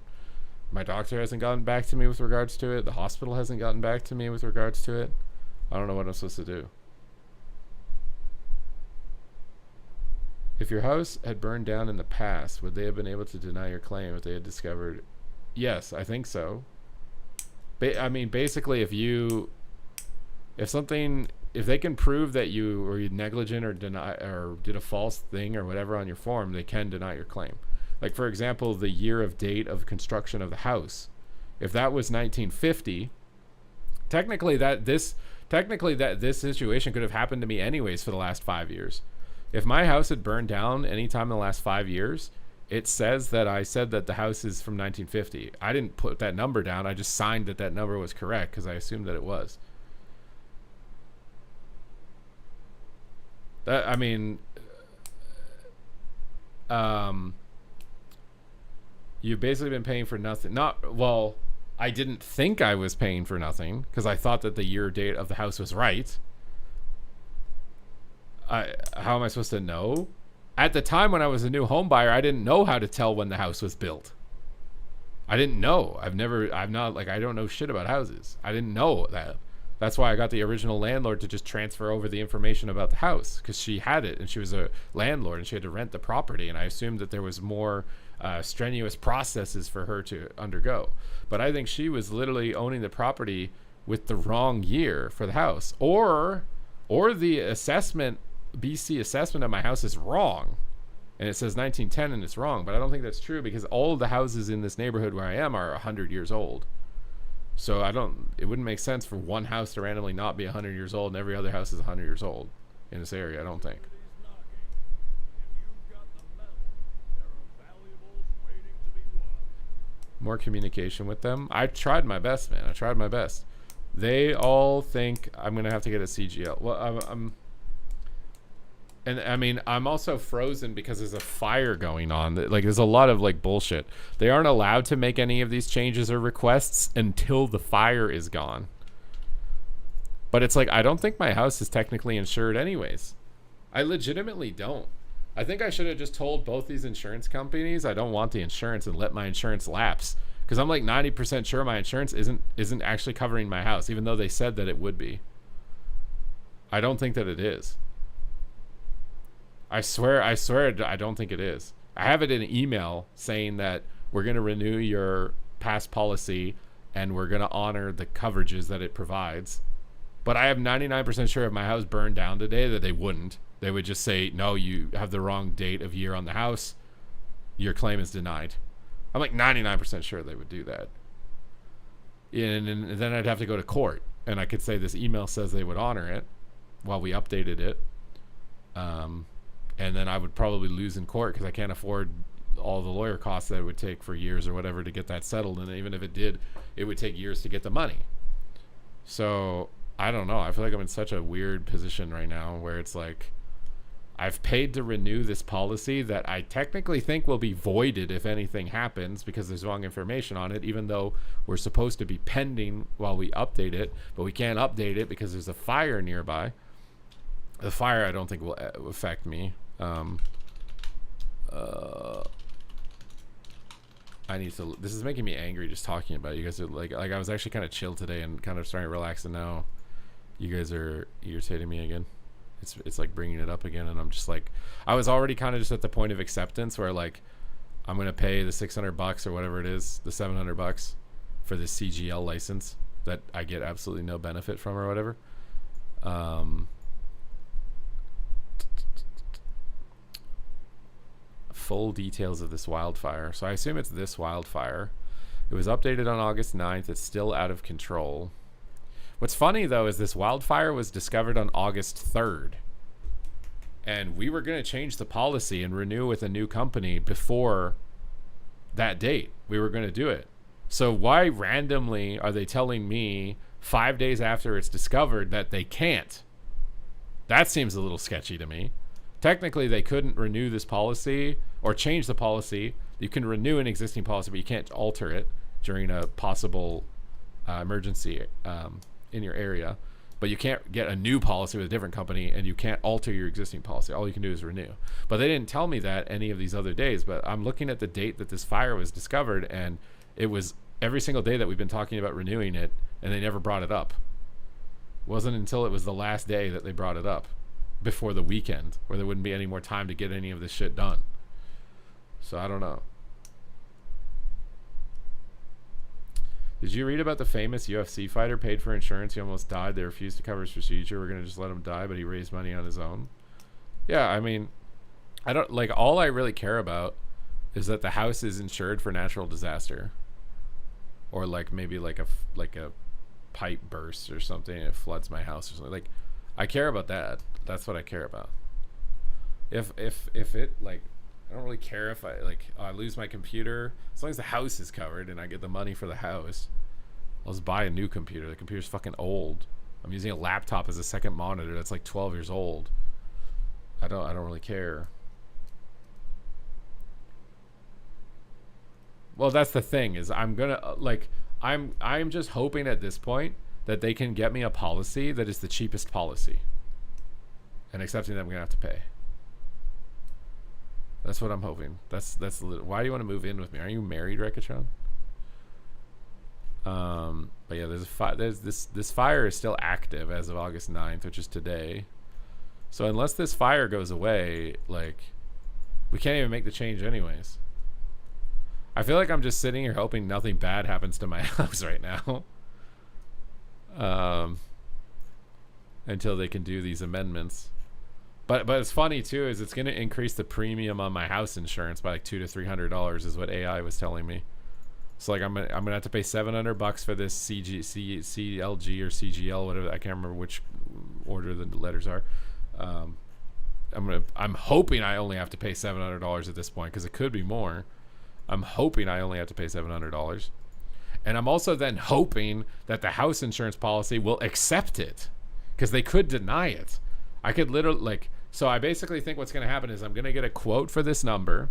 My doctor hasn't gotten back to me with regards to it. The hospital hasn't gotten back to me with regards to it. I don't know what I'm supposed to do. If your house had burned down in the past, would they have been able to deny your claim if they had discovered? Yes, I think so. I mean, basically, if they can prove that you were negligent or did a false thing or whatever on your form, they can deny your claim. Like, for example, the year of date of construction of the house. If that was 1950, technically this situation could have happened to me anyways for the last 5 years. If my house had burned down anytime in the last 5 years, it says that I said that the house is from 1950. I didn't put that number down. I just signed that number was correct because I assumed that it was. I mean, you've basically been paying for nothing. I didn't think I was paying for nothing because I thought that the year date of the house was right. How am I supposed to know? At the time when I was a new home buyer, I didn't know how to tell when the house was built. I didn't know. I don't know shit about houses. I didn't know that. That's why I got the original landlord to just transfer over the information about the house, because she had it and she was a landlord and she had to rent the property, and I assumed that there was more strenuous processes for her to undergo. But I think she was literally owning the property with the wrong year for the house, or the assessment, BC assessment of my house is wrong, and it says 1910 and it's wrong. But I don't think that's true, because all of the houses in this neighborhood where I am are 100 years old. So it wouldn't make sense for one house to randomly not be 100 years old and every other house is 100 years old in this area, I don't think. More communication with them. I tried my best, man. I tried my best. They all think I'm going to have to get a CGL. Well, and I mean, I'm also frozen because there's a fire going on. Like, there's a lot of like bullshit. They aren't allowed to make any of these changes or requests until the fire is gone. But it's like, I don't think my house is technically insured anyways. I legitimately don't. I think I should have just told both these insurance companies I don't want the insurance and let my insurance lapse. Because I'm like 90% sure my insurance isn't actually covering my house, even though they said that it would be. I don't think that it is. I swear I don't think it is. I have it in an email saying that we're going to renew your past policy and we're going to honor the coverages that it provides. But I am 99% sure if my house burned down today that they wouldn't. They would just say, no, you have the wrong date of year on the house. Your claim is denied. I'm like 99% sure they would do that. And then I'd have to go to court. And I could say this email says they would honor it while we updated it. And then I would probably lose in court because I can't afford all the lawyer costs that it would take for years or whatever to get that settled. And even if it did, it would take years to get the money. So I don't know. I feel like I'm in such a weird position right now where it's like I've paid to renew this policy that I technically think will be voided if anything happens because there's wrong information on it, even though we're supposed to be pending while we update it, but we can't update it because there's a fire nearby. The fire I don't think will affect me. I need to. This is making me angry just talking about it. You guys are like I was actually kind of chill today and kind of starting to relax, and now you guys are irritating me again. It's like bringing it up again, and I'm just like, I was already kind of just at the point of acceptance where like I'm gonna pay the $600 or whatever it is, the $700 for this CGL license that I get absolutely no benefit from or whatever. Full details of this wildfire. So I assume it's this wildfire. It was updated on August 9th. It's still out of control. What's funny though is this wildfire was discovered on August 3rd. And we were going to change the policy and renew with a new company before that date. We were going to do it. So why randomly are they telling me 5 days after it's discovered that they can't? That seems a little sketchy to me. Technically, they couldn't renew this policy or change the policy. You can renew an existing policy, but you can't alter it during a possible emergency in your area. But you can't get a new policy with a different company, and you can't alter your existing policy. All you can do is renew. But they didn't tell me that any of these other days. But I'm looking at the date that this fire was discovered, and it was every single day that we've been talking about renewing it, and they never brought it up. It wasn't until it was the last day that they brought it up, before the weekend, where there wouldn't be any more time to get any of this shit done. So I don't know. Did you read about the famous UFC fighter paid for insurance? He almost died. They refused to cover his procedure. We're gonna just let him die, but he raised money on his own. Yeah, I mean, I don't like. All I really care about is that the house is insured for natural disaster, or like maybe like a pipe bursts or something and it floods my house or something. Like, I care about that. That's what I care about. If it like, I don't really care if I lose my computer, as long as the house is covered and I get the money for the house. I'll just buy a new computer. The computer's fucking old. I'm using a laptop as a second monitor that's like 12 years old. I don't really care. Well, that's the thing is I'm just hoping at this point that they can get me a policy that is the cheapest policy, and accepting that I'm gonna have to pay. That's what I'm hoping. That's why do you want to move in with me? Are you married, Rekatron? But yeah, this fire is still active as of August 9th, which is today. So unless this fire goes away, like, we can't even make the change anyways. I feel like I'm just sitting here hoping nothing bad happens to my house right now. Until they can do these amendments. But it's funny too, is it's going to increase the premium on my house insurance by like $200 to $300 is what AI was telling me. So like I'm gonna have to pay $700 for this CLG or CGL, whatever. I can't remember which order the letters are. I'm hoping I only have to pay $700 at this point, because it could be more. I'm hoping I only have to pay $700. And I'm also then hoping that the house insurance policy will accept it, because they could deny it. I could literally so I basically think what's going to happen is I'm going to get a quote for this number.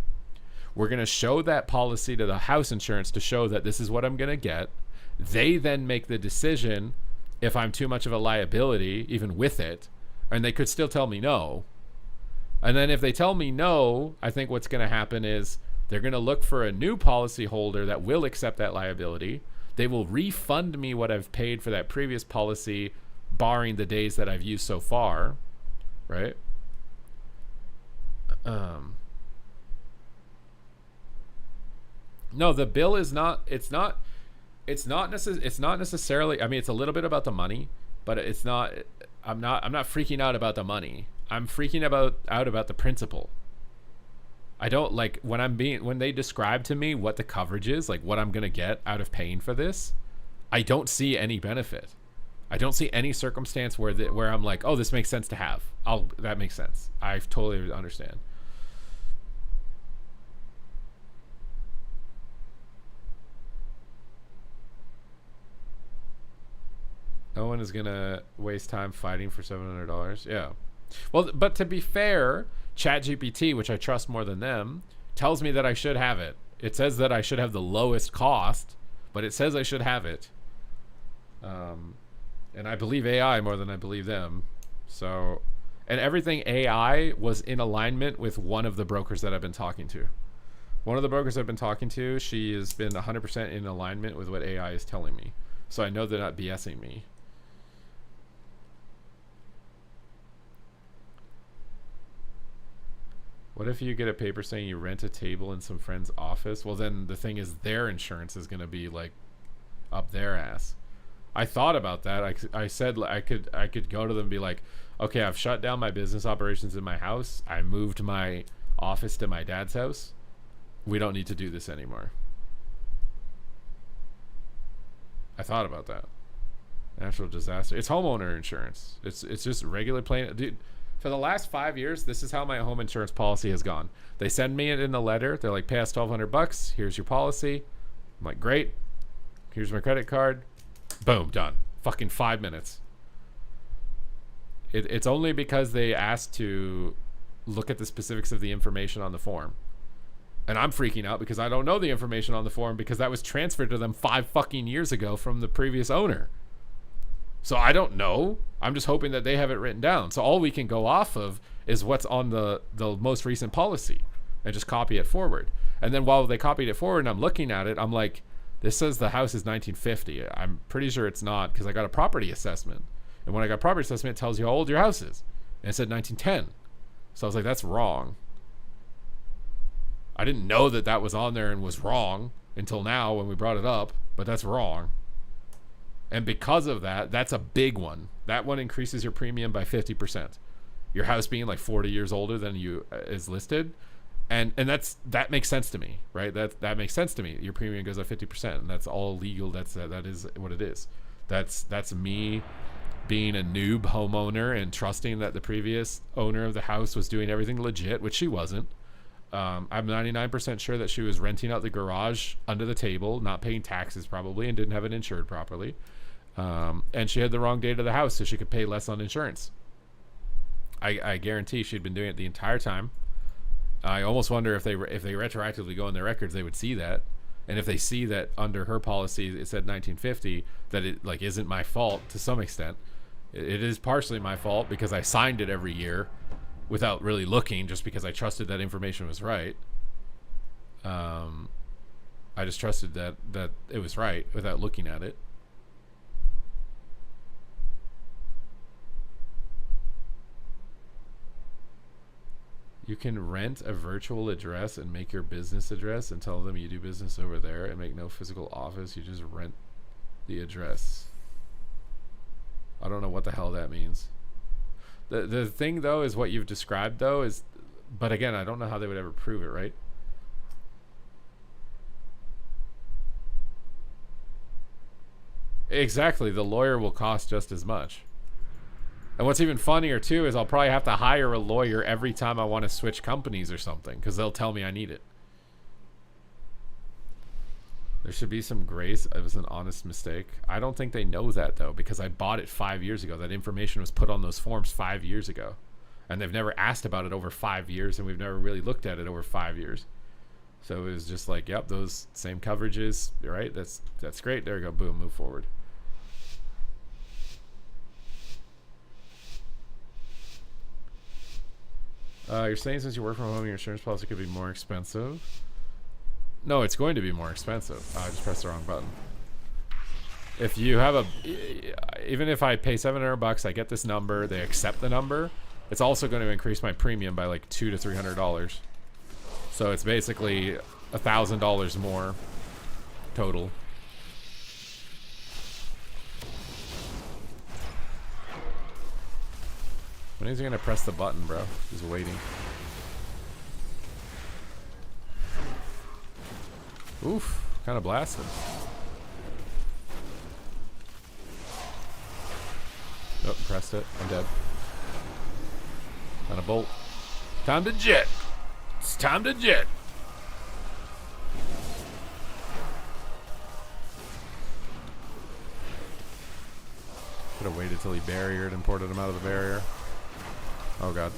We're going to show that policy to the house insurance to show that this is what I'm going to get. They then make the decision if I'm too much of a liability, even with it, and they could still tell me no. And then if they tell me no, I think what's going to happen is they're going to look for a new policy holder that will accept that liability. They will refund me what I've paid for that previous policy, barring the days that I've used so far, right? No, the bill is not, it's not, It's not necessarily. I mean, it's a little bit about the money, but it's not. I'm not freaking out about the money. I'm freaking out about the principle. I don't like when they describe to me what the coverage is, like what I'm gonna get out of paying for this. I don't see any benefit. I don't see any circumstance where I'm like, oh, this makes sense to have. That makes sense. I totally understand. No one is gonna waste time fighting for $700. Yeah. Well, but to be fair, ChatGPT, which I trust more than them, tells me that I should have it. It says that I should have the lowest cost, but it says I should have it. And I believe AI more than I believe them. So, and everything AI was in alignment with one of the brokers that I've been talking to. One of the brokers I've been talking to, she has been 100% in alignment with what AI is telling me. So I know they're not BSing me. What if you get a paper saying you rent a table in some friend's office? Well, then the thing is their insurance is going to be like up their ass. I thought about that. I said I could go to them and be like, okay, I've shut down my business operations in my house. I moved my office to my dad's house. We don't need to do this anymore. I thought about that. Natural disaster. It's homeowner insurance. It's just regular plain, dude. For the last 5 years, this is how my home insurance policy has gone. They send me it in the letter. They're like, pay us $1,200. Here's your policy. I'm like, great. Here's my credit card. Boom, done. Fucking 5 minutes. It's only because they asked to look at the specifics of the information on the form. And I'm freaking out because I don't know the information on the form because that was transferred to them 5 fucking years ago from the previous owner. So I don't know. I'm just hoping that they have it written down. So all we can go off of is what's on the most recent policy and just copy it forward. And then while they copied it forward and I'm looking at it, I'm like, this says the house is 1950. I'm pretty sure it's not because I got a property assessment. And when I got property assessment, it tells you how old your house is. And it said 1910. So I was like, that's wrong. I didn't know that was on there and was wrong until now when we brought it up, but that's wrong. And because of that, that's a big one. That one increases your premium by 50%. Your house being like 40 years older than you is listed. And that makes sense to me, right? That makes sense to me. Your premium goes up 50%, and that's all legal. That is what it is. That's me being a noob homeowner and trusting that the previous owner of the house was doing everything legit, which she wasn't. I'm 99% sure that she was renting out the garage under the table, not paying taxes probably, and didn't have it insured properly. And she had the wrong date of the house, so she could pay less on insurance. I guarantee she'd been doing it the entire time. I almost wonder if they retroactively go in their records, they would see that. And if they see that under her policy it said 1950, that it like isn't my fault to some extent. It is partially my fault because I signed it every year without really looking, just because I trusted that information was right. I just trusted that it was right without looking at it. You can rent a virtual address and make your business address and tell them you do business over there and make no physical office. You just rent the address. I don't know what the hell that means. The thing though is what you've described though is, but again, I don't know how they would ever prove it, right? Exactly. The lawyer will cost just as much. And what's even funnier too is I'll probably have to hire a lawyer every time I want to switch companies or something because they'll tell me I need it. There should be some grace. It was an honest mistake. I don't think they know that though because I bought it 5 years ago. That information was put on those forms 5 years ago. And they've never asked about it over 5 years and we've never really looked at it over 5 years. So it was just like, yep, those same coverages, right? That's great. There we go. Boom, move forward. You're saying since you work from home, your insurance policy could be more expensive. No, it's going to be more expensive. I just pressed the wrong button. If you have even if I pay $700, I get this number, they accept the number, it's also going to increase my premium by like $200 to $300. So it's basically $1,000 more total. When is he gonna press the button, bro? He's waiting. Oof, kind of blasted. Oh, pressed it. I'm dead. On a bolt. Time to jet. It's time to jet. Could have waited till he barriered and ported him out of the barrier. Oh god.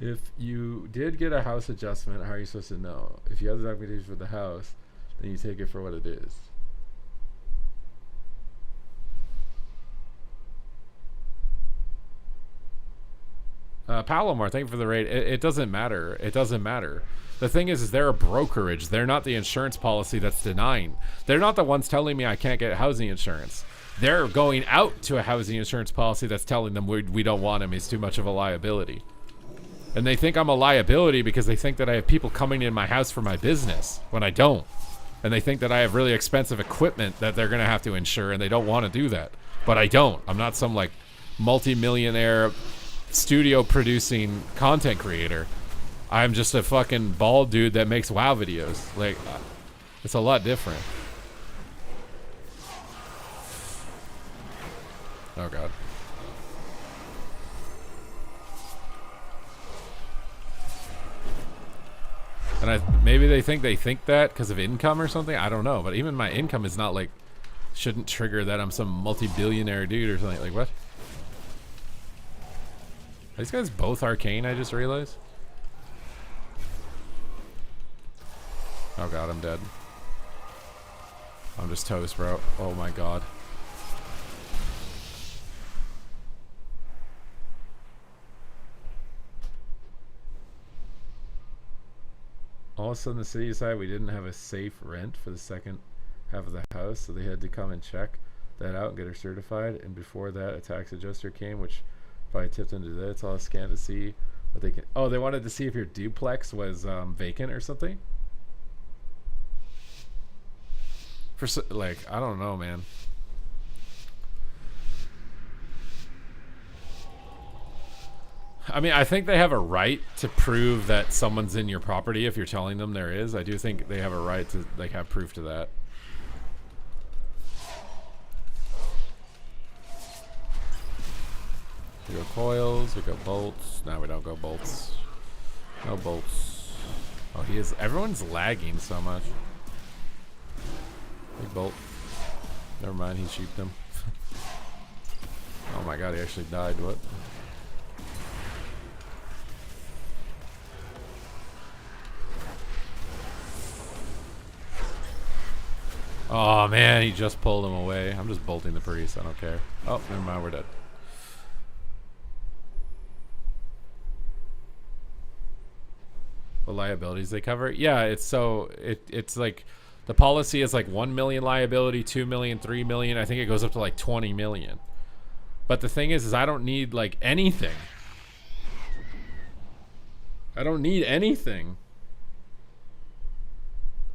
If you did get a house adjustment, how are you supposed to know? If you have the documentation for the house, then you take it for what it is. Palomar, thank you for the raid. It doesn't matter. It doesn't matter. The thing is they're a brokerage. They're not the insurance policy that's denying. They're not the ones telling me I can't get housing insurance. They're going out to a housing insurance policy that's telling them we don't want him. He's too much of a liability. And they think I'm a liability because they think that I have people coming in my house for my business when I don't. And they think that I have really expensive equipment that they're going to have to insure, and they don't want to do that. But I don't. I'm not some like multi-millionaire studio producing content creator. I'm just a fucking bald dude that makes WoW videos. Like, it's a lot different. Oh god. And maybe they think that because of income or something. I don't know. But even my income is not like, shouldn't trigger that I'm some multi-billionaire dude or something. Like what? Are these guys both arcane, I just realized? Oh god, I'm dead. I'm just toast, bro. Oh my god. All of a sudden the city decided we didn't have a safe rent for the second half of the house, so they had to come and check that out and get her certified. And before that, a tax adjuster came, which probably tipped into that. It's all a scan to see what they can. Oh, they wanted to see if your duplex was vacant or something. For like, I don't know, man. I mean, I think they have a right to prove that someone's in your property if you're telling them there is. I do think they have a right to like have proof to that. We go coils, we go bolts. No, we don't go bolts. No bolts. Oh, he is. Everyone's lagging so much. Big bolt. Never mind, he sheeped him. Oh my god, he actually died. What? Oh man, he just pulled him away. I'm just bolting the priest. I don't care. Oh, never mind. We're dead. The liabilities they cover? Yeah, it's so it's like the policy is like 1 million liability, 2 million, 3 million. I think it goes up to like 20 million. But the thing is I don't need like anything. I don't need anything.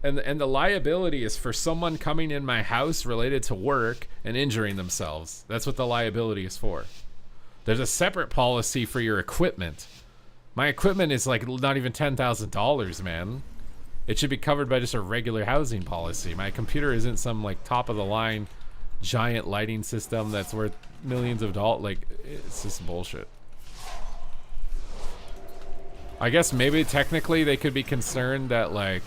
And the liability is for someone coming in my house related to work and injuring themselves. That's what the liability is for. There's a separate policy for your equipment. My equipment is like not even $10,000, man. It should be covered by just a regular housing policy. My computer isn't some like top of the line giant lighting system that's worth millions of dollars. Like, it's just bullshit. I guess maybe technically they could be concerned that like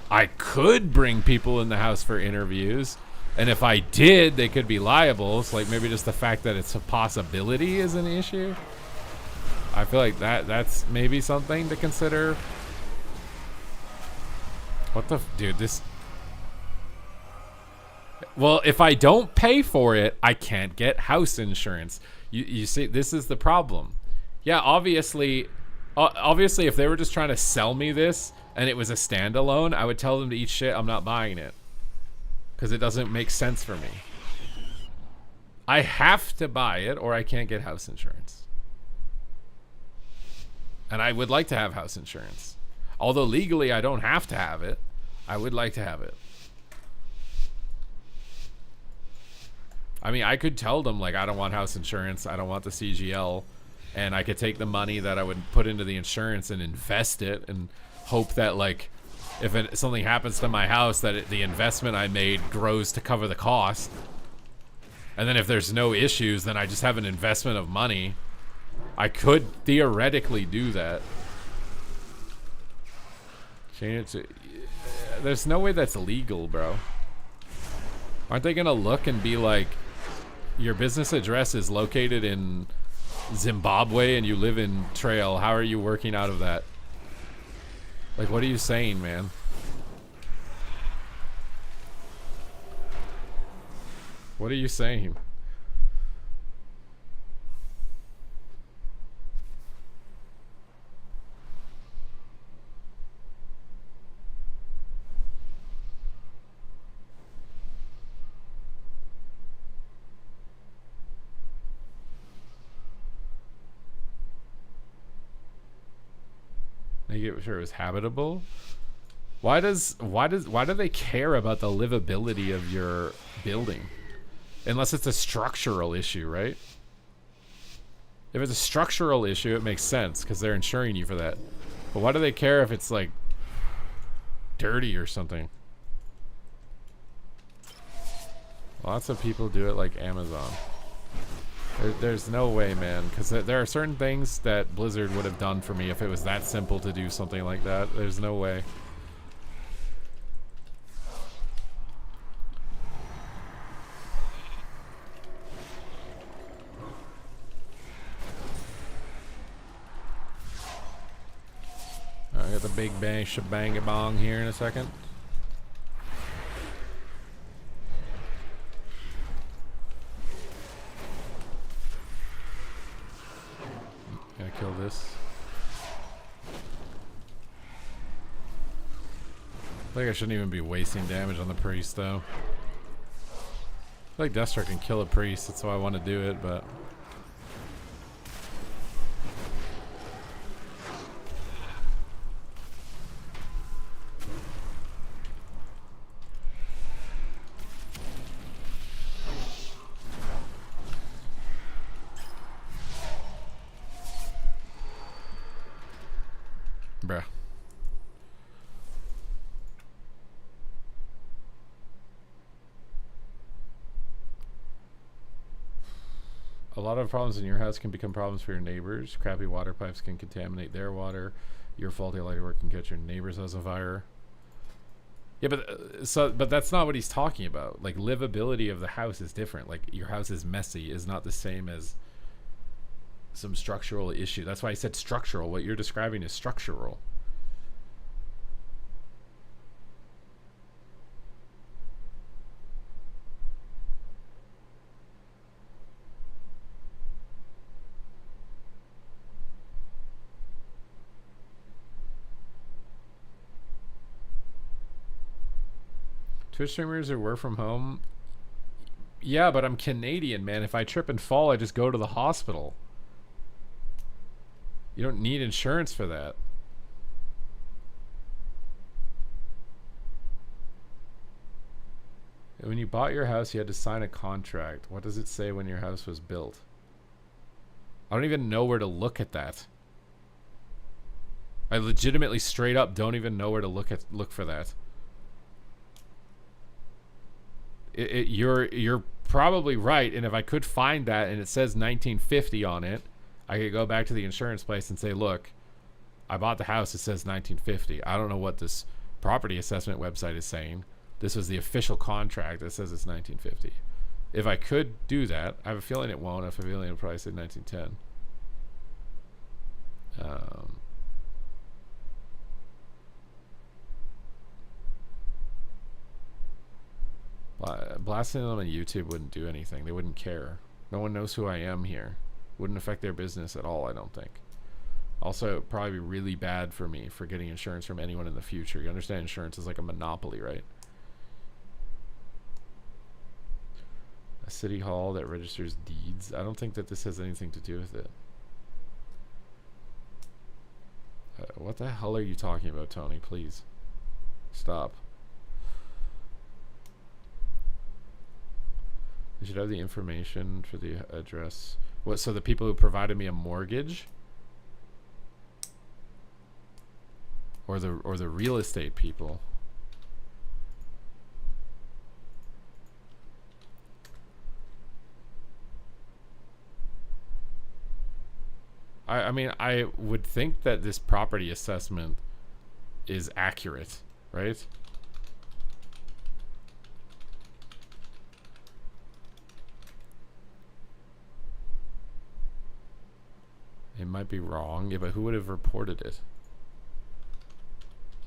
I could bring people in the house for interviews, And if I did, they could be liable. So like maybe just the fact that it's a possibility is an issue. I feel like that's maybe something to consider. What the dude, this. Well, if I don't pay for it, I can't get house insurance. You see, this is the problem. Yeah, obviously if they were just trying to sell me this and it was a standalone, I would tell them to eat shit. I'm not buying it. Because it doesn't make sense for me. I have to buy it or I can't get house insurance. And I would like to have house insurance. Although legally I don't have to have it, I would like to have it. I mean, I could tell them, like, I don't want house insurance. I don't want the CGL. And I could take the money that I would put into the insurance and invest it and hope that, like, if something happens to my house, that the investment I made grows to cover the cost. And then if there's no issues, then I just have an investment of money. I could theoretically do that. Change it to, there's no way that's legal, bro. Aren't they gonna look and be like, your business address is located in Zimbabwe and you live in Trail. How are you working out of that? Like, what are you saying, man? What are you saying? Make it sure it was habitable. Why do they care about the livability of your building? Unless it's a structural issue, right? If it's a structural issue, it makes sense because they're insuring you for that. But why do they care if it's like dirty or something? Lots of people do it like Amazon. There's no way, man, because there are certain things that Blizzard would have done for me if it was that simple to do something like that. There's no way. I got the big bang shebang-a-bong here in a second. Gotta kill this. I think I shouldn't even be wasting damage on the priest, though. I feel like Deathstroke can kill a priest, that's why I want to do it, but... Bruh. A lot of problems in your house can become problems for your neighbors. Crappy water pipes can contaminate their water. Your faulty lighting work can catch your neighbor's house on fire. Yeah, but that's not what he's talking about. Like, livability of the house is different. Like, your house is messy is not the same as some structural issue. That's why I said structural. What you're describing is structural. Twitch streamers or work from home? Yeah, but I'm Canadian, man. If I trip and fall, I just go to the hospital. You don't need insurance for that. When you bought your house, you had to sign a contract. What does it say when your house was built? I don't even know where to look at that. I legitimately straight up don't even know where to look for that. You're probably right, and if I could find that and it says 1950 on it, I could go back to the insurance place and say, look, I bought the house, it says 1950. I don't know what this property assessment website is saying. This was the official contract that says it's 1950. If I could do that, I have a feeling it won't. I have a feeling it'll probably say 1910. Blasting them on YouTube wouldn't do anything. They wouldn't care. No one knows who I am here. Wouldn't affect their business at all, I don't think. Also, it'd probably be really bad for me for getting insurance from anyone in the future. You understand insurance is like a monopoly, right? A city hall that registers deeds. I don't think that this has anything to do with it. What the hell are you talking about, Tony? Please. Stop. You should have the information for the address. What, so the people who provided me a mortgage? Or the real estate people? I mean, I would think that this property assessment is accurate, right? It might be wrong, yeah, but who would have reported it?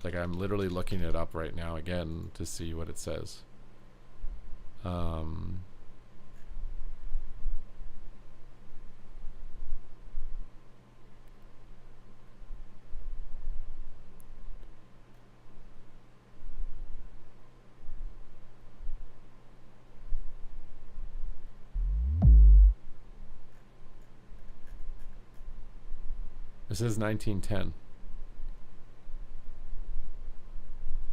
Like, I'm literally looking it up right now again to see what it says. This is 1910.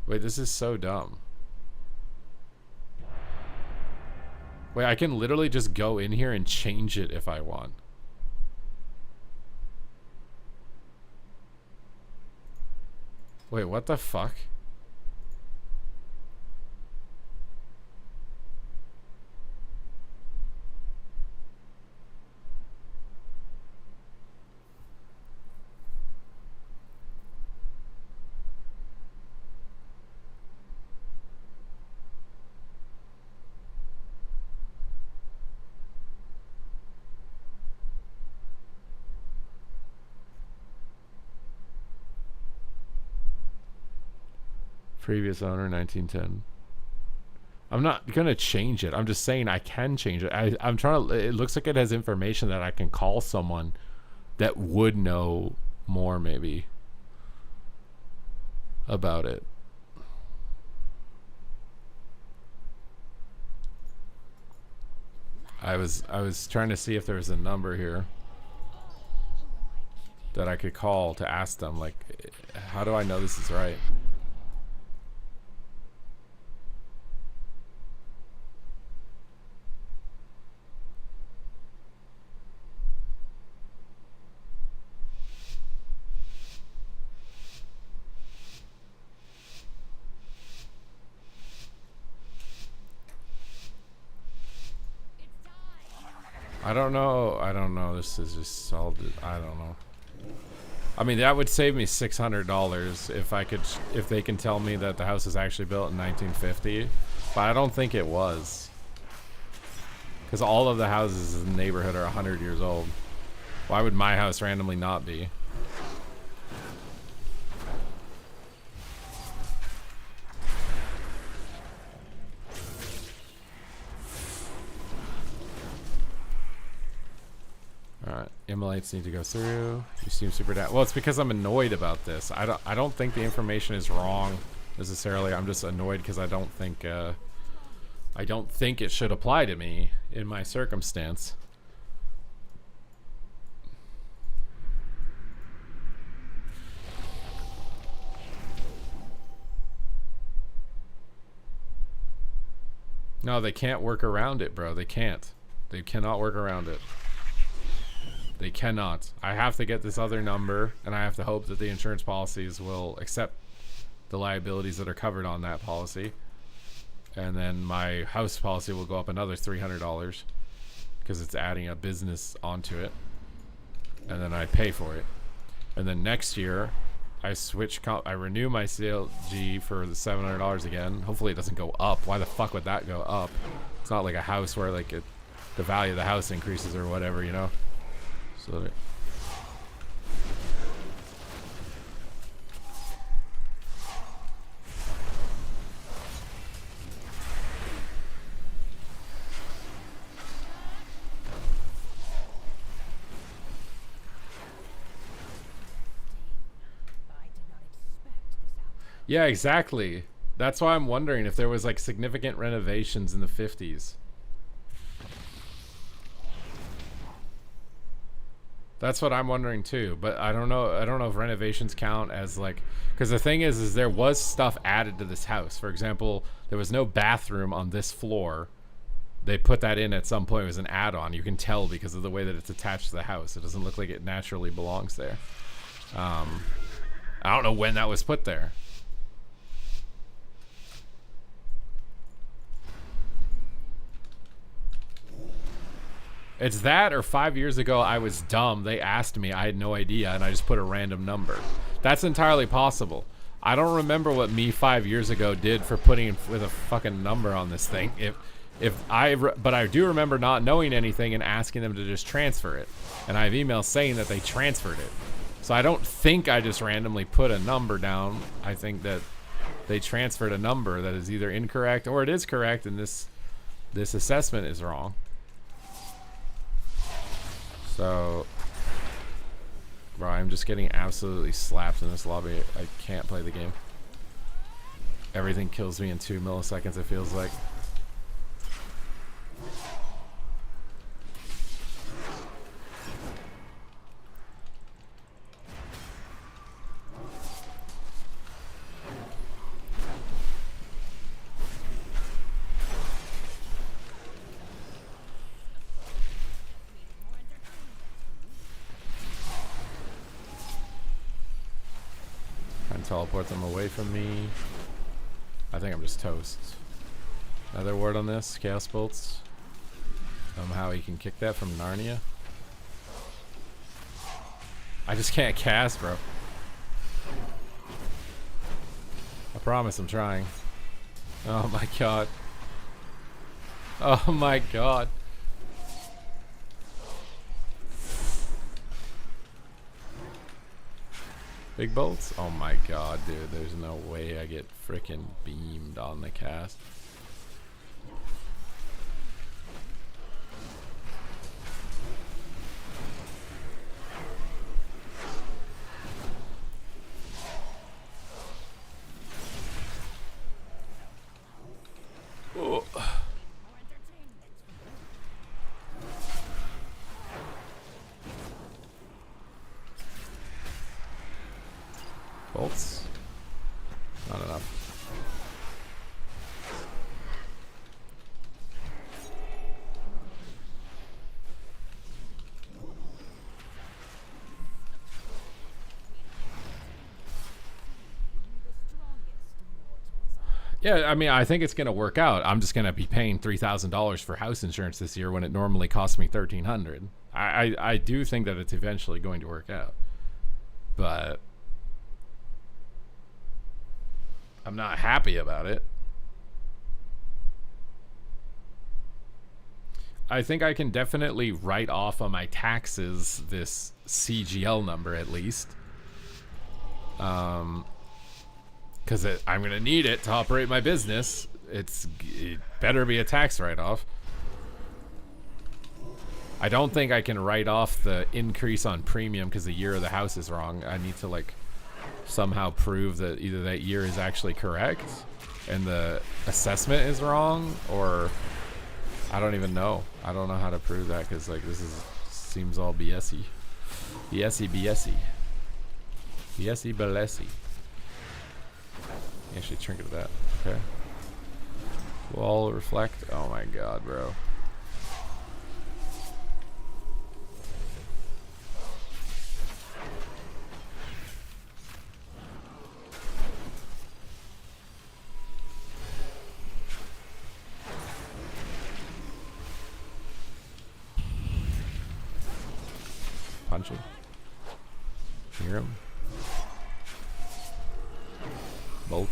Wait, this is so dumb. Wait, I can literally just go in here and change it if I want. Wait, what the fuck? Previous owner, 1910. I'm not gonna change it. I'm just saying I can change it. I'm trying to. It looks like it has information that I can call someone that would know more, maybe, about it. I was trying to see if there was a number here that I could call to ask them, like, how do I know this is right? I don't know. This is just solved. I don't know. I mean, that would save me $600 if they can tell me that the house is actually built in 1950. But I don't think it was. Because all of the houses in the neighborhood are 100 years old. Why would my house randomly not be? Alright, Immolates need to go through. You seem super down. Well, it's because I'm annoyed about this. I don't think the information is wrong necessarily. I'm just annoyed because I don't think it should apply to me in my circumstance. No, they can't work around it, bro. They can't. They cannot work around it. They cannot. I have to get this other number, and I have to hope that the insurance policies will accept the liabilities that are covered on that policy. And then my house policy will go up another $300 because it's adding a business onto it. And then I pay for it. And then next year, I I renew my CLG for the $700 again. Hopefully it doesn't go up. Why the fuck would that go up? It's not like a house where like the value of the house increases or whatever, you know? So yeah, exactly. That's why I'm wondering if there was like significant renovations in the 50s. That's what I'm wondering too, but I don't know if renovations count as like, because the thing is there was stuff added to this house. For example, there was no bathroom on this floor. They put that in at some point. It was an add-on. You can tell because of the way that it's attached to the house. It doesn't look like it naturally belongs there. I don't know when that was put there. It's that, or 5 years ago I was dumb. They asked me, I had no idea, and I just put a random number. That's entirely possible. I don't remember what me 5 years ago did for putting with a fucking number on this thing. But I do remember not knowing anything and asking them to just transfer it. And I have emails saying that they transferred it. So I don't think I just randomly put a number down. I think that they transferred a number that is either incorrect or it is correct, and this assessment is wrong. So, bro, I'm just getting absolutely slapped in this lobby. I can't play the game. Everything kills me in 2 milliseconds, it feels like. Teleport them away from me. I think I'm just toast. Another word on this, Chaos Bolts. Somehow he can kick that from Narnia. I just can't cast, bro. I promise I'm trying. Oh my god. Oh my god. Big bolts? Oh my god, dude. There's no way I get freaking beamed on the cast. Oh. Bolts? Not enough. Yeah, I mean, I think it's going to work out. I'm just going to be paying $3,000 for house insurance this year when it normally costs me $1,300. I do think that it's eventually going to work out. But I'm not happy about it. I think I can definitely write off on my taxes this CGL number at least. Because I'm going to need it to operate my business. It better be a tax write-off. I don't think I can write off the increase on premium because the year of the house is wrong. I need to like somehow prove that either that year is actually correct and the assessment is wrong, or I don't even know. I don't know how to prove that because like this seems all BS-y. BS-y, BS-y. BS-y, BS-y. Actually trinket that. Okay. Wall reflect. Oh my god, bro. Punch him. Hear him.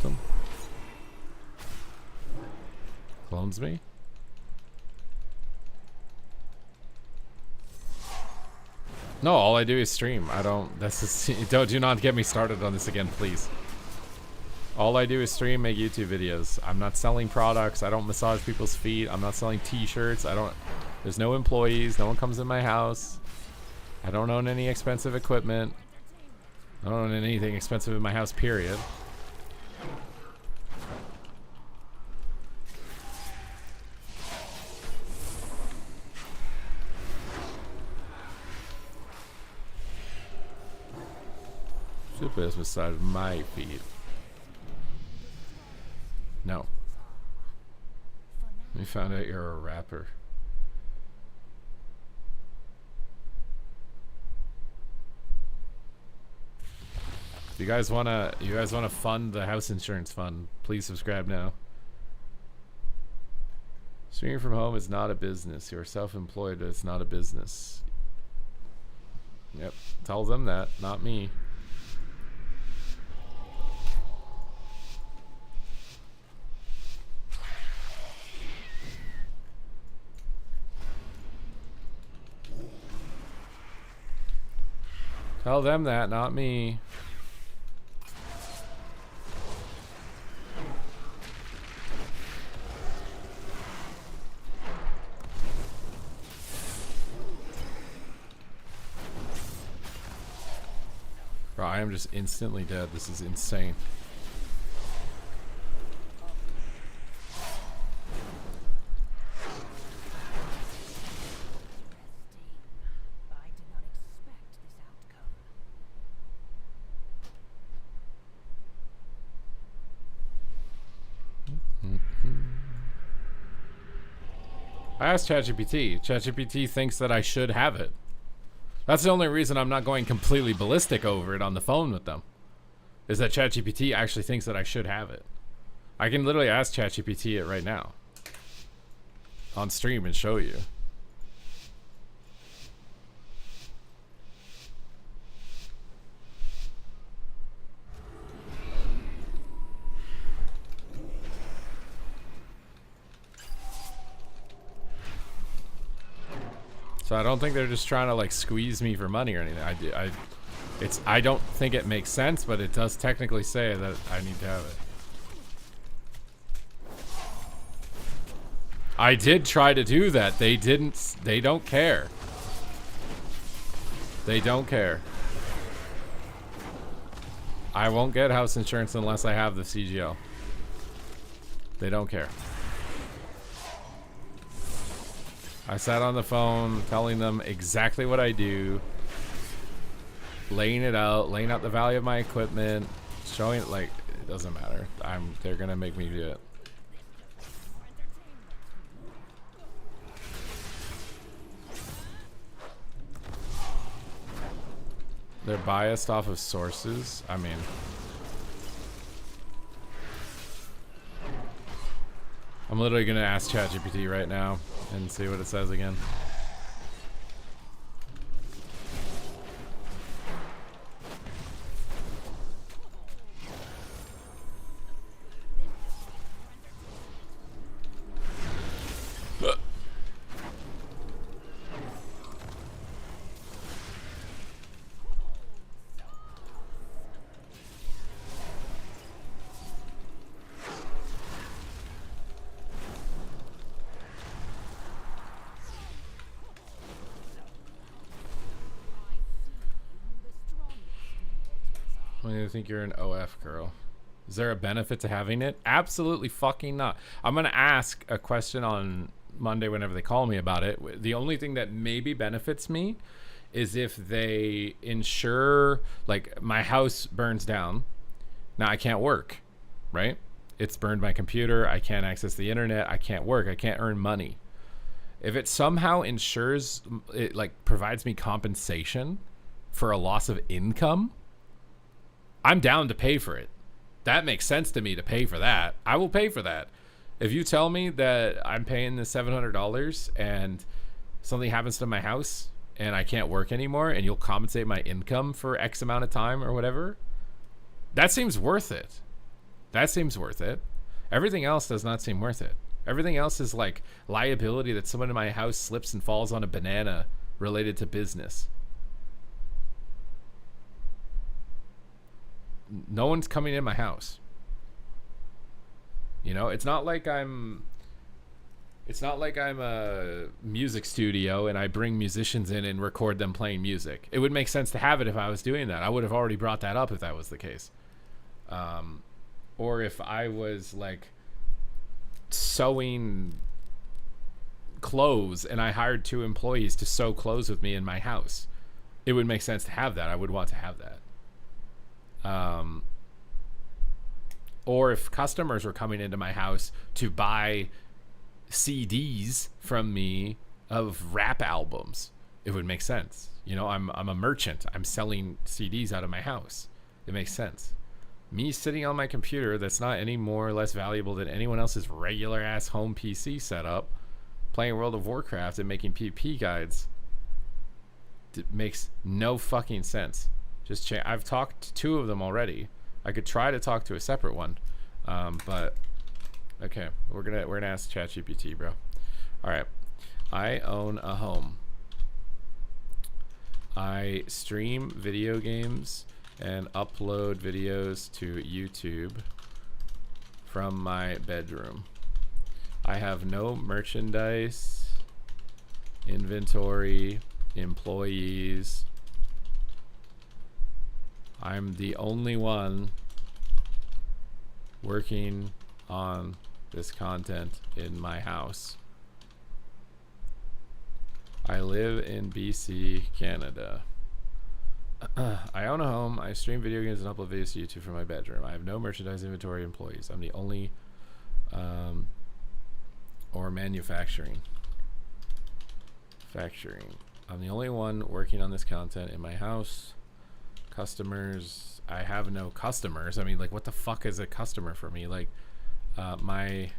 them. Clones me? No, all I do is stream. I don't, do not get me started on this again, please. All I do is stream, make YouTube videos. I'm not selling products. I don't massage people's feet. I'm not selling t-shirts. There's no employees. No one comes in my house. I don't own any expensive equipment. I don't own anything expensive in my house, period. Supatease massage my feet. No. We found out you're a rapper. If you guys wanna fund the house insurance fund, please subscribe now. Streaming from home is not a business. You're self-employed, but it's not a business. Yep. Tell them that, not me. Tell them that, not me. Bro, I am just instantly dead. This is insane. I asked ChatGPT. ChatGPT thinks that I should have it. That's the only reason I'm not going completely ballistic over it on the phone with them. Is that ChatGPT actually thinks that I should have it. I can literally ask ChatGPT it right now. On stream and show you. So I don't think they're just trying to like squeeze me for money or anything. I don't think it makes sense, but it does technically say that I need to have it. I did try to do that. They don't care. They don't care. I won't get house insurance unless I have the CGL. They don't care. I sat on the phone telling them exactly what I do, laying out the value of my equipment, showing it. Like, it doesn't matter. They're gonna make me do it. They're biased off of sources. I mean, I'm literally gonna ask ChatGPT right now and see what it says again. I think you're an OF girl. Is there a benefit to having it? Absolutely fucking not. I'm gonna ask a question on Monday whenever they call me about it. The only thing that maybe benefits me is if they insure, like, my house burns down. Now I can't work, right? It's burned my computer. I can't access the internet. I can't work. I can't earn money. If it somehow insures, it like provides me compensation for a loss of income, I'm down to pay for it. That makes sense to me to pay for that. I will pay for that. If you tell me that I'm paying the $700 and something happens to my house and I can't work anymore and you'll compensate my income for X amount of time or whatever, that seems worth it. That seems worth it. Everything else does not seem worth it. Everything else is like liability that someone in my house slips and falls on a banana related to business. No one's coming in my house. You know, it's not like I'm a music studio and I bring musicians in and record them playing music. It would make sense to have it if I was doing that. I would have already brought that up if that was the case. Or if I was like sewing clothes and I hired 2 employees to sew clothes with me in my house, it would make sense to have that. I would want to have that. Or if customers were coming into my house to buy CDs from me of rap albums, it would make sense. You know, I'm a merchant. I'm selling CDs out of my house. It makes sense. Me sitting on my computer that's not any more or less valuable than anyone else's regular ass home PC setup, playing World of Warcraft and making PP guides, it makes no fucking sense. Just I've talked to 2 of them already. I could try to talk to a separate one, but okay, we're gonna ask ChatGPT, bro. All right, I own a home. I stream video games and upload videos to YouTube from my bedroom. I have no merchandise, inventory, employees. I'm the only one working on this content in my house. I live in BC, Canada. I own a home. I stream video games and upload videos to YouTube from my bedroom. I have no merchandise, inventory, employees. I'm the only or manufacturing. I'm the only one working on this content in my house. Customers, I have no customers. I mean, like, what the fuck is a customer for me? Like, my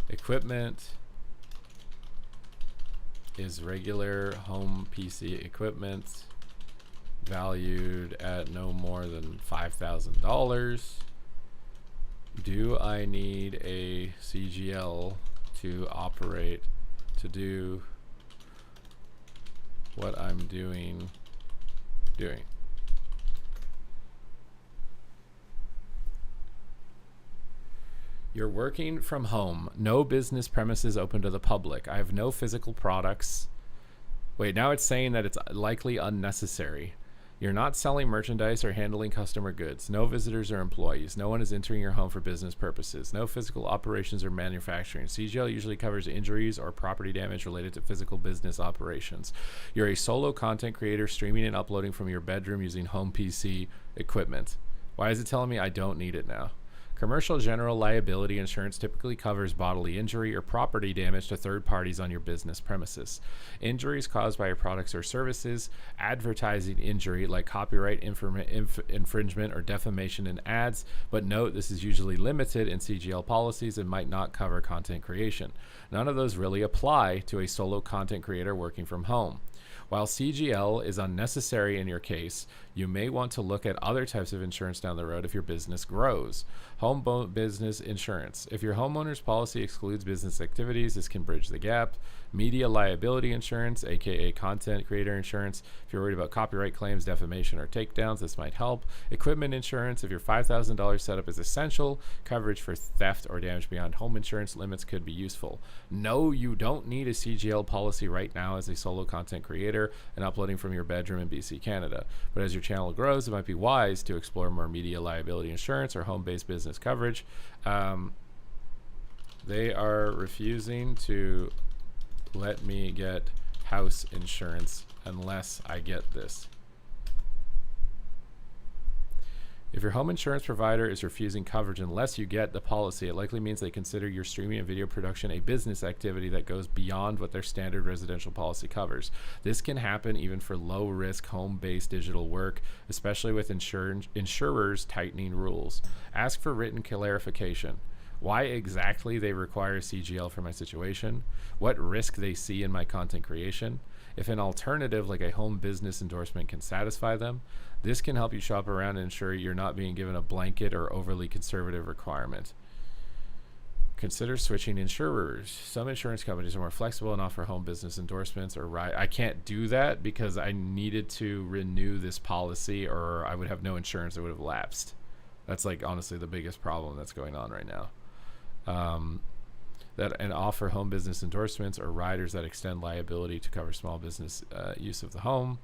equipment is regular home PC equipment, valued at no more than $5,000. Do I need a CGL to operate, to do what I'm doing? You're working from home. No business premises open to the public. I have no physical products. Wait, now it's saying that it's likely unnecessary. You're not selling merchandise or handling customer goods. No visitors or employees. No one is entering your home for business purposes. No physical operations or manufacturing. CGL usually covers injuries or property damage related to physical business operations. You're a solo content creator streaming and uploading from your bedroom using home PC equipment. Why is it telling me I don't need it now? Commercial general liability insurance typically covers bodily injury or property damage to third parties on your business premises. Injuries caused by your products or services, advertising injury like copyright infringement or defamation in ads, but note this is usually limited in CGL policies and might not cover content creation. None of those really apply to a solo content creator working from home. While CGL is unnecessary in your case, you may want to look at other types of insurance down the road if your business grows. Home business insurance. If your homeowner's policy excludes business activities, this can bridge the gap. Media liability insurance, aka content creator insurance. If you're worried about copyright claims, defamation, or takedowns, this might help. Equipment insurance. If your $5,000 setup is essential, coverage for theft or damage beyond home insurance limits could be useful. No, you don't need a CGL policy right now as a solo content creator and uploading from your bedroom in BC, Canada. But as your channel grows, it might be wise to explore more media liability insurance or home-based business coverage. They are refusing to let me get house insurance unless I get this. If your home insurance provider is refusing coverage unless you get the policy, it likely means they consider your streaming and video production a business activity that goes beyond what their standard residential policy covers. This can happen even for low-risk home-based digital work, especially with insurers tightening rules. Ask for written clarification. Why exactly they require CGL for my situation, what risk they see in my content creation, If an alternative like a home business endorsement can satisfy them, this can help you shop around and ensure you're not being given a blanket or overly conservative requirement. Consider switching insurers. Some insurance companies are more flexible and offer home business endorsements or I can't do that because I needed to renew this policy or I would have no insurance that would have lapsed. That's like honestly the biggest problem that's going on right now. That and offer home business endorsements or riders that extend liability to cover small business use of the home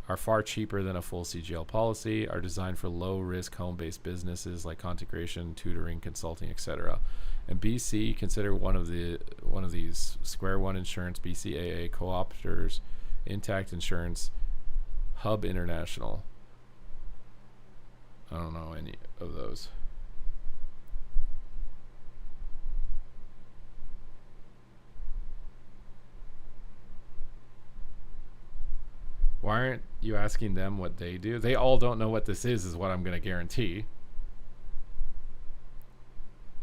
are far cheaper than a full CGL policy, are designed for low-risk home-based businesses like content creation, tutoring, consulting, etc. And BC, consider one of these: Square One Insurance, BCAA, Co-opters, Intact Insurance, Hub International. I don't know any of those. Why aren't you asking them what they do? They all don't know what this is what I'm going to guarantee.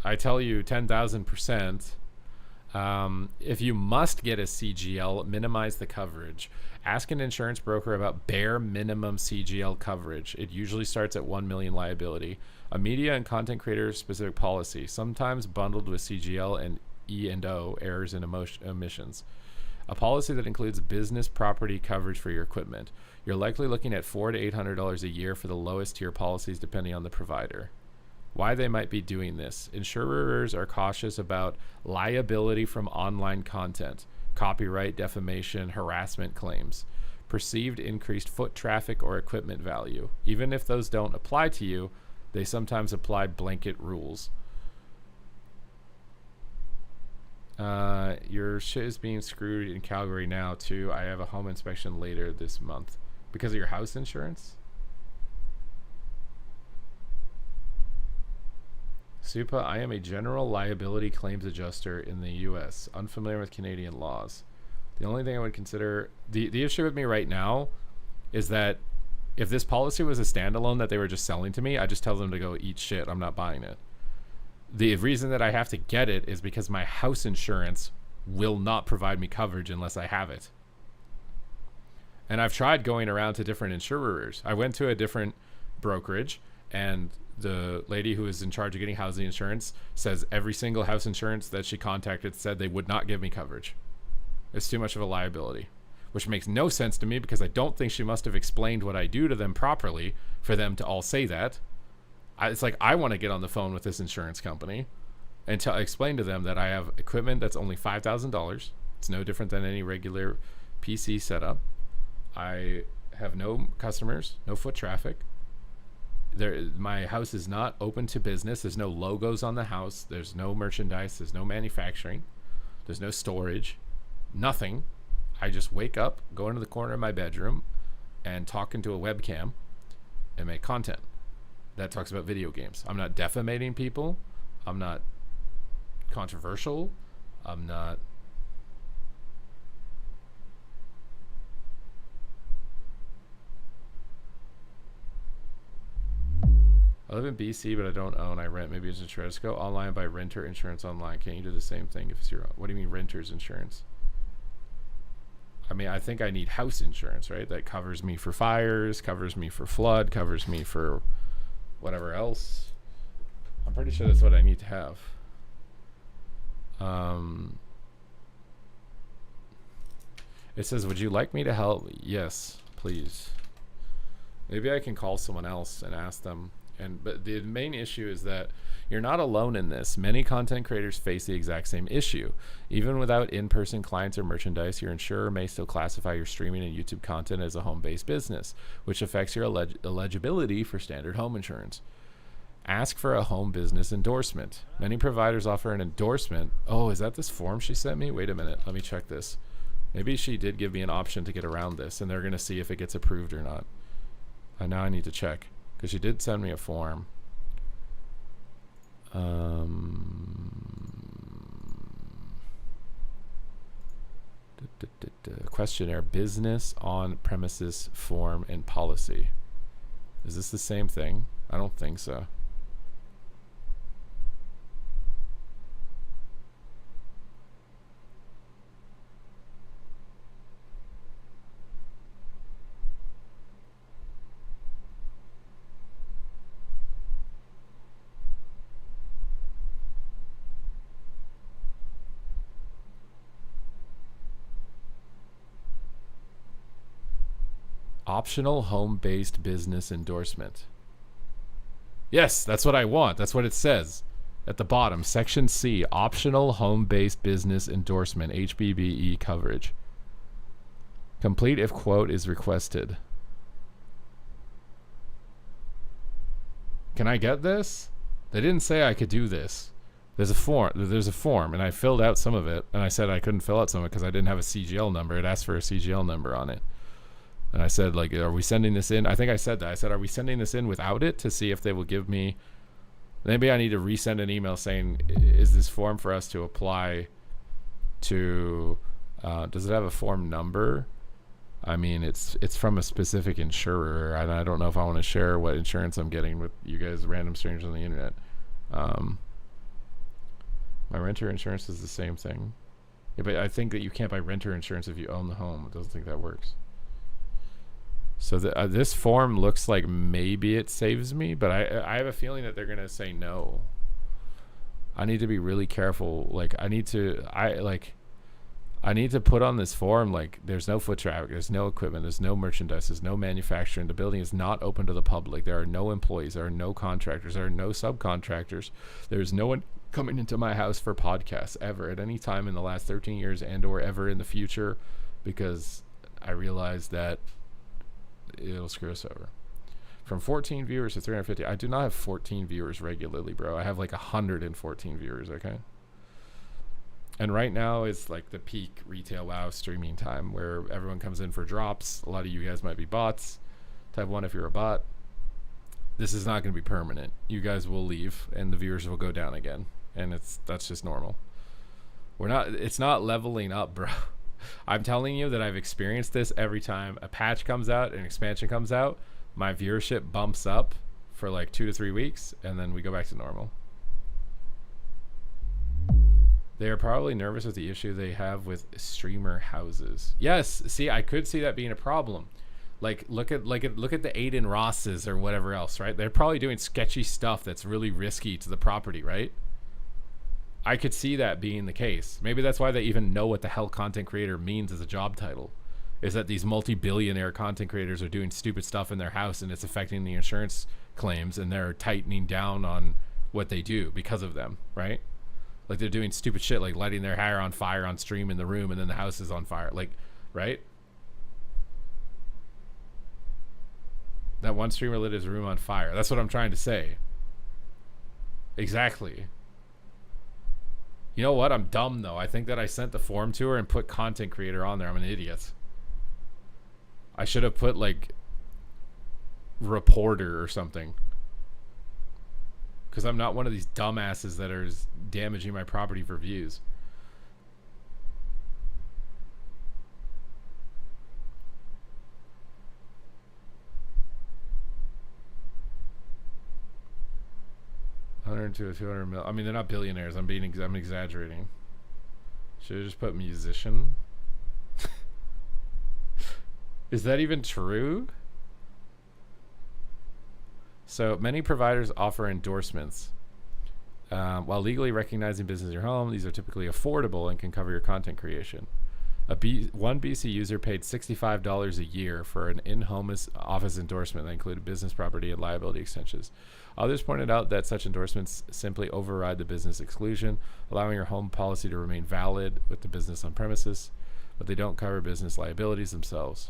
I tell you 10,000%. If you must get a CGL, minimize the coverage. Ask an insurance broker about bare minimum CGL coverage. It usually starts at 1 million liability. A media and content creator specific policy, sometimes bundled with CGL and E&O, errors and omissions. A policy that includes business property coverage for your equipment. You're likely looking at $400 to $800 a year for the lowest tier policies depending on the provider. Why they might be doing this. Insurers are cautious about liability from online content, copyright, defamation, harassment claims, perceived increased foot traffic or equipment value. Even if those don't apply to you, they sometimes apply blanket rules. Your shit is being screwed in Calgary now too. I have a home inspection later this month. Because of your house insurance? Supa, I am a general liability claims adjuster in the US, unfamiliar with Canadian laws. The only thing I would consider, the issue with me right now is that if this policy was a standalone that they were just selling to me, I just tell them to go eat shit. I'm not buying it. The reason that I have to get it is because my house insurance will not provide me coverage unless I have it. And I've tried going around to different insurers. I went to a different brokerage and the lady who is in charge of getting housing insurance says every single house insurance that she contacted said they would not give me coverage. It's too much of a liability, which makes no sense to me because I don't think she must have explained what I do to them properly for them to all say that. It's like I want to get on the phone with this insurance company and explain to them that I have equipment that's only $5,000. It's no different than any regular PC setup. I have no customers, no foot traffic. My house is not open to business. There's no logos on the house. There's no merchandise. There's no manufacturing. There's no storage. Nothing. I just wake up, go into the corner of my bedroom, and talk into a webcam and make content that talks about video games. I'm not defamating people. I'm not controversial. I'm not... I live in BC, but I don't own. I rent. Maybe it's insurance. Go online, buy renter insurance online. Can't you do the same thing if it's your own? What do you mean renter's insurance? I mean, I think I need house insurance, right? That covers me for fires, covers me for flood, covers me for whatever else. I'm pretty sure that's what I need to have. It says, would you like me to help? Yes, please. Maybe I can call someone else and ask them. But the main issue is that you're not alone in this. Many content creators face the exact same issue. Even without in-person clients or merchandise, your insurer may still classify your streaming and YouTube content as a home-based business, which affects your eligibility for standard home insurance. Ask for a home business endorsement. Many providers offer an endorsement. Oh, is that this form she sent me? Wait a minute. Let me check this. Maybe she did give me an option to get around this, and they're going to see if it gets approved or not. Now I need to check. Because she did send me a form. Questionnaire, business on premises form and policy. Is this the same thing? I don't think so. Optional home-based business endorsement. Yes, that's what I want. That's what it says at the bottom. Section C, optional home-based business endorsement, HBBE coverage. Complete if quote is requested. Can I get this? They didn't say I could do this. There's a form, and I filled out some of it, and I said I couldn't fill out some of it because I didn't have a CGL number. It asked for a CGL number on it. And I said, like, are we sending this in? I think I said that. I said, are we sending this in without it to see if they will give me... Maybe I need to resend an email saying, is this form for us to apply to... does it have a form number? I mean, it's from a specific insurer, and I don't know if I want to share what insurance I'm getting with you guys, random strangers on the internet. My renter insurance is the same thing. Yeah, but I think that you can't buy renter insurance if you own the home. I don't think that works. So this form looks like maybe it saves me, but I have a feeling that they're going to say no. I need to be really careful. Like, I need to put on this form, like, there's no foot traffic, there's no equipment, there's no merchandise, there's no manufacturing. The building is not open to the public. There are no employees, there are no contractors, there are no subcontractors. There's no one coming into my house for podcasts ever at any time in the last 13 years and or ever in the future, because I realized that it'll screw us over. From 14 viewers to 350. I do not have 14 viewers regularly, bro. I have like 114 viewers, okay? And right now it's like the peak retail WoW streaming time where everyone comes in for drops. A lot of you guys might be bots. Type 1 if you're a bot. This is not going to be permanent. You guys will leave and the viewers will go down again. And that's just normal. It's not leveling up, bro. I'm telling you that I've experienced this every time a patch comes out, an expansion comes out, my viewership bumps up for like 2 to 3 weeks, and then we go back to normal. They are probably nervous with the issue they have with streamer houses. Yes, see, I could see that being a problem. Like, look at the Aiden Rosses or whatever else, right? They're probably doing sketchy stuff that's really risky to the property, right? I could see that being the case. Maybe that's why they even know what the hell content creator means as a job title. Is that these multi-billionaire content creators are doing stupid stuff in their house and it's affecting the insurance claims, and they're tightening down on what they do because of them, right? Like, they're doing stupid shit like lighting their hair on fire on stream in the room and then the house is on fire. Like, right? That one streamer lit his room on fire. That's what I'm trying to say. Exactly. You know what? I'm dumb, though. I think that I sent the form to her and put content creator on there. I'm an idiot. I should have put, like, reporter or something. Because I'm not one of these dumbasses that are damaging my property for views. $100 to $200 million. I mean, they're not billionaires. I'm exaggerating. Should have just put musician. Is that even true? So many providers offer endorsements. While legally recognizing business in your home, these are typically affordable and can cover your content creation. One BC user paid $65 a year for an in-home office endorsement that included business property and liability extensions. Others pointed out that such endorsements simply override the business exclusion, allowing your home policy to remain valid with the business on premises, but they don't cover business liabilities themselves.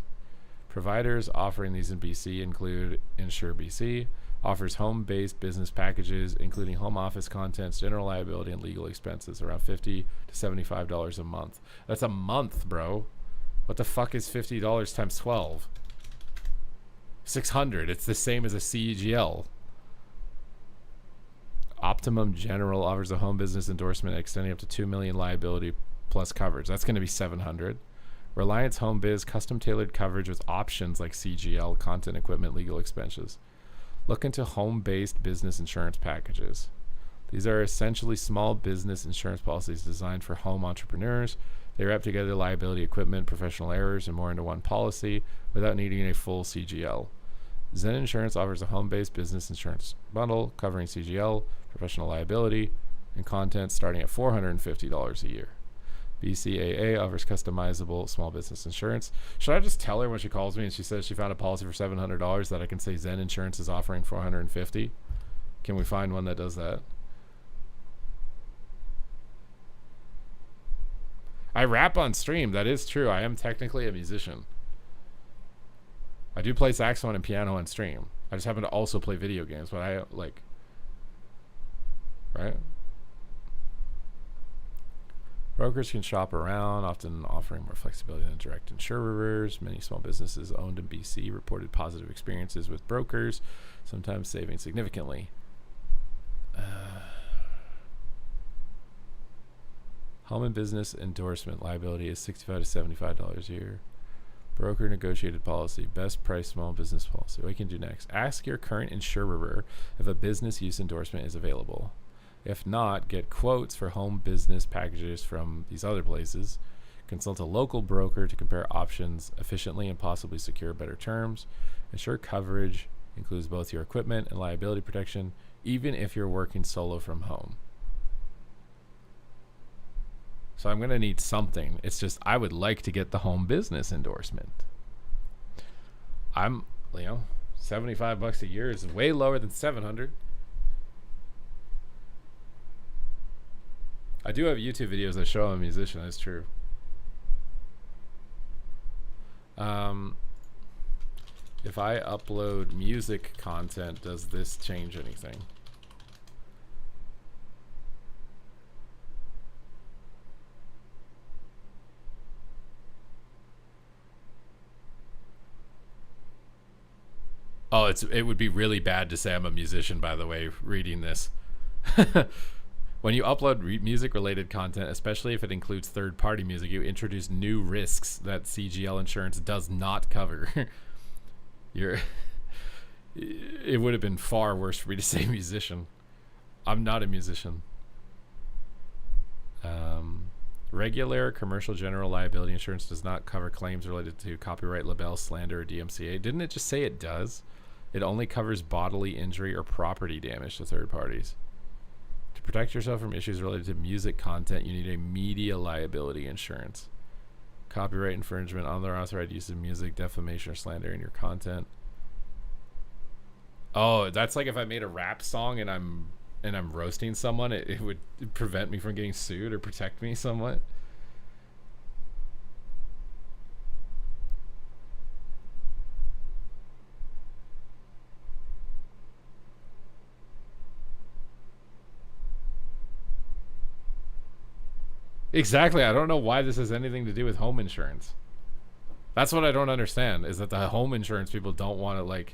Providers offering these in BC include Insure BC, offers home-based business packages, including home office contents, general liability, and legal expenses, around $50 to $75 a month. That's a month, bro. What the fuck is $50 times 12? $600. It's the same as a CGL. Optimum General offers a home business endorsement extending up to $2 million liability plus coverage. That's going to be $700. Reliance Home Biz, custom tailored coverage with options like CGL, content, equipment, legal expenses. Look into home-based business insurance packages. These are essentially small business insurance policies designed for home entrepreneurs. They wrap together liability, equipment, professional errors, and more into one policy without needing a full CGL. Zen Insurance offers a home-based business insurance bundle covering CGL, professional liability, and content starting at $450 a year. BCAA offers customizable small business insurance. Should I just tell her when she calls me and she says she found a policy for $700 that I can say Zen Insurance is offering $450? Can we find one that does that? I rap on stream. That is true. I am technically a musician. I do play saxophone and piano on stream. I just happen to also play video games, but I like, right? Brokers can shop around, often offering more flexibility than direct insurers. Many small businesses owned in BC reported positive experiences with brokers, sometimes saving significantly. Home and business endorsement liability is $65 to $75 a year. Broker negotiated policy, best price small business policy. What you can do next? Ask your current insurer if a business use endorsement is available. If not, get quotes for home business packages from these other places. Consult a local broker to compare options efficiently and possibly secure better terms. Ensure coverage includes both your equipment and liability protection, even if you're working solo from home. So I'm going to need something. It's just I would like to get the home business endorsement. I'm, $75 a year is way lower than $700. I do have YouTube videos that show I'm a musician. That's true. If I upload music content, does this change anything? Oh, it would be really bad to say I'm a musician, by the way, reading this. When you upload music-related content, especially if it includes third-party music, you introduce new risks that CGL insurance does not cover. It would have been far worse for me to say musician. I'm not a musician. Regular commercial general liability insurance does not cover claims related to copyright, libel, slander, or DMCA. Didn't it just say it does? It only covers bodily injury or property damage to third parties. To protect yourself from issues related to music content, you need a media liability insurance. Copyright infringement, unauthorized use of music, defamation, or slander in your content. Oh, that's like if I made a rap song and I'm roasting someone, it would prevent me from getting sued or protect me somewhat. Exactly. I don't know why this has anything to do with home insurance. That's what I don't understand, is that the home insurance people don't want to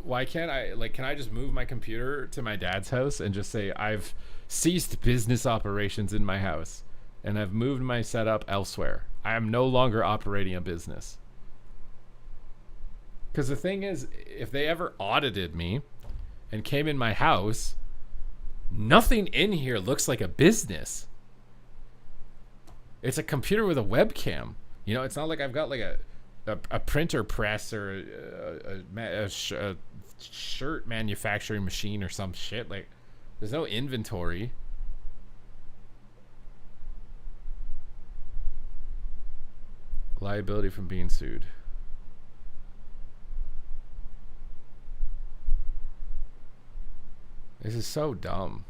why can't I, can I just move my computer to my dad's house and just say I've ceased business operations in my house and I've moved my setup elsewhere. I am no longer operating a business. Because the thing is, if they ever audited me and came in my house, nothing in here looks like a business. It's a computer with a webcam. It's not like I've got like a printer press or a shirt manufacturing machine or some shit. Like, there's no inventory. Liability from being sued. This is so dumb.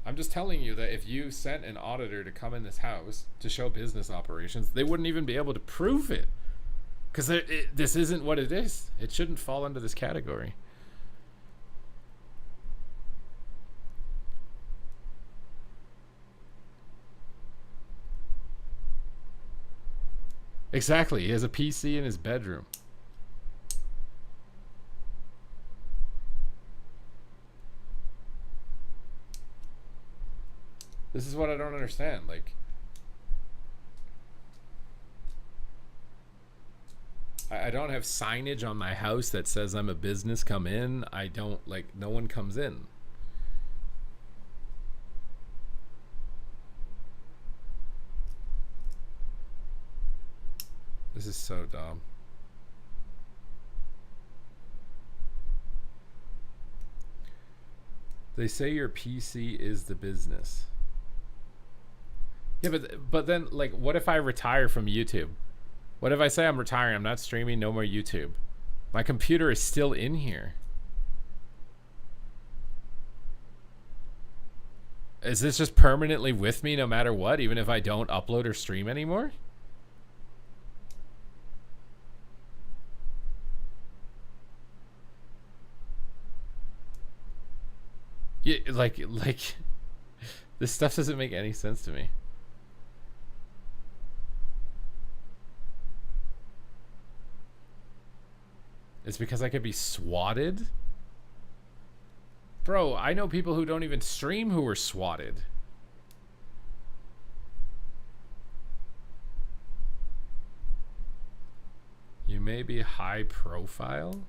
I'm just telling you that if you sent an auditor to come in this house to show business operations, they wouldn't even be able to prove it. Because this isn't what it is. It shouldn't fall under this category. Exactly. He has a PC in his bedroom. This is what I don't understand. Like, I don't have signage on my house that says I'm a business, come in. I don't, no one comes in. This is so dumb. They say your PC is the business. Yeah, but then, like, what if I retire from YouTube? What if I say I'm retiring, I'm not streaming, no more YouTube? My computer is still in here. Is this just permanently with me no matter what, even if I don't upload or stream anymore? Yeah, like this stuff doesn't make any sense to me. It's because I could be swatted? Bro, I know people who don't even stream who were swatted. You may be high profile?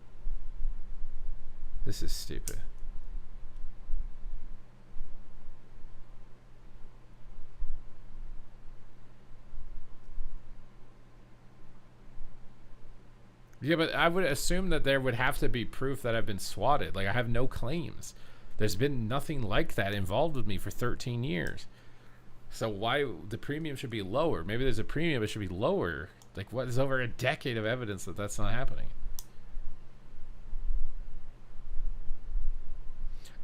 This is stupid. Yeah, but I would assume that there would have to be proof that I've been swatted. Like, I have no claims. There's been nothing like that involved with me for 13 years. So why the premium should be lower? Maybe there's a premium, it should be lower. Like, what is over a decade of evidence that that's not happening?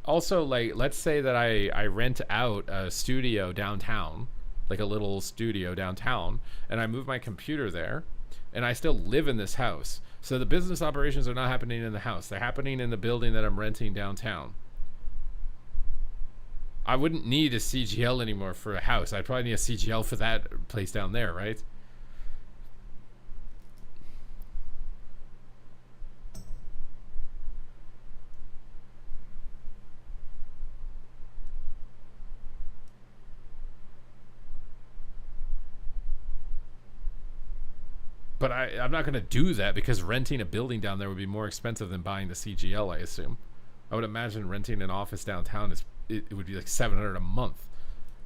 Also, like, let's say that I rent out a studio downtown, like a little studio downtown, and I move my computer there, and I still live in this house. So the business operations are not happening in the house. They're happening in the building that I'm renting downtown. I wouldn't need a CGL anymore for a house. I'd probably need a CGL for that place down there, right? But I'm not going to do that because renting a building down there would be more expensive than buying the CGL, I assume. I would imagine renting an office downtown it would be like $700 a month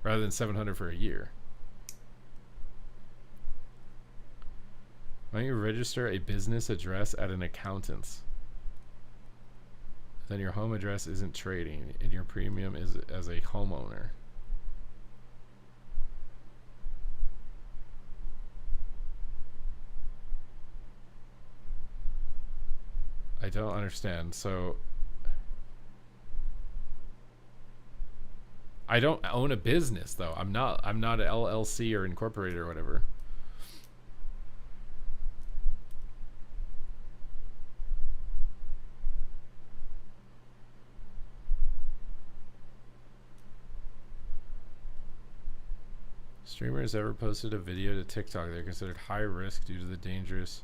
rather than $700 for a year. Why don't you register a business address at an accountant's? Then your home address isn't trading and your premium is as a homeowner. I don't understand. So I don't own a business though. I'm not an LLC or incorporated or whatever. Streamers ever posted a video to TikTok, they're considered high risk due to the dangerous.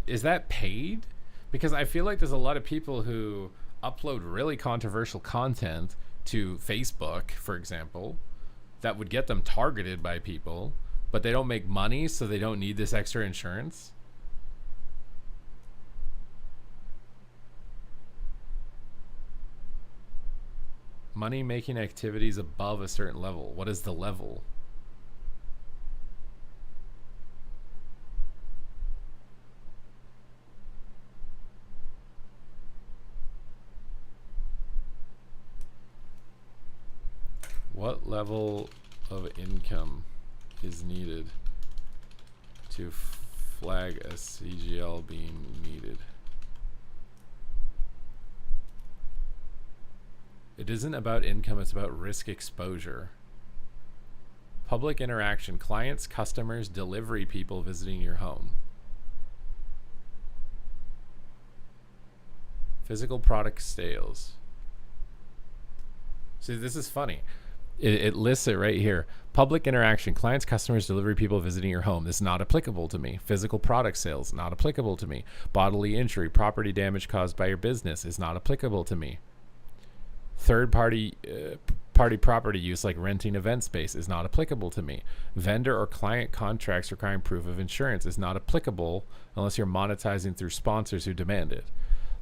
Is that paid? Because I feel like there's a lot of people who upload really controversial content to Facebook, for example, that would get them targeted by people, but they don't make money, so they don't need this extra insurance. Money making activities above a certain level. What is the level? What level of income is needed to flag a CGL being needed? It isn't about income, it's about risk exposure. Public interaction, clients, customers, delivery people visiting your home. Physical product sales. See, this is funny. It lists it right here. Public interaction, clients, customers, delivery people visiting your home. This is not applicable to me. Physical product sales, not applicable to me. Bodily injury, property damage caused by your business is not applicable to me. Third party property use like renting event space is not applicable to me. Vendor or client contracts requiring proof of insurance is not applicable unless you're monetizing through sponsors who demand it.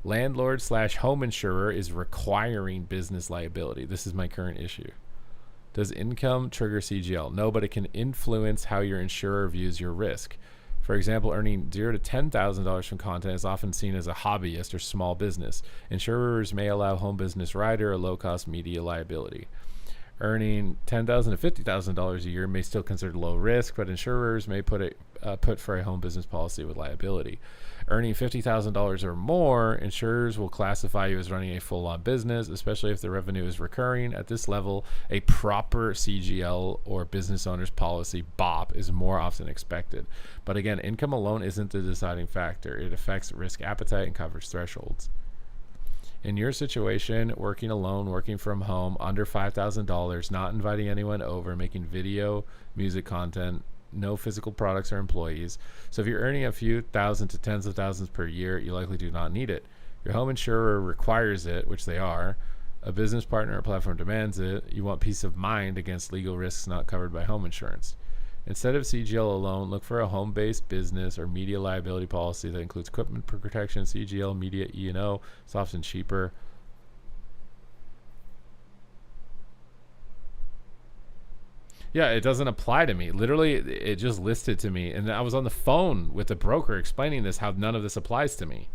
Landlord/home insurer is requiring business liability. This is my current issue. Does income trigger CGL? No, but it can influence how your insurer views your risk. For example, earning $0 to $10,000 from content is often seen as a hobbyist or small business. Insurers may allow home business rider or low-cost media liability. Earning $10,000 to $50,000 a year may still consider low risk, but insurers may put for a home business policy with liability. Earning $50,000 or more, insurers will classify you as running a full-on business, especially if the revenue is recurring. At this level, a proper CGL or business owner's policy (BOP) is more often expected. But again, income alone isn't the deciding factor. It affects risk appetite and coverage thresholds. In your situation, working alone, working from home, under $5,000, not inviting anyone over, making video, music content, no physical products or employees. So if you're earning a few thousand to tens of thousands per year, you likely do not need it. Your home insurer requires it, which they are. A business partner or platform demands it. You want peace of mind against legal risks not covered by home insurance. Instead of CGL alone, look for a home-based business or media liability policy that includes equipment protection, CGL, media, E&O. It's often cheaper. Yeah, it doesn't apply to me. Literally, it just listed to me. And I was on the phone with the broker explaining this, how none of this applies to me.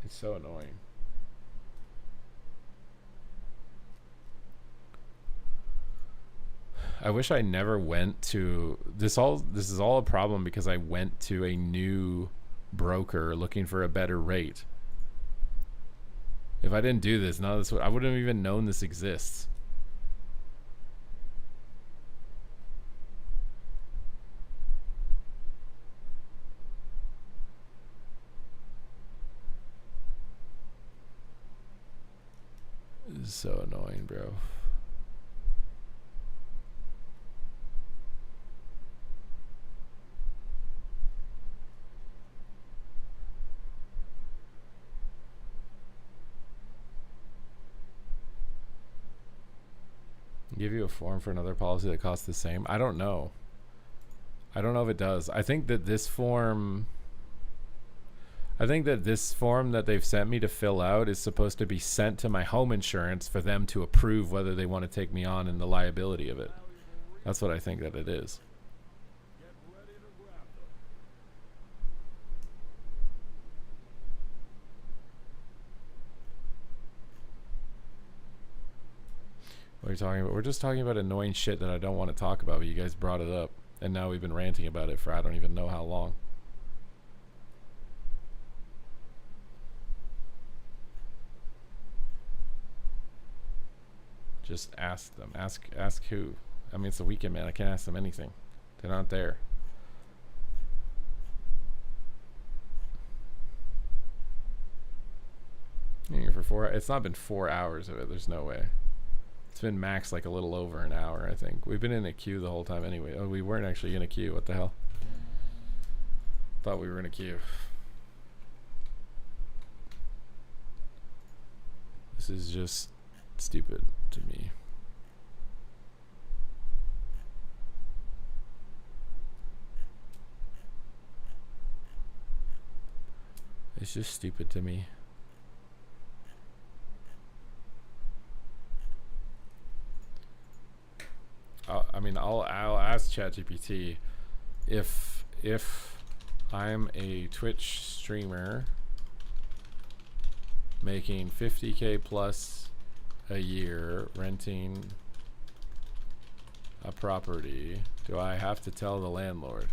It's so annoying. I wish I never went to this. This is all a problem because I went to a new broker looking for a better rate. If I didn't do this, none of this I wouldn't have even known this exists. This is so annoying, bro. Give you a form for another policy that costs the same. I don't know. I don't know if it does. I think that this form that they've sent me to fill out is supposed to be sent to my home insurance for them to approve whether they want to take me on and the liability of it. That's what I think that it is. What are you talking about? We're just talking about annoying shit that I don't want to talk about, but you guys brought it up. And now we've been ranting about it for I don't even know how long. Just ask them. Ask who? I mean, it's the weekend, man. I can't ask them anything. They're not there. It's not been 4 hours of it. There's no way. It's been max like a little over an hour, I think. We've been in a queue the whole time anyway. Oh, we weren't actually in a queue. What the hell? Thought we were in a queue. This is just stupid to me. It's just stupid to me. I'll ask ChatGPT if I'm a Twitch streamer making 50K plus a year renting a property, do I have to tell the landlord?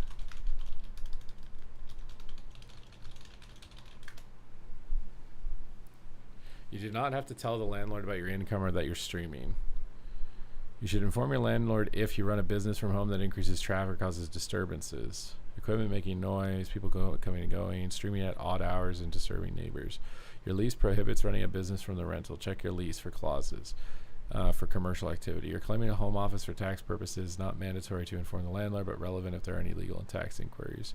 You do not have to tell the landlord about your income or that you're streaming. You should inform your landlord if you run a business from home that increases traffic or causes disturbances. Equipment making noise, people coming and going, streaming at odd hours, and disturbing neighbors. Your lease prohibits running a business from the rental. Check your lease for clauses for commercial activity. You're claiming a home office for tax purposes. Not mandatory to inform the landlord, but relevant if there are any legal and tax inquiries.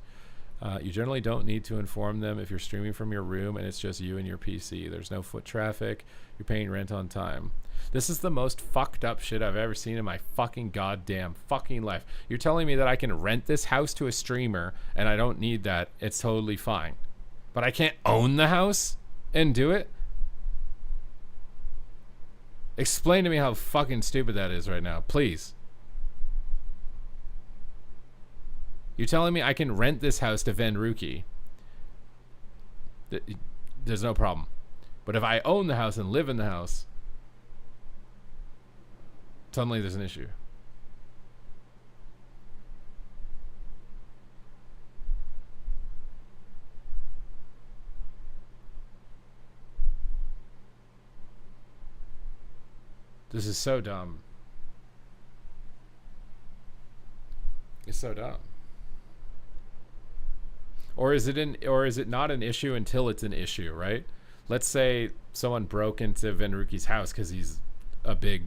You generally don't need to inform them if you're streaming from your room and it's just you and your PC. There's no foot traffic. You're paying rent on time. This is the most fucked up shit I've ever seen in my fucking goddamn fucking life. You're telling me that I can rent this house to a streamer and I don't need that. It's totally fine. But I can't own the house? and do it? Explain to me how fucking stupid that is right now, please. You're telling me I can rent this house to Venruki. There's no problem. But if I own the house and live in the house, suddenly there's an issue. This is so dumb. It's so dumb. Or is it not an issue until it's an issue, right? Let's say someone broke into Venruki's house because he's a big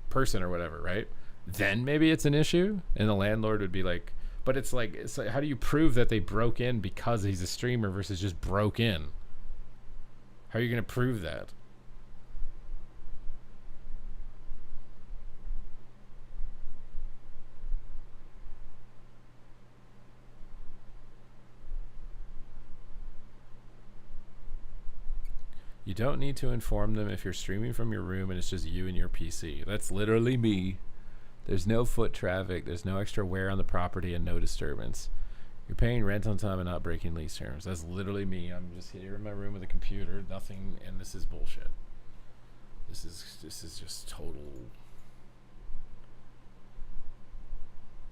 person or whatever, right? Then maybe it's an issue, and the landlord would be like, but it's like how do you prove that they broke in because he's a streamer versus just broke in? How are you going to prove that? You don't need to inform them if you're streaming from your room and it's just you and your PC. That's literally me. There's no foot traffic. There's no extra wear on the property and no disturbance. You're paying rent on time and not breaking lease terms. That's literally me. I'm just here in my room with a computer, nothing, and this is bullshit. This is just total.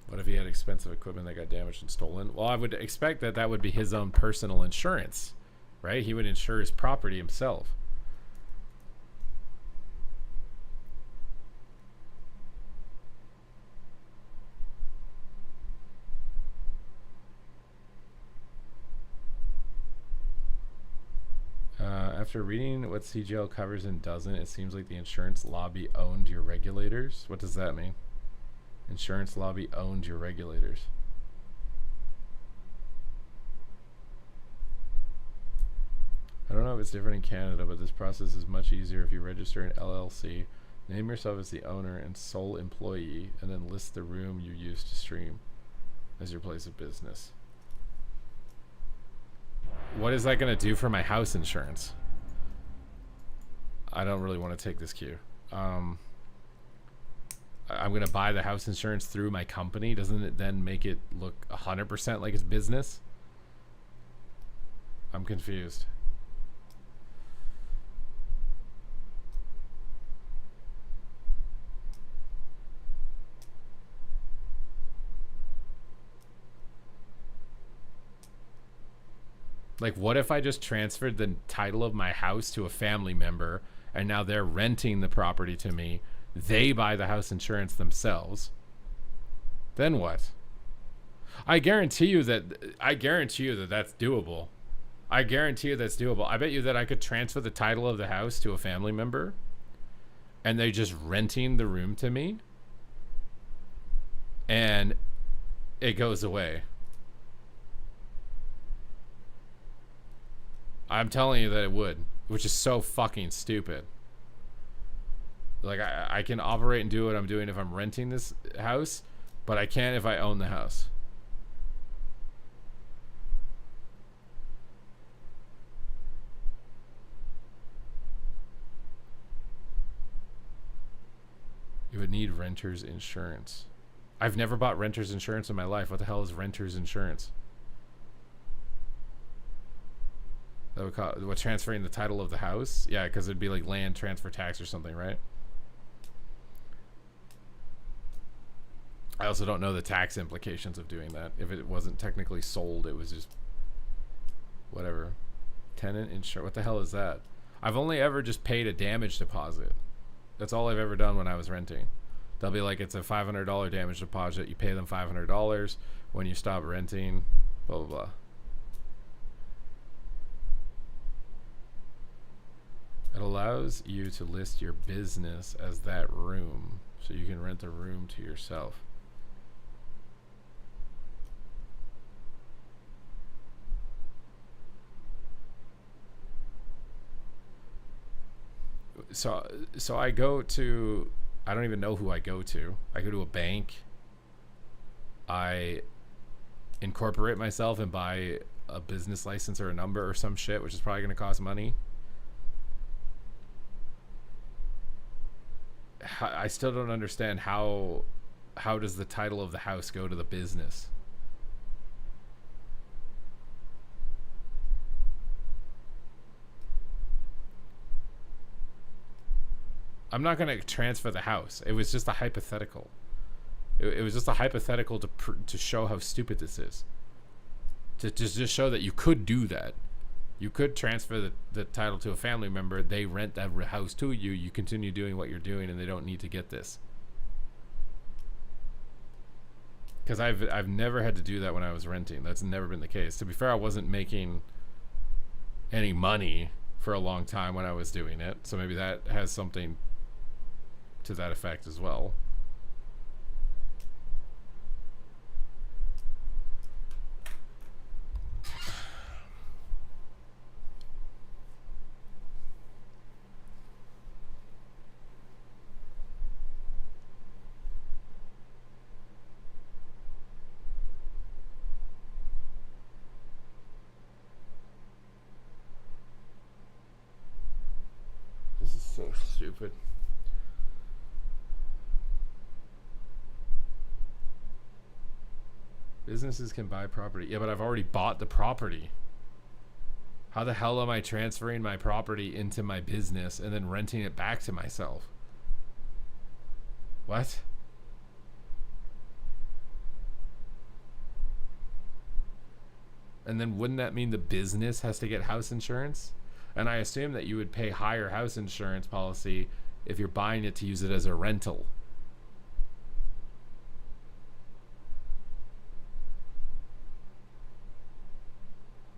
What if he had expensive equipment that got damaged and stolen? Well, I would expect that that would be his own personal insurance. Right? He would insure his property himself. After reading what CGL covers and doesn't, it seems like the insurance lobby owned your regulators. What does that mean? Insurance lobby owned your regulators. I don't know if it's different in Canada, but this process is much easier if you register an LLC, name yourself as the owner and sole employee, and then list the room you use to stream as your place of business. What is that going to do for my house insurance? I don't really want to take this cue. I'm going to buy the house insurance through my company. Doesn't it then make it look 100% like it's business? I'm confused. Like, what if I just transferred the title of my house to a family member and now they're renting the property to me? They buy the house insurance themselves. Then what? I guarantee you that that's doable. I guarantee you that's doable. I bet you that I could transfer the title of the house to a family member and they're just renting the room to me and it goes away. I'm telling you that it would, which is so fucking stupid. Like, I can operate and do what I'm doing if I'm renting this house, but I can't if I own the house. You would need renter's insurance. I've never bought renter's insurance in my life. What the hell is renter's insurance? That would call what, transferring the title of the house? Yeah, because it'd be like land transfer tax or something, right? I also don't know the tax implications of doing that. If it wasn't technically sold, it was just whatever. Tenant insurance. What the hell is that? I've only ever just paid a damage deposit. That's all I've ever done when I was renting. They'll be like, it's a $500 damage deposit. You pay them $500 when you stop renting. Blah blah blah. It allows you to list your business as that room, so you can rent the room to yourself. So I go to, I don't even know who I go to. I go to a bank. I incorporate myself and buy a business license or a number or some shit, which is probably going to cost money. I still don't understand how does the title of the house go to the business? I'm not going to transfer the house. It was just a hypothetical. It was just a hypothetical to show how stupid this is. To just show that you could do that. You could transfer the title to a family member. They rent that house to you. You continue doing what you're doing, and they don't need to get this. Because I've never had to do that when I was renting. That's never been the case. To be fair, I wasn't making any money for a long time when I was doing it. So maybe that has something to that effect as well. This is so stupid. Businesses can buy property. Yeah, but I've already bought the property. How the hell am I transferring my property into my business and then renting it back to myself? What? And then wouldn't that mean the business has to get house insurance? And I assume that you would pay higher house insurance policy if you're buying it to use it as a rental.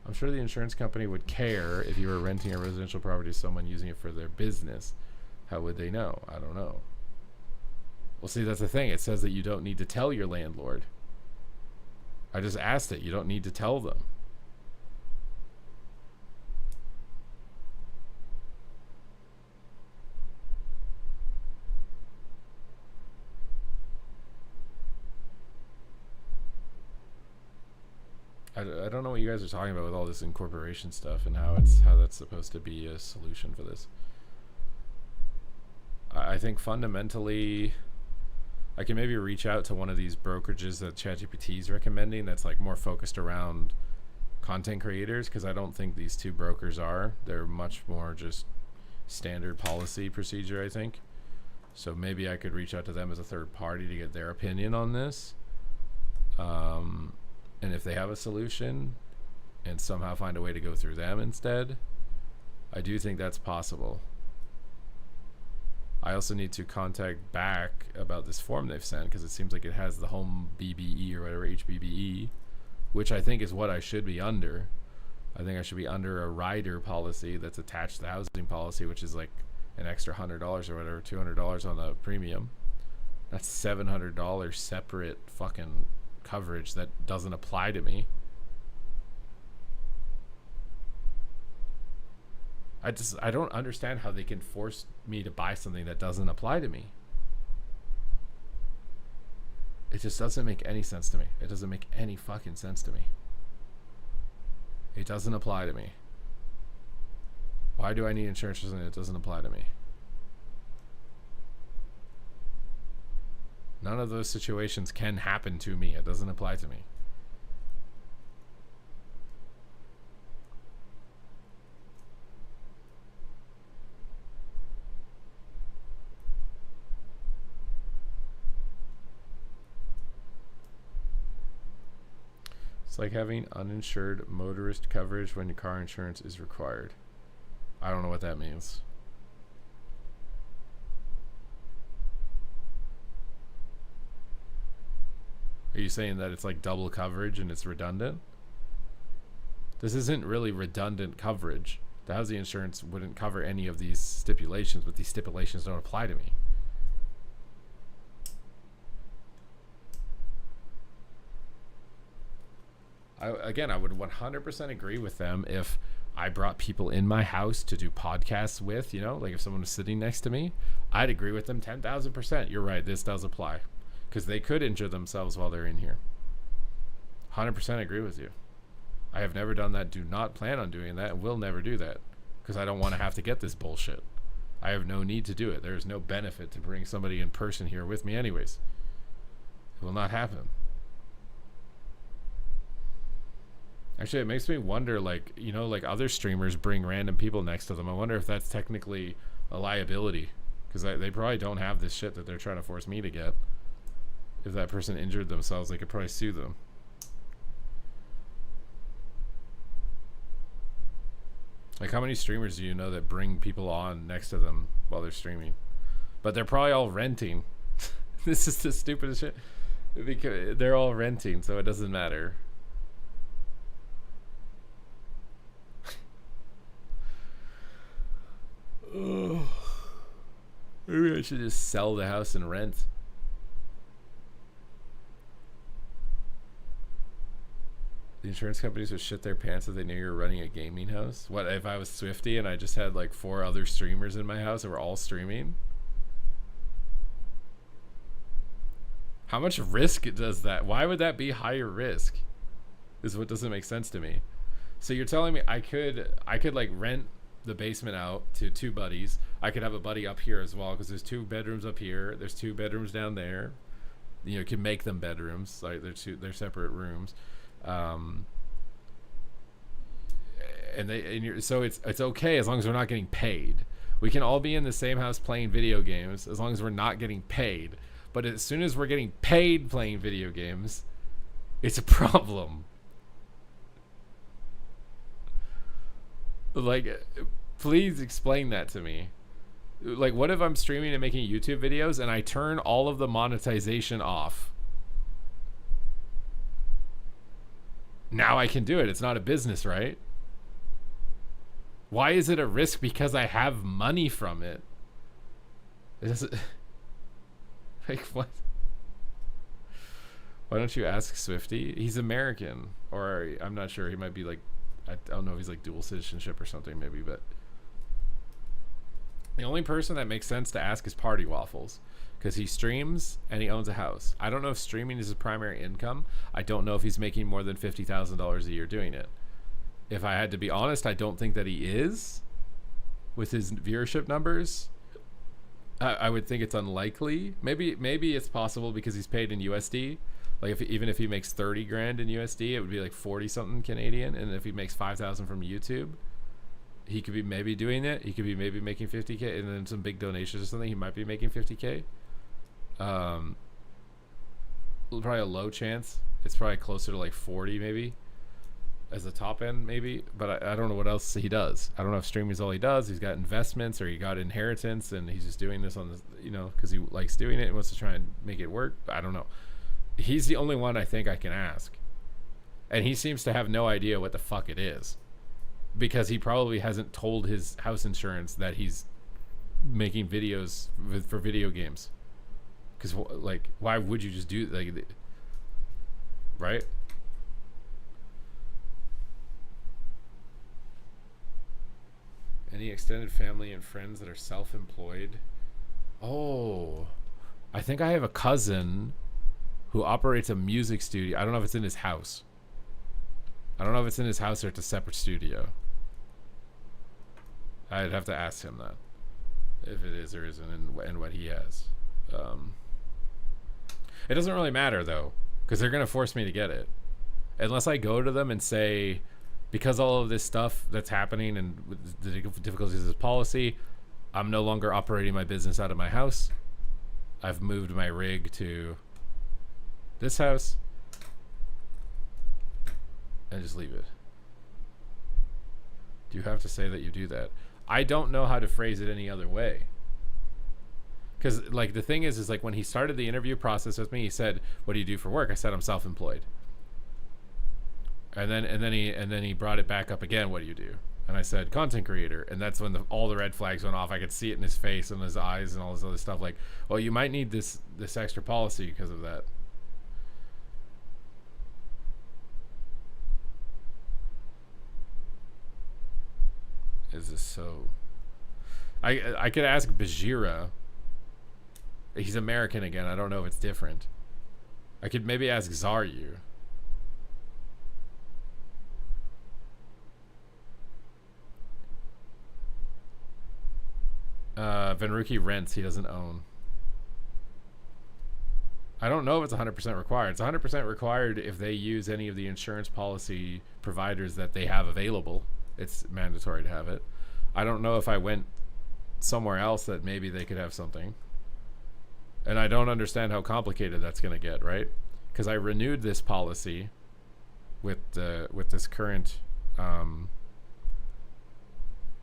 I'm sure the insurance company would care if you were renting a residential property to someone using it for their business. How would they know? I don't know. Well, see, that's the thing. It says that you don't need to tell your landlord. I just asked it. You don't need to tell them. I don't know what you guys are talking about with all this incorporation stuff and how that's supposed to be a solution for this. I think fundamentally, I can maybe reach out to one of these brokerages that ChatGPT is recommending that's like more focused around content creators, because I don't think these two brokers are. They're much more just standard policy procedure, I think. So maybe I could reach out to them as a third party to get their opinion on this. And if they have a solution and somehow find a way to go through them instead, I do think that's possible. I also need to contact back about this form they've sent, because it seems like it has the home BBE or whatever, HBBE, which I think is what I should be under. I think I should be under a rider policy that's attached to the housing policy, which is like an extra $100 or whatever, $200 on the premium. That's $700 separate fucking coverage that doesn't apply to me. I don't understand how they can force me to buy something that doesn't apply to me. It just doesn't make any sense to me. It doesn't make any fucking sense to me. It doesn't apply to me. Why do I need insurance for something that doesn't apply to me? None of those situations can happen to me. It doesn't apply to me. It's like having uninsured motorist coverage when your car insurance is required. I don't know what that means. Are you saying that it's like double coverage and it's redundant? This isn't really redundant coverage. The housing insurance wouldn't cover any of these stipulations, but these stipulations don't apply to me. I would 100% agree with them if I brought people in my house to do podcasts with, you know, like if someone was sitting next to me, I'd agree with them 10,000%. You're right, this does apply. Because they could injure themselves while they're in here. 100% agree with you. I have never done that, do not plan on doing that, and will never do that. Because I don't want to have to get this bullshit. I have no need to do it. There's no benefit to bring somebody in person here with me anyways. It will not happen. Actually, it makes me wonder, like, you know, like other streamers bring random people next to them. I wonder if that's technically a liability. Because they probably don't have this shit that they're trying to force me to get. If that person injured themselves, they could probably sue them. Like, how many streamers do you know that bring people on next to them while they're streaming? But they're probably all renting. This is the stupidest shit. Because they're all renting, so it doesn't matter. Ugh. Maybe I should just sell the house and rent. The insurance companies would shit their pants if they knew you were running a gaming house. What if I was Swifty and I just had like 4 other streamers in my house that were all streaming? How much risk does that? Why would that be higher risk? Is what doesn't make sense to me. So you're telling me I could like rent the basement out to 2 buddies. I could have a buddy up here as well because there's 2 bedrooms up here. There's 2 bedrooms down there. You know, can make them bedrooms. Like they're separate rooms. So it's okay as long as we're not getting paid. We can all be in the same house playing video games as long as we're not getting paid. But as soon as we're getting paid playing video games, it's a problem. Like, please explain that to me. Like, what if I'm streaming and making YouTube videos and I turn all of the monetization off? Now I can do it. It's not a business, right? Why is it a risk because I have money from it? It doesn't... Like, what? Why don't you ask Swifty? He's American. Or, I'm not sure. He might be like... I don't know if he's like dual citizenship or something maybe, but... The only person that makes sense to ask is Party Waffles. Because he streams and he owns a house. I don't know if streaming is his primary income. I don't know if he's making more than $50,000 a year doing it. If I had to be honest, I don't think that he is. With his viewership numbers. I would think it's unlikely. Maybe it's possible because he's paid in USD. Like even if he makes 30 grand in USD, it would be like 40 something Canadian. And if he makes 5,000 from YouTube, he could be maybe doing it. He could be maybe making 50K and then some big donations or something. He might be making 50K. Probably a low chance. It's probably closer to like 40 maybe as the top end maybe, but I don't know what else he does. I don't know if streaming is all he does. He's got investments or he got inheritance and he's just doing this on the, you know, because he likes doing it and wants to try and make it work. I don't know. He's the only one I think I can ask, and he seems to have no idea what the fuck it is, because he probably hasn't told his house insurance that he's making videos for video games. Because like, why would you just do like, right? Any extended family and friends that are self-employed? Oh, I think I have a cousin who operates a music studio. I don't know if it's in his house. I don't know if it's in his house or it's a separate studio. I'd have to ask him that, if it is or isn't, and what he has. It doesn't really matter though, because they're gonna force me to get it, unless I go to them and say, because all of this stuff that's happening and with the difficulties of this policy, I'm no longer operating my business out of my house. I've moved my rig to this house, and just leave it. Do you have to say that you do that? I don't know how to phrase it any other way. Because like the thing is like when he started the interview process with me, he said, "What do you do for work?" I said, "I'm self-employed." And then he brought it back up again. "What do you do?" And I said, "Content creator." And that's when all the red flags went off. I could see it in his face and his eyes and all this other stuff. Like, well, you might need this extra policy because of that. Is this so? I could ask Bajira. He's American again. I don't know if it's different. I could maybe ask Zaryu. Venruki rents, he doesn't own. I don't know if it's 100% required. It's 100% required if they use any of the insurance policy providers that they have available. It's mandatory to have it. I don't know if I went somewhere else that maybe they could have something. And I don't understand how complicated that's going to get, right? Because I renewed this policy with this current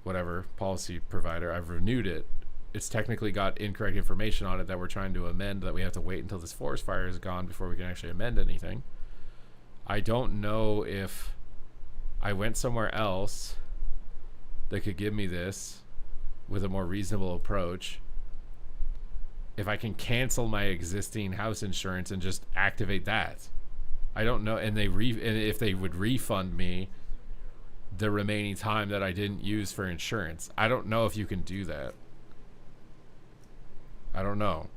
whatever policy provider. I've renewed it. It's technically got incorrect information on it that we're trying to amend, that we have to wait until this forest fire is gone before we can actually amend anything. I don't know if I went somewhere else that could give me this with a more reasonable approach. If I can cancel my existing house insurance and just activate that. I don't know. And if they would refund me the remaining time that I didn't use for insurance. I don't know if you can do that. I don't know.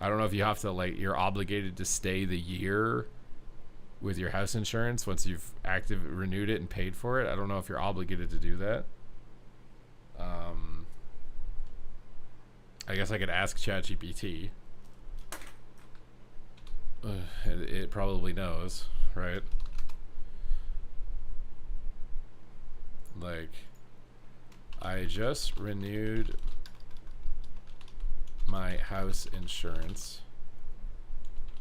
I don't know if you have to, like, you're obligated to stay the year with your house insurance once you've renewed it and paid for it. I don't know if you're obligated to do that. I guess I could ask ChatGPT. It probably knows, right? Like, I just renewed my house insurance,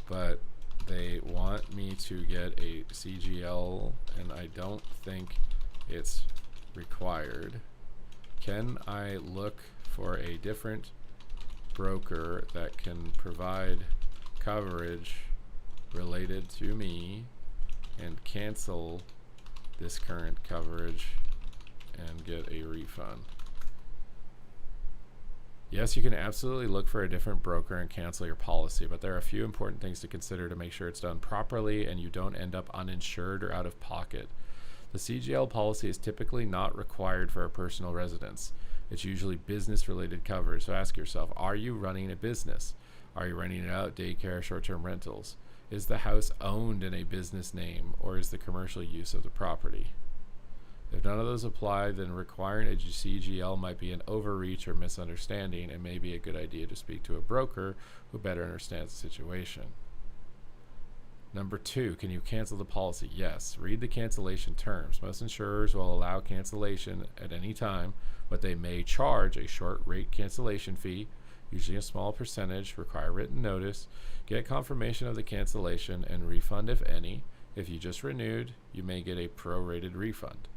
but they want me to get a CGL and I don't think it's required. Can I look for a different broker that can provide coverage related to me and cancel this current coverage and get a refund? Yes, you can absolutely look for a different broker and cancel your policy, but there are a few important things to consider to make sure it's done properly and you don't end up uninsured or out of pocket. The CGL policy is typically not required for a personal residence. It's usually business-related coverage, so ask yourself, are you running a business? Are you renting it out, daycare, short-term rentals? Is the house owned in a business name, or is the commercial use of the property? If none of those apply, then requiring a CGL might be an overreach or misunderstanding and may be a good idea to speak to a broker who better understands the situation. Number 2, can you cancel the policy? Yes. Read the cancellation terms. Most insurers will allow cancellation at any time, but they may charge a short rate cancellation fee, usually a small percentage, require written notice, get confirmation of the cancellation, and refund if any. If you just renewed, you may get a prorated refund.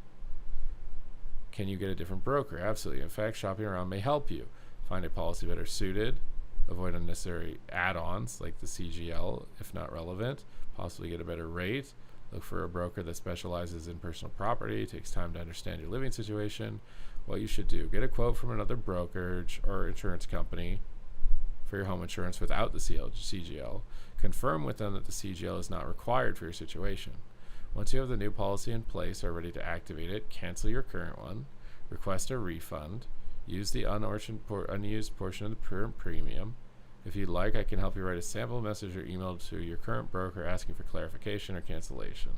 Can you get a different broker? Absolutely. In fact, shopping around may help you. Find a policy better suited. Avoid unnecessary add-ons like the CGL if not relevant. Possibly get a better rate. Look for a broker that specializes in personal property. Takes time to understand your living situation. What you should do: get a quote from another brokerage or insurance company for your home insurance without the CGL. Confirm with them that the CGL is not required for your situation. Once you have the new policy in place or are ready to activate it, cancel your current one, request a refund, use the unused portion of the current premium. If you'd like, I can help you write a sample message or email to your current broker asking for clarification or cancellation.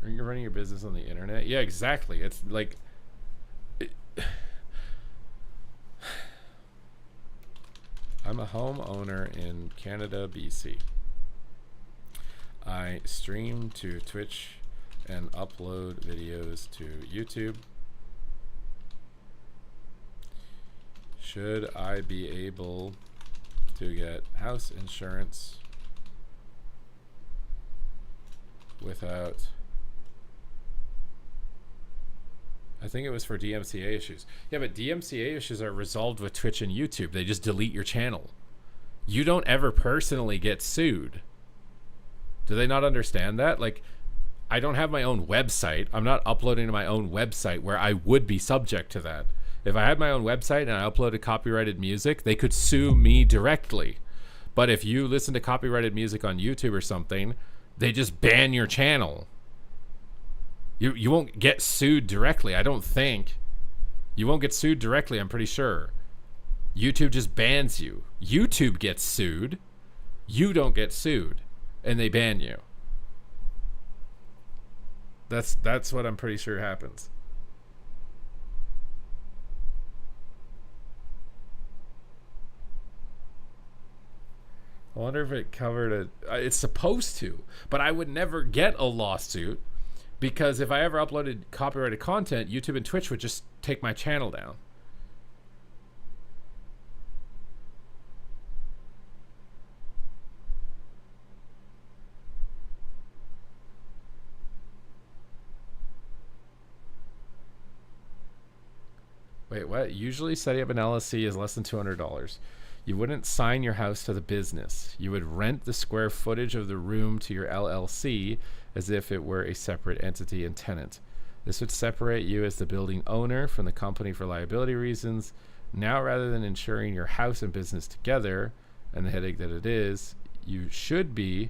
Are you running your business on the internet? Yeah, exactly. It's like... I'm a homeowner in Canada, BC. I stream to Twitch and upload videos to YouTube. Should I be able to get house insurance without... I think it was for DMCA issues. Yeah, but DMCA issues are resolved with Twitch and YouTube. They just delete your channel. You don't ever personally get sued. Do they not understand that? Like, I don't have my own website. I'm not uploading to my own website where I would be subject to that. If I had my own website and I uploaded copyrighted music, they could sue me directly. But if you listen to copyrighted music on YouTube or something, they just ban your channel. You won't get sued directly, I don't think. You won't get sued directly, I'm pretty sure. YouTube just bans you. YouTube gets sued. You don't get sued. And they ban you. That's what I'm pretty sure happens. I wonder if it covered it's supposed to, but I would never get a lawsuit because if I ever uploaded copyrighted content, YouTube and Twitch would just take my channel down. Wait, what? Usually setting up an LLC is less than $200. You wouldn't sign your house to the business. You would rent the square footage of the room to your LLC as if it were a separate entity and tenant. This would separate you as the building owner from the company for liability reasons. Now, rather than insuring your house and business together and the headache that it is, you should be,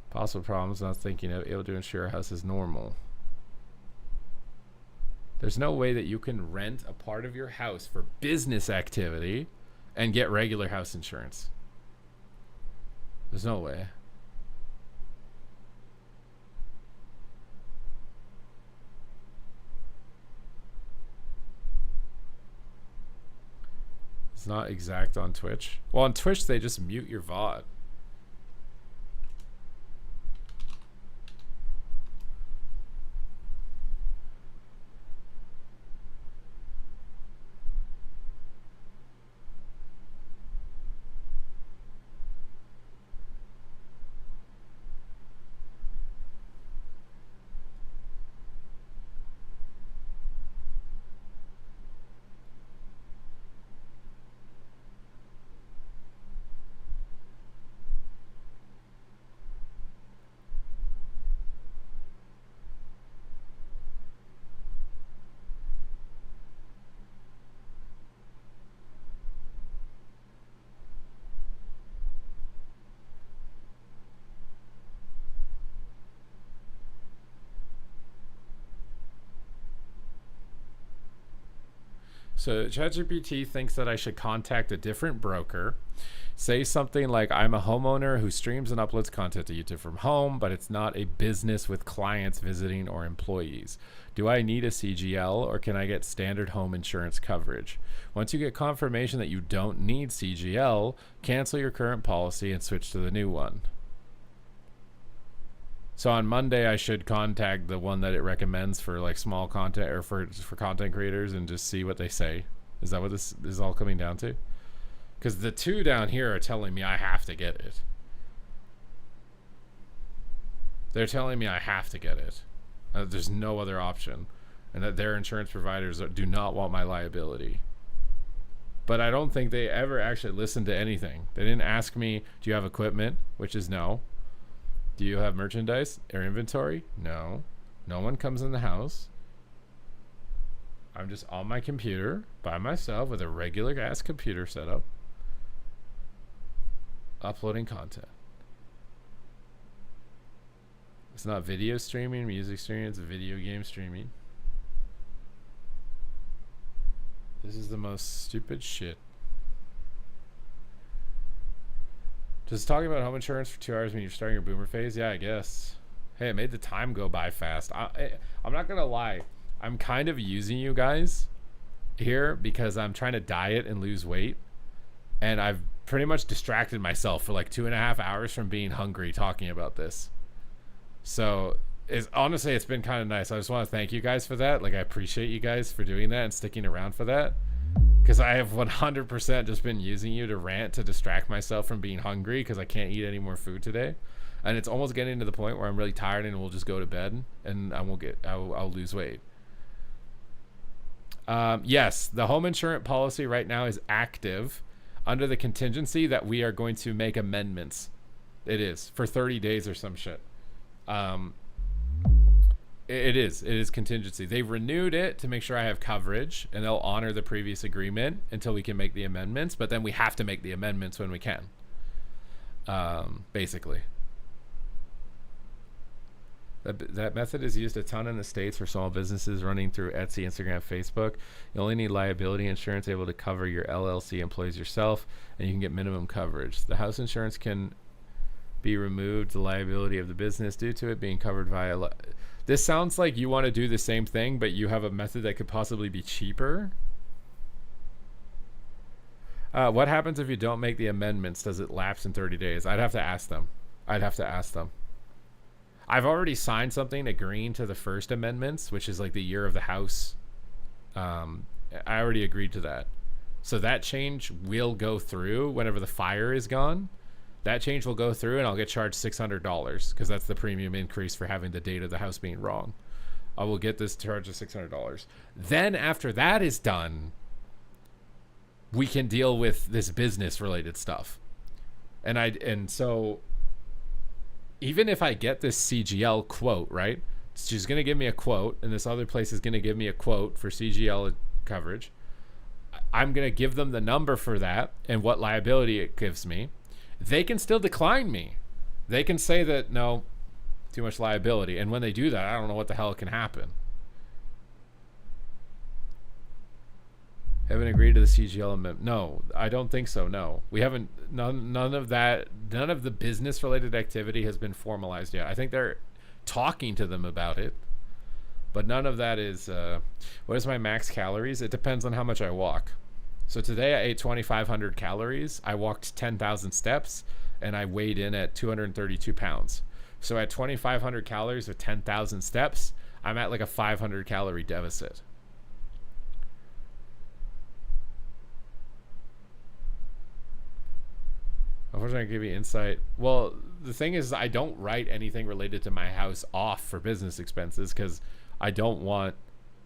possible problems, not thinking of, able to insure a house as normal. There's no way that you can rent a part of your house for business activity and get regular house insurance. There's no way. It's not exact on Twitch. Well, on Twitch, they just mute your VOD. So ChatGPT thinks that I should contact a different broker, say something like, I'm a homeowner who streams and uploads content to YouTube from home, but it's not a business with clients visiting or employees. Do I need a CGL or can I get standard home insurance coverage? Once you get confirmation that you don't need CGL, cancel your current policy and switch to the new one. So on Monday, I should contact the one that it recommends for like small content or for content creators and just see what they say. Is that what this is all coming down to? Because the two down here are telling me I have to get it. They're telling me I have to get it. There's no other option. And that their insurance providers do not want my liability. But I don't think they ever actually listened to anything. They didn't ask me, do you have equipment? Which is no. Do you have merchandise or inventory? No. No one comes in the house. I'm just on my computer by myself with a regular ass computer setup, uploading content. It's not video streaming, music streaming, it's video game streaming. This is the most stupid shit. Does talking about home insurance for 2 hours mean you're starting your boomer phase? Yeah, I guess. Hey, it made the time go by fast. I'm not going to lie. I'm kind of using you guys here because I'm trying to diet and lose weight. And I've pretty much distracted myself for like 2.5 hours from being hungry talking about this. So honestly, it's been kind of nice. I just want to thank you guys for that. Like, I appreciate you guys for doing that and sticking around for that. Because I have 100% just been using you to rant to distract myself from being hungry because I can't eat any more food today. And it's almost getting to the point where I'm really tired and we'll just go to bed and I'll lose weight. Yes, the home insurance policy right now is active under the contingency that we are going to make amendments. It is for 30 days or some shit. It is contingency. They've renewed it to make sure I have coverage, and they'll honor the previous agreement until we can make the amendments. But then we have to make the amendments when we can. Basically, that method is used a ton in the States for small businesses running through Etsy, Instagram, Facebook. You only need liability insurance able to cover your LLC employees yourself, and you can get minimum coverage. The house insurance can be removed, the liability of the business due to it being covered via This sounds like you want to do the same thing, but you have a method that could possibly be cheaper. What happens if you don't make the amendments? Does it lapse in 30 days? I'd have to ask them. I've already signed something agreeing to the first amendments, which is like the year of the house. I already agreed to that. So that change will go through whenever the fire is gone. That change will go through and I'll get charged $600 because that's the premium increase for having the date of the house being wrong. I will get this charge of $600. Then after that is done, we can deal with this business related stuff. And so even if I get this CGL quote, right? She's going to give me a quote and this other place is going to give me a quote for CGL coverage. I'm going to give them the number for that and what liability it gives me. They can still decline me. They can say that, no, too much liability. And when they do that, I don't know what the hell can happen. Haven't agreed to the CGL amendment. No, I don't think so. No, we haven't. None of that. None of the business related activity has been formalized yet. I think they're talking to them about it, but none of that is. What is my max calories? It depends on how much I walk. So today I ate 2,500 calories. I walked 10,000 steps, and I weighed in at 232 pounds. So at 2,500 calories with 10,000 steps, I'm at like a 500 calorie deficit. Unfortunately, I give you insight. Well, the thing is, I don't write anything related to my house off for business expenses because I don't want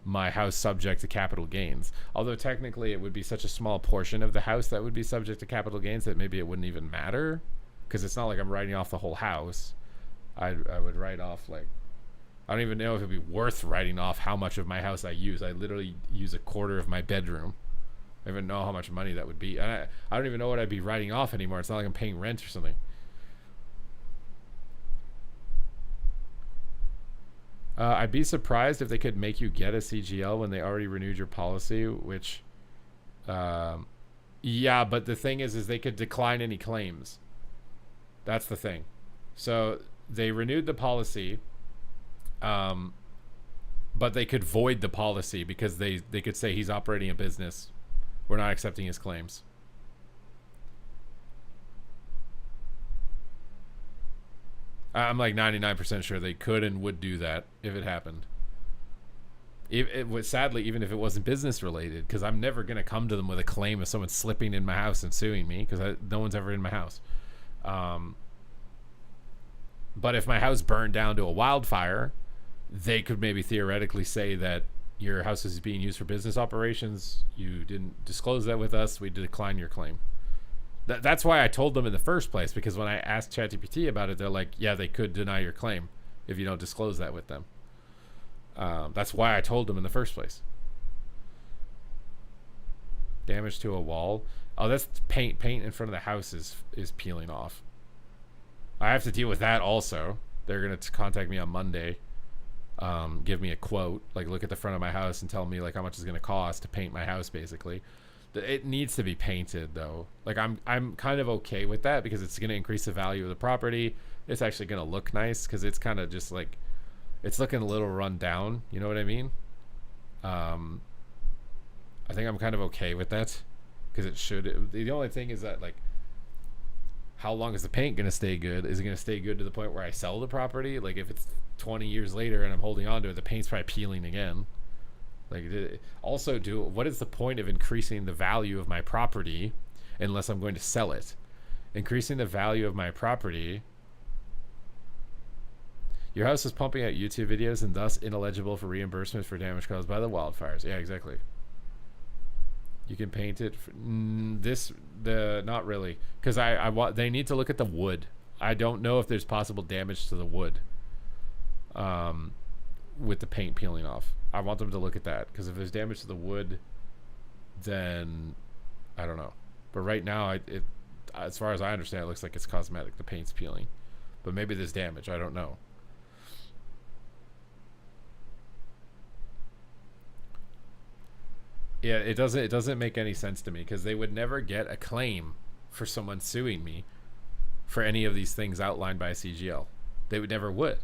my house subject to capital gains. Although technically it would be such a small portion of the house that would be subject to capital gains that maybe it wouldn't even matter because it's not like I'm writing off the whole house. I would write off like, I don't even know if it'd be worth writing off how much of my house I use. I literally use a quarter of my bedroom. I don't even know how much money that would be. And I don't even know what I'd be writing off anymore. It's not like I'm paying rent or something. I'd be surprised if they could make you get a CGL when they already renewed your policy, which, yeah, but the thing is they could decline any claims. That's the thing. So they renewed the policy, but they could void the policy because they could say he's operating a business. We're not accepting his claims. I'm like 99% sure they could and would do that if it happened. It was sadly, even if it wasn't business related, because I'm never going to come to them with a claim of someone slipping in my house and suing me because no one's ever in my house. But if my house burned down to a wildfire, they could maybe theoretically say that your house is being used for business operations. You didn't disclose that with us. We decline your claim. That's why I told them in the first place, because when I asked ChatGPT about it, they're like, yeah, they could deny your claim if you don't disclose that with them. That's why I told them in the first place. Damage to a wall. Oh, that's paint. Paint in front of the house is peeling off. I have to deal with that also. They're going to contact me on Monday. Give me a quote, like look at the front of my house and tell me like how much it's going to cost to paint my house basically. It needs to be painted though. Like I'm kind of okay with that because it's going to increase the value of the property. It's actually going to look nice because it's kind of just like it's looking a little run down. You know what I mean? I think I'm kind of okay with that because it should. The only thing is that like, how long is the paint going to stay good? Is it going to stay good to the point where I sell the property? Like if it's 20 years later and I'm holding on to it, the paint's probably peeling again. Like also what is the point of increasing the value of my property unless I'm going to sell it? Increasing the value of my property. Your house is pumping out YouTube videos and thus ineligible for reimbursement for damage caused by the wildfires. Yeah, exactly. You can paint it. Not really, because I want. They need to look at the wood. I don't know if there's possible damage to the wood. With the paint peeling off, I want them to look at that because if there's damage to the wood, then I don't know. But right now, as far as I understand, it looks like it's cosmetic. The paint's peeling, but maybe there's damage. I don't know. Yeah, it doesn't make any sense to me because they would never get a claim for someone suing me for any of these things outlined by CGL. They would never would.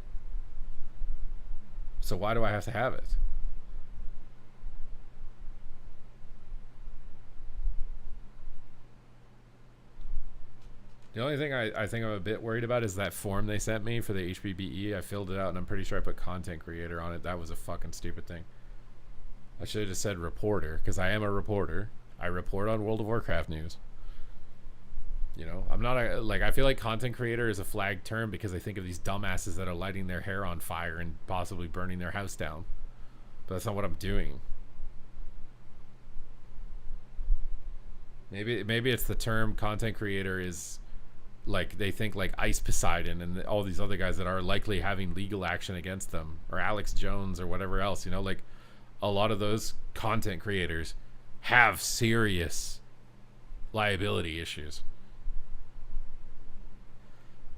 So why do I have to have it? The only thing I think I'm a bit worried about is that form they sent me for the HBBE. I filled it out and I'm pretty sure I put content creator on it. That was a fucking stupid thing. I should have just said reporter, because I am a reporter. I report on World of Warcraft news. You know, I'm not a, like, I feel like content creator is a flag term because I think of these dumbasses that are lighting their hair on fire and possibly burning their house down. But that's not what I'm doing. Maybe it's the term content creator is like, they think like Ice Poseidon and all these other guys that are likely having legal action against them, or Alex Jones or whatever else, you know, like a lot of those content creators have serious liability issues.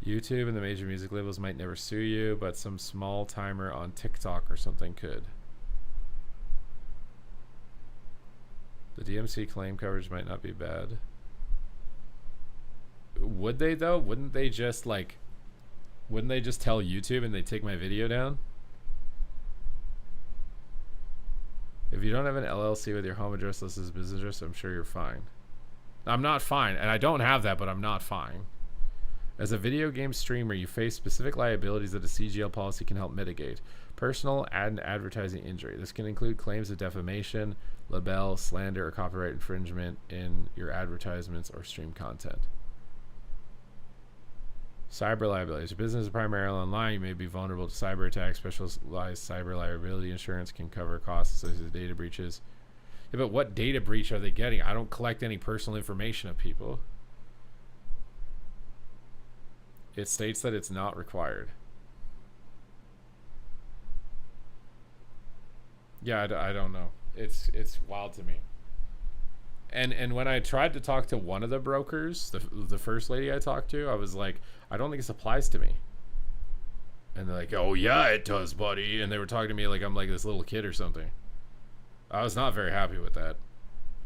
YouTube and the major music labels might never sue you, but some small timer on TikTok or something could. The DMC claim coverage might not be bad. Would they though? Wouldn't they just tell YouTube and they take my video down? If you don't have an LLC with your home address listed as business address, I'm sure you're fine. I'm not fine, and I don't have that, but I'm not fine. As a video game streamer, you face specific liabilities that a CGL policy can help mitigate. Personal and advertising injury. This can include claims of defamation, libel, slander, or copyright infringement in your advertisements or stream content. Cyber liabilities. Your business is primarily online. You may be vulnerable to cyber attacks. Specialized cyber liability insurance can cover costs associated with data breaches. Yeah, but what data breach are they getting? I don't collect any personal information of people. It states that it's not required. Yeah, I don't know. It's wild to me. And when I tried to talk to one of the brokers, the first lady I talked to, I was like, I don't think this applies to me. And they're like, oh yeah, it does, buddy. And they were talking to me like I'm like this little kid or something. I was not very happy with that.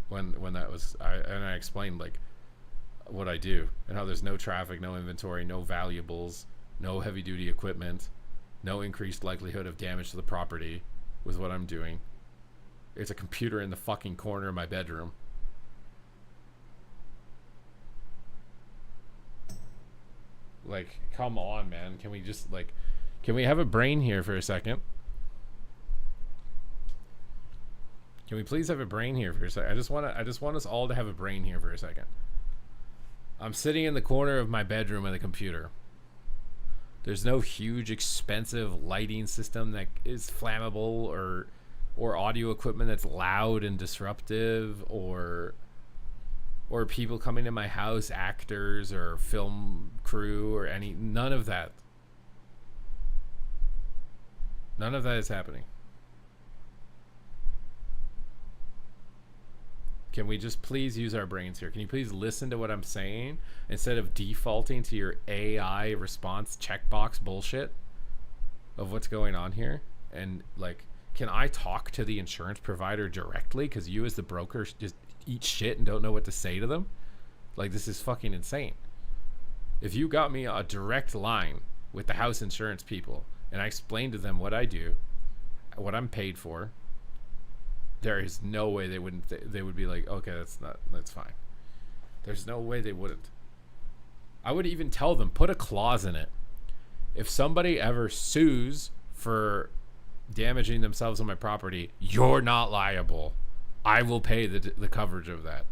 When that was, I explained like what I do and how there's no traffic, no inventory, no valuables, no heavy duty equipment, no increased likelihood of damage to the property with what I'm doing. It's a computer in the fucking corner of my bedroom. Like, come on, man. Can we just like, can we have a brain here for a second? Can we please have a brain here for a second? I just want us all to have a brain here for a second. I'm sitting in the corner of my bedroom with a computer. There's no huge expensive lighting system that is flammable or audio equipment that's loud and disruptive or people coming to my house, actors or film crew or none of that. None of that is happening. Can we just please use our brains here? Can you please listen to what I'm saying instead of defaulting to your AI response checkbox bullshit of what's going on here? And like, can I talk to the insurance provider directly? Because you as the broker just eat shit and don't know what to say to them. Like, this is fucking insane. If you got me a direct line with the house insurance people and I explained to them what I do, what I'm paid for, there is no way they wouldn't. They would be like, okay, that's fine. There's no way they wouldn't. I would even tell them, put a clause in it. If somebody ever sues for damaging themselves on my property, you're not liable. I will pay the coverage of that.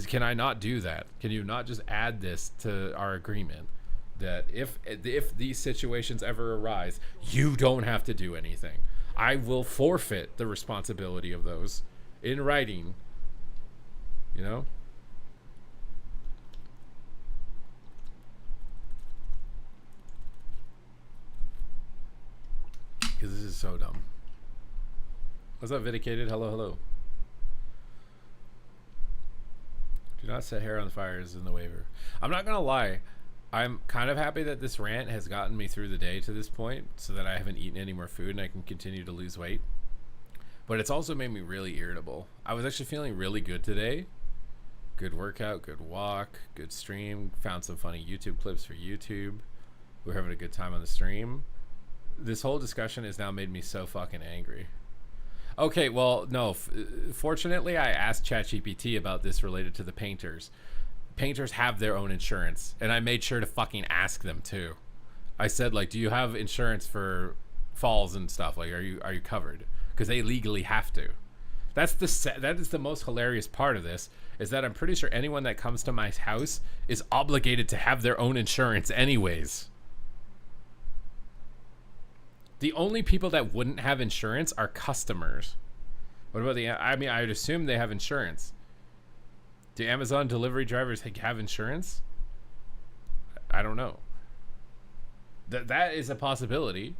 Can I not do that? Can you not just add this to our agreement that if these situations ever arise, you don't have to do anything? I will forfeit the responsibility of those in writing, you know? Because this is so dumb. What's up, Vindicated? Hello, hello. Do not set hair on fire is in the waiver. I'm not going to lie. I'm kind of happy that this rant has gotten me through the day to this point so that I haven't eaten any more food and I can continue to lose weight. But it's also made me really irritable. I was actually feeling really good today. Good workout, good walk, good stream. Found some funny YouTube clips for YouTube. We're having a good time on the stream. This whole discussion has now made me so fucking angry. Okay, well, no. Fortunately, I asked ChatGPT about this related to the painters. Painters have their own insurance, and I made sure to fucking ask them too. I said, like, do you have insurance for falls and stuff? Like, are you covered? Because they legally have to. That is the most hilarious part of this, is that I'm pretty sure anyone that comes to my house is obligated to have their own insurance anyways. The only people that wouldn't have insurance are customers. What about I mean, I would assume they have insurance. Do Amazon delivery drivers have insurance? I don't know. That is a possibility.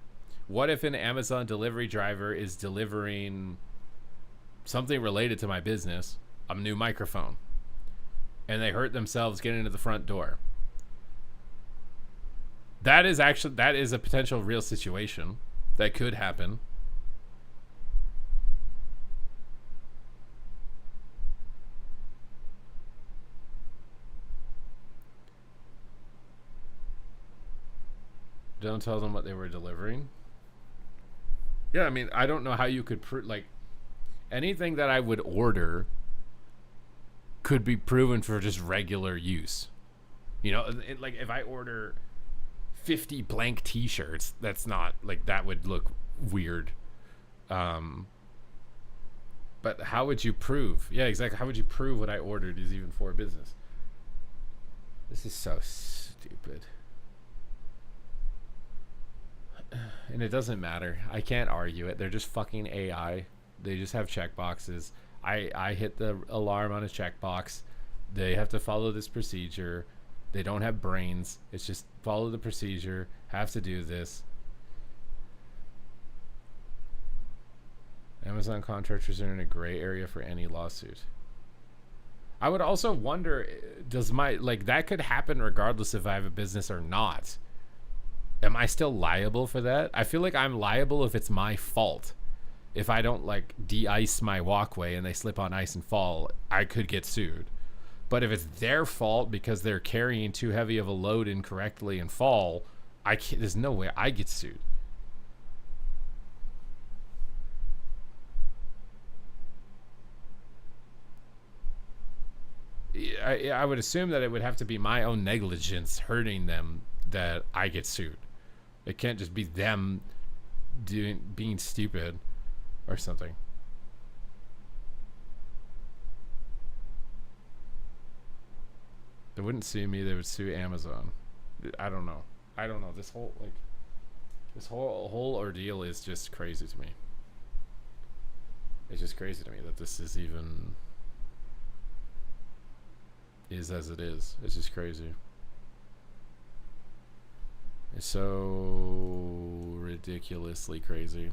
What if an Amazon delivery driver is delivering something related to my business, a new microphone, and they hurt themselves getting to the front door? That is a potential real situation that could happen. Don't tell them what they were delivering. Yeah, I mean, I don't know how you could like anything that I would order could be proven for just regular use. You know, like if I order 50 blank t-shirts, that's not like, that would look weird. But how would you prove? Yeah, exactly. How would you prove what I ordered is even for business? This is so stupid. And it doesn't matter. I can't argue it. They're just fucking AI. They just have checkboxes. I hit the alarm on a checkbox. They have to follow this procedure. They don't have brains. It's just follow the procedure. Have to do this. Amazon contractors are in a gray area for any lawsuit. I would also wonder, does my, like, that could happen regardless if I have a business or not. Am I still liable for that? I feel like I'm liable if it's my fault. If I don't, like, de-ice my walkway and they slip on ice and fall, I could get sued. But if it's their fault because they're carrying too heavy of a load incorrectly and fall, there's no way I get sued. I would assume that it would have to be my own negligence hurting them that I get sued. It can't just be them being stupid or something. They wouldn't sue me, they would sue Amazon. I don't know. This whole ordeal is just crazy to me. It's just crazy to me that this is even is as it is. It's just crazy. It's so ridiculously crazy.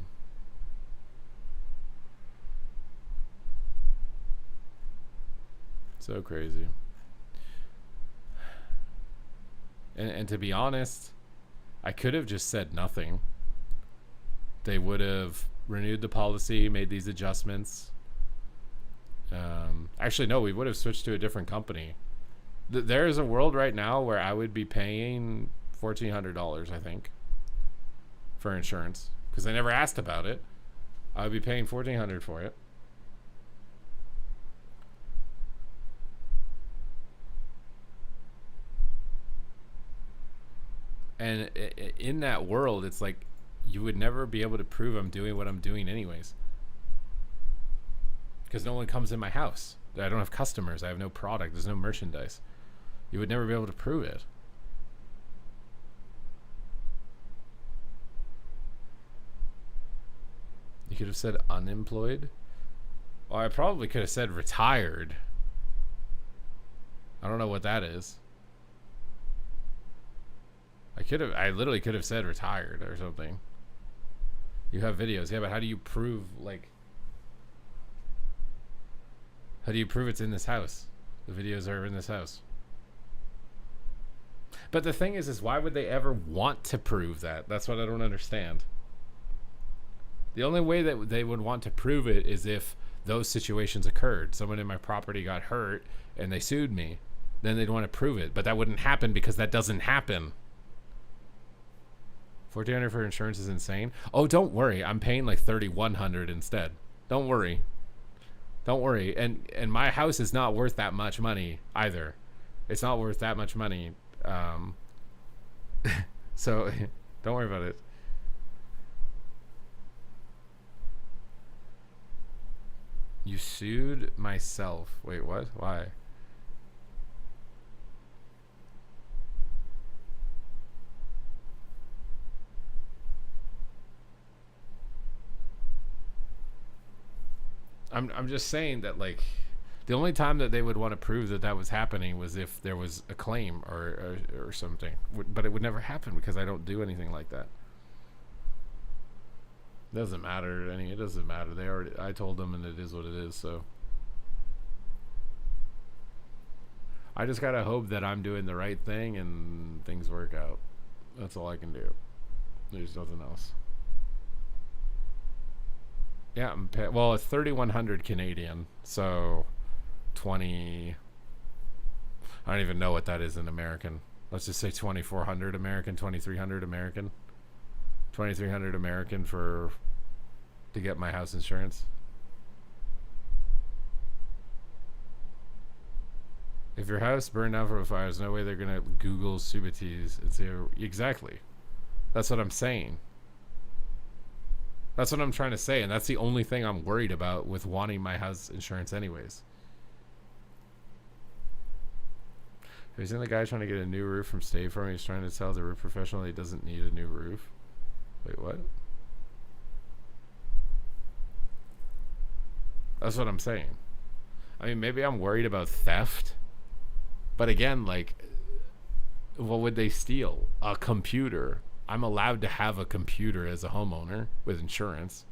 So crazy. And to be honest, I could have just said nothing. They would have renewed the policy, made these adjustments. Actually, no, we would have switched to a different company. There is a world right now where I would be paying $1,400, I think, for insurance, because I never asked about it. I would be paying $1,400 for it. And in that world, it's like you would never be able to prove I'm doing what I'm doing anyways, because no one comes in my house. I don't have customers. I have no product. There's no merchandise. You would never be able to prove it. You could have said unemployed. Well, I probably could have said retired. I don't know what that is. I literally could have said retired or something. You have videos. Yeah, but how do you prove, like, how do you prove it's in this house? The videos are in this house. But the thing is why would they ever want to prove that? That's what I don't understand. The only way that they would want to prove it is if those situations occurred. Someone in my property got hurt and they sued me. Then they'd want to prove it. But that wouldn't happen because that doesn't happen. $1,400 for insurance is insane. Oh, don't worry. I'm paying like $3,100 instead. Don't worry. Don't worry. And my house is not worth that much money either. It's not worth that much money. So don't worry about it. You sued myself. Wait, what? Why? I'm just saying that, like, the only time that they would want to prove that that was happening was if there was a claim or something. But it would never happen because I don't do anything like that. Doesn't matter. It doesn't matter. I told them, and it is what it is. So I just gotta hope that I'm doing the right thing and things work out. That's all I can do. There's nothing else. Yeah, well, it's 3,100 Canadian, so 20. I don't even know what that is in American. Let's just say 2,400 American, 2,300 American, 2,300 American to get my house insurance. If your house burned down from a fire, there's no way they're gonna Google Supatease and see exactly. That's what I'm saying. That's what I'm trying to say, and that's the only thing I'm worried about with wanting my house insurance anyways. Have you seen the guy trying to get a new roof from State Farm? He's trying to tell the roof professional he doesn't need a new roof. Wait, what? That's what I'm saying. I mean, maybe I'm worried about theft, but again, like, what would they steal? A computer. I'm allowed to have a computer as a homeowner with insurance.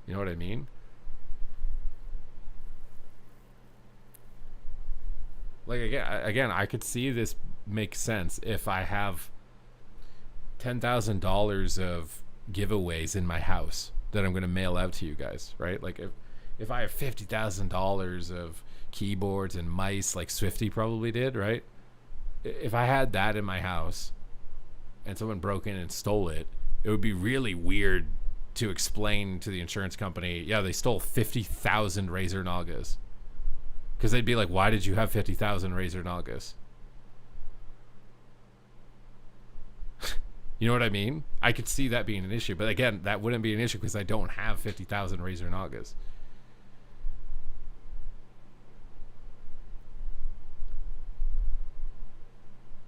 You know what I mean? Like, again, I could see this make sense if I have $10,000 of giveaways in my house that I'm going to mail out to you guys, right? Like, if I have $50,000 of keyboards and mice, like Swifty probably did, right? If I had that in my house and someone broke in and stole it, it would be really weird to explain to the insurance company, yeah, they stole 50,000 Razer Nagas. Because they'd be like, why did you have 50,000 Razer Nagas? You know what I mean? I could see that being an issue. But again, that wouldn't be an issue because I don't have 50,000 Razer Nagas.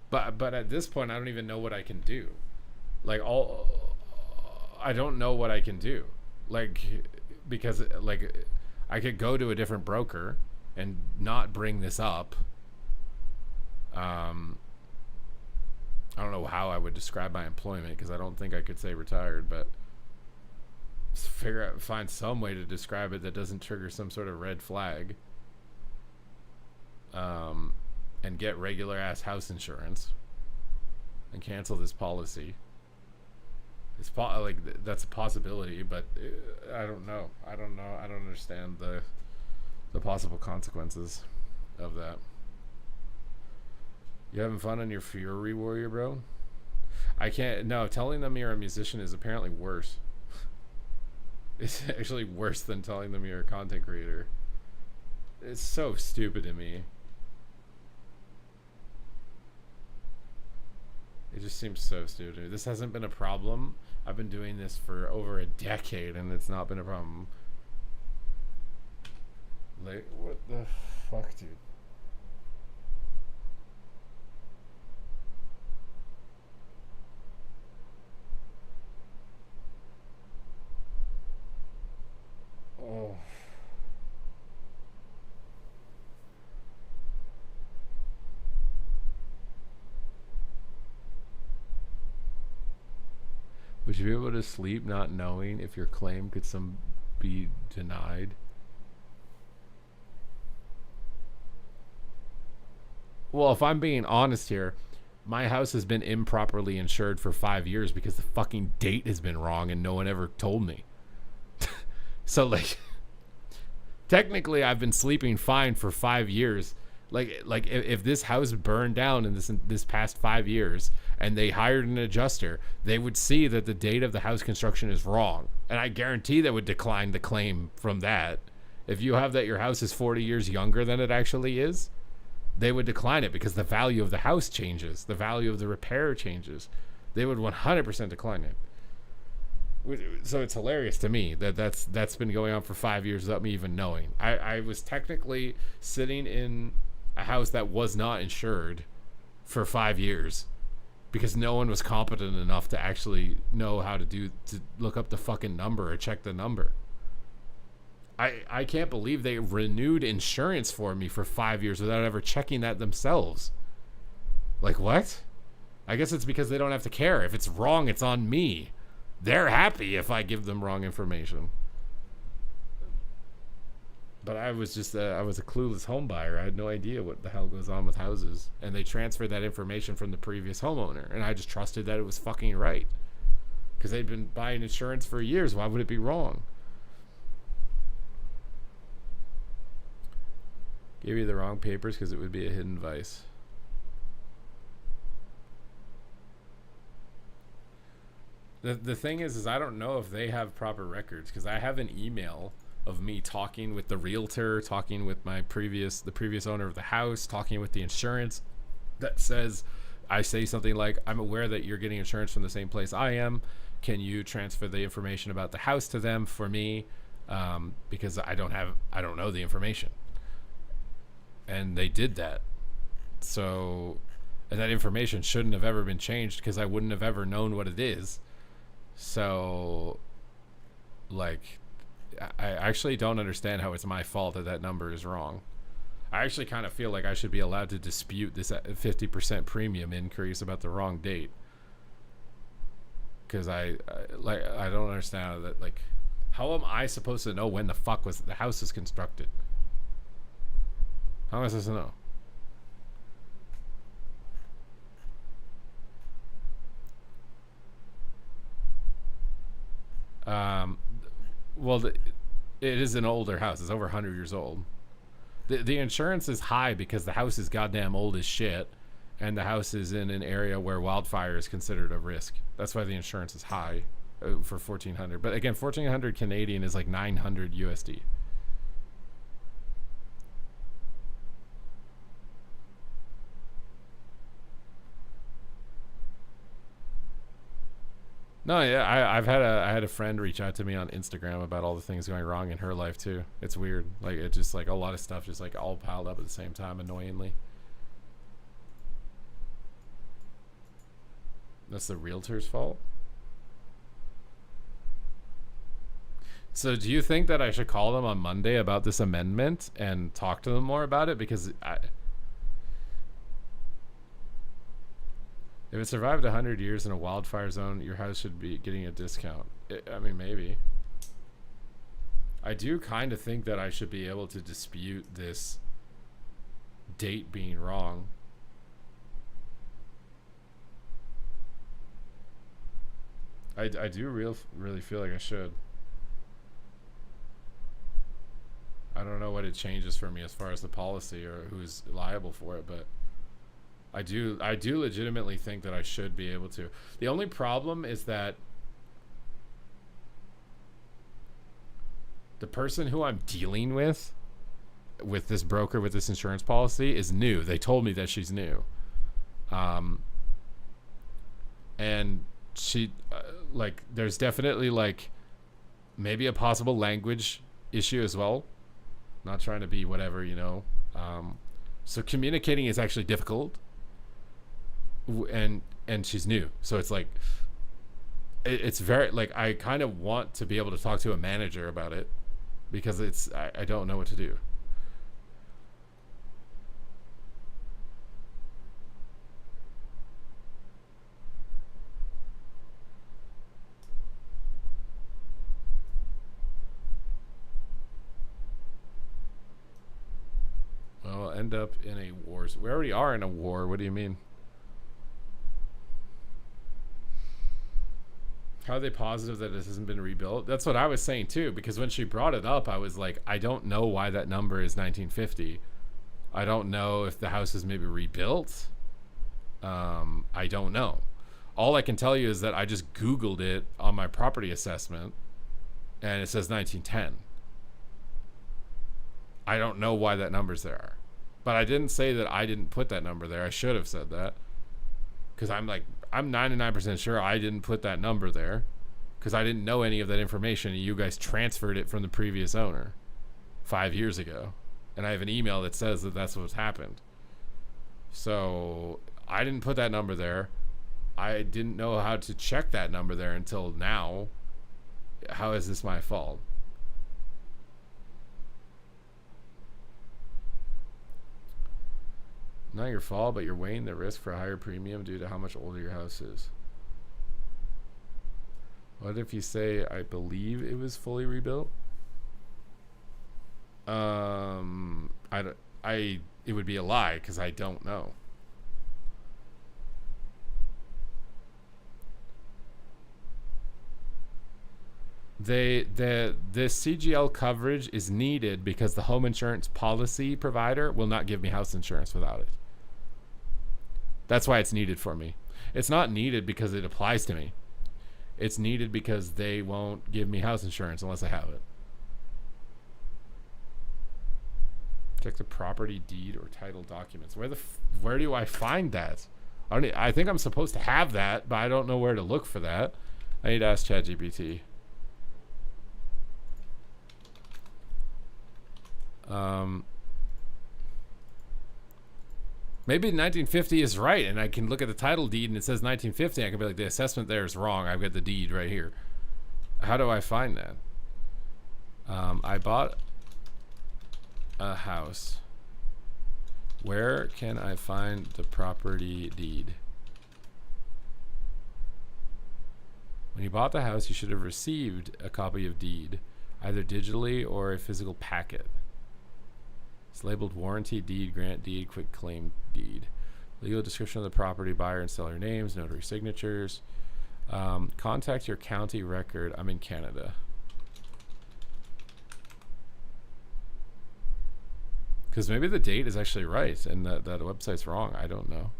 But at this point, I don't even know what I can do. Like, I don't know what I can do. Like, because, like, I could go to a different broker and not bring this up. I don't know how I would describe my employment because I don't think I could say retired, but find some way to describe it that doesn't trigger some sort of red flag. And get regular ass house insurance and cancel this policy. It's like that's a possibility, but I don't know. I don't understand the possible consequences of that. You having fun on your Fury Warrior, bro? I can't. No, telling them you're a musician is apparently worse. It's actually worse than telling them you're a content creator. It's so stupid to me. It just seems so stupid. This hasn't been a problem. I've been doing this for over a decade, and it's not been a problem. Like, what the fuck, dude? Oh. Would you be able to sleep not knowing if your claim could be denied? Well, if I'm being honest here, my house has been improperly insured for 5 years because the fucking date has been wrong and no one ever told me. So, like, technically I've been sleeping fine for 5 years Like if this house burned down in this past 5 years and they hired an adjuster, they would see that the date of the house construction is wrong, and I guarantee they would decline the claim from that. If you have that your house is 40 years younger than it actually is, they would decline it because the value of the house changes, the value of the repair changes. They would 100% decline it. So it's hilarious to me that that's been going on for 5 years without me even knowing. I was technically sitting in a house that was not insured for 5 years because no one was competent enough to actually know how to look up the fucking number or check the number. I can't believe they renewed insurance for me for 5 years without ever checking that themselves. Like, what? I guess it's because they don't have to care. If it's wrong, it's on me. They're happy if I give them wrong information. But I was just I was a clueless home buyer. I had no idea what the hell goes on with houses, and they transferred that information from the previous homeowner, and I just trusted that it was fucking right because they'd been buying insurance for years. Why would it be wrong? Gave you the wrong papers because it would be a hidden vice. The thing is I don't know if they have proper records because I have an email of me talking with the realtor, talking with the previous owner of the house, talking with the insurance that says, I say something like, I'm aware that you're getting insurance from the same place I am. Can you transfer the information about the house to them for me? Because I don't know the information. And they did that. So, and that information shouldn't have ever been changed because I wouldn't have ever known what it is. So, like, I actually don't understand how it's my fault that number is wrong. I actually kind of feel like I should be allowed to dispute this 50% premium increase about the wrong date. Because I don't understand that. Like, how am I supposed to know when the fuck was the house is constructed? How am I supposed to know? Well, it is an older house. It's over 100 years old. The insurance is high because the house is goddamn old as shit, and the house is in an area where wildfire is considered a risk. That's why the insurance is high for $1,400. But again, $1,400 Canadian is like 900 USD. No, yeah, I had a friend reach out to me on Instagram about all the things going wrong in her life too. It's weird. Like, it just like a lot of stuff just like all piled up at the same time, annoyingly. That's the realtor's fault. So do you think that I should call them on Monday about this amendment and talk to them more about it? Because if it survived 100 years in a wildfire zone, your house should be getting a discount. I mean, maybe. I do kind of think that I should be able to dispute this date being wrong. I do really feel like I should. I don't know what it changes for me as far as the policy or who's liable for it, but I do legitimately think that I should be able to. The only problem is that the person who I'm dealing with this broker, with this insurance policy, is new. They told me that she's new. And she, like, there's definitely, like, maybe a possible language issue as well. Not trying to be whatever, you know. So communicating is actually difficult. And she's new, so it's like it's very, like, I kind of want to be able to talk to a manager about it because it's I don't know what to do. Well, we'll end up in a war. We already are in a war. What do you mean? How are they positive that this hasn't been rebuilt? That's what I was saying too, because when she brought it up, I was like, I don't know why that number is 1950. I don't know if the house is maybe rebuilt. I don't know. All I can tell you is that I just Googled it on my property assessment and it says 1910. I don't know why that number's there. But I didn't say that I didn't put that number there. I should have said that. Because I'm 99% sure I didn't put that number there. Because I didn't know any of that information. And you guys transferred it from the previous owner 5 years ago. And I have an email that says that that's what's happened. So I didn't put that number there. I didn't know how to check that number there until now. How is this my fault? Not your fault, but you're weighing the risk for a higher premium due to how much older your house is. What if you say, I believe it was fully rebuilt? It would be a lie because I don't know. The CGL coverage is needed because the home insurance policy provider will not give me house insurance without it. That's why it's needed for me. It's not needed because it applies to me. It's needed because they won't give me house insurance unless I have it. Check the property deed or title documents. Where do I find that? I think I'm supposed to have that, but I don't know where to look for that. I need to ask ChatGPT. Maybe 1950 is right, and I can look at the title deed and it says 1950. I can be like, the assessment there is wrong. I've got the deed right here. How do I find that? I bought a house. Where can I find the property deed? When you bought the house, you should have received a copy of deed, either digitally or a physical packet. It's labeled warranty deed, grant deed, quick claim deed. Legal description of the property, buyer and seller names, notary signatures. Contact your county record. I'm in Canada. Because maybe the date is actually right and that website's wrong. I don't know.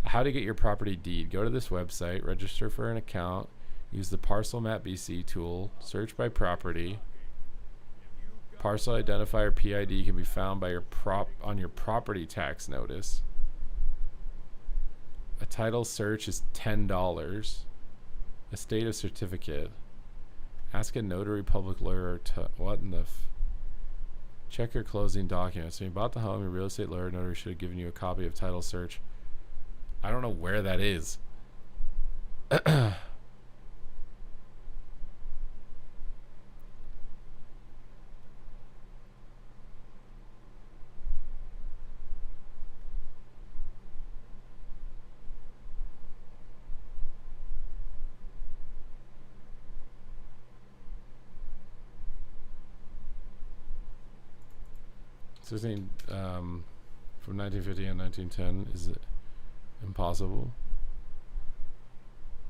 How to get your property deed. Go to this website, register for an account, use the Parcel Map BC tool, search by property. Parcel identifier PID can be found by your on your property tax notice. A title search is $10. A state of certificate. Ask a notary public lawyer what in the check your closing documents. When you bought the home, your real estate lawyer notary should have given you a copy of title search. I don't know where that is. So saying from 1950 and 1910 is it impossible?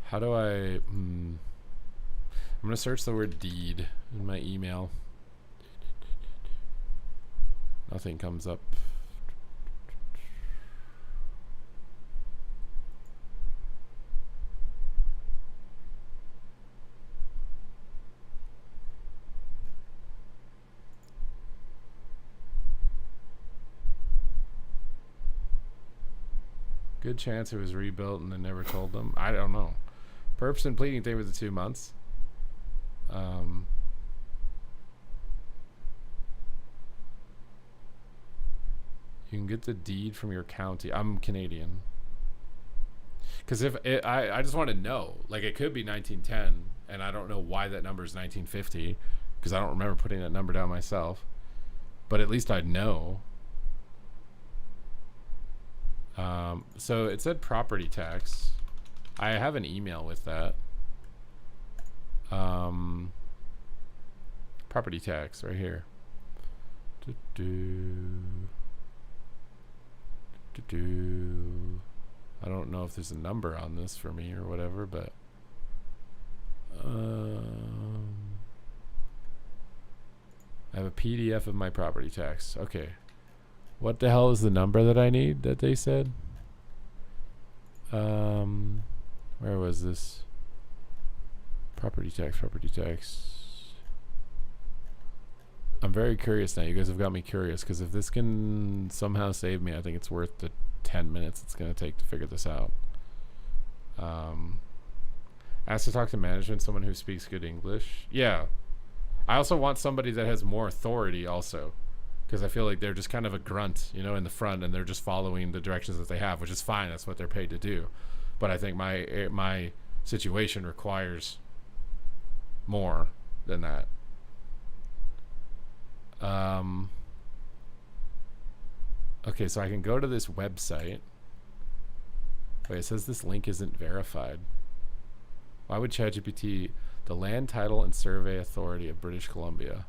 How do I I'm gonna search the word deed in my email. Nothing comes up. Good chance it was rebuilt and they never told them. I don't know. Purpose and pleading thing was the 2 months. You can get the deed from your county. I'm Canadian. Because if it, I just want to know. Like, it could be 1910, and I don't know why that number is 1950, because I don't remember putting that number down myself. But at least I'd know. So it said property tax. I have an email with that. Property tax right here. I don't know if there's a number on this for me or whatever, but I have a PDF of my property tax. Okay. What the hell is the number that I need that they said? Where was this? Property tax, property tax. I'm very curious now. You guys have got me curious, because if this can somehow save me, I think it's worth the 10 minutes it's going to take to figure this out. Ask to talk to management, someone who speaks good English. Yeah. I also want somebody that has more authority also, because I feel like they're just kind of a grunt, you know, in the front, and they're just following the directions that they have, which is fine. That's what they're paid to do. But I think my situation requires more than that. Okay, so I can go to this website. Wait, it says this link isn't verified. Why would ChatGPT, the Land Title and Survey Authority of British Columbia?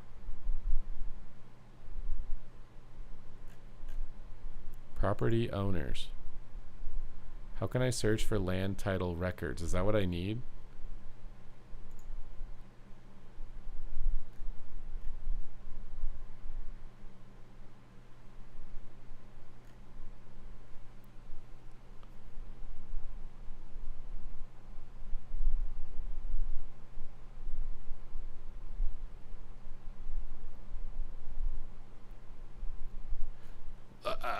Property owners. How can I search for land title records? Is that what I need?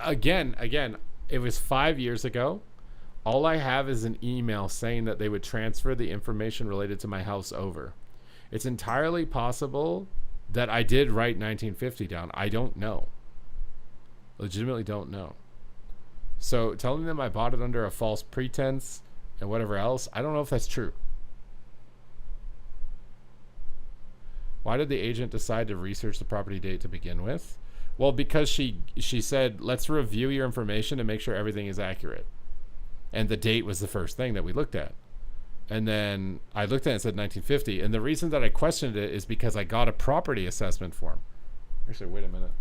Again, it was 5 years ago. All I have is an email saying that they would transfer the information related to my house over. It's entirely possible that I did write 1950 down. I don't know. Legitimately don't know. So telling them I bought it under a false pretense and whatever else, I don't know if that's true. Why did the agent decide to research the property date to begin with? Well, because she said, let's review your information and make sure everything is accurate. And the date was the first thing that we looked at. And then I looked at it and said 1950. And the reason that I questioned it is because I got a property assessment form. Actually, wait a minute.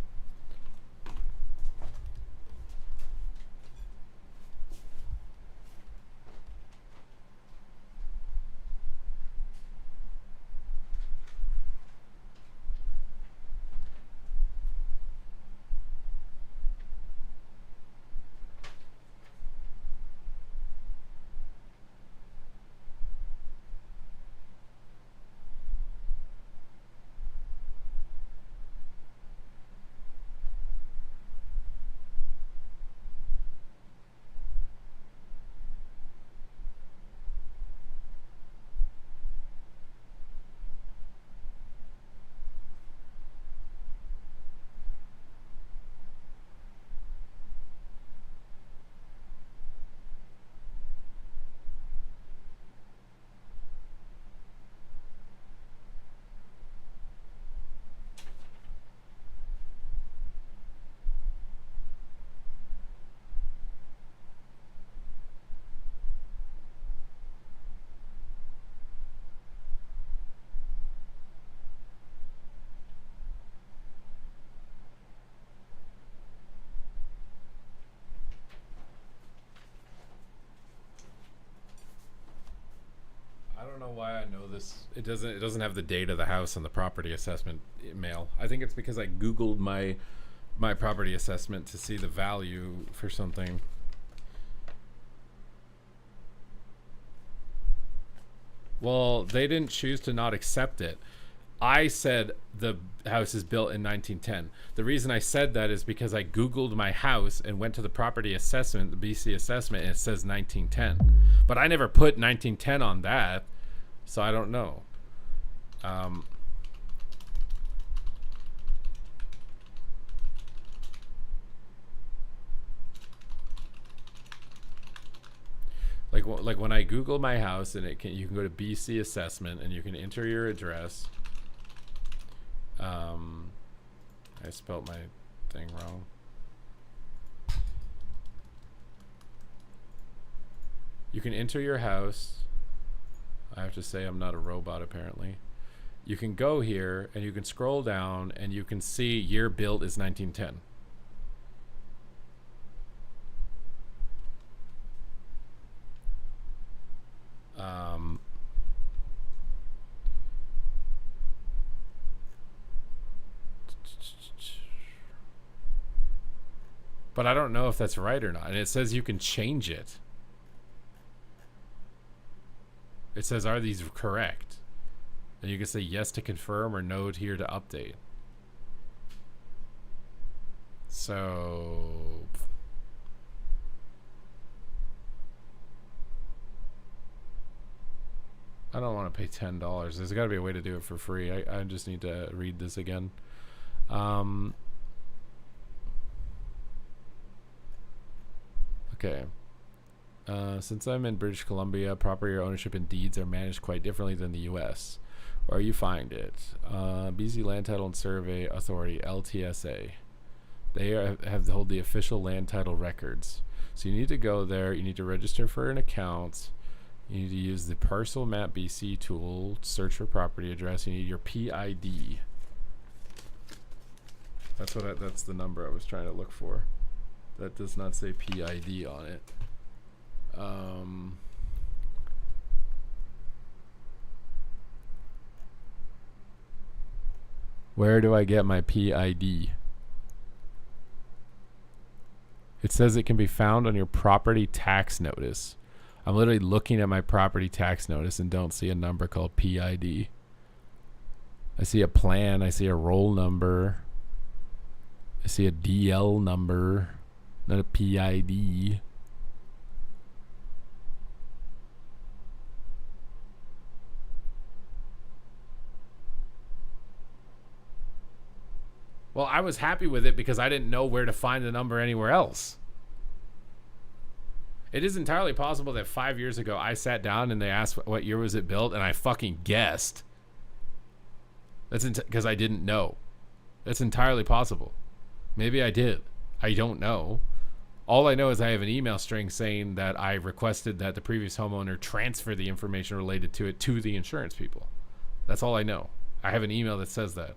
I don't know why I know this. It doesn't have the date of the house on the property assessment mail. I think it's because I Googled my property assessment to see the value for something. Well, they didn't choose to not accept it. I said the house is built in 1910. The reason I said that is because I Googled my house and went to the property assessment, the BC assessment, and it says 1910. But I never put 1910 on that, so I don't know. Like when I Google my house, and you can go to BC assessment and you can enter your address. I spelled my thing wrong. You can enter your house. I have to say I'm not a robot apparently. You can go here and you can scroll down and you can see year built is 1910. But I don't know if that's right or not. And it says you can change it. It says, are these correct? And you can say yes to confirm or no here to update. So... I don't want to pay $10. There's got to be a way to do it for free. I just need to read this again. Okay. Since I'm in British Columbia, property ownership and deeds are managed quite differently than the U.S., where you find it. BC Land Title and Survey Authority, LTSA. They hold the official land title records. So you need to go there. You need to register for an account. You need to use the Parcel Map BC tool, search for property address. You need your PID. That's the number I was trying to look for. That does not say PID on it. Where do I get my PID? It says it can be found on your property tax notice. I'm literally looking at my property tax notice and don't see a number called PID. I see a plan. I see a roll number. I see a DL number, not a PID. Well, I was happy with it because I didn't know where to find the number anywhere else. It is entirely possible that 5 years ago I sat down and they asked what year was it built and I fucking guessed. That's because I didn't know. That's entirely possible. Maybe I did. I don't know. All I know is I have an email string saying that I requested that the previous homeowner transfer the information related to it to the insurance people. That's all I know. I have an email that says that.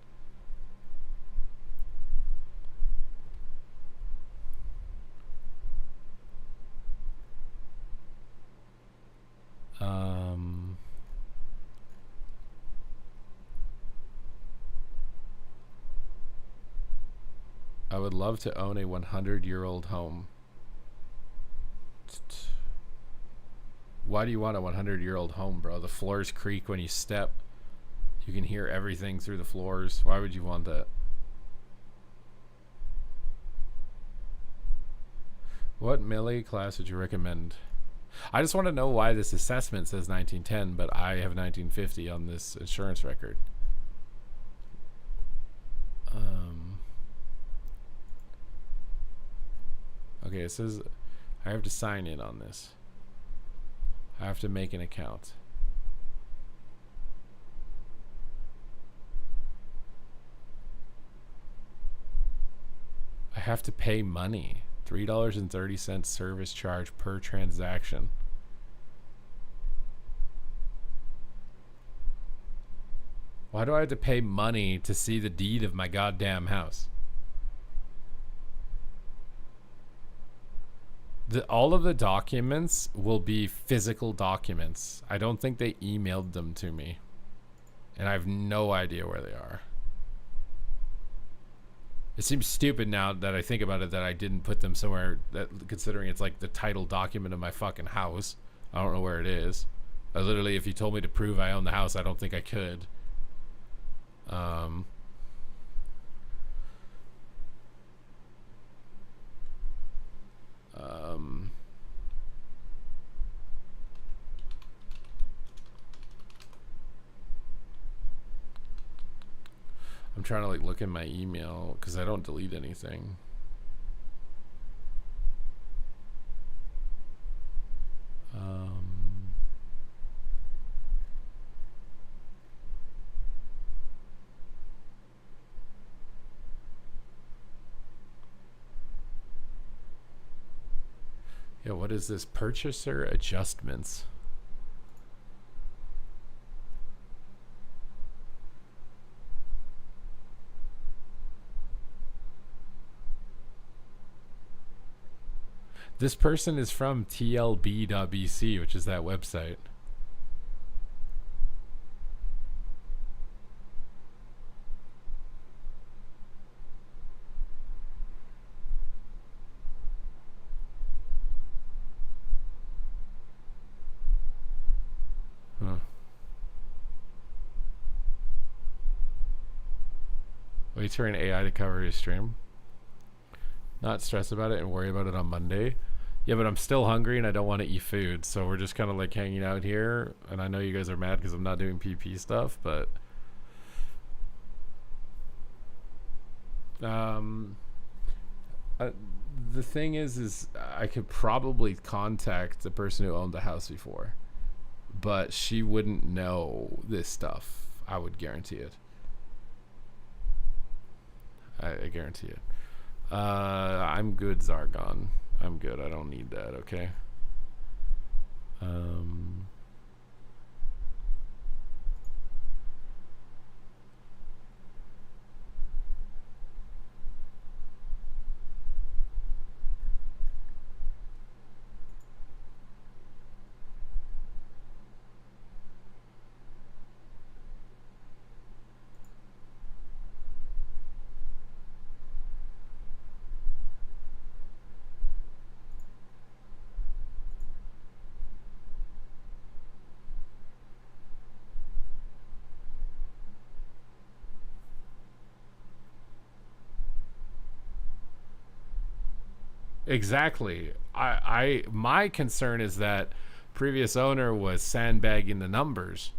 I would love to own a 100-year-old home. Why do you want a 100-year-old home, bro? The floors creak when you step. You can hear everything through the floors. Why would you want that? What melee class would you recommend? I just want to know why this assessment says 1910, but I have 1950 on this insurance record. Okay, it says I have to sign in on this. I have to make an account. I have to pay money. $3.30 service charge per transaction. Why do I have to pay money to see the deed of my goddamn house? All of the documents will be physical documents. I don't think they emailed them to me. And I have no idea where they are. It seems stupid now that I think about it that I didn't put them somewhere, that considering it's like the title document of my fucking house. I don't know where it is. Literally, if you told me to prove I own the house, I don't think I could. I'm trying to like look in my email because I don't delete anything. Yeah, what is this? Purchaser adjustments. This person is from tlb.bc, which is that website. We turn AI to cover your stream. Not stress about it and worry about it on Monday. Yeah, but I'm still hungry and I don't want to eat food, so we're just kind of like hanging out here. And I know you guys are mad because I'm not doing PP stuff, but the thing is I could probably contact the person who owned the house before, but she wouldn't know this stuff. I would guarantee it. I guarantee it. I'm good, Zargon. I'm good. I don't need that, okay? Exactly. My concern is that previous owner was sandbagging the numbers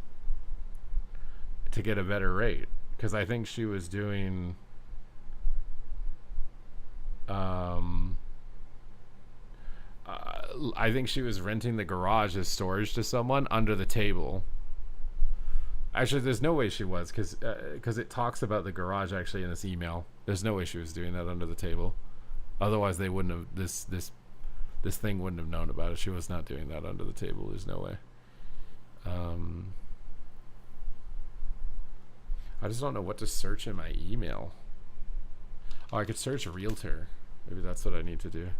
to get a better rate, because I think she was doing I think she was renting the garage as storage to someone under the table. Actually, there's no way she was, because it talks about the garage actually in this email. There's no way she was doing that under the table. Otherwise, they wouldn't have this thing wouldn't have known about it. She was not doing that under the table. There's no way. I just don't know what to search in my email. Oh, I could search realtor. Maybe that's what I need to do.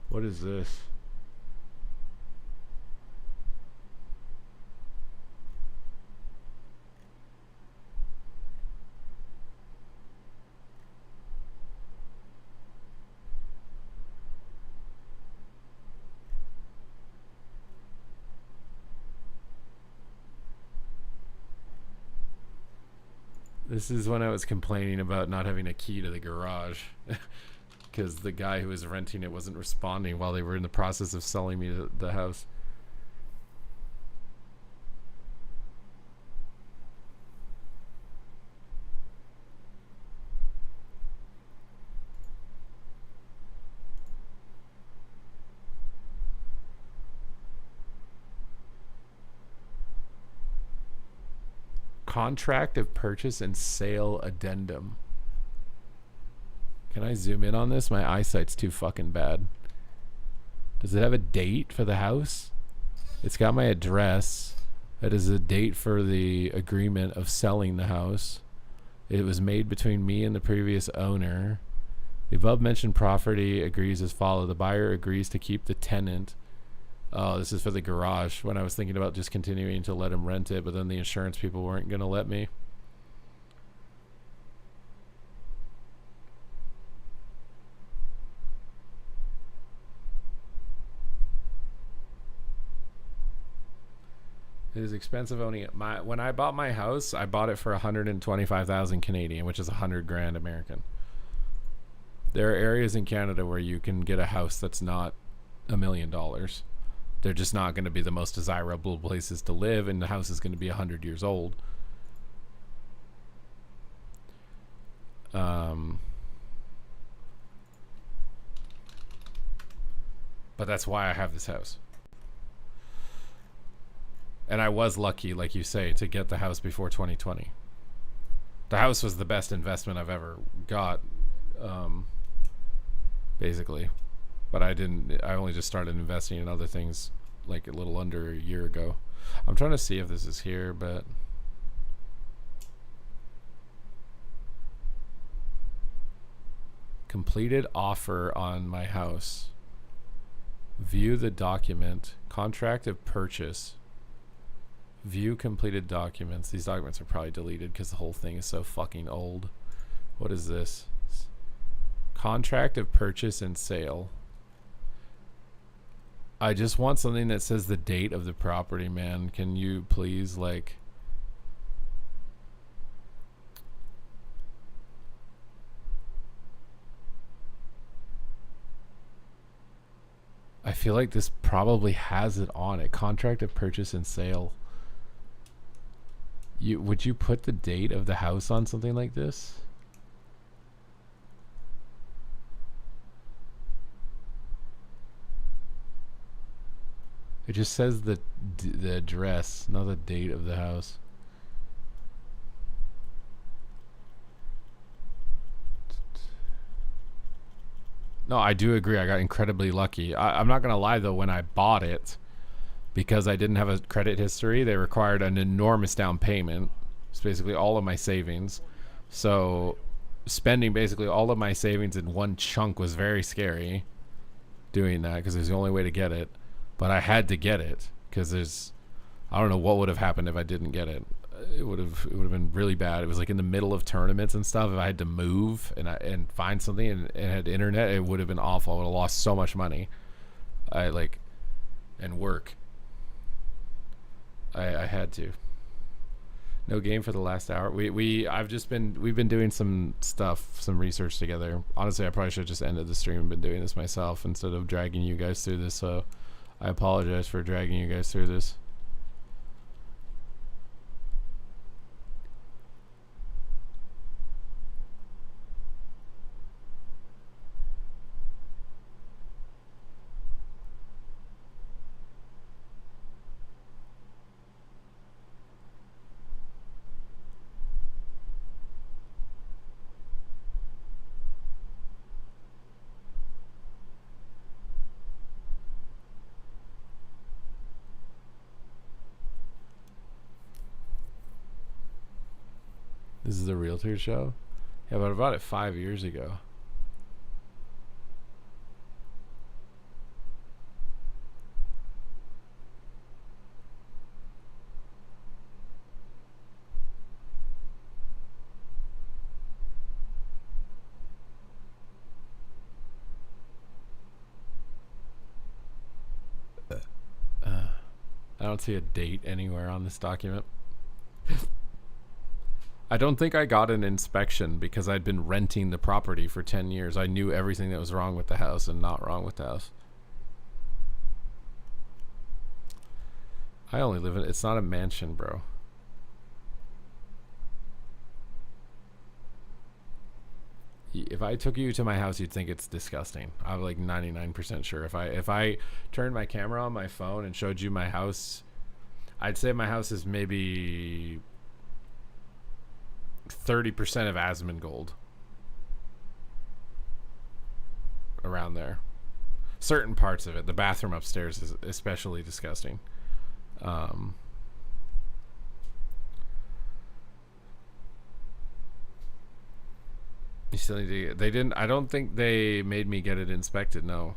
What is this? This is when I was complaining about not having a key to the garage because the guy who was renting it wasn't responding while they were in the process of selling me the house. Contract of purchase and sale addendum. Can I zoom in on this? My eyesight's too fucking bad. Does it have a date for the house? It's got my address. That is a date for the agreement of selling the house. It was made between me and the previous owner. The above mentioned property agrees as follows. The buyer agrees to keep the tenant. Oh, this is for the garage. When I was thinking about just continuing to let him rent it, but then the insurance people weren't going to let me. It is expensive owning it. When I bought my house, I bought it for 125,000 Canadian, which is 100 grand American. There are areas in Canada where you can get a house that's not $1 million. They're just not going to be the most desirable places to live, and the house is going to be 100 years old. But that's why I have this house. And I was lucky, like you say, to get the house before 2020. The house was the best investment I've ever got, basically. But I only just started investing in other things like a little under a year ago. I'm trying to see if this is here, but completed offer on my house. View the document. Contract of purchase. View completed documents. These documents are probably deleted because the whole thing is so fucking old. What is this? Contract of purchase and sale. I just want something that says the date of the property, man. Can you please, like... I feel like this probably has it on it. Contract of purchase and sale. Would you put the date of the house on something like this? It just says the address, not the date of the house. No, I do agree. I got incredibly lucky. I'm not going to lie, though. When I bought it, because I didn't have a credit history, they required an enormous down payment. It's basically all of my savings. So spending basically all of my savings in one chunk was very scary doing that, because it was the only way to get it. But I had to get it because I don't know what would have happened if I didn't get it. It would have been really bad. It was like in the middle of tournaments and stuff. If I had to move and find something and had internet, it would have been awful. I would have lost so much money. And work. I had to. No game for the last hour. We've been doing some stuff, some research together. Honestly, I probably should have just ended the stream and been doing this myself instead of dragging you guys through this. So I apologize for dragging you guys through this. This is the realtor show? Yeah, but I bought it 5 years ago. I don't see a date anywhere on this document. I don't think I got an inspection because I'd been renting the property for 10 years. I knew everything that was wrong with the house and not wrong with the house. I only live in... It's not a mansion, bro. If I took you to my house, you'd think it's disgusting. I'm like 99% sure. If I turned my camera on my phone and showed you my house, I'd say my house is maybe 30% of Asmongold. Around there. Certain parts of it. The bathroom upstairs is especially disgusting. You still need to... They didn't... I don't think they made me get it inspected, no.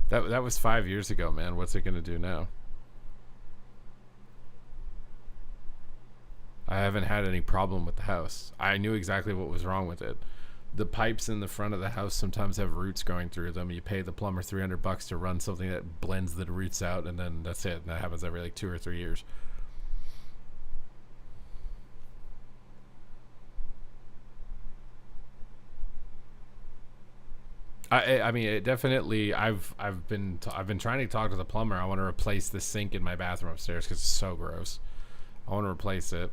That was 5 years ago, man. What's it gonna do now? I haven't had any problem with the house. I knew exactly what was wrong with it. The pipes in the front of the house sometimes have roots going through them. You pay the plumber $300 to run something that blends the roots out, and then that's it. And that happens every like 2 or 3 years. I mean, it definitely... I've been trying to talk to the plumber. I want to replace the sink in my bathroom upstairs because it's so gross. I want to replace it.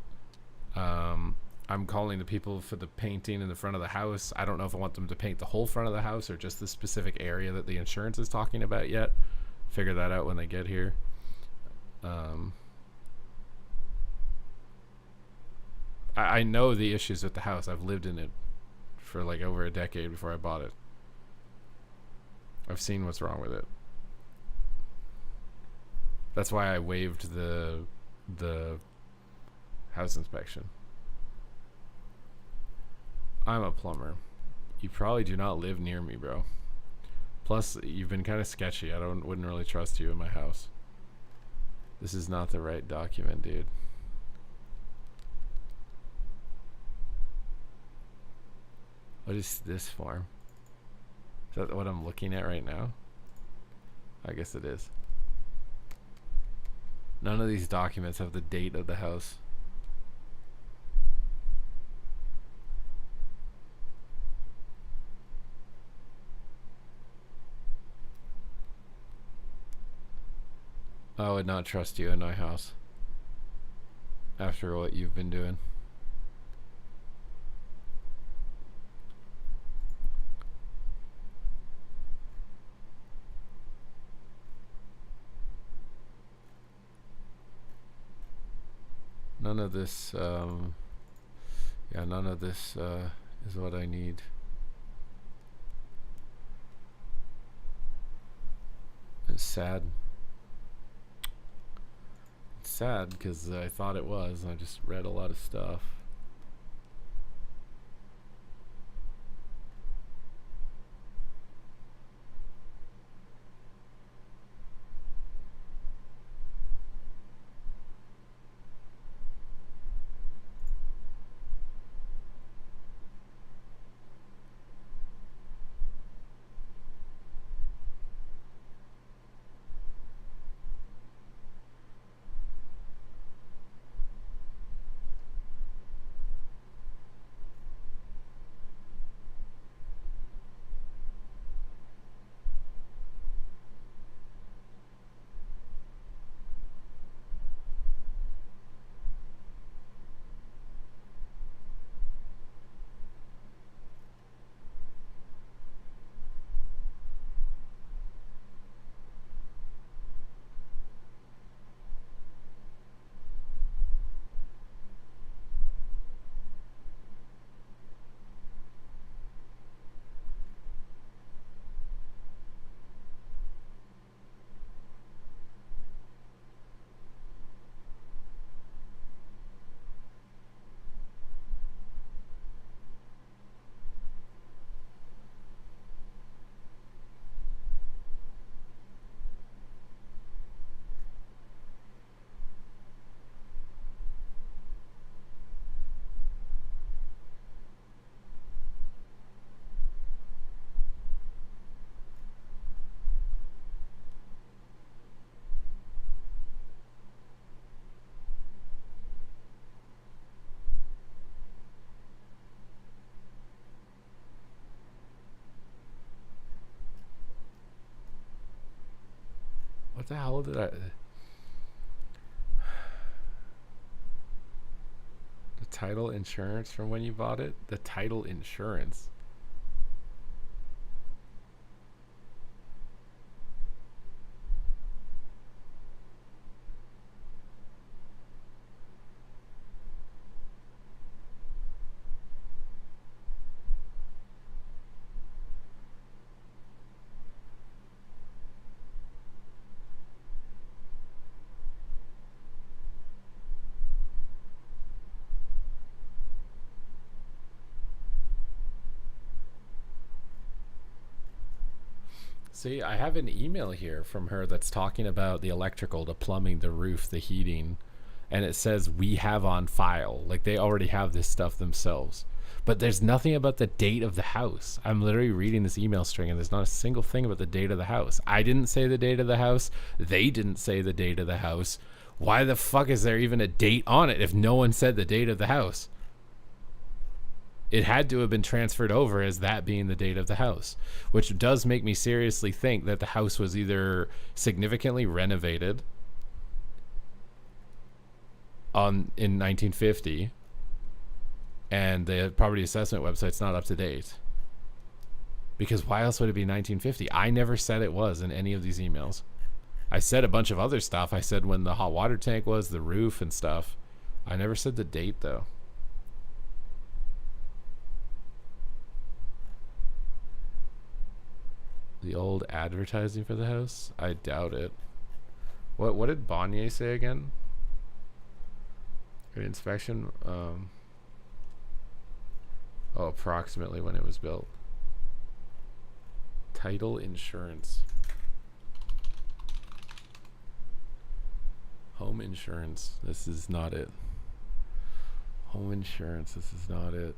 I'm calling the people for the painting in the front of the house. I don't know if I want them to paint the whole front of the house or just the specific area that the insurance is talking about yet. Figure that out when they get here. I know the issues with the house. I've lived in it for like over a decade before I bought it. I've seen what's wrong with it. That's why I waived the house inspection. I'm a plumber. You probably do not live near me, bro. Plus, you've been kind of sketchy. Wouldn't really trust you in my house. This is not the right document, dude. What is this form? Is that what I'm looking at right now? I guess it is. None of these documents have the date of the house. I would not trust you in my house after what you've been doing. None of this, yeah, none of this is what I need. It's sad. It's sad because I thought it was. I just read a lot of stuff. What the hell did I... The title insurance from when you bought it? The title insurance. See, I have an email here from her that's talking about the electrical, the plumbing, the roof, the heating, and it says we have on file. Like they already have this stuff themselves. But there's nothing about the date of the house. I'm literally reading this email string and there's not a single thing about the date of the house. I didn't say the date of the house. They didn't say the date of the house. Why the fuck is there even a date on it if no one said the date of the house? It had to have been transferred over as that being the date of the house, which does make me seriously think that the house was either significantly renovated in 1950 and the property assessment website's not up to date. Because why else would it be 1950? I never said it was in any of these emails. I said a bunch of other stuff. I said when the hot water tank was, the roof and stuff. I never said the date though. The old advertising for the house? I doubt it. What did Bonnier say again? An inspection? Oh, approximately when it was built. Title insurance. Home insurance. This is not it. Home insurance. This is not it.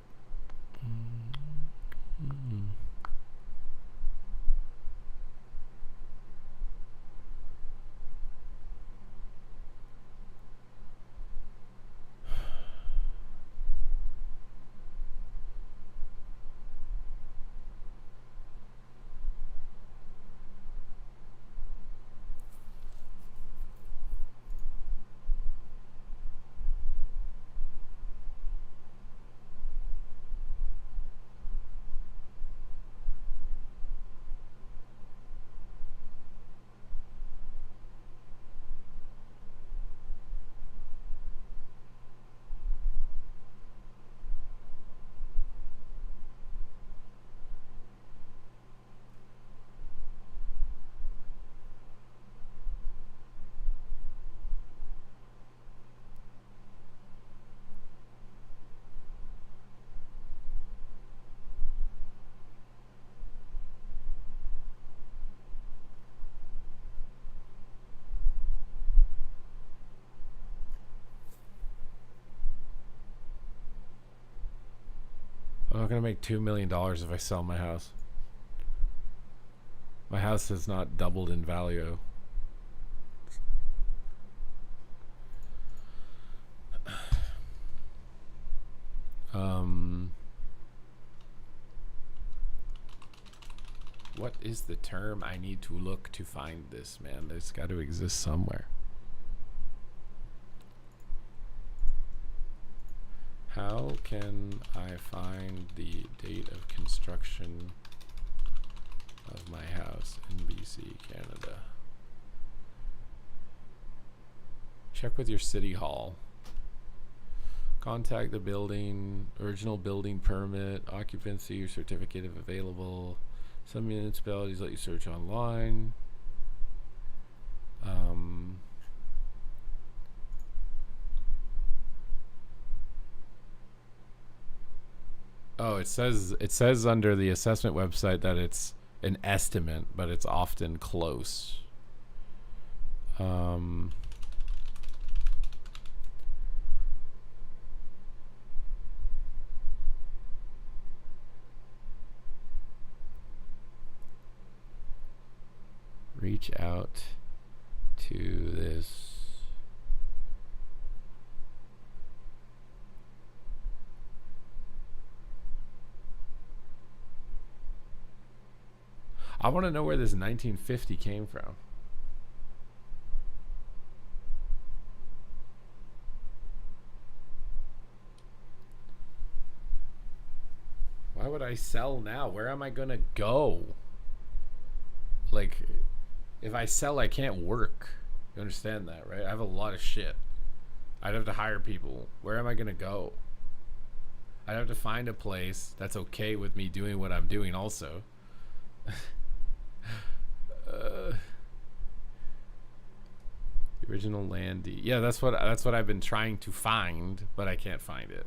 gonna make $2 million if I sell my house. My house has not doubled in value. What is the term I need to look to find this, man? There's got to exist somewhere. How can I find the date of construction of my house in BC, Canada? Check with your city hall. Contact the building, original building permit, occupancy or certificate if available. Some municipalities let you search online. Oh, it says under the assessment website that it's an estimate, but it's often close. Reach out to this. I want to know where this 1950 came from. Why would I sell now? Where am I gonna go? Like, if I sell, I can't work. You understand that, right? I have a lot of shit. I'd have to hire people. Where am I gonna go? I'd have to find a place that's okay with me doing what I'm doing also. The original land deed. Yeah, that's what I've been trying to find, but I can't find it.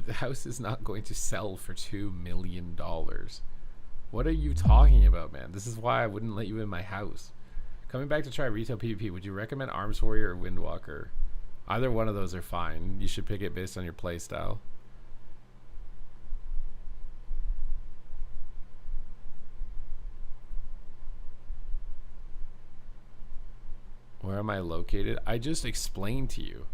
The house is not going to sell for $2 million. What are you talking about, man? This is why I wouldn't let you in my house. Coming back to try retail PvP, would you recommend Arms Warrior or Windwalker? Either one of those are fine. You should pick it based on your playstyle. Where am I located? I just explained to you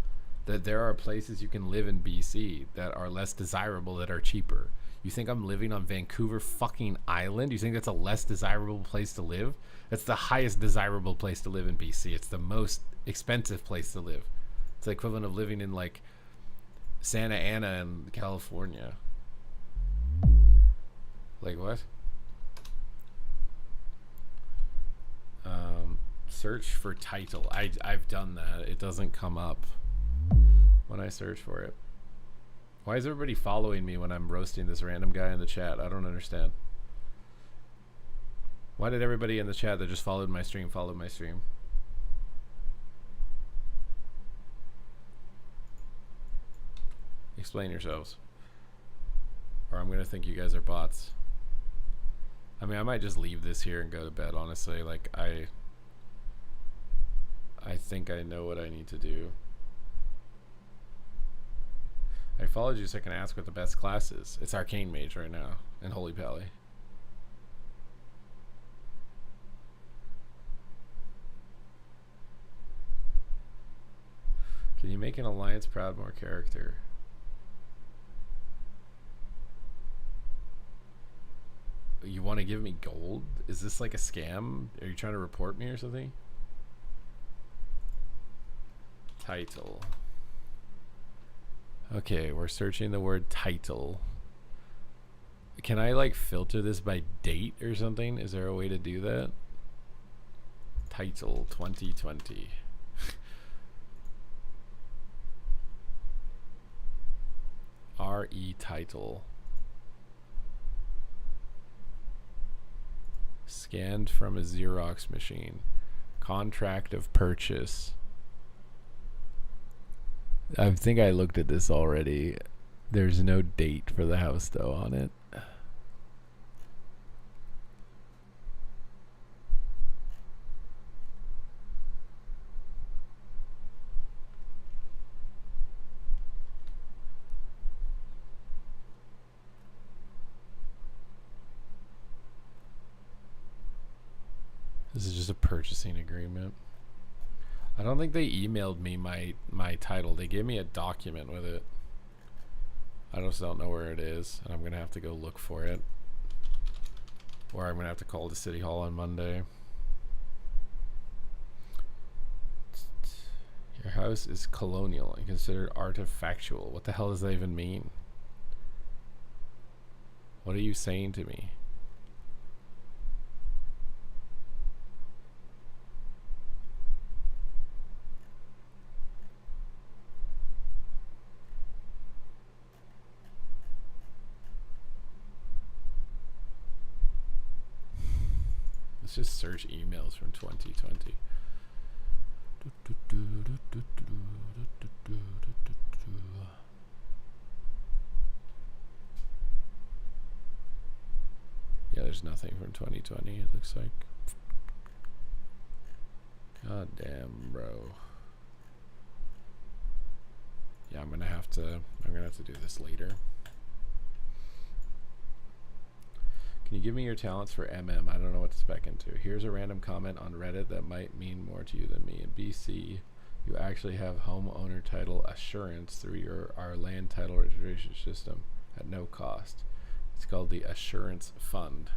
that there are places you can live in BC that are less desirable, that are cheaper. You think I'm living on Vancouver fucking Island? You think that's a less desirable place to live? That's the highest desirable place to live in BC. It's the most expensive place to live. It's the equivalent of living in like Santa Ana in California. Like what? Search for title. I've done that. It doesn't come up when I search for it. Why is everybody following me when I'm roasting this random guy in the chat? I don't understand. Why did everybody in the chat that just followed my stream follow my stream? Explain yourselves. Or I'm gonna think you guys are bots. I mean, I might just leave this here and go to bed, honestly. Like, I think I know what I need to do. I followed you so I can ask what the best class is. It's Arcane Mage right now in Holy Pally. Can you make an Alliance Proudmoore character? You want to give me gold? Is this like a scam? Are you trying to report me or something? Title. Okay, we're searching the word title. Can I like filter this by date or something? Is there a way to do that? Title 2020. RE title. Scanned from a Xerox machine. Contract of purchase. I think I looked at this already. There's no date for the house though on it. This is just a purchasing agreement. I don't think they emailed me my title. They gave me a document with it. I just don't know where it is, and I'm gonna have to go look for it. Or I'm gonna have to call the city hall on Monday. Your house is colonial and considered artifactual. What the hell does that even mean? What are you saying to me? Let's just search emails from 2020. Yeah, there's nothing from 2020, it looks like. God damn, bro. Yeah, I'm gonna have to do this later. Can you give me your talents for MM? I don't know what to spec into. Here's a random comment on Reddit that might mean more to you than me. In BC, you actually have homeowner title assurance through our land title registration system at no cost. It's called the Assurance Fund.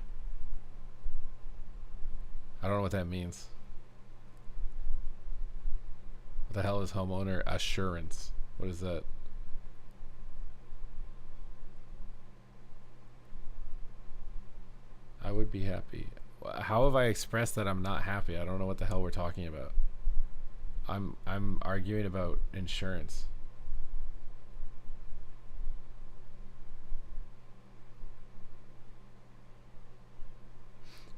I don't know what that means. What the hell is homeowner assurance? What is that? I would be happy. How have I expressed that I'm not happy? I don't know what the hell we're talking about. I'm arguing about insurance.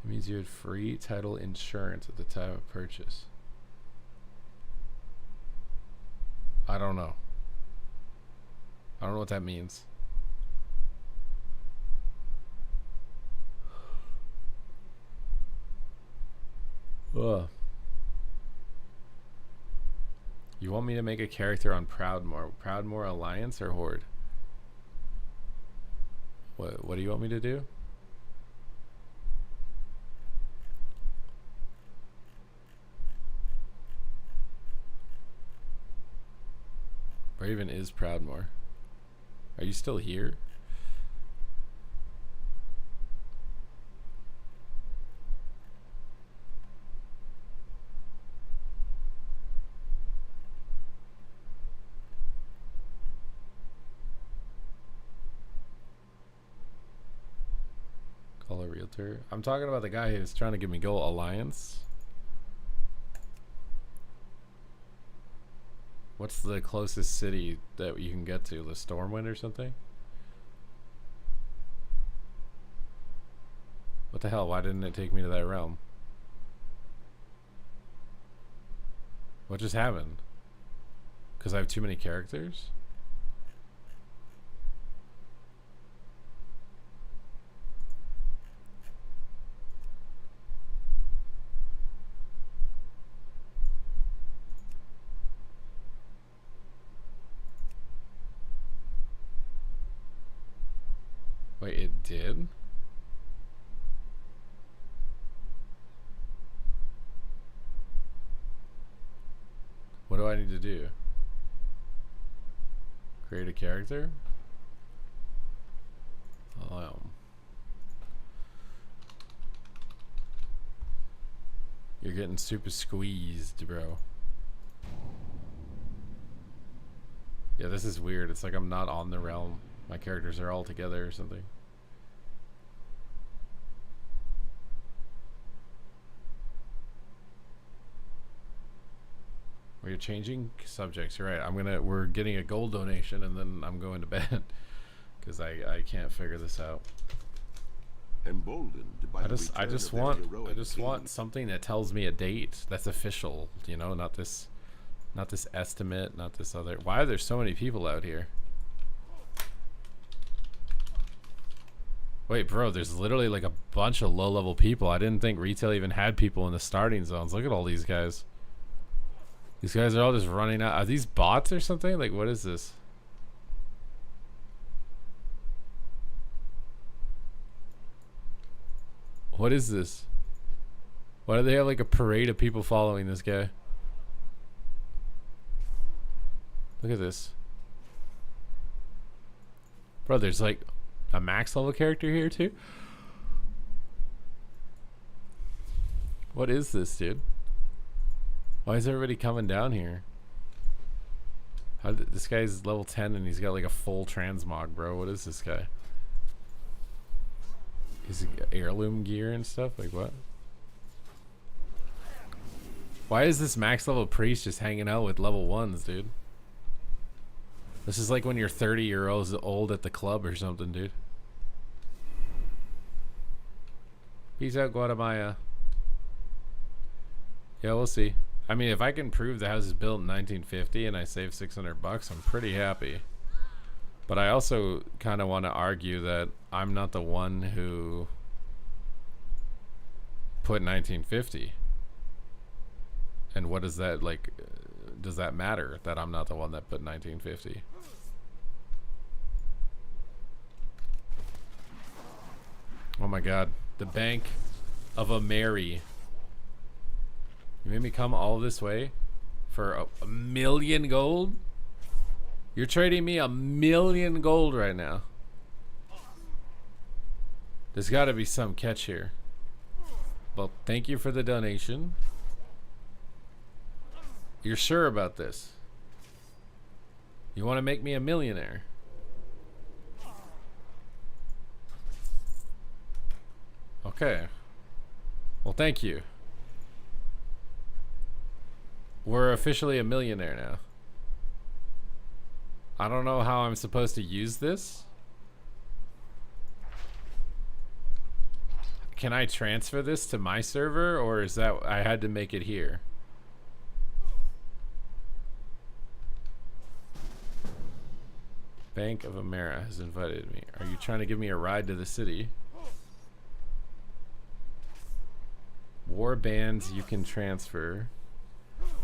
It means you had free title insurance at the time of purchase. I don't know. I don't know what that means. Ugh. You want me to make a character on Proudmoore Alliance or Horde? What do you want me to do? Where even is Proudmoore? Are you still here? Call a realtor. I'm talking about the guy who's trying to give me gold. Alliance. What's the closest city that you can get to? The Stormwind or something? What the hell? Why didn't it take me to that realm? What just happened? Because I have too many characters? Wait, it did? What do I need to do? Create a character? You're getting super squeezed, bro. Yeah, this is weird. It's like I'm not on the realm. My characters are all together or something. We're changing subjects. You're right. We're getting a gold donation and then I'm going to bed because I can't figure this out. Emboldened by I just want something that tells me a date that's official, you know, not this estimate, not this other. Why are there so many people out here? Wait, bro, there's literally like a bunch of low-level people. I didn't think retail even had people in the starting zones. Look at all these guys. These guys are all just running out. Are these bots or something? Like, what is this? What is this? Why do they have like a parade of people following this guy? Look at this. Bro, there's like a max level character here too? What is this, dude? Why is everybody coming down here? This guy's level 10 and he's got like a full transmog, bro. What is this guy? Is he heirloom gear and stuff? Like what? Why is this max level priest just hanging out with level 1s, dude? This is like when you're 30 years old at the club or something, dude. Peace out, Guatemala. Yeah, we'll see. I mean, if I can prove the house is built in 1950 and I save $600, I'm pretty happy. But I also kind of want to argue that I'm not the one who put 1950. And what does that, like, does that matter that I'm not the one that put 1950? Oh my god. The Bank of a Mary. You made me come all this way for a million gold? You're trading me a million gold right now. There's got to be some catch here. Well, thank you for the donation. You're sure about this? You want to make me a millionaire? Okay. Well, thank you. We're officially a millionaire now. I don't know how I'm supposed to use this. Can I transfer this to my server, or is that I had to make it here? Bank of America has invited me. Are you trying to give me a ride to the city? War bands you can transfer.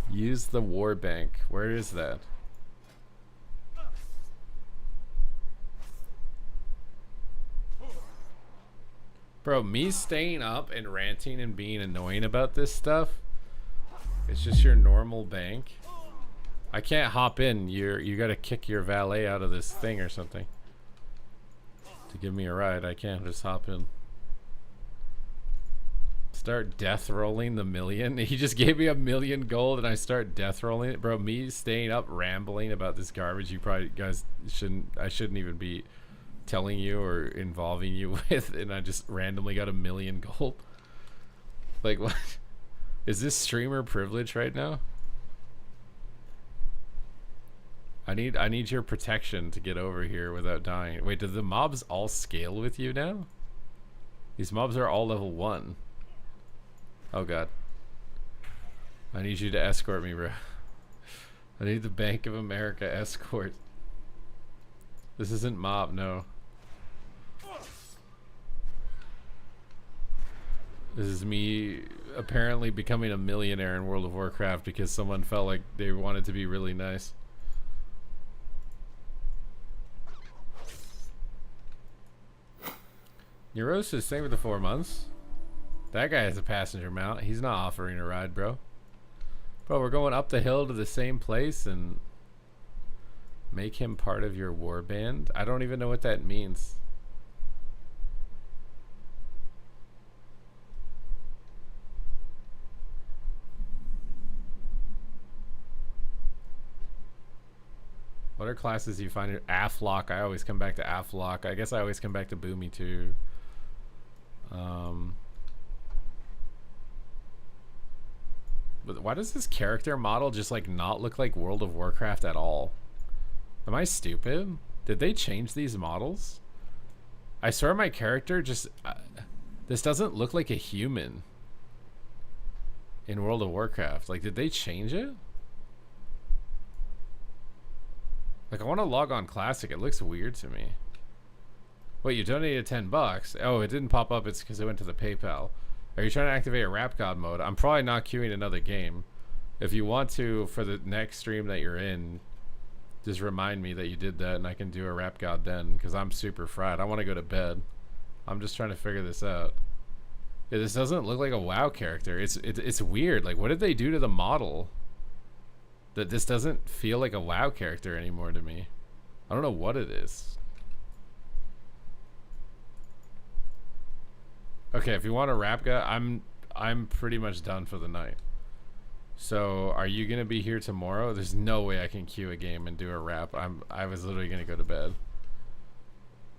Use the war bank. Where is that? Bro, me staying up and ranting and being annoying about this stuff, it's just your normal bank. I can't hop in. You gotta kick your valet out of this thing or something to give me a ride. I can't just hop in. Start death rolling the million. He just gave me a million gold and I start death rolling it. Bro, me staying up rambling about this garbage you probably guys I shouldn't even be telling you or involving you with, and I just randomly got a million gold. Like, what? Is this streamer privilege right now? I need your protection to get over here without dying. Wait, do the mobs all scale with you now? These mobs are all level 1. Oh god. I need you to escort me, bro. I need the Bank of America escort. This isn't mob, no. This is me apparently becoming a millionaire in World of Warcraft because someone felt like they wanted to be really nice. Neurosis, same for the 4 months. That guy has a passenger mount. He's not offering a ride, bro. Bro, we're going up the hill to the same place and make him part of your war band? I don't even know what that means. What are classes you find? Aflock. I always come back to Aflock. I guess I always come back to Boomy too. But why does this character model just like not look like World of Warcraft at all? Am I stupid? Did they change these models? I swear my character just this doesn't look like a human in World of Warcraft. Like, did they change it? Like, I want to log on Classic. It looks weird to me. Wait, you donated $10. Oh, it didn't pop up. It's because it went to the PayPal. Are you trying to activate a Rap God mode? I'm probably not queuing another game. If you want to, for the next stream that you're in, just remind me that you did that and I can do a Rap God then, because I'm super fried. I want to go to bed. I'm just trying to figure this out. Yeah, this doesn't look like a WoW character. It's weird. Like, what did they do to the model that this doesn't feel like a WoW character anymore to me? I don't know what it is. Okay, if you want a rap guy, I'm pretty much done for the night. So, are you gonna be here tomorrow? There's no way I can queue a game and do a rap. I was literally gonna go to bed.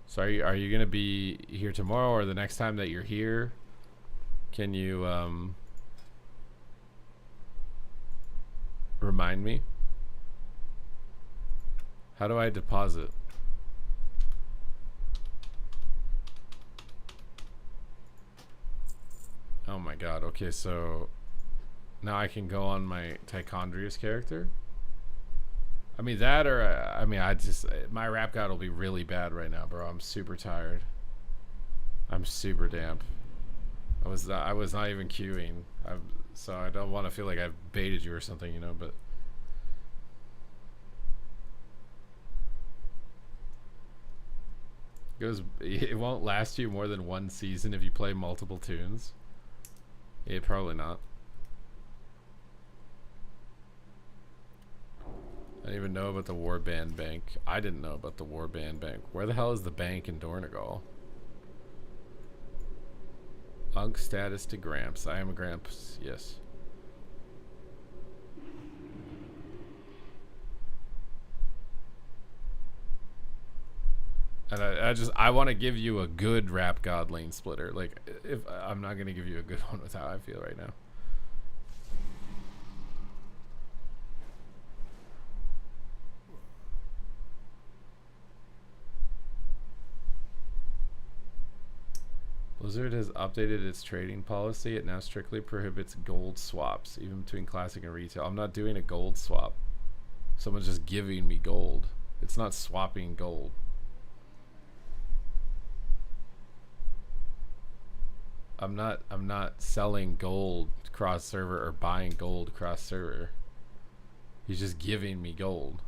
So, are you gonna be here tomorrow or the next time that you're here? Can you remind me? How do I deposit? Oh my god. Okay, so now I can go on my Tichondrius character. I mean that, or I mean my rap god will be really bad right now, bro. I'm super tired. I'm super damp. I was not even queuing. So I don't want to feel like I've baited you or something, you know, but it won't last you more than one season if you play multiple tunes. Yeah, probably not. I didn't even know about the Warband Bank. I didn't know about the Warband Bank. Where the hell is the bank in Dornegal? Unk status to Gramps. I am a Gramps, yes. And I want to give you a good rap god lane splitter. Like, if I'm not gonna give you a good one with how I feel right now. Blizzard has updated its trading policy. It now strictly prohibits gold swaps, even between classic and retail. I'm not doing a gold swap. Someone's just giving me gold. It's not swapping gold. I'm not selling gold cross server or buying gold cross server. He's just giving me gold.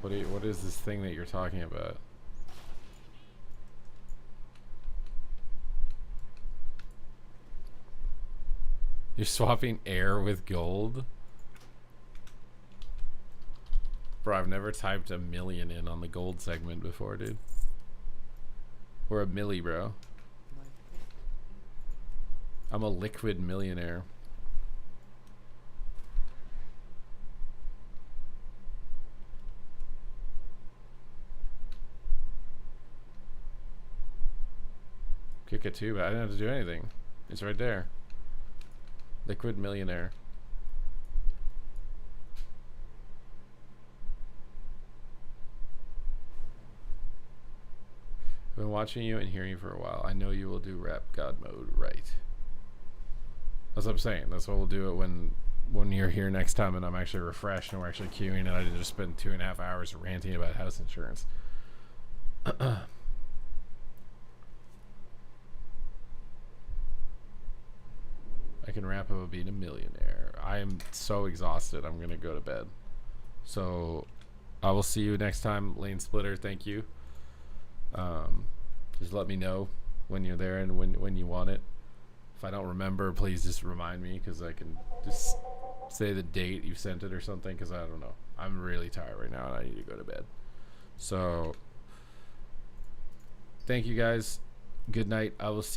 What is this thing that you're talking about? You're swapping air with gold? Bro, I've never typed a million in on the gold segment before, dude. Or a milli, bro. I'm a liquid millionaire. Kick it too, but I didn't have to do anything. It's right there. Liquid millionaire. I've been watching you and hearing you for a while. I know you will do rap god mode right. That's what I'm saying. That's what we'll do it when you're here next time and I'm actually refreshed and we're actually queuing and I didn't just spend 2.5 hours ranting about house insurance. I can wrap up being a millionaire. I am so exhausted. I'm gonna go to bed. So I will see you next time, Lane Splitter. Thank you. Just let me know when you're there and when you want it. If I don't remember, please just remind me because I can just say the date you sent it or something because I don't know. I'm really tired right now and I need to go to bed. So thank you guys. Good night. I will see